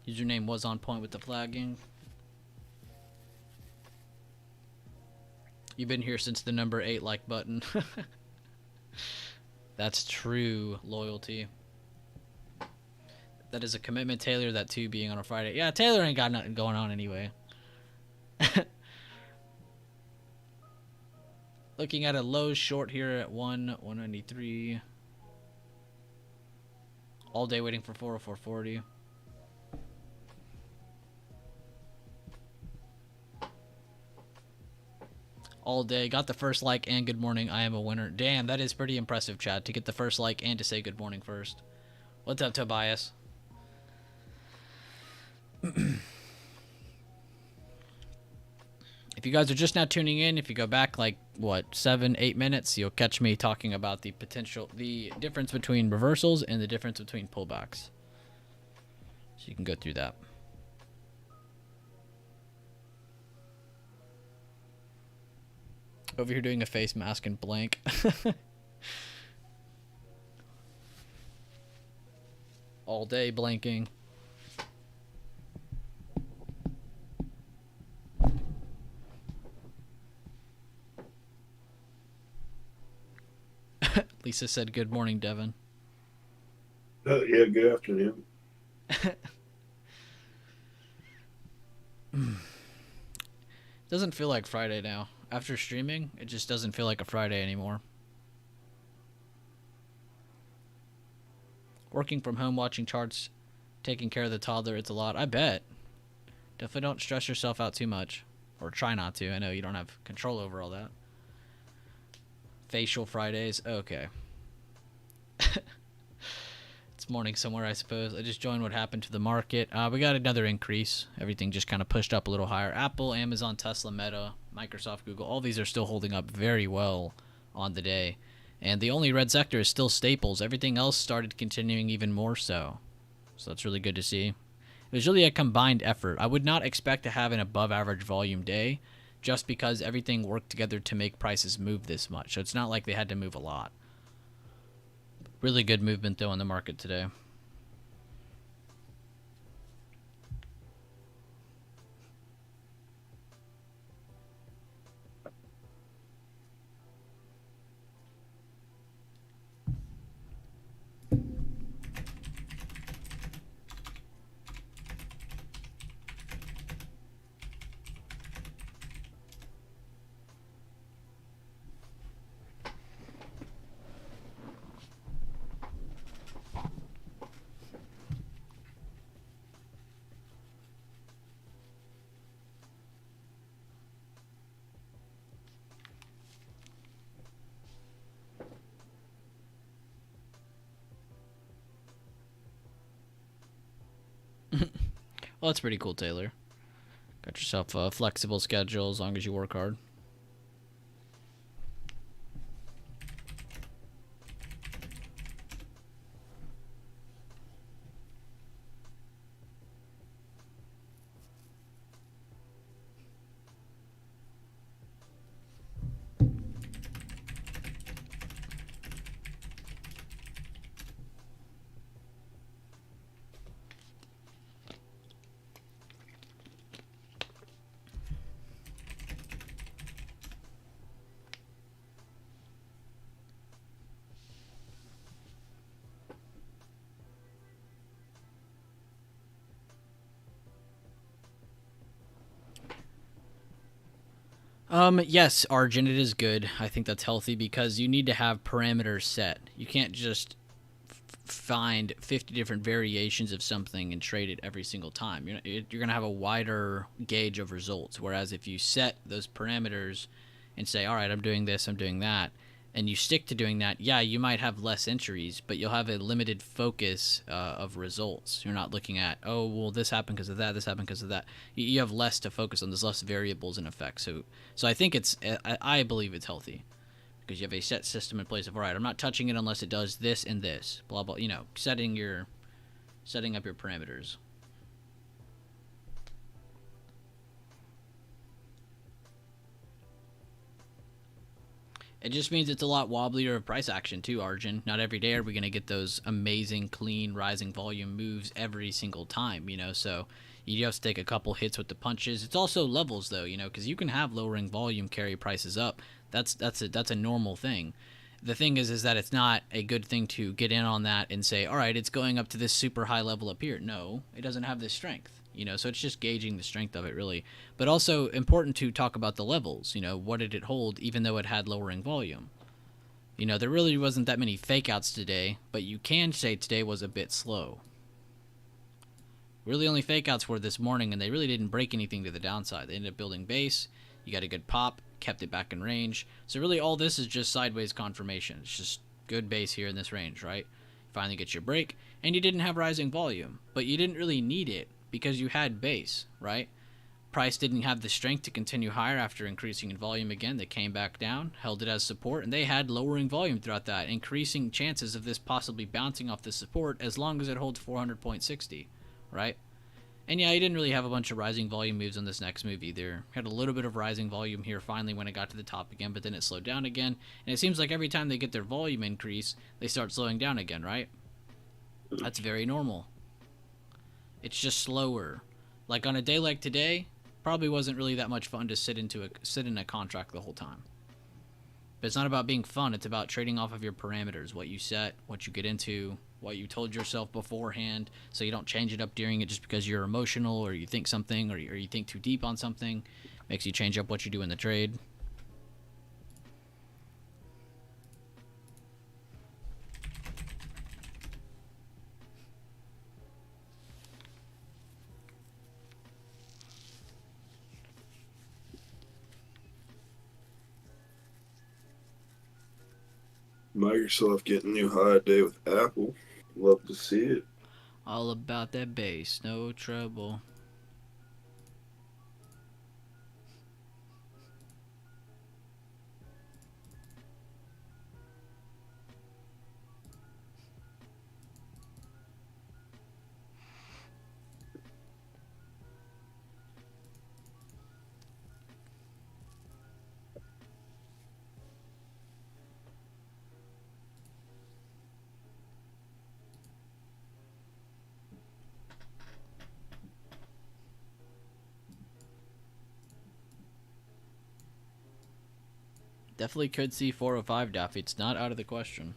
Username was on point with the flagging. You've been here since the number 8 like button. That's true loyalty. That is a commitment, Taylor, that too being on a Friday. Yeah, Taylor ain't got nothing going on anyway. Looking at a low short here at 193. All day waiting for 404.40. All day. Got the first like and good morning. I am a winner. Damn, that is pretty impressive, Chad, to get the first like and to say good morning first. What's up, Tobias? If you guys are just now tuning in, if you go back like, what, 7-8 minutes, you'll catch me talking about the difference between reversals and the difference between pullbacks. So you can go through that. Over here doing a face mask and blank. All day blanking. Lisa said, good morning, Devin. Yeah, good afternoon. Doesn't feel like Friday now. After streaming, it just doesn't feel like a Friday anymore. Working from home, watching charts, taking care of the toddler, it's a lot. I bet. Definitely don't stress yourself out too much. Or try not to. I know you don't have control over all that. Facial Fridays. Okay. It's morning somewhere, I suppose. I just joined what happened to the market. We got another increase. Everything just kind of pushed up a little higher. Apple, Amazon, Tesla, Meta, Microsoft, Google, all these are still holding up very well on the day. And the only red sector is still staples. Everything else started continuing even more so. So that's really good to see. It was really a combined effort. I would not expect to have an above average volume day just because everything worked together to make prices move this much. So it's not like they had to move a lot. Really good movement, though, in the market today. Well, that's pretty cool, Taylor. Got yourself a flexible schedule as long as you work hard. Yes, Arjun, it is good. I think that's healthy because you need to have parameters set. You can't just find 50 different variations of something and trade it every single time. You're going to have a wider gauge of results. Whereas if you set those parameters and say, all right, I'm doing this, I'm doing that, and you stick to doing that, yeah, you might have less entries, but you'll have a limited focus of results. You're not looking at, oh, well, this happened because of that, this happened because of that. You have less to focus on. There's less variables in effect. So I think I believe it's healthy because you have a set system in place of, all right, I'm not touching it unless it does this and this, blah, blah, setting up your parameters. It just means it's a lot wobblier of price action too, Arjun. Not every day are we going to get those amazing, clean, rising volume moves every single time, so you have to take a couple hits with the punches. It's also levels though, because you can have lowering volume carry prices up. That's a normal thing. The thing is that it's not a good thing to get in on that and say, all right, it's going up to this super high level up here. No, it doesn't have this strength. So it's just gauging the strength of it, really. But also important to talk about the levels. What did it hold, even though it had lowering volume? There really wasn't that many fake outs today, but you can say today was a bit slow. Really only fake outs were this morning, and they really didn't break anything to the downside. They ended up building base. You got a good pop, kept it back in range. So really all this is just sideways confirmation. It's just good base here in this range, right? Finally get your break, and you didn't have rising volume, but you didn't really need it because you had base, right? Price didn't have the strength to continue higher after increasing in volume again. They came back down, held it as support, and they had lowering volume throughout that, increasing chances of this possibly bouncing off the support as long as it holds 400.60, right? And yeah, he didn't really have a bunch of rising volume moves on this next move either. Had a little bit of rising volume here finally when it got to the top again, but then it slowed down again. And it seems like every time they get their volume increase, they start slowing down again, right? That's very normal. It's just slower. Like on a day like today, probably wasn't really that much fun to sit in a contract the whole time. But it's not about being fun, it's about trading off of your parameters, what you set, what you get into, what you told yourself beforehand, so you don't change it up during it just because you're emotional or you think something or you think too deep on something. Makes you change up what you do in the trade. Microsoft getting new high day with Apple. Love to see it. All about that base, no trouble. Definitely could see 405 Daffy. It's not out of the question.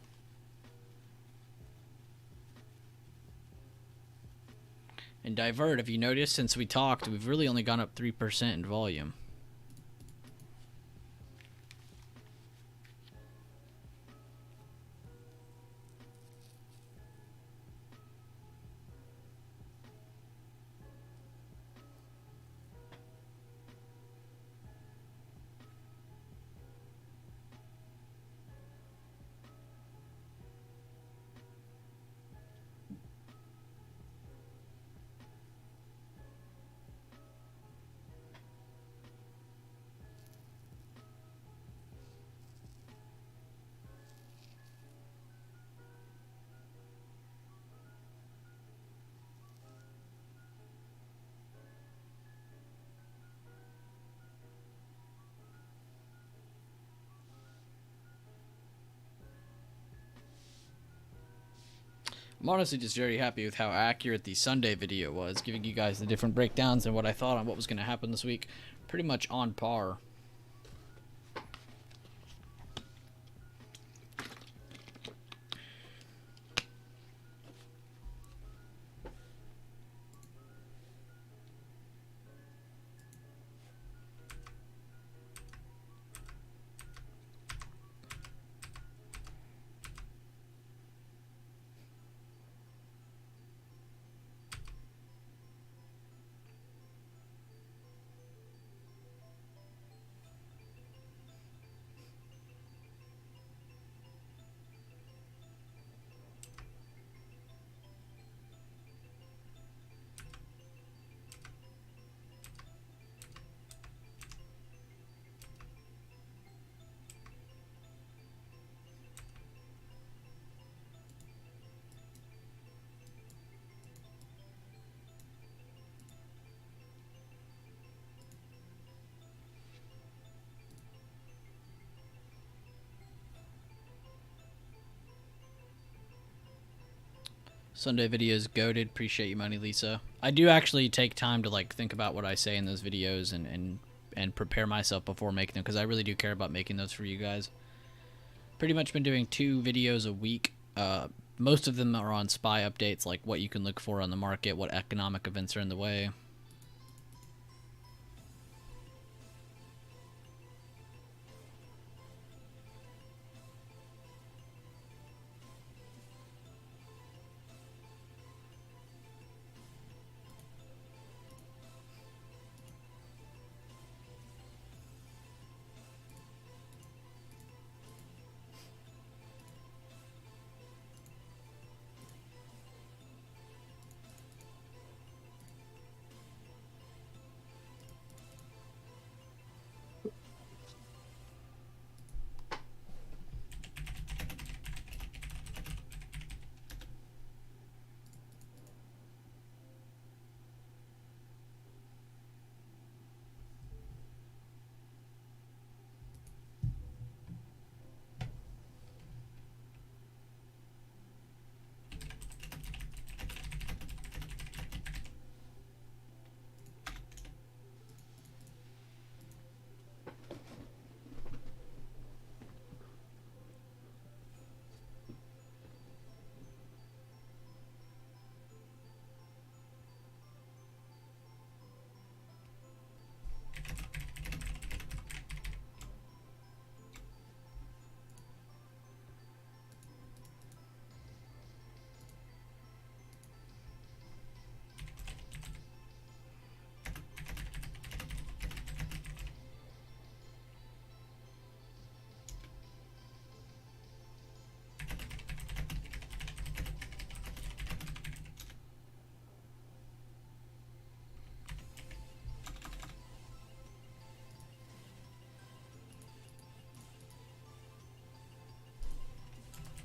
And divert, if you notice, since we talked, we've really only gone up 3% in volume. I'm honestly just very happy with how accurate the Sunday video was, giving you guys the different breakdowns and what I thought on what was going to happen this week. Pretty much on par. Sunday videos goated. Appreciate you, Money Lisa. I do actually take time to like think about what I say in those videos and prepare myself before making them, because I really do care about making those for you guys. Pretty much been doing 2 videos a week. Most of them are on SPY updates, like what you can look for on the market, what economic events are in the way.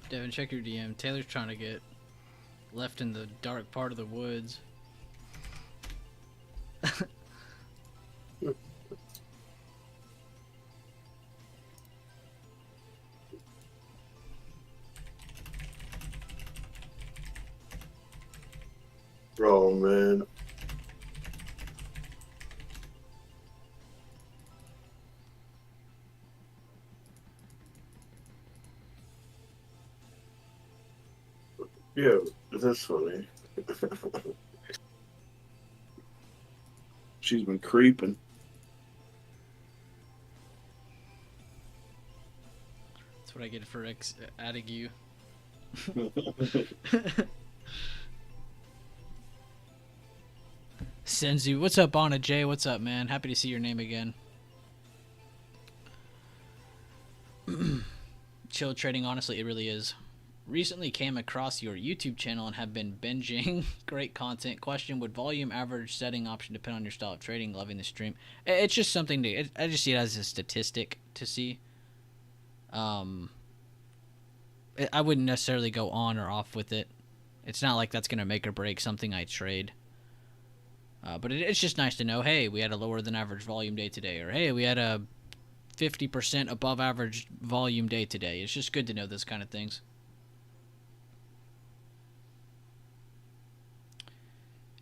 Devin, check your DM. Taylor's trying to get left in the dark part of the woods. Oh man. Yeah, that's funny. She's been creeping. That's what I get for adding you. Senzu, what's up, Anna J? What's up, man? Happy to see your name again. Chill trading, honestly, it really is. Recently came across your YouTube channel and have been binging. Great content. Question: would volume average setting option depend on your style of trading? Loving the stream. It's just something to. I just see it as a statistic to see. I wouldn't necessarily go on or off with it. It's not like that's gonna make or break something I trade. But it's just nice to know. Hey, we had a lower than average volume day today, or hey, we had a 50% above average volume day today. It's just good to know those kind of things.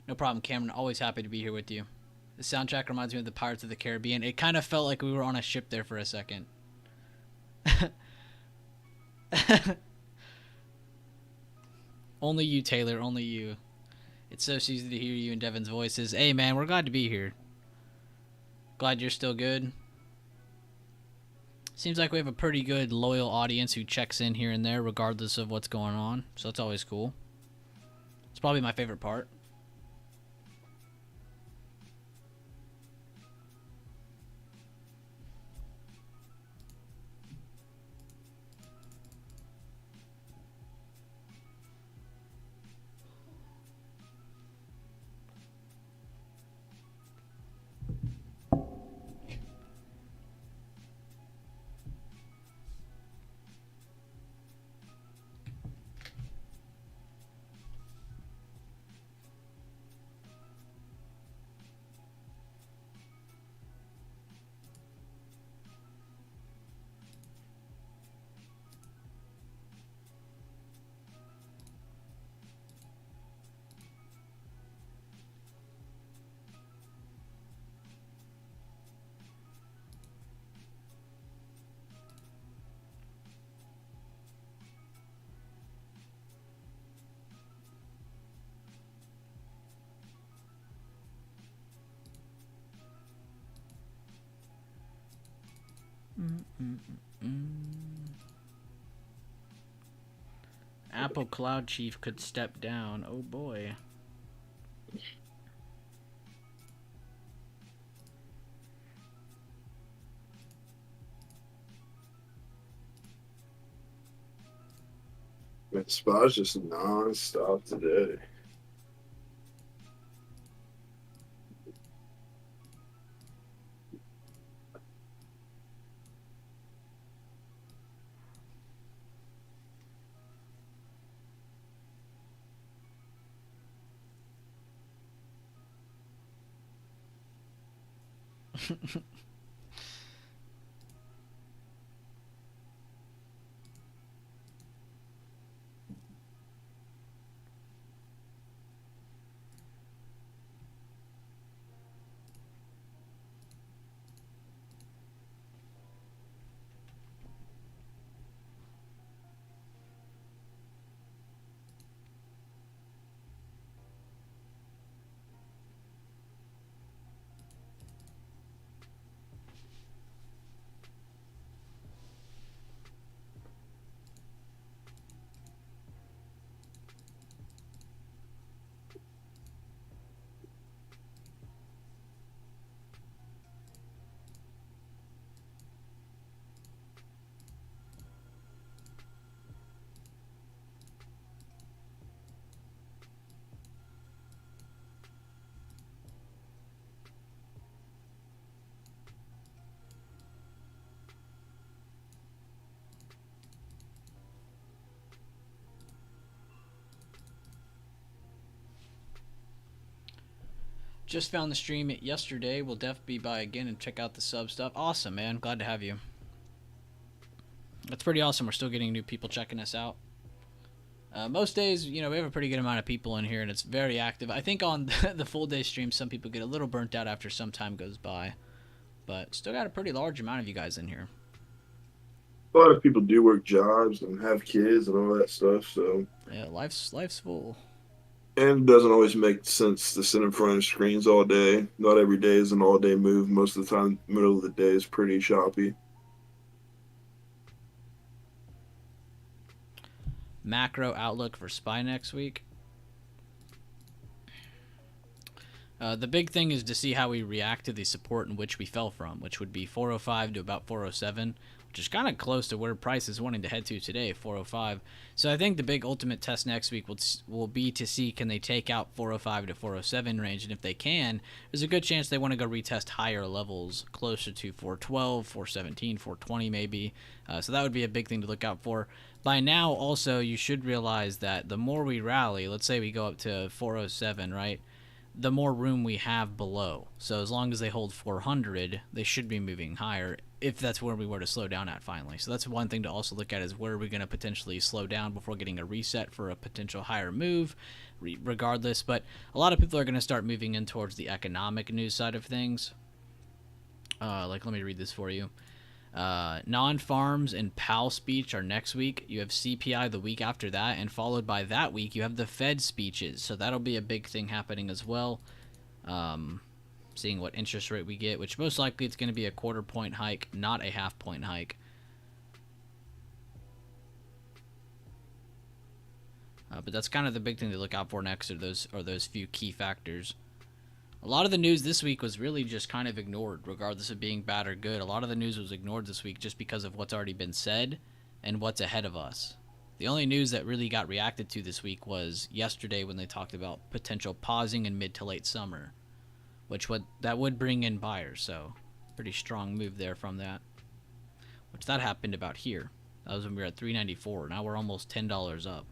No problem, Cameron. Always happy to be here with you. The soundtrack reminds me of the Pirates of the Caribbean. It kind of felt like we were on a ship there for a second. Only you, Taylor. Only you. It's so easy to hear you and Devin's voices. Hey, man, we're glad to be here. Glad you're still good. Seems like we have a pretty good, loyal audience who checks in here and there regardless of what's going on. So that's always cool. It's probably my favorite part. Apple Cloud Chief could step down. Oh boy. Man, SPA's just non-stop today. Just found the stream yesterday. We'll definitely be by again and check out the sub stuff. Awesome, man. Glad to have you. That's pretty awesome. We're still getting new people checking us out. Most days, you know, we have a pretty good amount of people in here, and it's very active. I think on the full day stream, some people get a little burnt out after some time goes by. But still got a pretty large amount of you guys in here. A lot of people do work jobs and have kids and all that stuff, so. Yeah, life's full. And it doesn't always make sense to sit in front of screens all day. Not every day is an all-day move. Most of the time, middle of the day is pretty choppy. Macro outlook for SPY next week. The big thing is to see how we react to the support in which we fell from, which would be 405 to about 407, which is kind of close to where price is wanting to head to today, 405. So I think the big ultimate test next week will be to see, can they take out 405 to 407 range, and if they can, there's a good chance they want to go retest higher levels, closer to 412, 417, 420 maybe. So that would be a big thing to look out for. By now, also, you should realize that the more we rally, let's say we go up to 407, right? The more room we have below. So as long as they hold 400, they should be moving higher if that's where we were to slow down at finally. So that's one thing to also look at, is where are we going to potentially slow down before getting a reset for a potential higher move, regardless. But a lot of people are going to start moving in towards the economic news side of things. Let me read this for you. Non-farms and PAL speech are next week. You have CPI the week after that, and followed by that week you have the Fed speeches. So that'll be a big thing happening as well. Seeing what interest rate we get, which most likely it's going to be a 1/4 point hike, not a 1/2 point hike. But that's kind of the big thing to look out for next, are those few key factors. A lot of the news this week was really just kind of ignored, regardless of being bad or good. A lot of the news was ignored this week just because of what's already been said and what's ahead of us. The only news that really got reacted to this week was yesterday when they talked about potential pausing in mid to late summer, that would bring in buyers. So pretty strong move there from that, which that happened about here. That was when we were at 394. Now we're almost $10 up.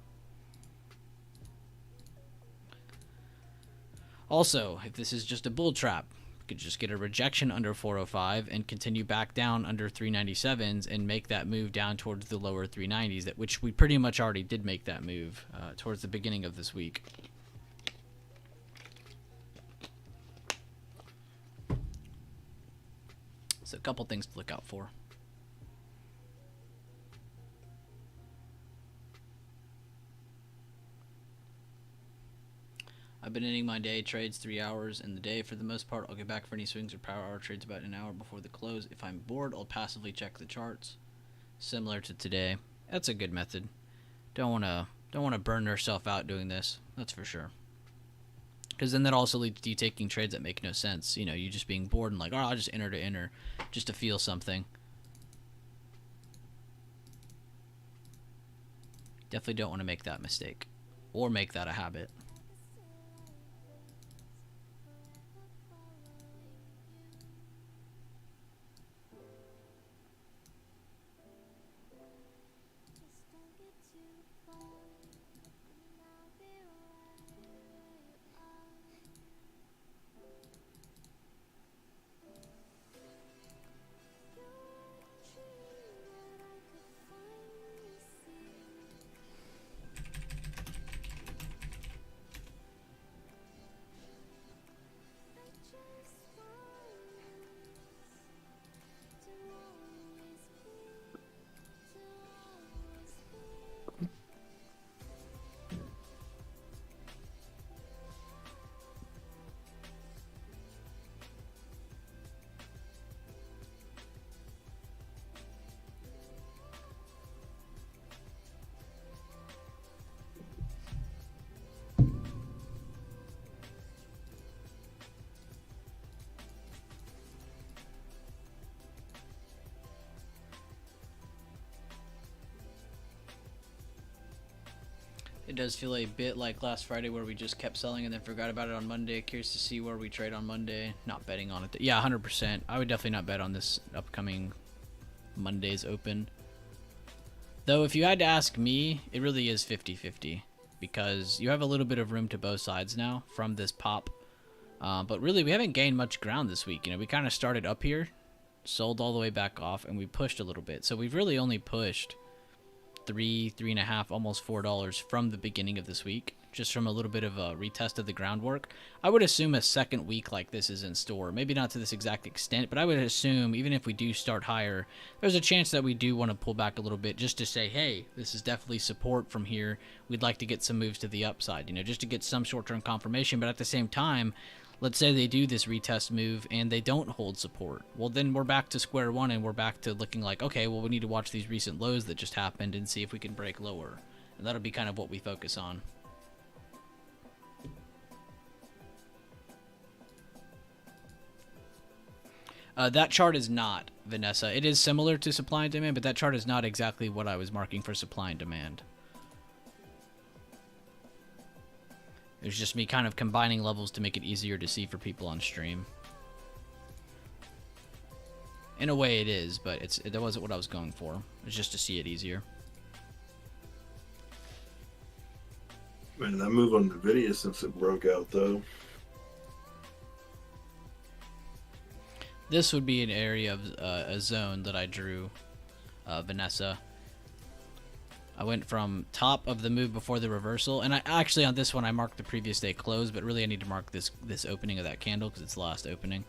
Also, if this is just a bull trap, we could just get a rejection under 405 and continue back down under 397s and make that move down towards the lower 390s, which we pretty much already did make that move towards the beginning of this week. So a couple things to look out for. I've been ending my day trades 3 hours in the day for the most part. I'll get back for any swings or power hour trades about an hour before the close. If I'm bored, I'll passively check the charts. Similar to today. That's a good method. Don't wanna burn yourself out doing this. That's for sure. Because then that also leads to you taking trades that make no sense. You know, you just being bored and like, oh, I'll just enter to enter, just to feel something. Definitely don't want to make that mistake, or make that a habit. It does feel a bit like last Friday where we just kept selling and then forgot about it on Monday. Curious to see where we trade on Monday. Not betting on it. Yeah, 100%. I would definitely not bet on this upcoming Monday's open. Though if you had to ask me, it really is 50-50. Because you have a little bit of room to both sides now from this pop. But really, we haven't gained much ground this week. You know, we kind of started up here, sold all the way back off, and we pushed a little bit. So we've really only pushed $3.5, almost $4 from the beginning of this week, just from a little bit of a retest of the groundwork. I would assume a second week like this is in store. Maybe not to this exact extent, but I would assume even if we do start higher, there's a chance that we do want to pull back a little bit just to say, hey, this is definitely support from here. We'd like to get some moves to the upside, you know, just to get some short-term confirmation. But at the same time, let's say they do this retest move and they don't hold support. Well, then we're back to square one and we're back to looking like, okay, well, we need to watch these recent lows that just happened and see if we can break lower. And that'll be kind of what we focus on. That chart is not, Vanessa. It is similar to supply and demand, but that chart is not exactly what I was marking for supply and demand. It was just me kind of combining levels to make it easier to see for people on stream. In a way it is, but that wasn't what I was going for. It was just to see it easier. Man, that move on NVIDIA since it broke out, though. This would be an area of a zone that I drew, Vanessa. I went from top of the move before the reversal, and I actually on this one I marked the previous day close, but really I need to mark this opening of that candle because it's the last opening.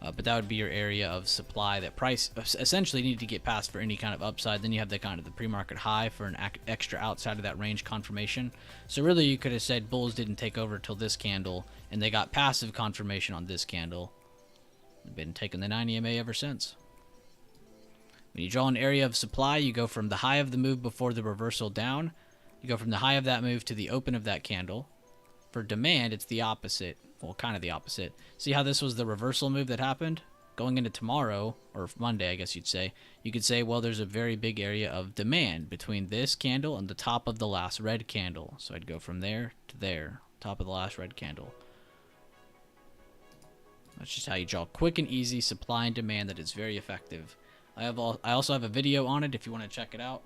But that would be your area of supply that price essentially needed to get past for any kind of upside. Then you have the kind of the pre-market high for an extra outside of that range confirmation. So really you could have said bulls didn't take over till this candle, and they got passive confirmation on this candle. They've been taking the 9 EMA ever since. When you draw an area of supply, you go from the high of the move before the reversal down. You go from the high of that move to the open of that candle. For demand, it's the opposite. Well, kind of the opposite. See how this was the reversal move that happened? Going into tomorrow, or Monday, I guess you'd say, you could say, well, there's a very big area of demand between this candle and the top of the last red candle. So I'd go from there to there, top of the last red candle. That's just how you draw quick and easy supply and demand that is very effective. I also have a video on it if you want to check it out.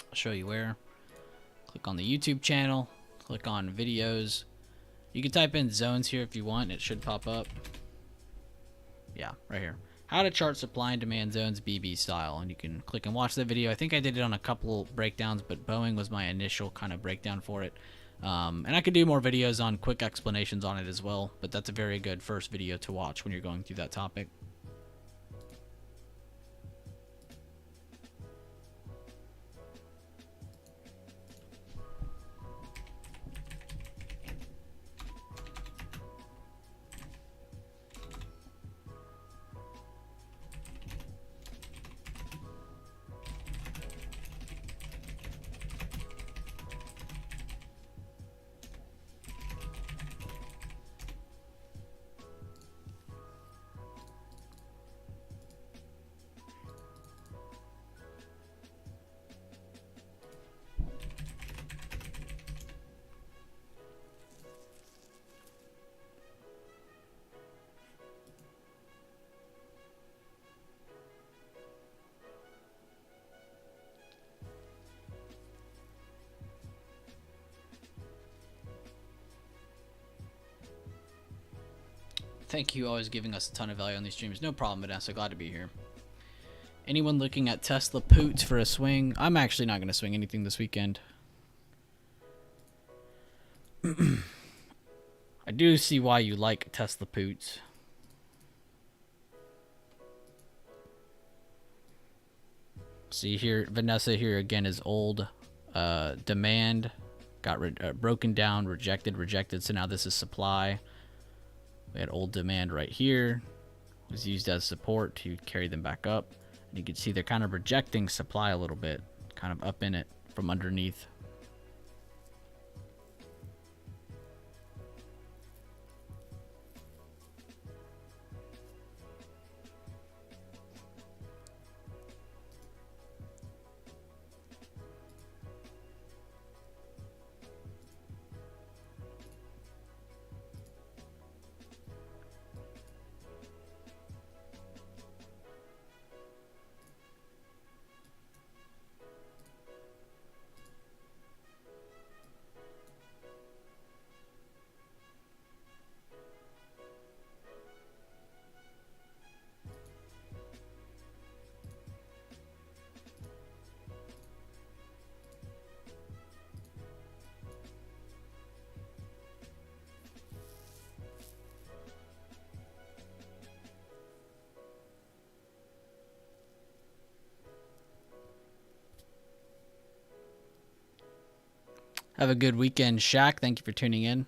I'll show you where. Click on the YouTube channel. Click on videos. You can type in zones here if you want. It should pop up. Yeah, right here. How to chart supply and demand zones BB style. And you can click and watch that video. I think I did it on a couple breakdowns, but Boeing was my initial kind of breakdown for it. And I could do more videos on quick explanations on it as well. But that's a very good first video to watch when you're going through that topic. Thank you, always giving us a ton of value on these streams. No problem, Vanessa. Glad to be here. Anyone looking at Tesla poots for a swing? I'm actually not going to swing anything this weekend. I do see why you like Tesla poots. See here, Vanessa here again is old. Demand got broken down, rejected. So now this is supply. We had old demand right here. It was used as support to carry them back up. And you can see they're kind of rejecting supply a little bit, kind of up in it from underneath. Have a good weekend, Shaq. Thank you for tuning in.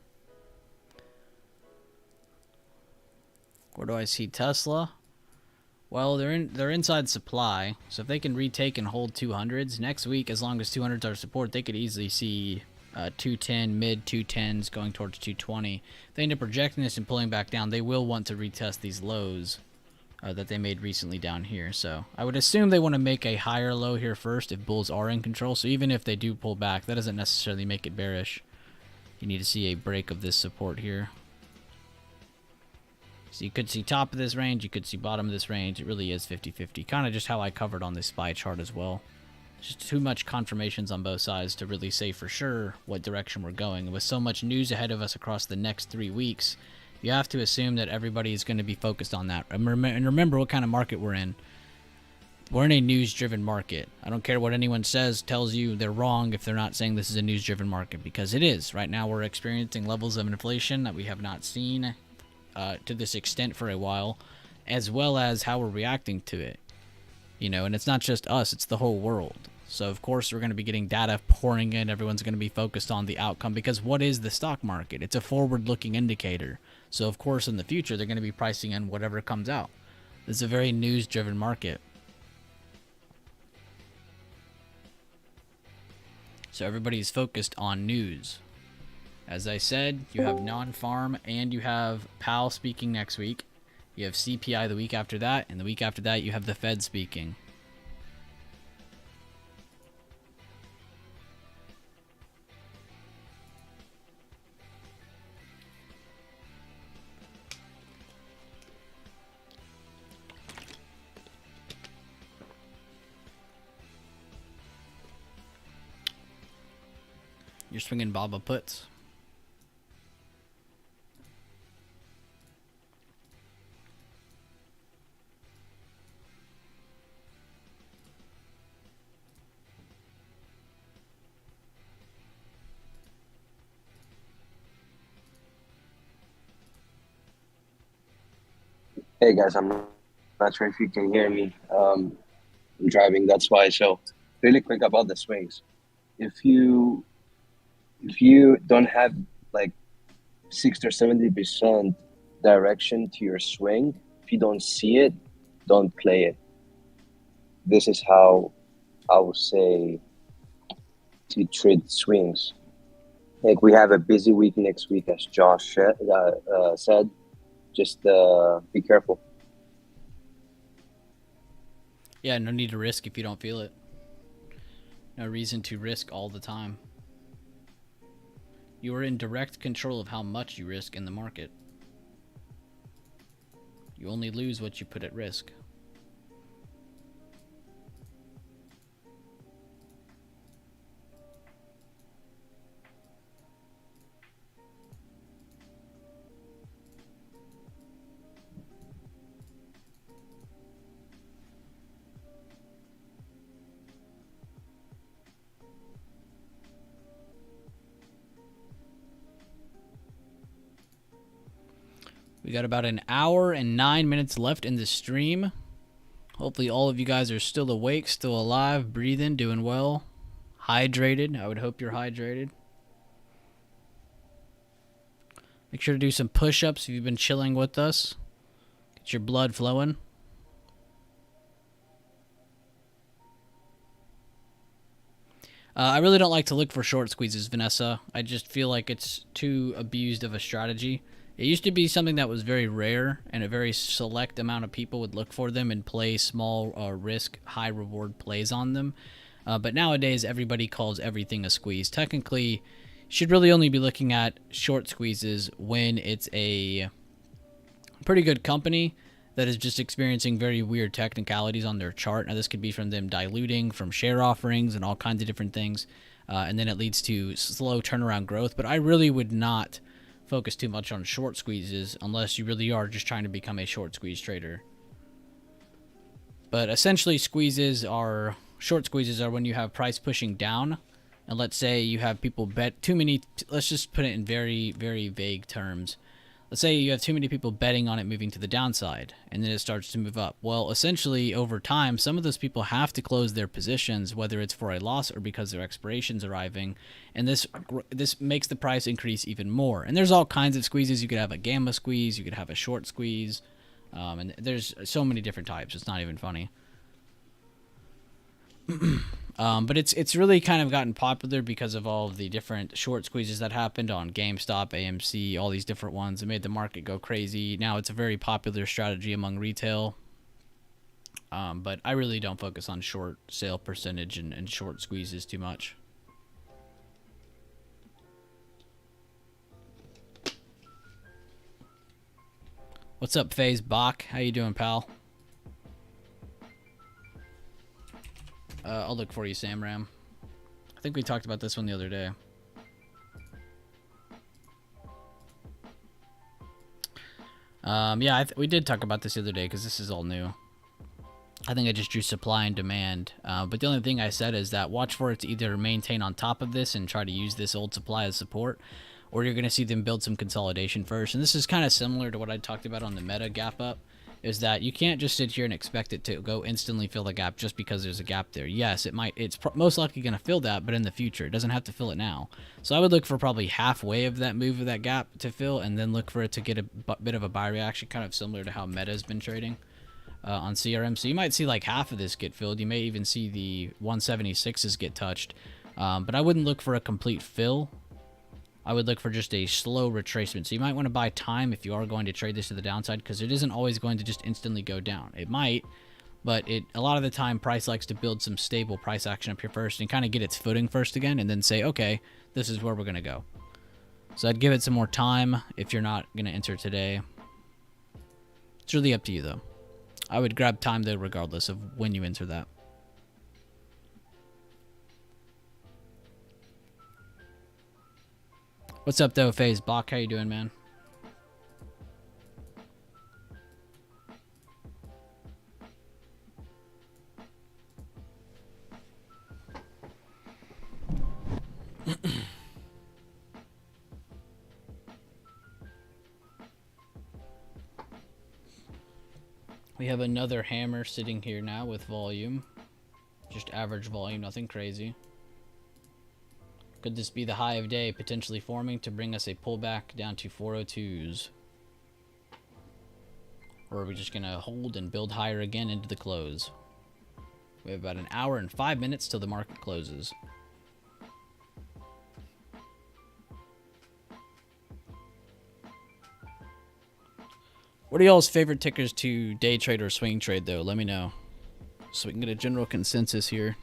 Where do I see Tesla? Well, they're inside supply, so if they can retake and hold 200s next week, as long as 200s are support, they could easily see 210, mid 210s going towards 220. If they end up rejecting this and pulling back down, they will want to retest these lows that they made recently down here. So I would assume they want to make a higher low here first if bulls are in control. So even if they do pull back, that doesn't necessarily make it bearish. You need to see a break of this support here. So you could see top of this range, you could see bottom of this range. It really is 50-50. Kind of just how I covered on this SPY chart as well. Just too much confirmations on both sides to really say for sure what direction we're going. And with so much news ahead of us across the next 3 weeks, you have to assume that everybody is going to be focused on that. And remember what kind of market we're in. We're in a news-driven market. I don't care what anyone says, tells you they're wrong if they're not saying this is a news-driven market, because it is. Right now we're experiencing levels of inflation that we have not seen to this extent for a while, as well as how we're reacting to it. You know, and it's not just us, it's the whole world. So of course we're going to be getting data pouring in. Everyone's going to be focused on the outcome, because what is the stock market? It's a forward-looking indicator. So of course in the future they're going to be pricing in whatever comes out. This is a very news-driven market. So everybody's focused on news. As I said, you have non-farm and you have Powell speaking next week. You have CPI the week after that, and the week after that you have the Fed speaking. You're swinging Baba puts. Hey guys, I'm not sure if you can hear me. I'm driving, that's why. So, really quick about the swings. If you don't have like 60 or 70% direction to your swing, if you don't see it, don't play it. This is how I would say to treat swings. Like, we have a busy week next week, as Josh said. Just be careful. Yeah, no need to risk if you don't feel it. No reason to risk all the time. You are in direct control of how much you risk in the market. You only lose what you put at risk. We got about an hour and 9 minutes left in the stream. Hopefully all of you guys are still awake, still alive, breathing, doing well. Hydrated. I would hope you're hydrated. Make sure to do some push-ups if you've been chilling with us. Get your blood flowing. I really don't like to look for short squeezes, Vanessa. I just feel like it's too abused of a strategy. It used to be something that was very rare, and a very select amount of people would look for them and play small risk, high reward plays on them. But nowadays, everybody calls everything a squeeze. Technically, you should really only be looking at short squeezes when it's a pretty good company that is just experiencing very weird technicalities on their chart. Now, this could be from them diluting, from share offerings, and all kinds of different things. And then it leads to slow turnaround growth. But I really would not focus too much on short squeezes unless you really are just trying to become a short squeeze trader. But essentially, short squeezes are when you have price pushing down. And let's say you have people bet too many, let's just put it in very, very vague terms. Let's say you have too many people betting on it moving to the downside, and then it starts to move up. Well, essentially, over time, some of those people have to close their positions, whether it's for a loss or because their expiration's arriving, and this makes the price increase even more. And there's all kinds of squeezes. You could have a gamma squeeze, you could have a short squeeze, and there's so many different types. It's not even funny. But it's really kind of gotten popular because of all of the different short squeezes that happened on GameStop, AMC, all these different ones. It made the market go crazy. Now it's a very popular strategy among retail. But I really don't focus on short sale percentage and short squeezes too much. What's up, FaZe Bach? How you doing, pal? I'll look for you, Samram. I think we talked about this one the other day. Yeah, we did talk about this the other day because this is all new. I think I just drew supply and demand. But the only thing I said is that watch for it to either maintain on top of this and try to use this old supply as support, or you're going to see them build some consolidation first. And this is kind of similar to what I talked about on the meta gap up. Is that you can't just sit here and expect it to go instantly fill the gap just because there's a gap there. Yes, it's most likely going to fill that, but in the future, it doesn't have to fill it now. So I would look for probably halfway of that move of that gap to fill, and then look for it to get a bit of a buy reaction, kind of similar to how Meta's been trading on CRM. So you might see like half of this get filled. You may even see the 176s get touched, but I wouldn't look for a complete fill. I would look for just a slow retracement. So you might want to buy time if you are going to trade this to the downside, because it isn't always going to just instantly go down. It might, but a lot of the time price likes to build some stable price action up here first and kind of get its footing first again, and then say, okay, this is where we're going to go. So I'd give it some more time if you're not going to enter today. It's really up to you, though. I would grab time, though, regardless of when you enter that. What's up, though, FaZe Bach? How you doing, man? We have another hammer sitting here now with volume. Just average volume, nothing crazy. Could this be the high of day potentially forming to bring us a pullback down to 402s? Or are we just going to hold and build higher again into the close? We have about an hour and 5 minutes till the market closes. What are y'all's favorite tickers to day trade or swing trade, though? Let me know, so we can get a general consensus here.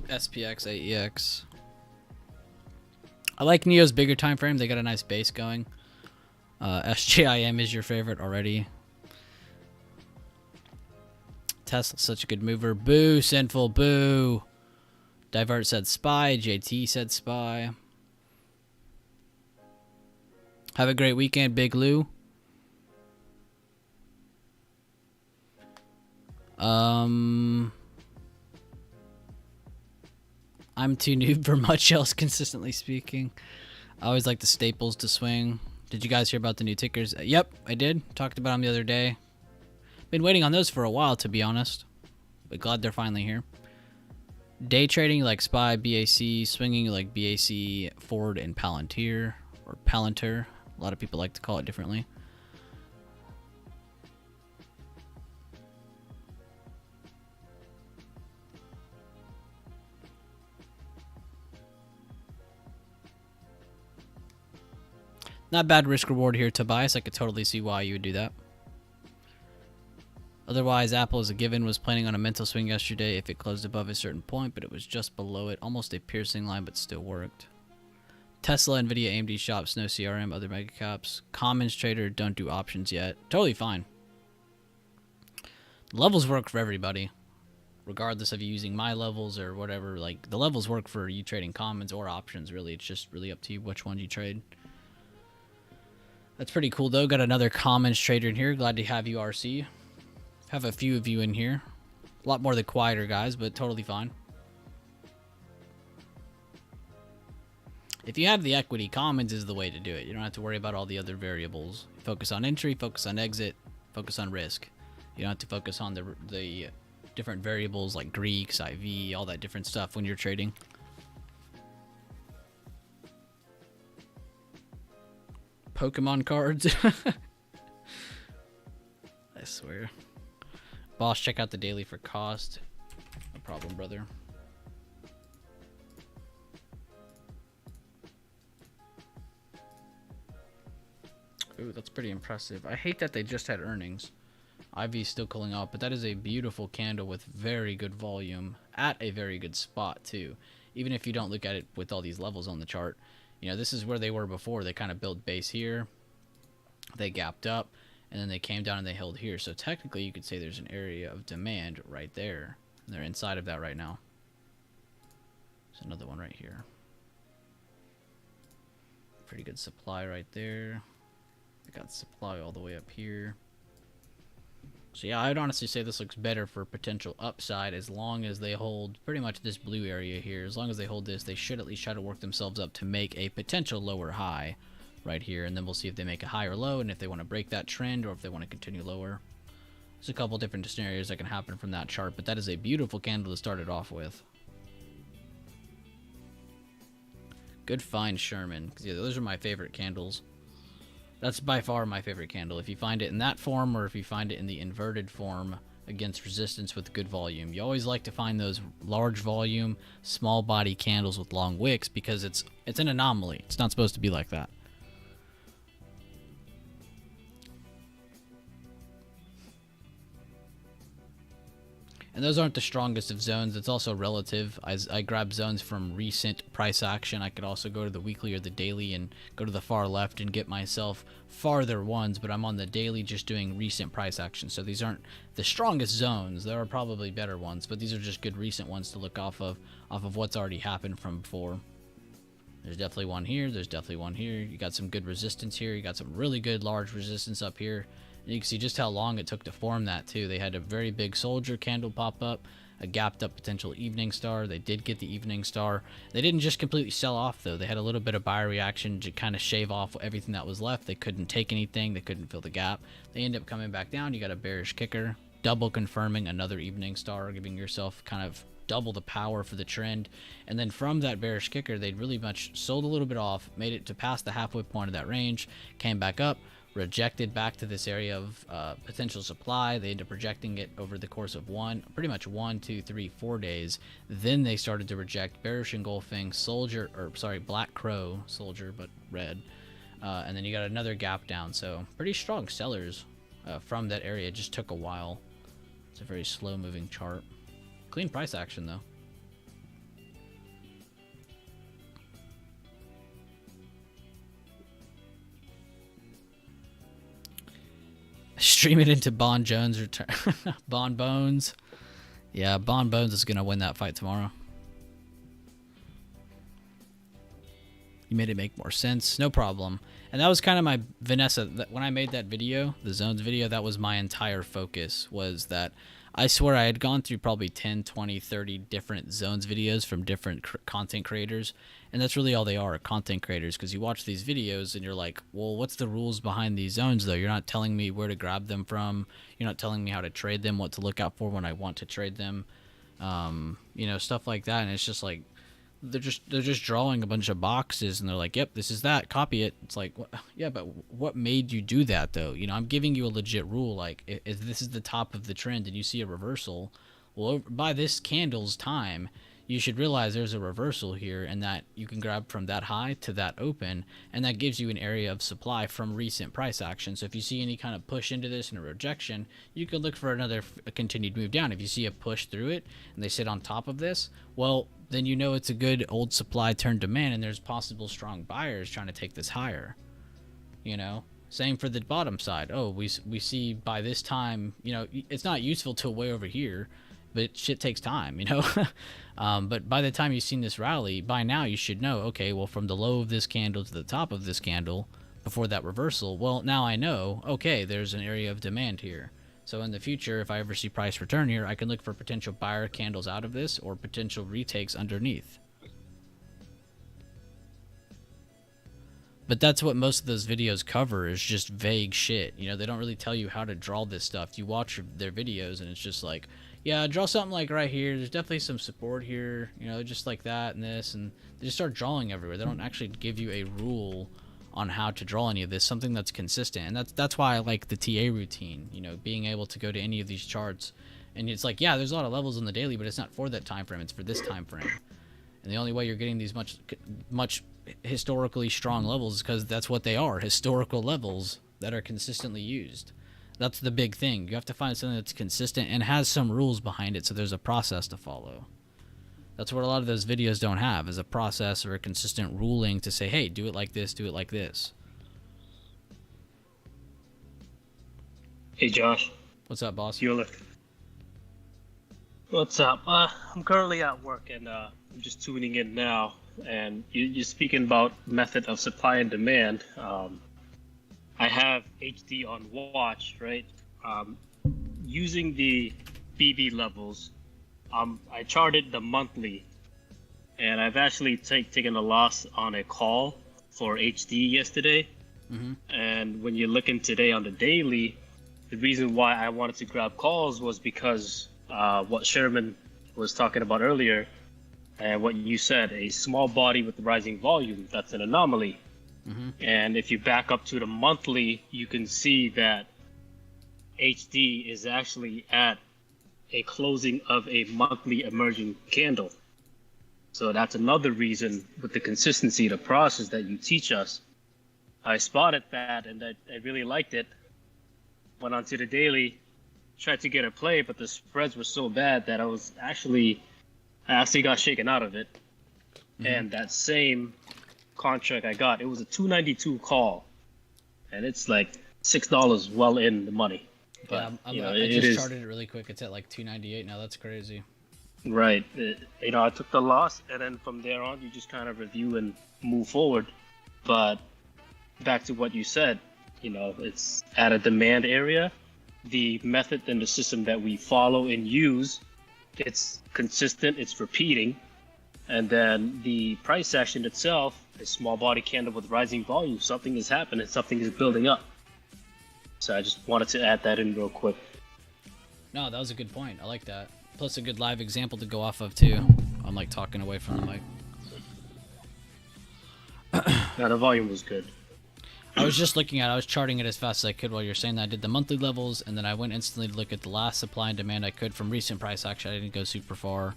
SPX, AEX. I like Neo's bigger time frame. They got a nice base going. SJIM is your favorite already. Tesla's such a good mover. Boo, Sinful, boo. Divert said SPY. JT said SPY. Have a great weekend, Big Lou. I'm too noob for much else, consistently speaking. I always like the staples to swing. Did you guys hear about the new tickers? Yep, I did. Talked about them the other day. Been waiting on those for a while, to be honest. But glad they're finally here. Day trading, you like SPY, BAC. Swinging, you like BAC, Ford, and Palantir. Or Palantir. A lot of people like to call it differently. Not bad risk reward here, Tobias. I could totally see why you would do that. Otherwise, Apple is a given. Was planning on a mental swing yesterday if it closed above a certain point, but it was just below it. Almost a piercing line, but still worked. Tesla, Nvidia, AMD shops, no CRM, other mega caps. Commons trader, don't do options yet. Totally fine. Levels work for everybody. Regardless of you using my levels or whatever. Like, the levels work for you trading commons or options, really. It's just really up to you which ones you trade. That's pretty cool, though. Got another commons trader in here. Glad to have you, RC. Have a few of you in here. A lot more of the quieter guys, but totally fine. If you have the equity, commons is the way to do it. You don't have to worry about all the other variables. Focus on entry, focus on exit, focus on risk. You don't have to focus on the different variables like Greeks, IV, all that different stuff when you're trading. Pokemon cards. I swear. Boss, check out the daily for cost. No problem, brother. Ooh, that's pretty impressive. I hate that they just had earnings. IV's still cooling off, but that is a beautiful candle with very good volume at a very good spot, too. Even if you don't look at it with all these levels on the chart. You know, this is where they were before. They kind of built base here. They gapped up, and then they came down and they held here. So technically, you could say there's an area of demand right there. And they're inside of that right now. There's another one right here. Pretty good supply right there. They got supply all the way up here. So yeah, I'd honestly say this looks better for potential upside as long as they hold pretty much this blue area here. As long as they hold this, they should at least try to work themselves up to make a potential lower high right here. And then we'll see if they make a high or low and if they want to break that trend or if they want to continue lower. There's a couple different scenarios that can happen from that chart, but that is a beautiful candle to start it off with. Good find, Sherman. Because yeah, those are my favorite candles. That's by far my favorite candle. If you find it in that form or if you find it in the inverted form against resistance with good volume. You always like to find those large volume, small body candles with long wicks because it's an anomaly. It's not supposed to be like that. And those aren't the strongest of zones. It's also relative. As I grab zones from recent price action, I could also go to the weekly or the daily and go to the far left and get myself farther ones, but I'm on the daily just doing recent price action. So these aren't the strongest zones. There are probably better ones, but these are just good recent ones to look off of what's already happened from before. There's definitely one here. There's definitely one here. You got some good resistance here. You got some really good large resistance up here. And you can see just how long it took to form that too. They had a very big soldier candle pop up, a gapped up potential evening star. They did get the evening star. They didn't just completely sell off though. They had a little bit of buy reaction to kind of shave off everything that was left. They couldn't take anything. They couldn't fill the gap. They end up coming back down. You got a bearish kicker, double confirming another evening star, giving yourself kind of double the power for the trend. And then from that bearish kicker, they'd really much sold a little bit off, made it to past the halfway point of that range, came back up, rejected back to this area of potential supply. They ended up rejecting it over the course of pretty much 1, 2, 3, 4 days. Then they started to reject bearish engulfing soldier, or sorry, black crow soldier, but red. And then you got another gap down. So pretty strong sellers from that area. It just took a while. It's a very slow moving chart. Clean price action though. stream it into Bond Jones return. Bond Bones. Yeah, Bond Bones is gonna win that fight tomorrow. You made it make more sense. No problem. And that was kind of my Vanessa. When I made that video, the zones video, that was my entire focus. Was that I swear I had gone through probably 10, 20, 30 different zones videos from different content creators. And that's really all they are, content creators. Because you watch these videos and you're like, well, what's the rules behind these zones, though? You're not telling me where to grab them from. You're not telling me how to trade them, what to look out for when I want to trade them. You know, stuff like that. And it's just like, they're just drawing a bunch of boxes and they're like, yep, this is that, copy it. It's like, yeah, but what made you do that, though? You know, I'm giving you a legit rule. Like, if this is the top of the trend and you see a reversal, well, by this candle's time, you should realize there's a reversal here and that you can grab from that high to that open, and that gives you an area of supply from recent price action. So if you see any kind of push into this and a rejection, you could look for another continued move down. If you see a push through it and they sit on top of this, well, then you know it's a good old supply turn demand and there's possible strong buyers trying to take this higher. You know, same for the bottom side. Oh, we see by this time, you know, it's not useful till way over here, but shit takes time, you know. But by the time you've seen this rally, by now you should know, okay, well, from the low of this candle to the top of this candle before that reversal, well, now I know, okay, there's an area of demand here. So in the future, if I ever see price return here, I can look for potential buyer candles out of this or potential retakes underneath. But that's what most of those videos cover, is just vague shit. You know, they don't really tell you how to draw this stuff. You watch their videos and it's just like, yeah, draw something like right here. There's definitely some support here, you know, just like that and this. And they just start drawing everywhere. They don't actually give you a rule on how to draw any of this, something that's consistent. And that's why I like the TA routine, you know, being able to go to any of these charts. And it's like, yeah, there's a lot of levels in the daily, but it's not for that time frame. It's for this time frame. And the only way you're getting these much historically strong levels is because that's what they are, historical levels that are consistently used. That's the big thing. You have to find something that's consistent and has some rules behind it, so there's a process to follow. That's what a lot of those videos don't have, is a process or a consistent ruling to say, hey, do it like this, do it like this. Hey, Josh. What's up, boss? Bueller. What's up? I'm currently at work and I'm just tuning in now. And you're speaking about method of supply and demand. I have HD on watch, right? Using the BB levels, I charted the monthly, and I've actually taken a loss on a call for HD yesterday. Mm-hmm. And when you're looking today on the daily, the reason why I wanted to grab calls was because what Sherman was talking about earlier, and what you said, a small body with rising volume, that's an anomaly. Mm-hmm. And if you back up to the monthly, you can see that HD is actually at a closing of a monthly emerging candle. So that's another reason with the consistency, the process that you teach us. I spotted that and I really liked it. Went on to the daily, tried to get a play, but the spreads were so bad that I actually got shaken out of it. Mm-hmm. And that same contract I got, it was a 292 call, and it's like $6 well in the money. But yeah, I just charted it really quick. It's at like 298 now. That's crazy. Right. I took the loss, and then from there on, you just kind of review and move forward. But back to what you said, it's at a demand area. The method and the system that we follow and use, it's consistent, it's repeating. And then the price action itself, a small body candle with rising volume, something is happening, something is building up. So I just wanted to add that in real quick. No, that was a good point. I like that. Plus a good live example to go off of too. I'm like talking away from the mic. Now the volume was good. I was just looking at it. I was charting it as fast as I could while you're saying that. I did the monthly levels, and then I went instantly to look at the last supply and demand I could from recent price action. I didn't go super far.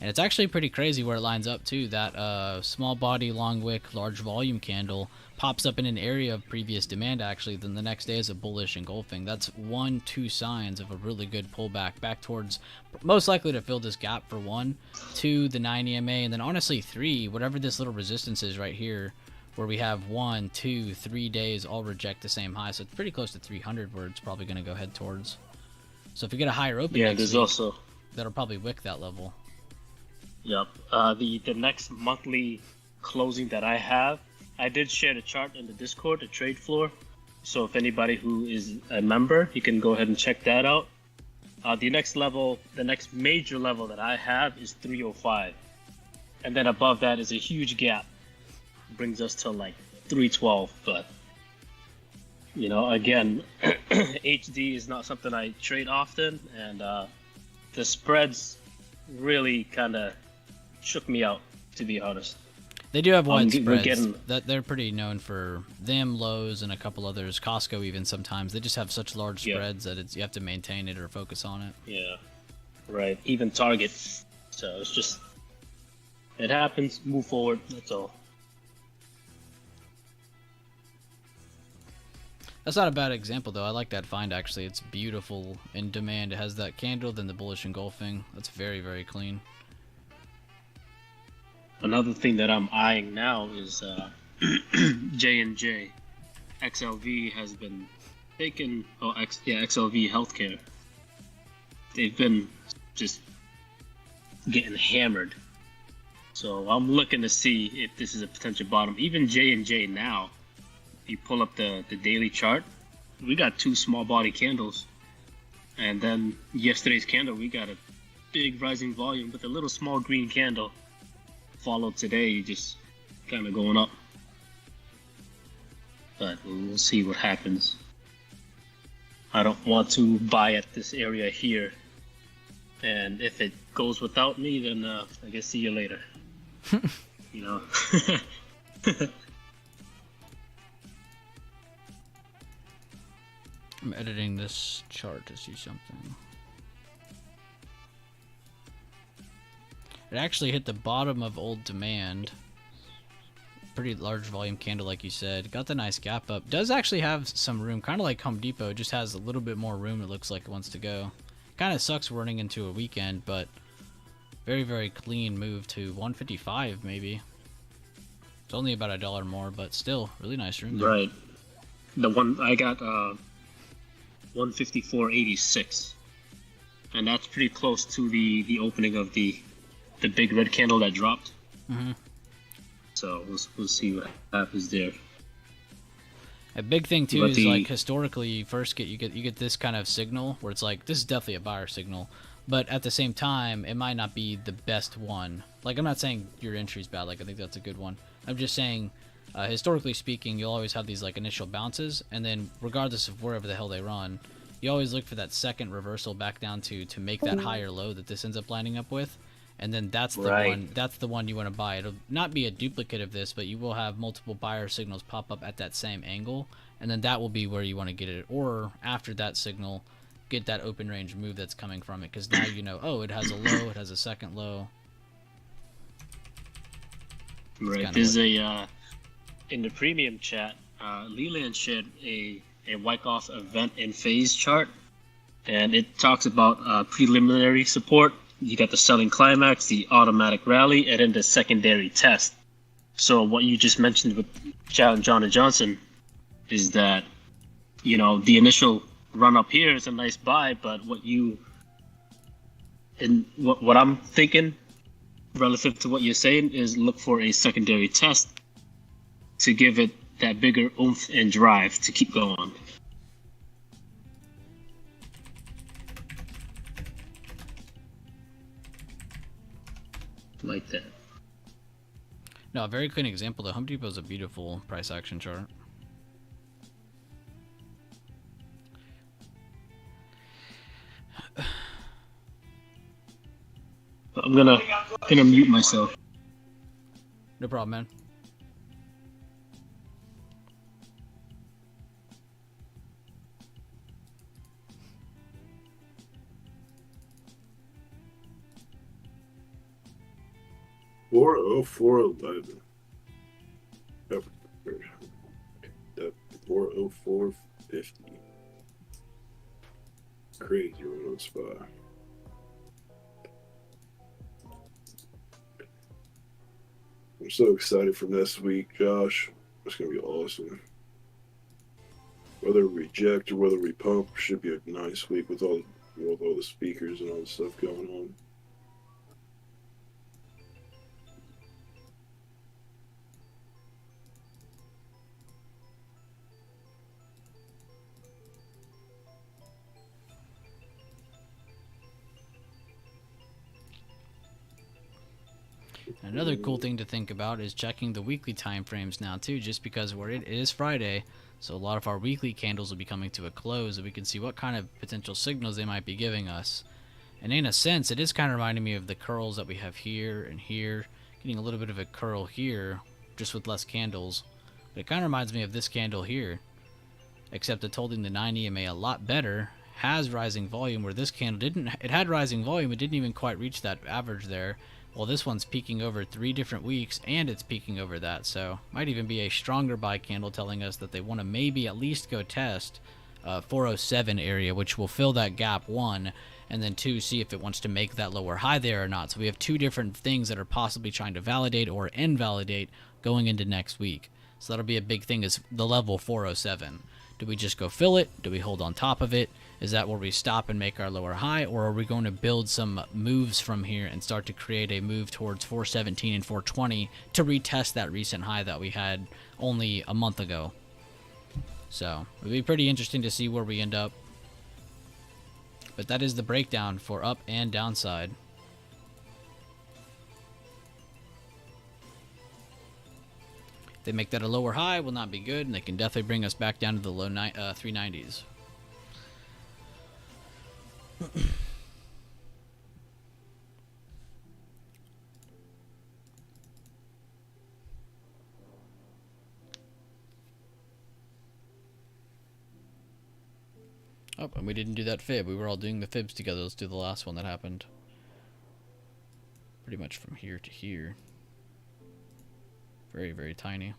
And it's actually pretty crazy where it lines up too. That small body, long wick, large volume candle pops up in an area of previous demand actually. Then the next day is a bullish engulfing. That's 1-2 signs of a really good pullback back towards, most likely to fill this gap for 1, 2, the 9 EMA, and then honestly 3, whatever this little resistance is right here. where we have 1, 2, 3 days all reject the same high. So it's pretty close to 300 where it's probably going to go head towards. So if we get a higher open next there's week, also that'll probably wick that level. Yep. The next monthly closing that I have, I did share the chart in the Discord, the trade floor. So if anybody who is a member, you can go ahead and check that out. The next level, the next major level that I have is 305. And then above that is a huge gap. Brings us to like 312. But, you know, again, HD is not something I trade often. And the spreads really kind of shook me out, to be honest. They do have wide spreads. Getting... They're pretty known for them, Lowe's, and a couple others. Costco even sometimes. They just have such large spreads that you have to maintain it or focus on it. Yeah, right. Even Target. So it's just, it happens. Move forward. That's all. That's not a bad example, though. I like that find, actually. It's beautiful in demand. It has that candle, then the bullish engulfing. That's very, very clean. Another thing that I'm eyeing now is J&J. XLV has been taken. XLV Healthcare. They've been just getting hammered. So I'm looking to see if this is a potential bottom. Even J&J now, if you pull up the daily chart, we got 2 small body candles. And then yesterday's candle, we got a big rising volume with a little small green candle. Followed today, just kind of going up. But we'll see what happens. I don't want to buy at this area here. And if it goes without me, then I guess see you later. You know. I'm editing this chart to see something. It actually hit the bottom of old demand. Pretty large volume candle, like you said. Got the nice gap up. Does actually have some room, kind of like Home Depot. Just has a little bit more room. It looks like it wants to go. Kind of sucks running into a weekend, but very, very clean move to 155 maybe. It's only about $1 more, but still really nice room there. Right. The one I got 154.86, and that's pretty close to the opening of the big red candle that dropped. Mm-hmm. So we'll see what happens there. A big thing too is like historically, you get this kind of signal where it's like this is definitely a buyer signal, but at the same time, it might not be the best one. Like I'm not saying your entry's bad. Like I think that's a good one. I'm just saying, historically speaking, you'll always have these like initial bounces, and then regardless of wherever the hell they run, you always look for that second reversal back down to make that higher low that this ends up lining up with. And then that's the one. That's the one you want to buy. It'll not be a duplicate of this, but you will have multiple buyer signals pop up at that same angle, and then that will be where you want to get it. Or after that signal, get that open range move that's coming from it, because now you know, oh, it has a low, it has a second low. Right. There's a in the premium chat, Leland shared a Wyckoff event and phase chart, and it talks about preliminary support. You got the selling climax, the automatic rally, and then the secondary test. So what you just mentioned with John and Johnson is that, you know, the initial run up here is a nice buy, but what I'm thinking relative to what you're saying is look for a secondary test to give it that bigger oomph and drive to keep going. Like that. No, a very clean example. The Home Depot is a beautiful price action chart. I'm gonna mute myself. No problem, man. $404.11. That 404.50. Crazy on spot. I'm so excited for next week, Josh. That's going to be awesome. Whether we reject or whether we pump, should be a nice week with all the speakers and all the stuff going on. Another cool thing to think about is checking the weekly time frames now too, just because it is Friday, so a lot of our weekly candles will be coming to a close, and we can see what kind of potential signals they might be giving us. And in a sense, it is kind of reminding me of the curls that we have here and here, getting a little bit of a curl here, just with less candles. But it kind of reminds me of this candle here, except it's holding the 9 EMA a lot better, has rising volume, where this candle didn't. It had rising volume, it didn't even quite reach that average there. Well, this one's peaking over 3 different weeks, and it's peaking over that, so might even be a stronger buy candle telling us that they want to maybe at least go test 407 area, which will fill that gap, 1, and then 2, see if it wants to make that lower high there or not. So we have 2 different things that are possibly trying to validate or invalidate going into next week. So that'll be a big thing, is the level 407. Do we just go fill it? Do we hold on top of it? Is that where we stop and make our lower high? Or are we going to build some moves from here and start to create a move towards 417 and 420 to retest that recent high that we had only a month ago? So it'll be pretty interesting to see where we end up. But that is the breakdown for up and downside. They make that a lower high, will not be good, and they can definitely bring us back down to the low 390s. Oh, and we didn't do that fib. We were all doing the fibs together. Let's do the last one that happened. Pretty much from here to here. Very, very tiny.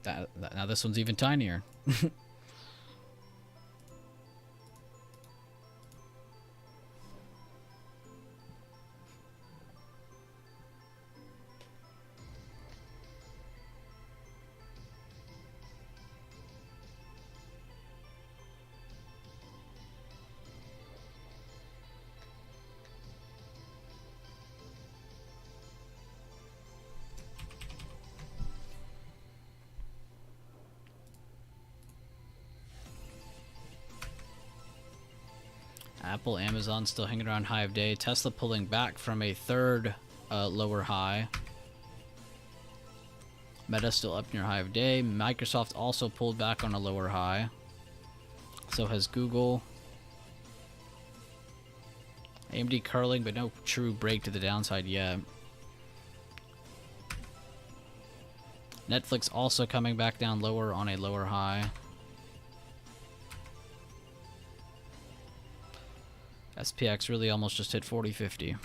Now this one's even tinier. Apple, Amazon still hanging around high of day. Tesla pulling back from a third lower high. Meta still up near high of day. Microsoft also pulled back on a lower high. So has Google. AMD curling, but no true break to the downside yet. Netflix also coming back down lower on a lower high. SPX really almost just hit 40.50.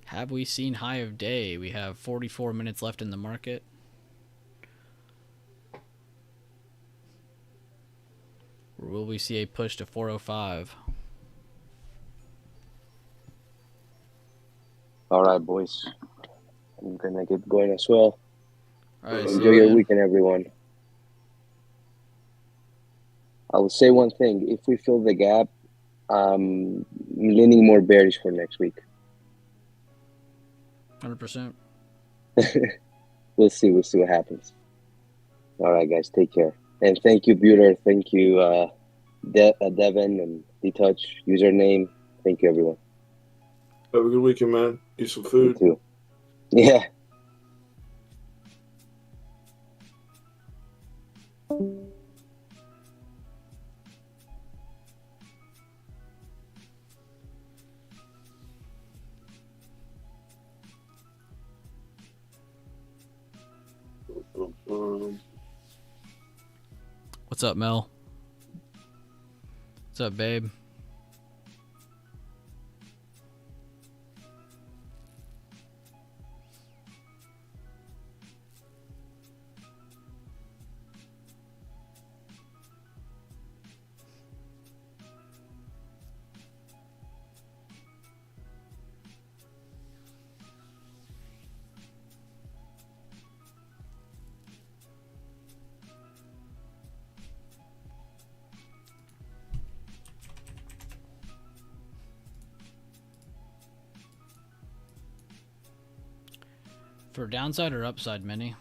Have we seen high of day? We have 44 minutes left in the market. Or will we see a push to 405? All right, boys. I'm gonna get going as well. All right, Enjoy your weekend, everyone. I will say one thing. If we fill the gap, I'm leaning more bearish for next week. 100%. We'll see what happens. All right, guys, take care. And thank you, Bueller. Thank you, Devin and D-Touch username. Thank you, everyone. Have a good weekend, man. Eat some You food. too. Yeah. What's up, Mel? What's up, babe? For downside or upside, Mini?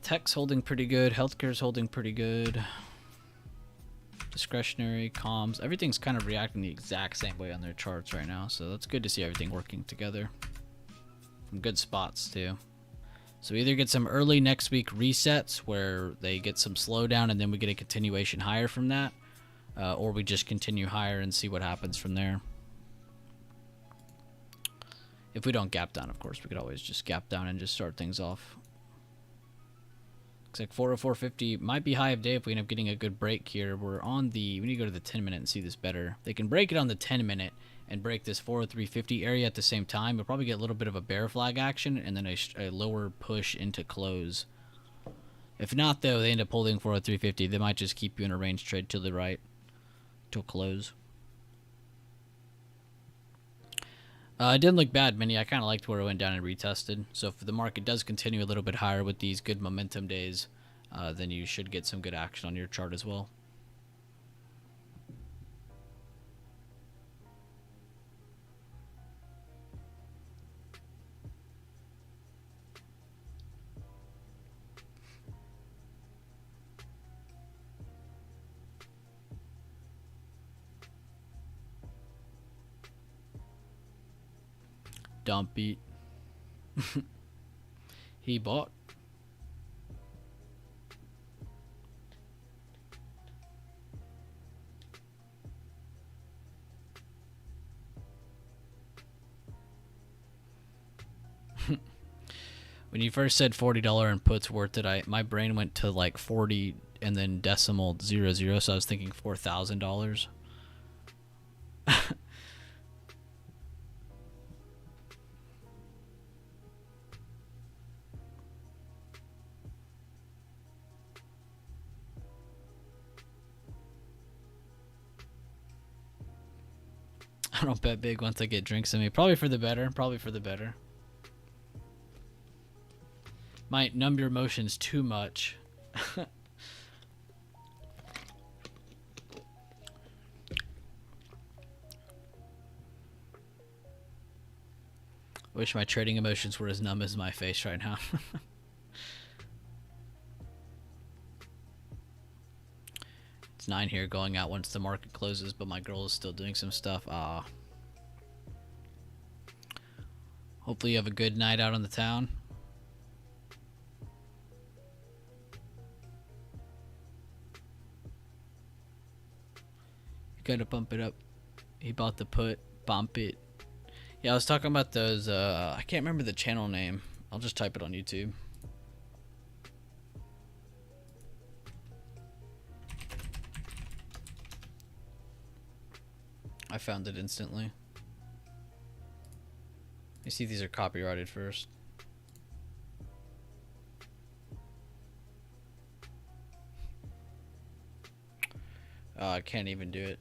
Tech's holding pretty good. Healthcare's holding pretty good. Discretionary, comms, everything's kind of reacting the exact same way on their charts right now. So that's good to see everything working together. From good spots, too. So we either get some early next week resets where they get some slowdown and then we get a continuation higher from that. Or we just continue higher and see what happens from there. If we don't gap down, of course, we could always just gap down and just start things off. Looks like 404.50 might be high of day if we end up getting a good break here. We're on the, we need to go to the 10 minute and see this better. They can break it on the 10 minute and break this 403.50 area at the same time. We'll probably get a little bit of a bear flag action and then a lower push into close. If not, though, they end up holding 403.50. They might just keep you in a range trade to the right till close. It didn't look bad, Mini. I kind of liked where it went down and retested. So if the market does continue a little bit higher with these good momentum days, then you should get some good action on your chart as well. Dump beat. He bought. When you first said $40 and puts worth it, my brain went to like 40 and then decimal 00, so I was thinking $4,000. I don't bet big once I get drinks in me. Probably for the better. Probably for the better. Might numb your emotions too much. Wish my trading emotions were as numb as my face right now. It's 9 here going out once the market closes, but my girl is still doing some stuff. Hopefully you have a good night out on the town. You gotta bump it up. He bought the put. Bump it. Yeah, I was talking about those, I can't remember the channel name. I'll just type it on YouTube. I found it instantly. You see these are copyrighted first. I can't even do it.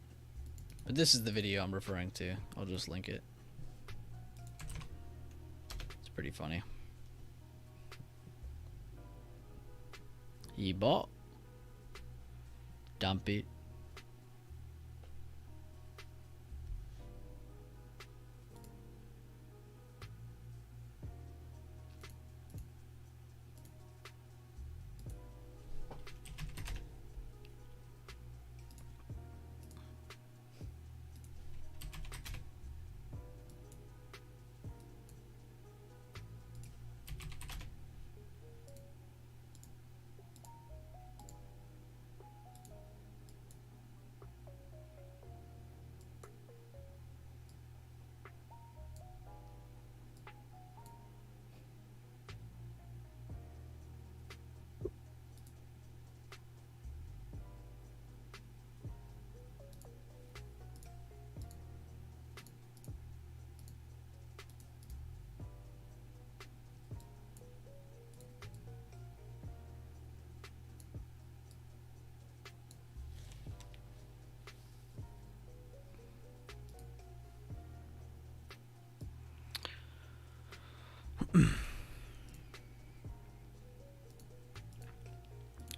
But this is the video I'm referring to. I'll just link it. It's pretty funny. He bought. Dump it.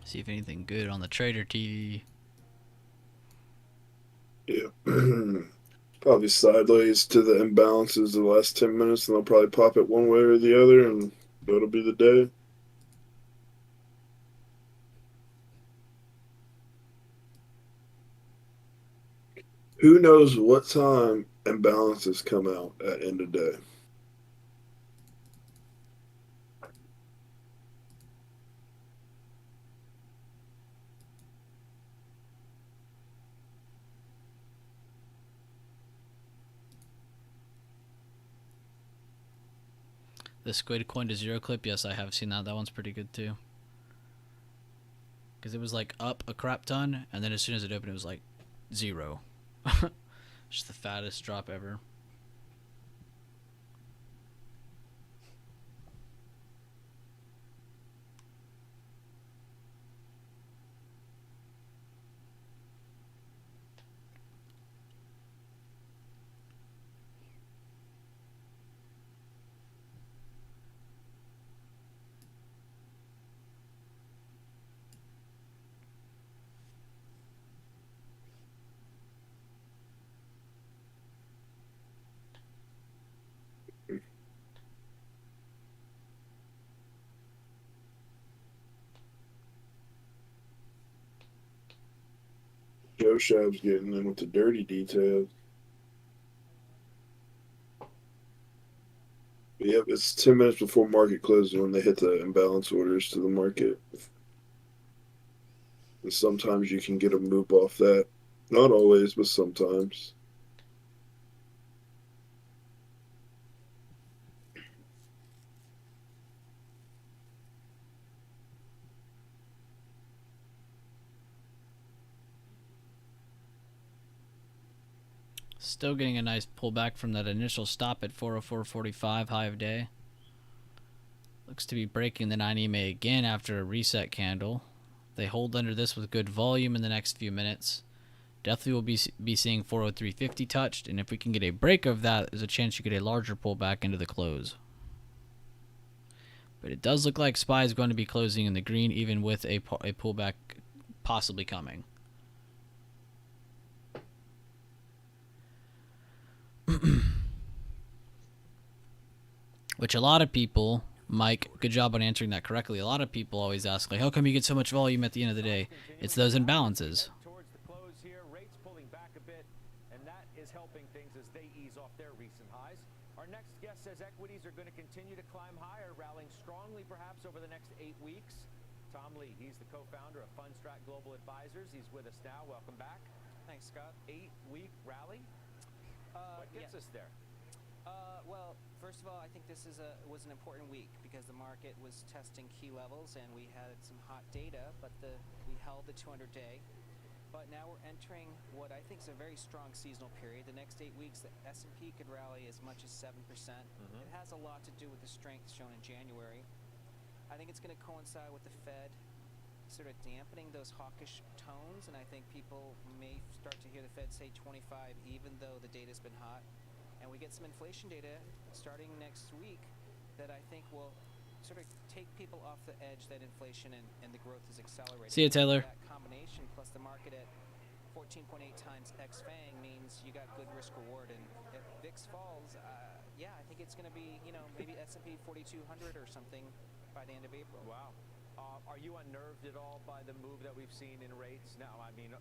See if anything good on the Trader TV. Yeah. Probably sideways to the imbalances the last 10 minutes, and they'll probably pop it one way or the other, and that'll be the day. Who knows what time imbalances come out at end of day? The squid coin to zero clip, yes, I have seen that. That one's pretty good too. Because it was like up a crap ton, and then as soon as it opened, it was like 0. Just the fattest drop ever. Joe Shab's getting in with the dirty details. But yep, it's 10 minutes before market closes when they hit the imbalance orders to the market. And sometimes you can get a move off that. Not always, but sometimes. Still getting a nice pullback from that initial stop at 404.45 high of day. Looks to be breaking the 9 EMA again after a reset candle. They hold under this with good volume in the next few minutes. Definitely will be seeing 403.50 touched, and if we can get a break of that, there's a chance you get a larger pullback into the close. But it does look like SPY is going to be closing in the green, even with a pullback possibly coming. Which a lot of people, Mike, good job on answering that correctly. A lot of people always ask, like, how come you get so much volume at the end of the day? It's those imbalances. Towards the close here, rates pulling back a bit, and that is helping things as they ease off their recent highs. Our next guest says equities are going to continue to climb higher, rallying strongly perhaps over the next 8 weeks. Tom Lee, he's the co-founder of Fundstrat Global Advisors. He's with us now. Welcome back. Thanks, Scott. 8-week rally. What gets us there? Well, first of all, I think this was an important week because the market was testing key levels and we had some hot data, but we held the 200-day. But now we're entering what I think is a very strong seasonal period. The next 8 weeks, the S&P could rally as much as 7%. It has a lot to do with the strength shown in January. I think it's going to coincide with the Fed sort of dampening those hawkish tones, and I think people may start to hear the Fed say 25 even though the data's been hot. And we get some inflation data starting next week that I think will sort of take people off the edge that inflation and the growth is accelerating. See you, Taylor. That combination plus the market at 14.8 times ex-FANG means you got good risk reward. And if VIX falls, yeah, I think it's going to be, maybe S&P 4,200 or something by the end of April. Wow. Are you unnerved at all by the move that we've seen in rates? Now, I mean,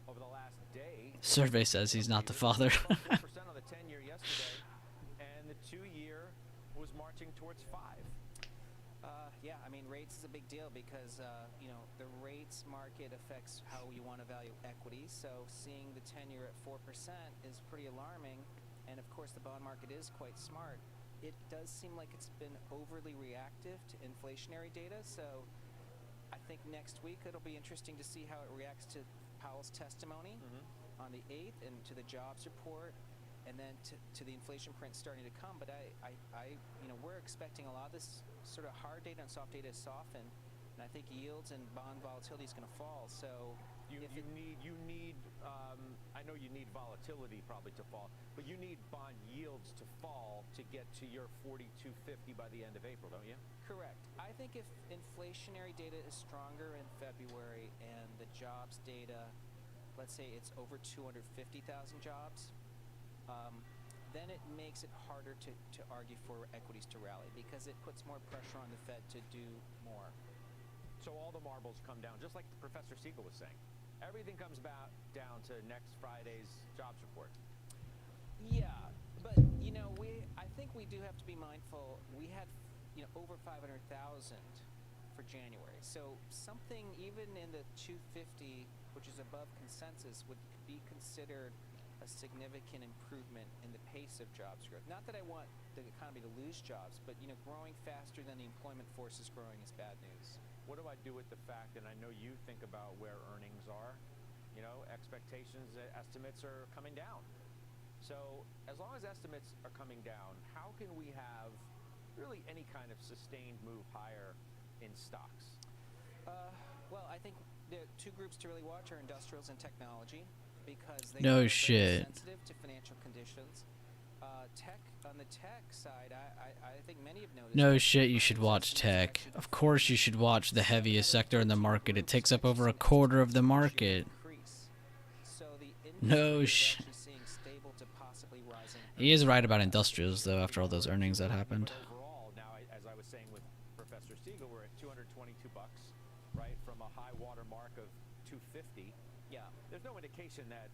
over the last day. Survey says he's not the father. 4% on the 10-year yesterday, and the 2-year was marching towards 5. Yeah, I mean, rates is a big deal because, the rates market affects how you want to value equities. So seeing the 10-year at 4% is pretty alarming. And, of course, the bond market is quite smart. It does seem like it's been overly reactive to inflationary data. So I think next week it'll be interesting to see how it reacts to Powell's testimony on the 8th and to the jobs report and then to the inflation print starting to come. But we're expecting a lot of this sort of hard data and soft data to soften, and I think yields and bond volatility is going to fall. So You need. I know you need volatility probably to fall, but you need bond yields to fall to get to your 42.50 by the end of April, don't you? Correct. I think if inflationary data is stronger in February and the jobs data, let's say it's over 250,000 jobs, then it makes it harder to argue for equities to rally because it puts more pressure on the Fed to do more. So all the marbles come down, just like Professor Siegel was saying. Everything comes down to next Friday's jobs report. Yeah, but I think we do have to be mindful. We had over 500,000 for January, so something even in the 250, which is above consensus, would be considered a significant improvement in the pace of jobs growth. Not that I want the economy to lose jobs, but growing faster than the employment force is growing is bad news. What do I do with the fact, and I know you think about where earnings are, expectations, estimates are coming down. So as long as estimates are coming down, how can we have really any kind of sustained move higher in stocks? Well, I think the two groups to really watch are industrials and technology because they No are shit. very sensitive to financial conditions. On the tech side, I think many have noticed. No shit, you should watch tech. Of course you should watch the heaviest sector in the market. It takes up over a quarter of the market. No shit. He is right about industrials, though, after all those earnings that happened. Overall, now, as I was saying with Professor Siegel, we're at $222, right, from a high water mark of 250. Yeah. There's no indication that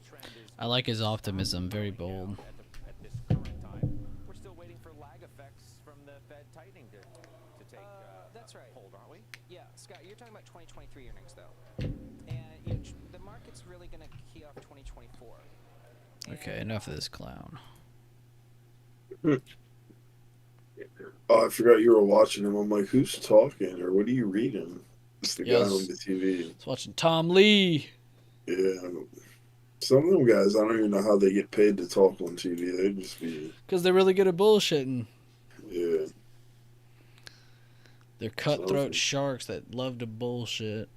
trend is... I like his optimism, very bold. At this current time, we're still waiting for lag effects from the Fed tightening to take that's right. hold, aren't we? Yeah, Scott, you're talking about 2023 earnings, though. And the market's really going to key off 2024. Okay, enough of this clown. Oh, I forgot you were watching him. I'm like, who's talking, or what are you reading? It's the guy Yes. on the TV. It's watching Tom Lee. Yeah. Some of them guys, I don't even know how they get paid to talk on TV. They just be... Because they're really good at bullshitting. Yeah. They're cutthroat sharks that love to bullshit.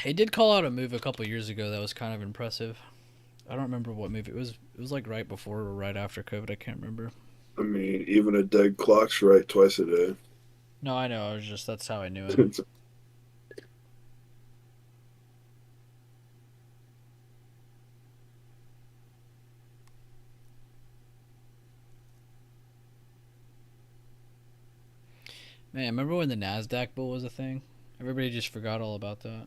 He did call out a move a couple years ago that was kind of impressive. I don't remember what move it was. It was like right before or right after COVID. I can't remember. I mean, even a dead clock's right twice a day. No, I know. I was just, that's how I knew it. Man, remember when the NASDAQ bull was a thing? Everybody just forgot all about that.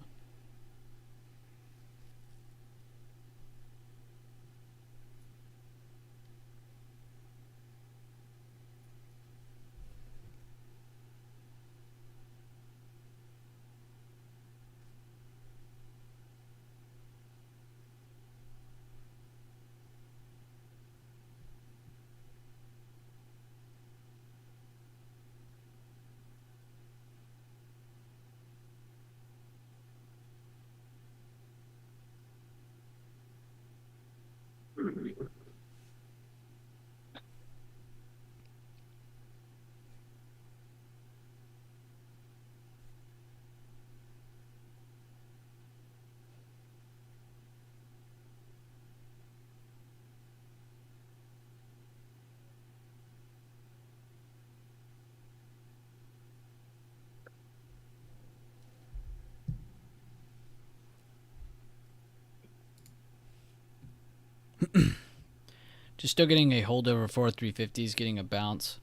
Just still getting a holdover for 350s, getting a bounce.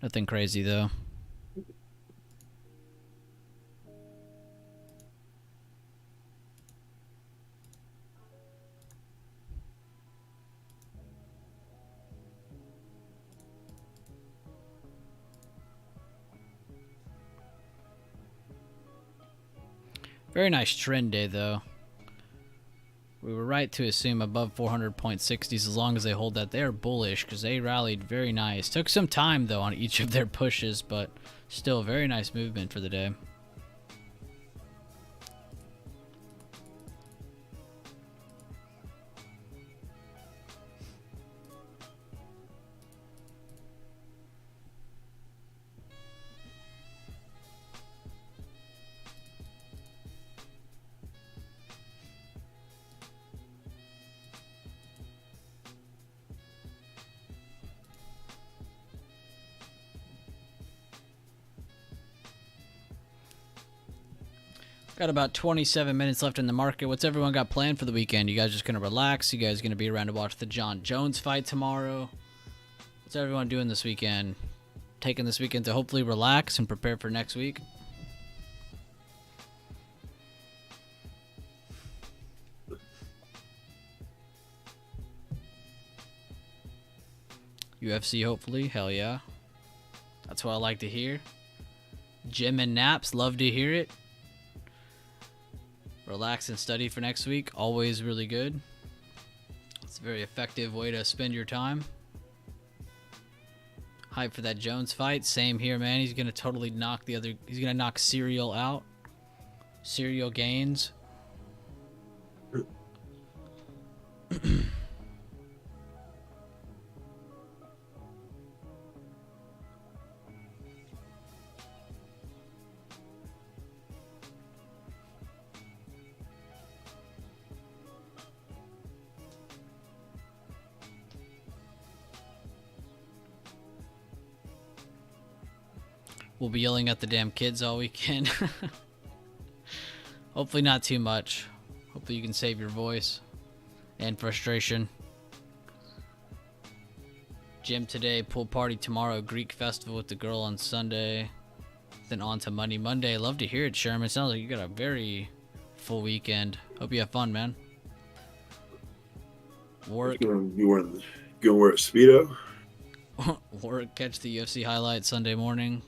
Nothing crazy though. Very nice trend day though. We were right to assume above 400.60s as long as they hold that. They are bullish because they rallied very nice. Took some time though on each of their pushes, but still very nice movement for the day. Got about 27 minutes left in the market. What's everyone got planned for the weekend? You guys just going to relax? You guys going to be around to watch the John Jones fight tomorrow? What's everyone doing this weekend? Taking this weekend to hopefully relax and prepare for next week? UFC, hopefully. Hell yeah. That's what I like to hear. Gym and naps. Love to hear it. Relax and study for next week. Always really good. It's a very effective way to spend your time. Hype for that Jones fight. Same here, man. He's going to totally knock the other... He's going to knock Serial out. Serial gains. We'll be yelling at the damn kids all weekend. Hopefully not too much. Hopefully you can save your voice and frustration. Gym today, pool party tomorrow, Greek festival with the girl on Sunday. Then on to Monday. Monday, love to hear it, Sherman. Sounds like you got a very full weekend. Hope you have fun, man. Work. You wear a Speedo? Work, catch the UFC highlights Sunday morning.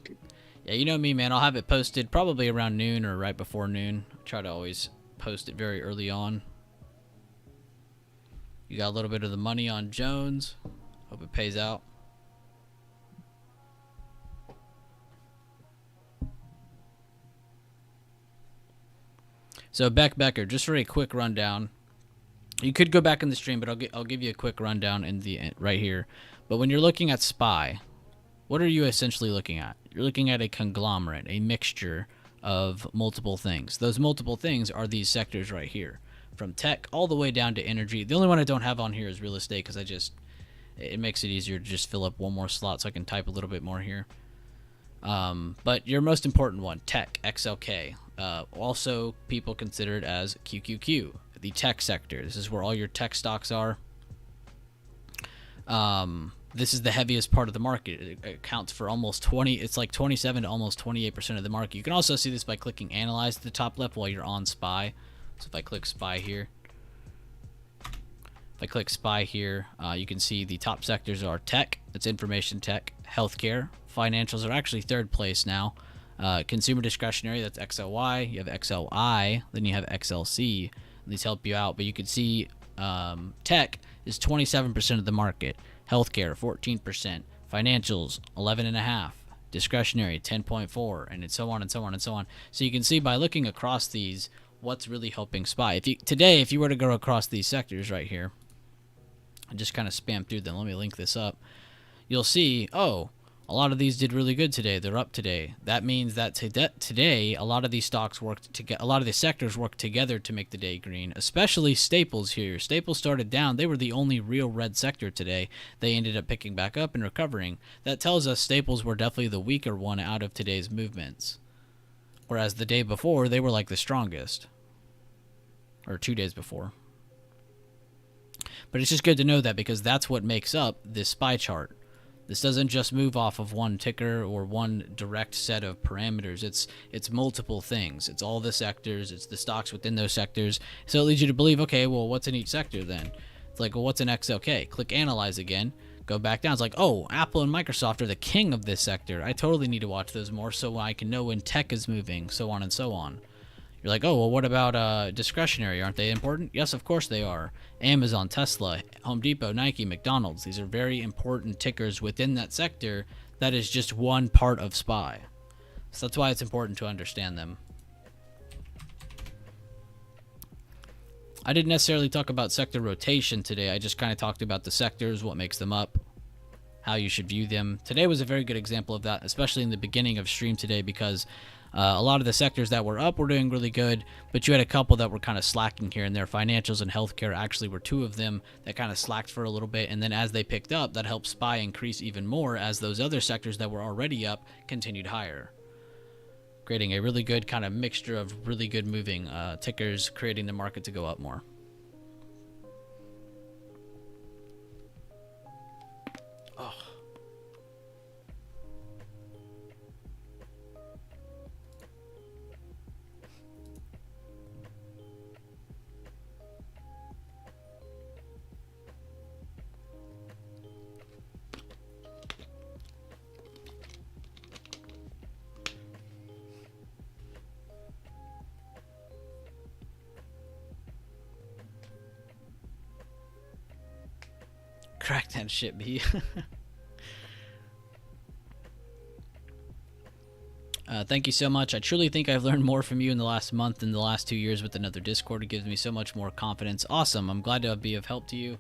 Yeah, you know me, man. I'll have it posted probably around noon or right before noon. I try to always post it very early on. You got a little bit of the money on Jones. Hope it pays out. So Becker, just for a quick rundown. You could go back in the stream, but I'll give you a quick rundown in the right here. But when you're looking at SPY, what are you essentially looking at? You're looking at a conglomerate, a mixture of multiple things. Those multiple things are these sectors right here, from tech all the way down to energy. The only one I don't have on here is real estate because it makes it easier to just fill up one more slot so I can type a little bit more here. But your most important one, tech, XLK. Also, people consider it as QQQ, the tech sector. This is where all your tech stocks are. This is the heaviest part of the market. It accounts for almost 20. It's like 27 to almost 28% of the market. You can also see this by clicking Analyze at the top left while you're on SPY. So if I click SPY here, you can see the top sectors are tech. It's information tech, healthcare, financials are actually third place now. Consumer discretionary, that's XLY. You have XLI, then you have XLC. These help you out, but you can see tech is 27% of the market. Healthcare, 14%. Financials, 11.5%. Discretionary, 10.4%, and so on and so on and so on. So you can see by looking across these, what's really helping SPY. If you were to go across these sectors right here, and just kind of spam through them, let me link this up, you'll see, oh, a lot of these did really good today. They're up today. That means that today, a lot of these stocks worked together. A lot of the sectors worked together to make the day green. Especially Staples here. Staples started down. They were the only real red sector today. They ended up picking back up and recovering. That tells us Staples were definitely the weaker one out of today's movements. Whereas the day before, they were like the strongest. Or 2 days before. But it's just good to know that because that's what makes up this SPY chart. This doesn't just move off of one ticker or one direct set of parameters. It's multiple things. It's all the sectors. It's the stocks within those sectors. So it leads you to believe, okay, well, what's in each sector then? It's like, well, what's an XLK? Click Analyze again. Go back down. It's like, oh, Apple and Microsoft are the king of this sector. I totally need to watch those more so I can know when tech is moving, so on and so on. You're like, oh, well, what about discretionary? Aren't they important? Yes, of course they are. Amazon, Tesla, Home Depot, Nike, McDonald's. These are very important tickers within that sector. That is just one part of SPY. So that's why it's important to understand them. I didn't necessarily talk about sector rotation today. I just kind of talked about the sectors, what makes them up, how you should view them. Today was a very good example of that, especially in the beginning of stream today because a lot of the sectors that were up were doing really good, but you had a couple that were kind of slacking here and there. Financials and healthcare actually were two of them that kind of slacked for a little bit, and then as they picked up, that helped SPY increase even more as those other sectors that were already up continued higher. creating a really good kind of mixture of really good moving tickers, creating the market to go up more. Oh. Crack that shit, B. Thank you so much. I truly think I've learned more from you in the last month than the last 2 years with another Discord. It gives me so much more confidence. Awesome. I'm glad to be of help to you.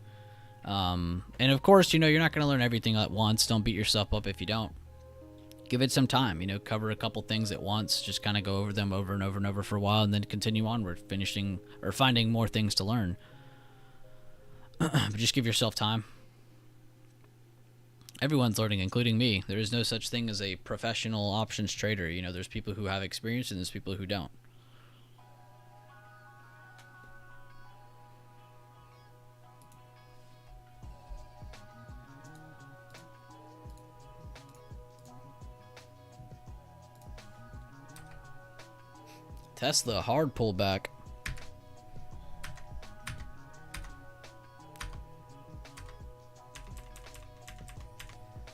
And of course, you know, you're not going to learn everything at once. Don't beat yourself up if you don't. Give it some time, you know, cover a couple things at once. Just kind of go over them over and over and over for a while and then continue onward, finishing or finding more things to learn. But just give yourself time. Everyone's learning, including me. There is no such thing as a professional options trader. You know, there's people who have experience and there's people who don't. Tesla, hard pullback.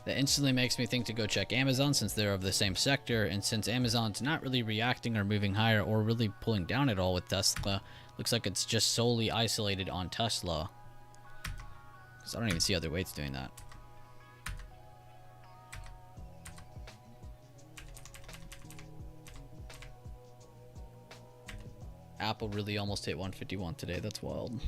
That instantly makes me think to go check Amazon since they're of the same sector, and since Amazon's not really reacting or moving higher or really pulling down at all with Tesla, looks like it's just solely isolated on Tesla. Because I don't even see other weights doing that. Apple really almost hit 151 today. That's wild.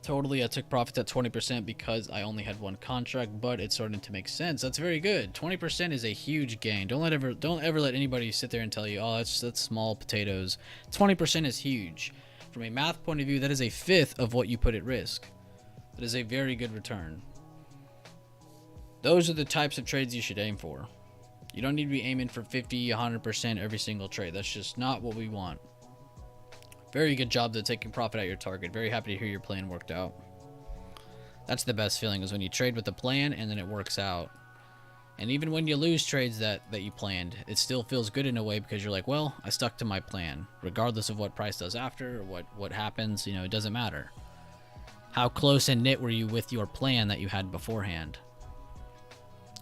Totally, I took profits at 20% because I only had one contract, but it's starting to make sense. That's very good. 20% is a huge gain. Don't ever let anybody sit there and tell you, oh, that's small potatoes. 20% is huge. From a math point of view, that is a fifth of what you put at risk. That is a very good return. Those are the types of trades you should aim for. You don't need to be aiming for 50, 100% every single trade. That's just not what we want. Very good job to taking profit at your target. Very happy to hear your plan worked out. That's the best feeling, is when you trade with a plan and then it works out. And even when you lose trades that you planned, it still feels good in a way because you're like, well, I stuck to my plan. Regardless of what price does after or what happens, you know, it doesn't matter. How close and knit were you with your plan that you had beforehand?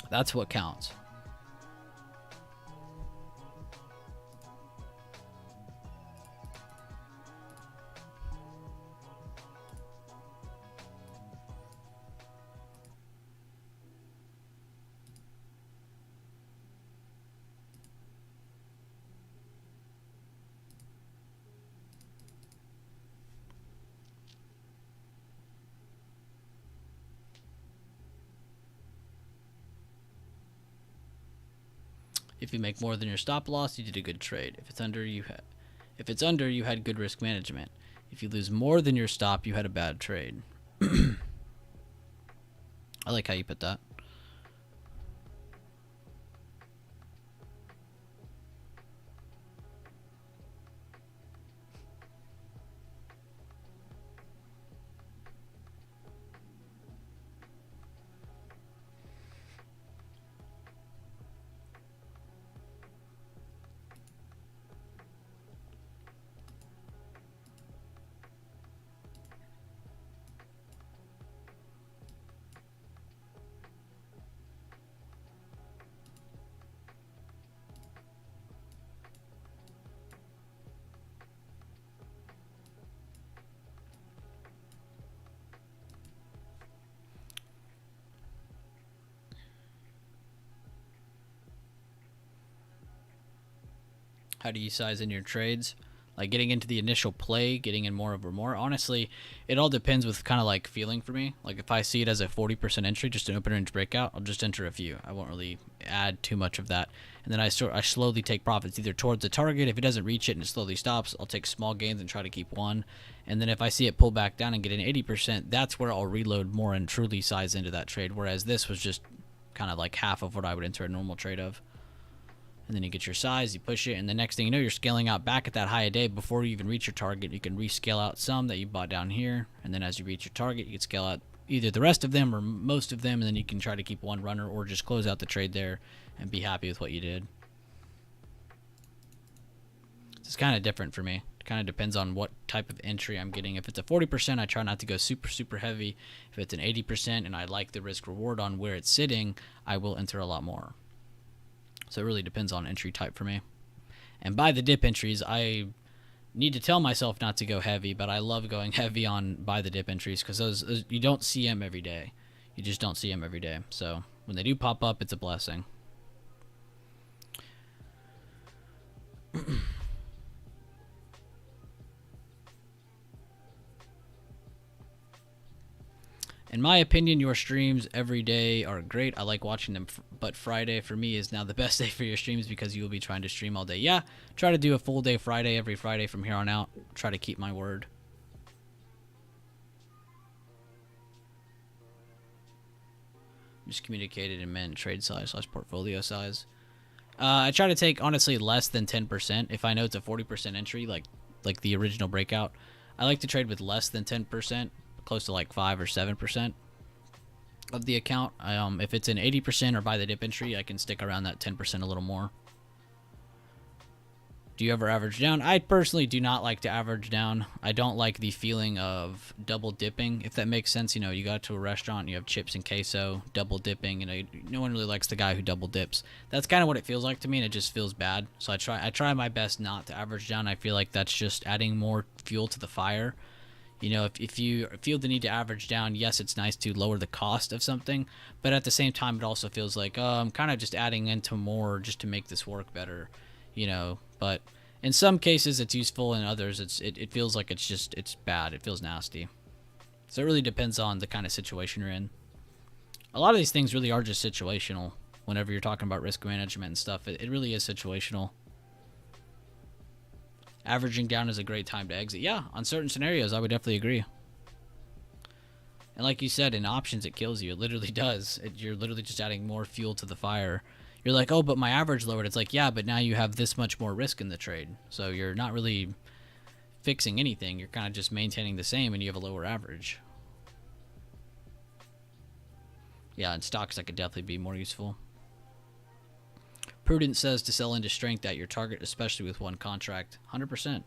That's what counts. If you make more than your stop loss, you did a good trade. If it's under, you had good risk management. If you lose more than your stop, you had a bad trade. I like how you put that. How do you size in your trades? Like getting into the initial play, getting in more over more. Honestly, it all depends with kind of like feeling for me. Like if I see it as a 40% entry, just an open range breakout, I'll just enter a few. I won't really add too much of that. And then I slowly take profits either towards the target. If it doesn't reach it and it slowly stops, I'll take small gains and try to keep one. And then if I see it pull back down and get an 80%, that's where I'll reload more and truly size into that trade. Whereas this was just kind of like half of what I would enter a normal trade of. And then you get your size, you push it, and the next thing you know, you're scaling out back at that high a day. Before you even reach your target, you can rescale out some that you bought down here, and then as you reach your target, you can scale out either the rest of them or most of them, and then you can try to keep one runner or just close out the trade there and be happy with what you did. It's kind of different for me. It kind of depends on what type of entry I'm getting. If it's a 40%, I try not to go super heavy. If it's an 80% and I like the risk reward on where it's sitting, I will enter a lot more. So it really depends on entry type for me. And by the dip entries, I need to tell myself not to go heavy, but I love going heavy on by the dip entries because those you don't see them every day. You just don't see them every day. So when they do pop up, it's a blessing. In my opinion, your streams every day are great. I like watching them, but Friday for me is now the best day for your streams because you will be trying to stream all day. Yeah, try to do a full day Friday every Friday from here on out. Try to keep my word. Just communicated and meant trade size / portfolio size. I try to take, honestly, less than 10%. If I know it's a 40% entry, like the original breakout, I like to trade with less than 10%. Close to like 5 or 7% of the account. If it's an 80% or by the dip entry, I can stick around that 10% a little more. Do you ever average down? I personally do not like to average down. I don't like the feeling of double dipping, if that makes sense. You know, you got to a restaurant and you have chips and queso, double dipping. You know, no one really likes the guy who double dips. That's kind of what it feels like to me, and it just feels bad. So I try my best not to average down. I feel like that's just adding more fuel to the fire. You know, if you feel the need to average down, yes, it's nice to lower the cost of something, but at the same time, it also feels like, I'm kind of just adding into more just to make this work better, you know. But in some cases, it's useful. In others, it feels like it's bad. It feels nasty. So it really depends on the kind of situation you're in. A lot of these things really are just situational. Whenever you're talking about risk management and stuff, it really is situational. Averaging down is a great time to exit. Yeah, on certain scenarios, I would definitely agree. And like you said, in options, it kills you. It literally does. You're literally just adding more fuel to the fire. You're like, oh, but my average lowered. It's like, yeah, but now you have this much more risk in the trade. So you're not really fixing anything. You're kind of just maintaining the same, and you have a lower average. Yeah, in stocks, that could definitely be more useful. Prudence says to sell into strength at your target, especially with one contract. 100%.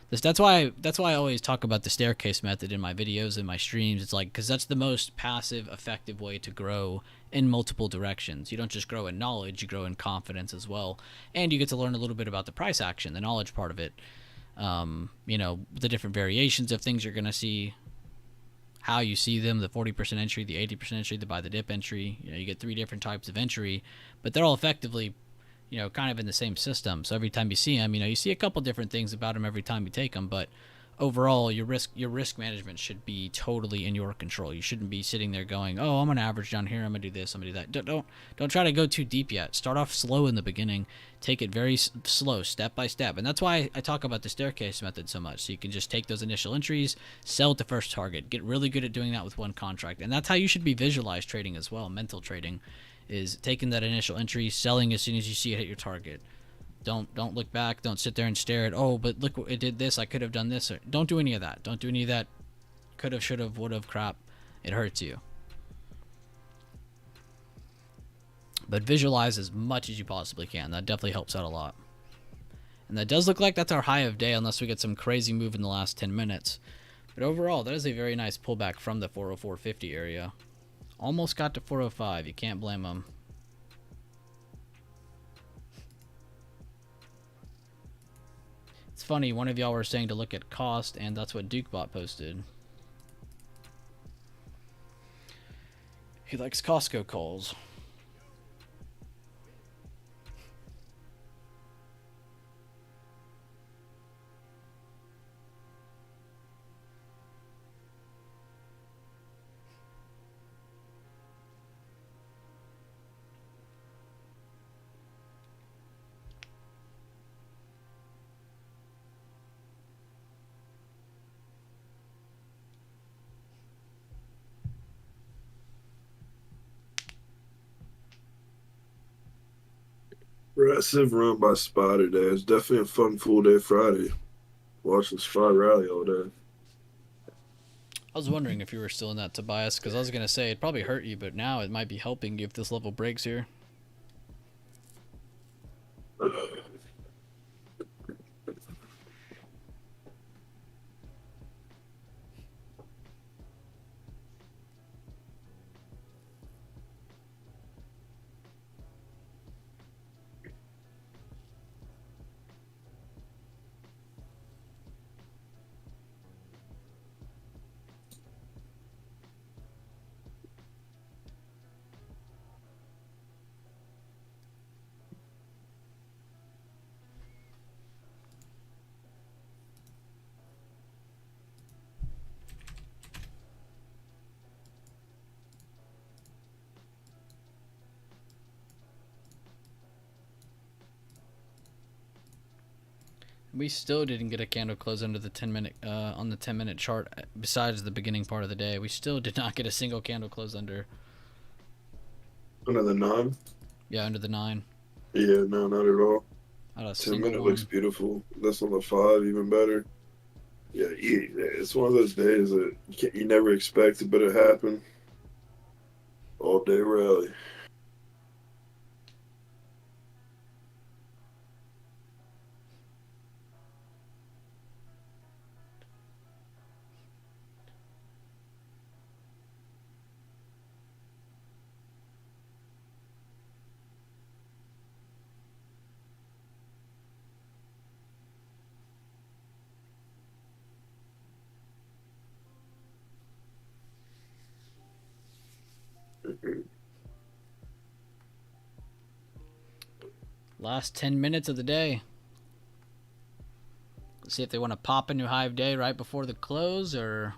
That's why I always talk about the staircase method in my videos and my streams. It's like, because that's the most passive, effective way to grow in multiple directions. You don't just grow in knowledge, you grow in confidence as well. And you get to learn a little bit about the price action, the knowledge part of it. You know, the different variations of things you're going to see, how you see them, the 40% entry, the 80% entry, the buy the dip entry. You know, you get 3 different types of entry, but they're all effectively, you know, kind of in the same system. So every time you see them, you know, you see a couple different things about them every time you take them, but overall your risk management should be totally in your control. You shouldn't be sitting there going, oh, I'm going to average down here, I'm going to do this, I'm going to do that. Don't try to go too deep yet. Start off slow in the beginning. Take it very slow, step by step. And that's why I talk about the staircase method so much. So you can just take those initial entries, sell at the first target, get really good at doing that with one contract. And that's how you should be visualized trading as well, mental trading. Is taking that initial entry, selling as soon as you see it hit your target. Don't look back. Don't sit there and stare at, oh, but look, it did this. I could have done this. Don't do any of that. Don't do any of that could have, should have, would have crap. It hurts you. But visualize as much as you possibly can. That definitely helps out a lot. And that does look like that's our high of day, unless we get some crazy move in the last 10 minutes. But overall, that is a very nice pullback from the 404.50 area. Almost got to 405. You can't blame them. It's funny, one of y'all were saying to look at cost, and that's what DukeBot posted. He likes Costco calls. impressive run by Spy today. It's definitely a fun full day Friday. Watching Spy rally all day. I was wondering if you were still in that Tobias, because I was gonna say it'd probably hurt you, but now it might be helping you if this level breaks here. We still didn't get a candle close under the 10-minute on the 10-minute chart. Besides the beginning part of the day, we still did not get a single candle close under. Under the 9? Yeah, under the 9. Yeah, no, not at all. Not a 10 single minute one. looks beautiful. That's on the 5, even better. Yeah, it's one of those days that you never expected, but it happened. All day rally. Last 10 minutes of the day. Let's see if they want to pop a new high of day right before the close or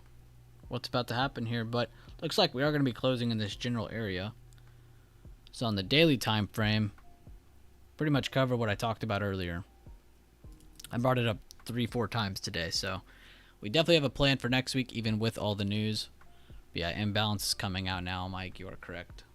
what's about to happen here. But looks like we are going to be closing in this general area. So on the daily time frame, pretty much cover what I talked about earlier. I brought it up 3-4 times today. So we definitely have a plan for next week, even with all the news. But yeah, imbalance is coming out now, Mike. You are correct.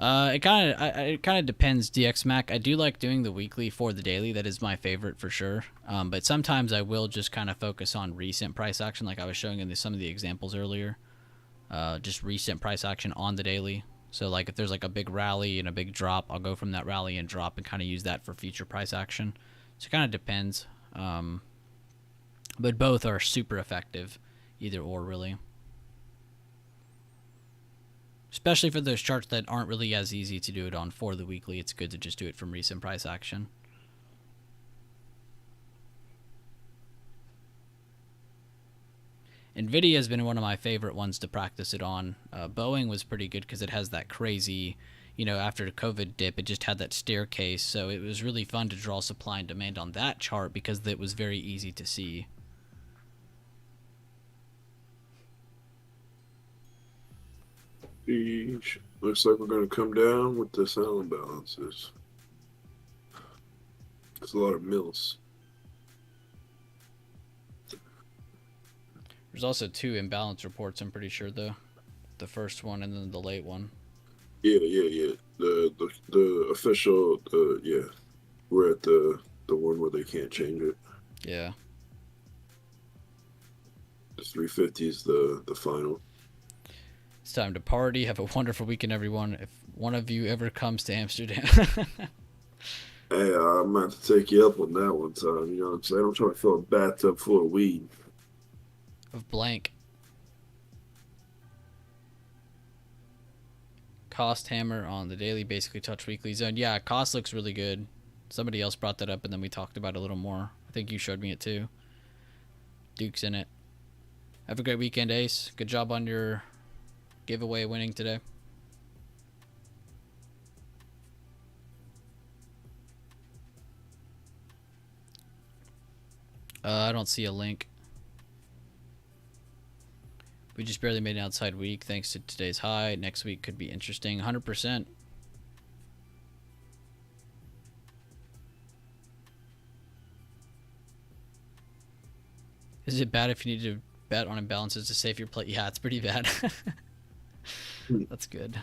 It kind of depends, DX Mac. I do like doing the weekly for the daily. That is my favorite for sure. But sometimes I will just kind of focus on recent price action, like I was showing in some of the examples earlier. Just recent price action on the daily. So like if there's like a big rally and a big drop, I'll go from that rally and drop and kind of use that for future price action. So it kind of depends. But both are super effective, either or really. Especially for those charts that aren't really as easy to do it on for the weekly, it's good to just do it from recent price action. NVIDIA has been one of my favorite ones to practice it on. Boeing was pretty good because it has that crazy, after the COVID dip, it just had that staircase. So it was really fun to draw supply and demand on that chart because it was very easy to see. Looks like we're going to come down with the sell imbalances. There's a lot of mills. There's also 2 imbalance reports, I'm pretty sure, though. The first one and then the late one. Yeah. The official, yeah. We're at the one where they can't change it. Yeah. The 350 is the final. It's time to party. Have a wonderful weekend, everyone. If one of you ever comes to Amsterdam. Hey, I'm about to take you up on that one time. You know what I'm saying? I'm trying to fill a bathtub full of weed. Of blank. Cost hammer on the daily, basically touch weekly zone. Yeah, cost looks really good. Somebody else brought that up, and then we talked about it a little more. I think you showed me it too. Duke's in it. Have a great weekend, Ace. Good job on your giveaway winning today. I don't see a link. We just barely made an outside week thanks to today's high. Next week could be interesting. 100%. Is it bad if you need to bet on imbalances to save your play? Yeah, it's pretty bad. That's good.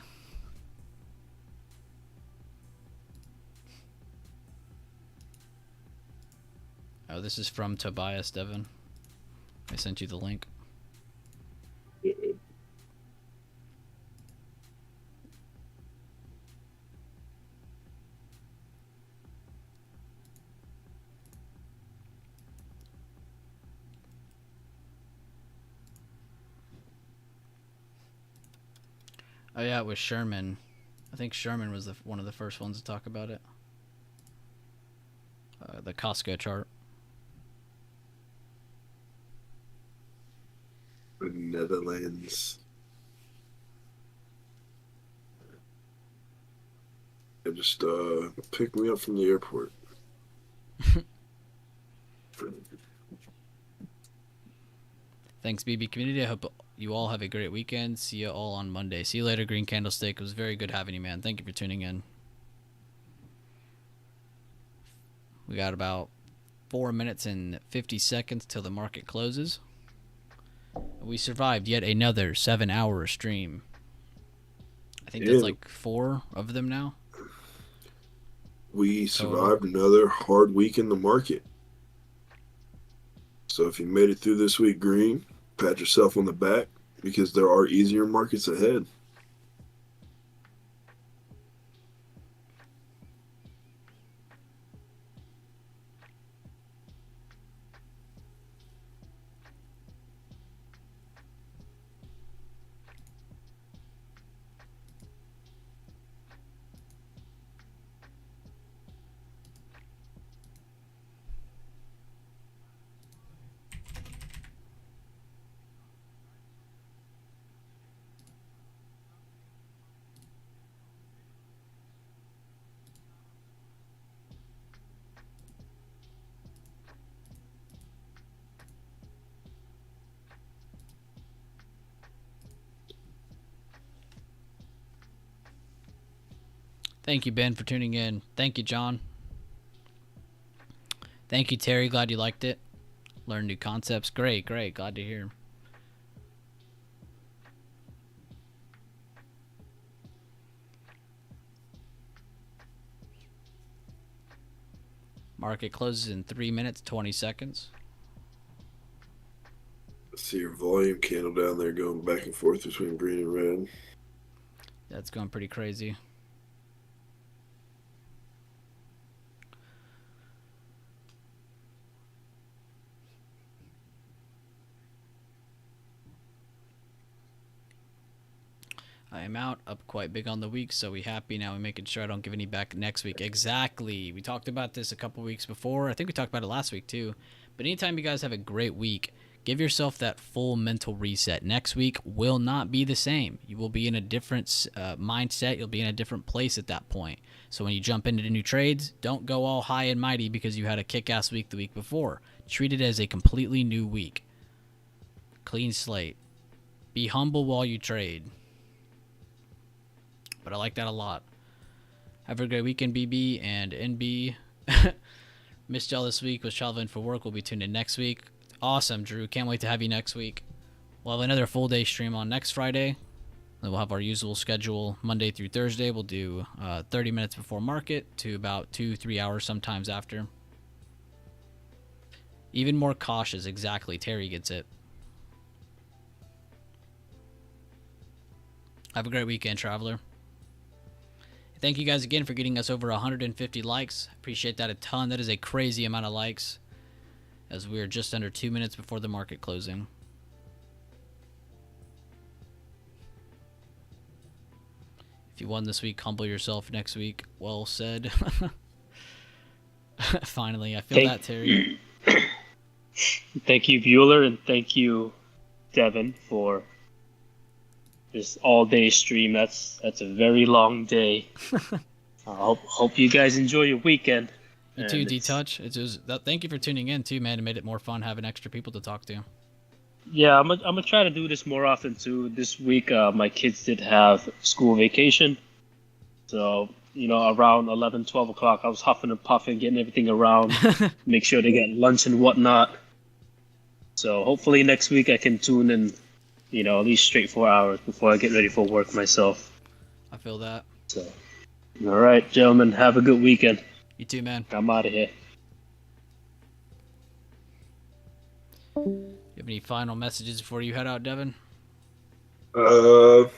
Oh, this is from Tobias, Devin. I sent you the link. Oh yeah, it was Sherman. I think Sherman was one of the first ones to talk about it. The Costco chart. The Netherlands. They just picked me up from the airport. Thanks, BB community. I hope you all have a great weekend. See you all on Monday. See you later, Green Candlestick. It was very good having you, man. Thank you for tuning in. We got about 4 minutes and 50 seconds till the market closes. We survived yet another 7-hour stream. I think that's like 4 of them now. We survived another hard week in the market. So if you made it through this week green, pat yourself on the back because there are easier markets ahead. Thank you, Ben, for tuning in. Thank you, John. Thank you, Terry. Glad you liked it. Learn new concepts. Great, great. Glad to hear. Market closes in 3 minutes, 20 seconds. See your volume candle down there going back and forth between green and red. That's going pretty crazy. I am out, up quite big on the week, so we happy now. We're making sure I don't give any back next week. Exactly. We talked about this a couple weeks before. I think we talked about it last week too. But anytime you guys have a great week, give yourself that full mental reset. Next week will not be the same. You will be in a different mindset. You'll be in a different place at that point. So when you jump into the new trades, don't go all high and mighty because you had a kick-ass week the week before. Treat it as a completely new week. Clean slate. Be humble while you trade. But I like that a lot. Have a great weekend, BB and NB. Missed y'all this week. Was traveling for work. We'll be tuned in next week. Awesome, Drew. Can't wait to have you next week. We'll have another full day stream on next Friday. Then we'll have our usual schedule Monday through Thursday. We'll do 30 minutes before market to about 2-3 hours sometimes after. Even more cautious. Exactly. Terry gets it. Have a great weekend, traveler. Thank you guys again for getting us over 150 likes. Appreciate that a ton. That is a crazy amount of likes as we are just under 2 minutes before the market closing. If you won this week, humble yourself next week. Well said. Finally, I feel that, Terry. Thank you, Bueller, and thank you, Devin, for this all-day stream. That's a very long day. I hope you guys enjoy your weekend. You too, D-Touch. Thank you for tuning in too, man. It made it more fun having extra people to talk to. Yeah, I'm gonna try to do this more often too. This week, my kids did have school vacation, so around 11, 12 o'clock, I was huffing and puffing, getting everything around, make sure they get lunch and whatnot. So hopefully next week I can tune in, at least straight 4 hours before I get ready for work myself. I feel that. So, all right, gentlemen, have a good weekend. You too, man. I'm out of here. You have any final messages before you head out, Devin? Oh,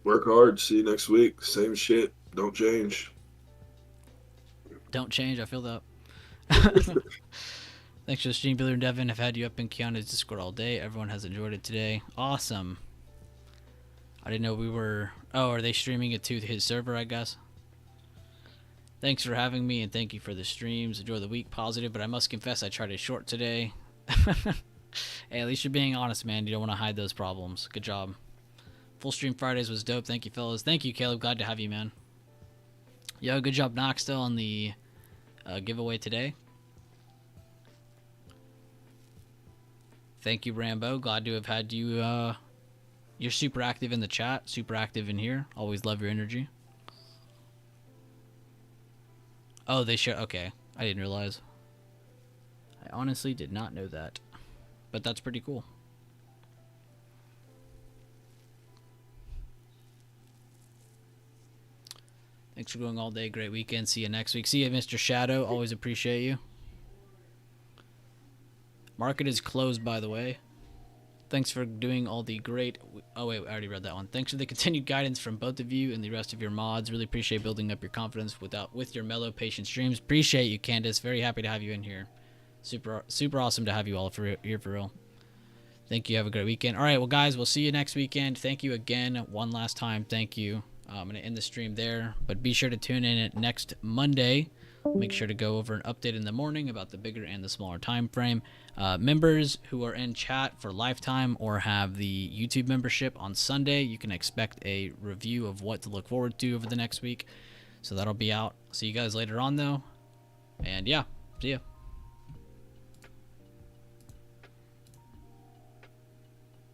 work hard. See you next week. Same shit. Don't change. Don't change. I feel that. Thanks for the stream, Bueller and Devin. I've had you up in Keanu's Discord all day. Everyone has enjoyed it today. Awesome. I didn't know we were... Oh, are they streaming it to his server, I guess? Thanks for having me, and thank you for the streams. Enjoy the week. Positive, but I must confess I tried it short today. Hey, at least you're being honest, man. You don't want to hide those problems. Good job. Full stream Fridays was dope. Thank you, fellas. Thank you, Caleb. Glad to have you, man. Yo, good job, Knoxville, on the giveaway today. Thank you, Rambo. Glad to have had you. You're super active in the chat, super active in here. Always love your energy. Oh, they show. Okay, I didn't realize. I honestly did not know that, but that's pretty cool. Thanks for going all day. Great weekend. See you next week. See you, Mr. Shadow. Always appreciate you. Market is closed, by the way. Thanks for doing all the great... Oh, wait, I already read that one. Thanks for the continued guidance from both of you and the rest of your mods. Really appreciate building up your confidence with your mellow, patient streams. Appreciate you, Candace. Very happy to have you in here. Super awesome to have you all here for real. Thank you. Have a great weekend. All right, well, guys, we'll see you next weekend. Thank you again. One last time, thank you. I'm going to end the stream there, but be sure to tune in at next Monday. Make sure to go over an update in the morning about the bigger and the smaller time frame. Members who are in chat for lifetime or have the YouTube membership on Sunday, you can expect a review of what to look forward to over the next week. So that'll be out. See you guys later on, though. And yeah, see ya.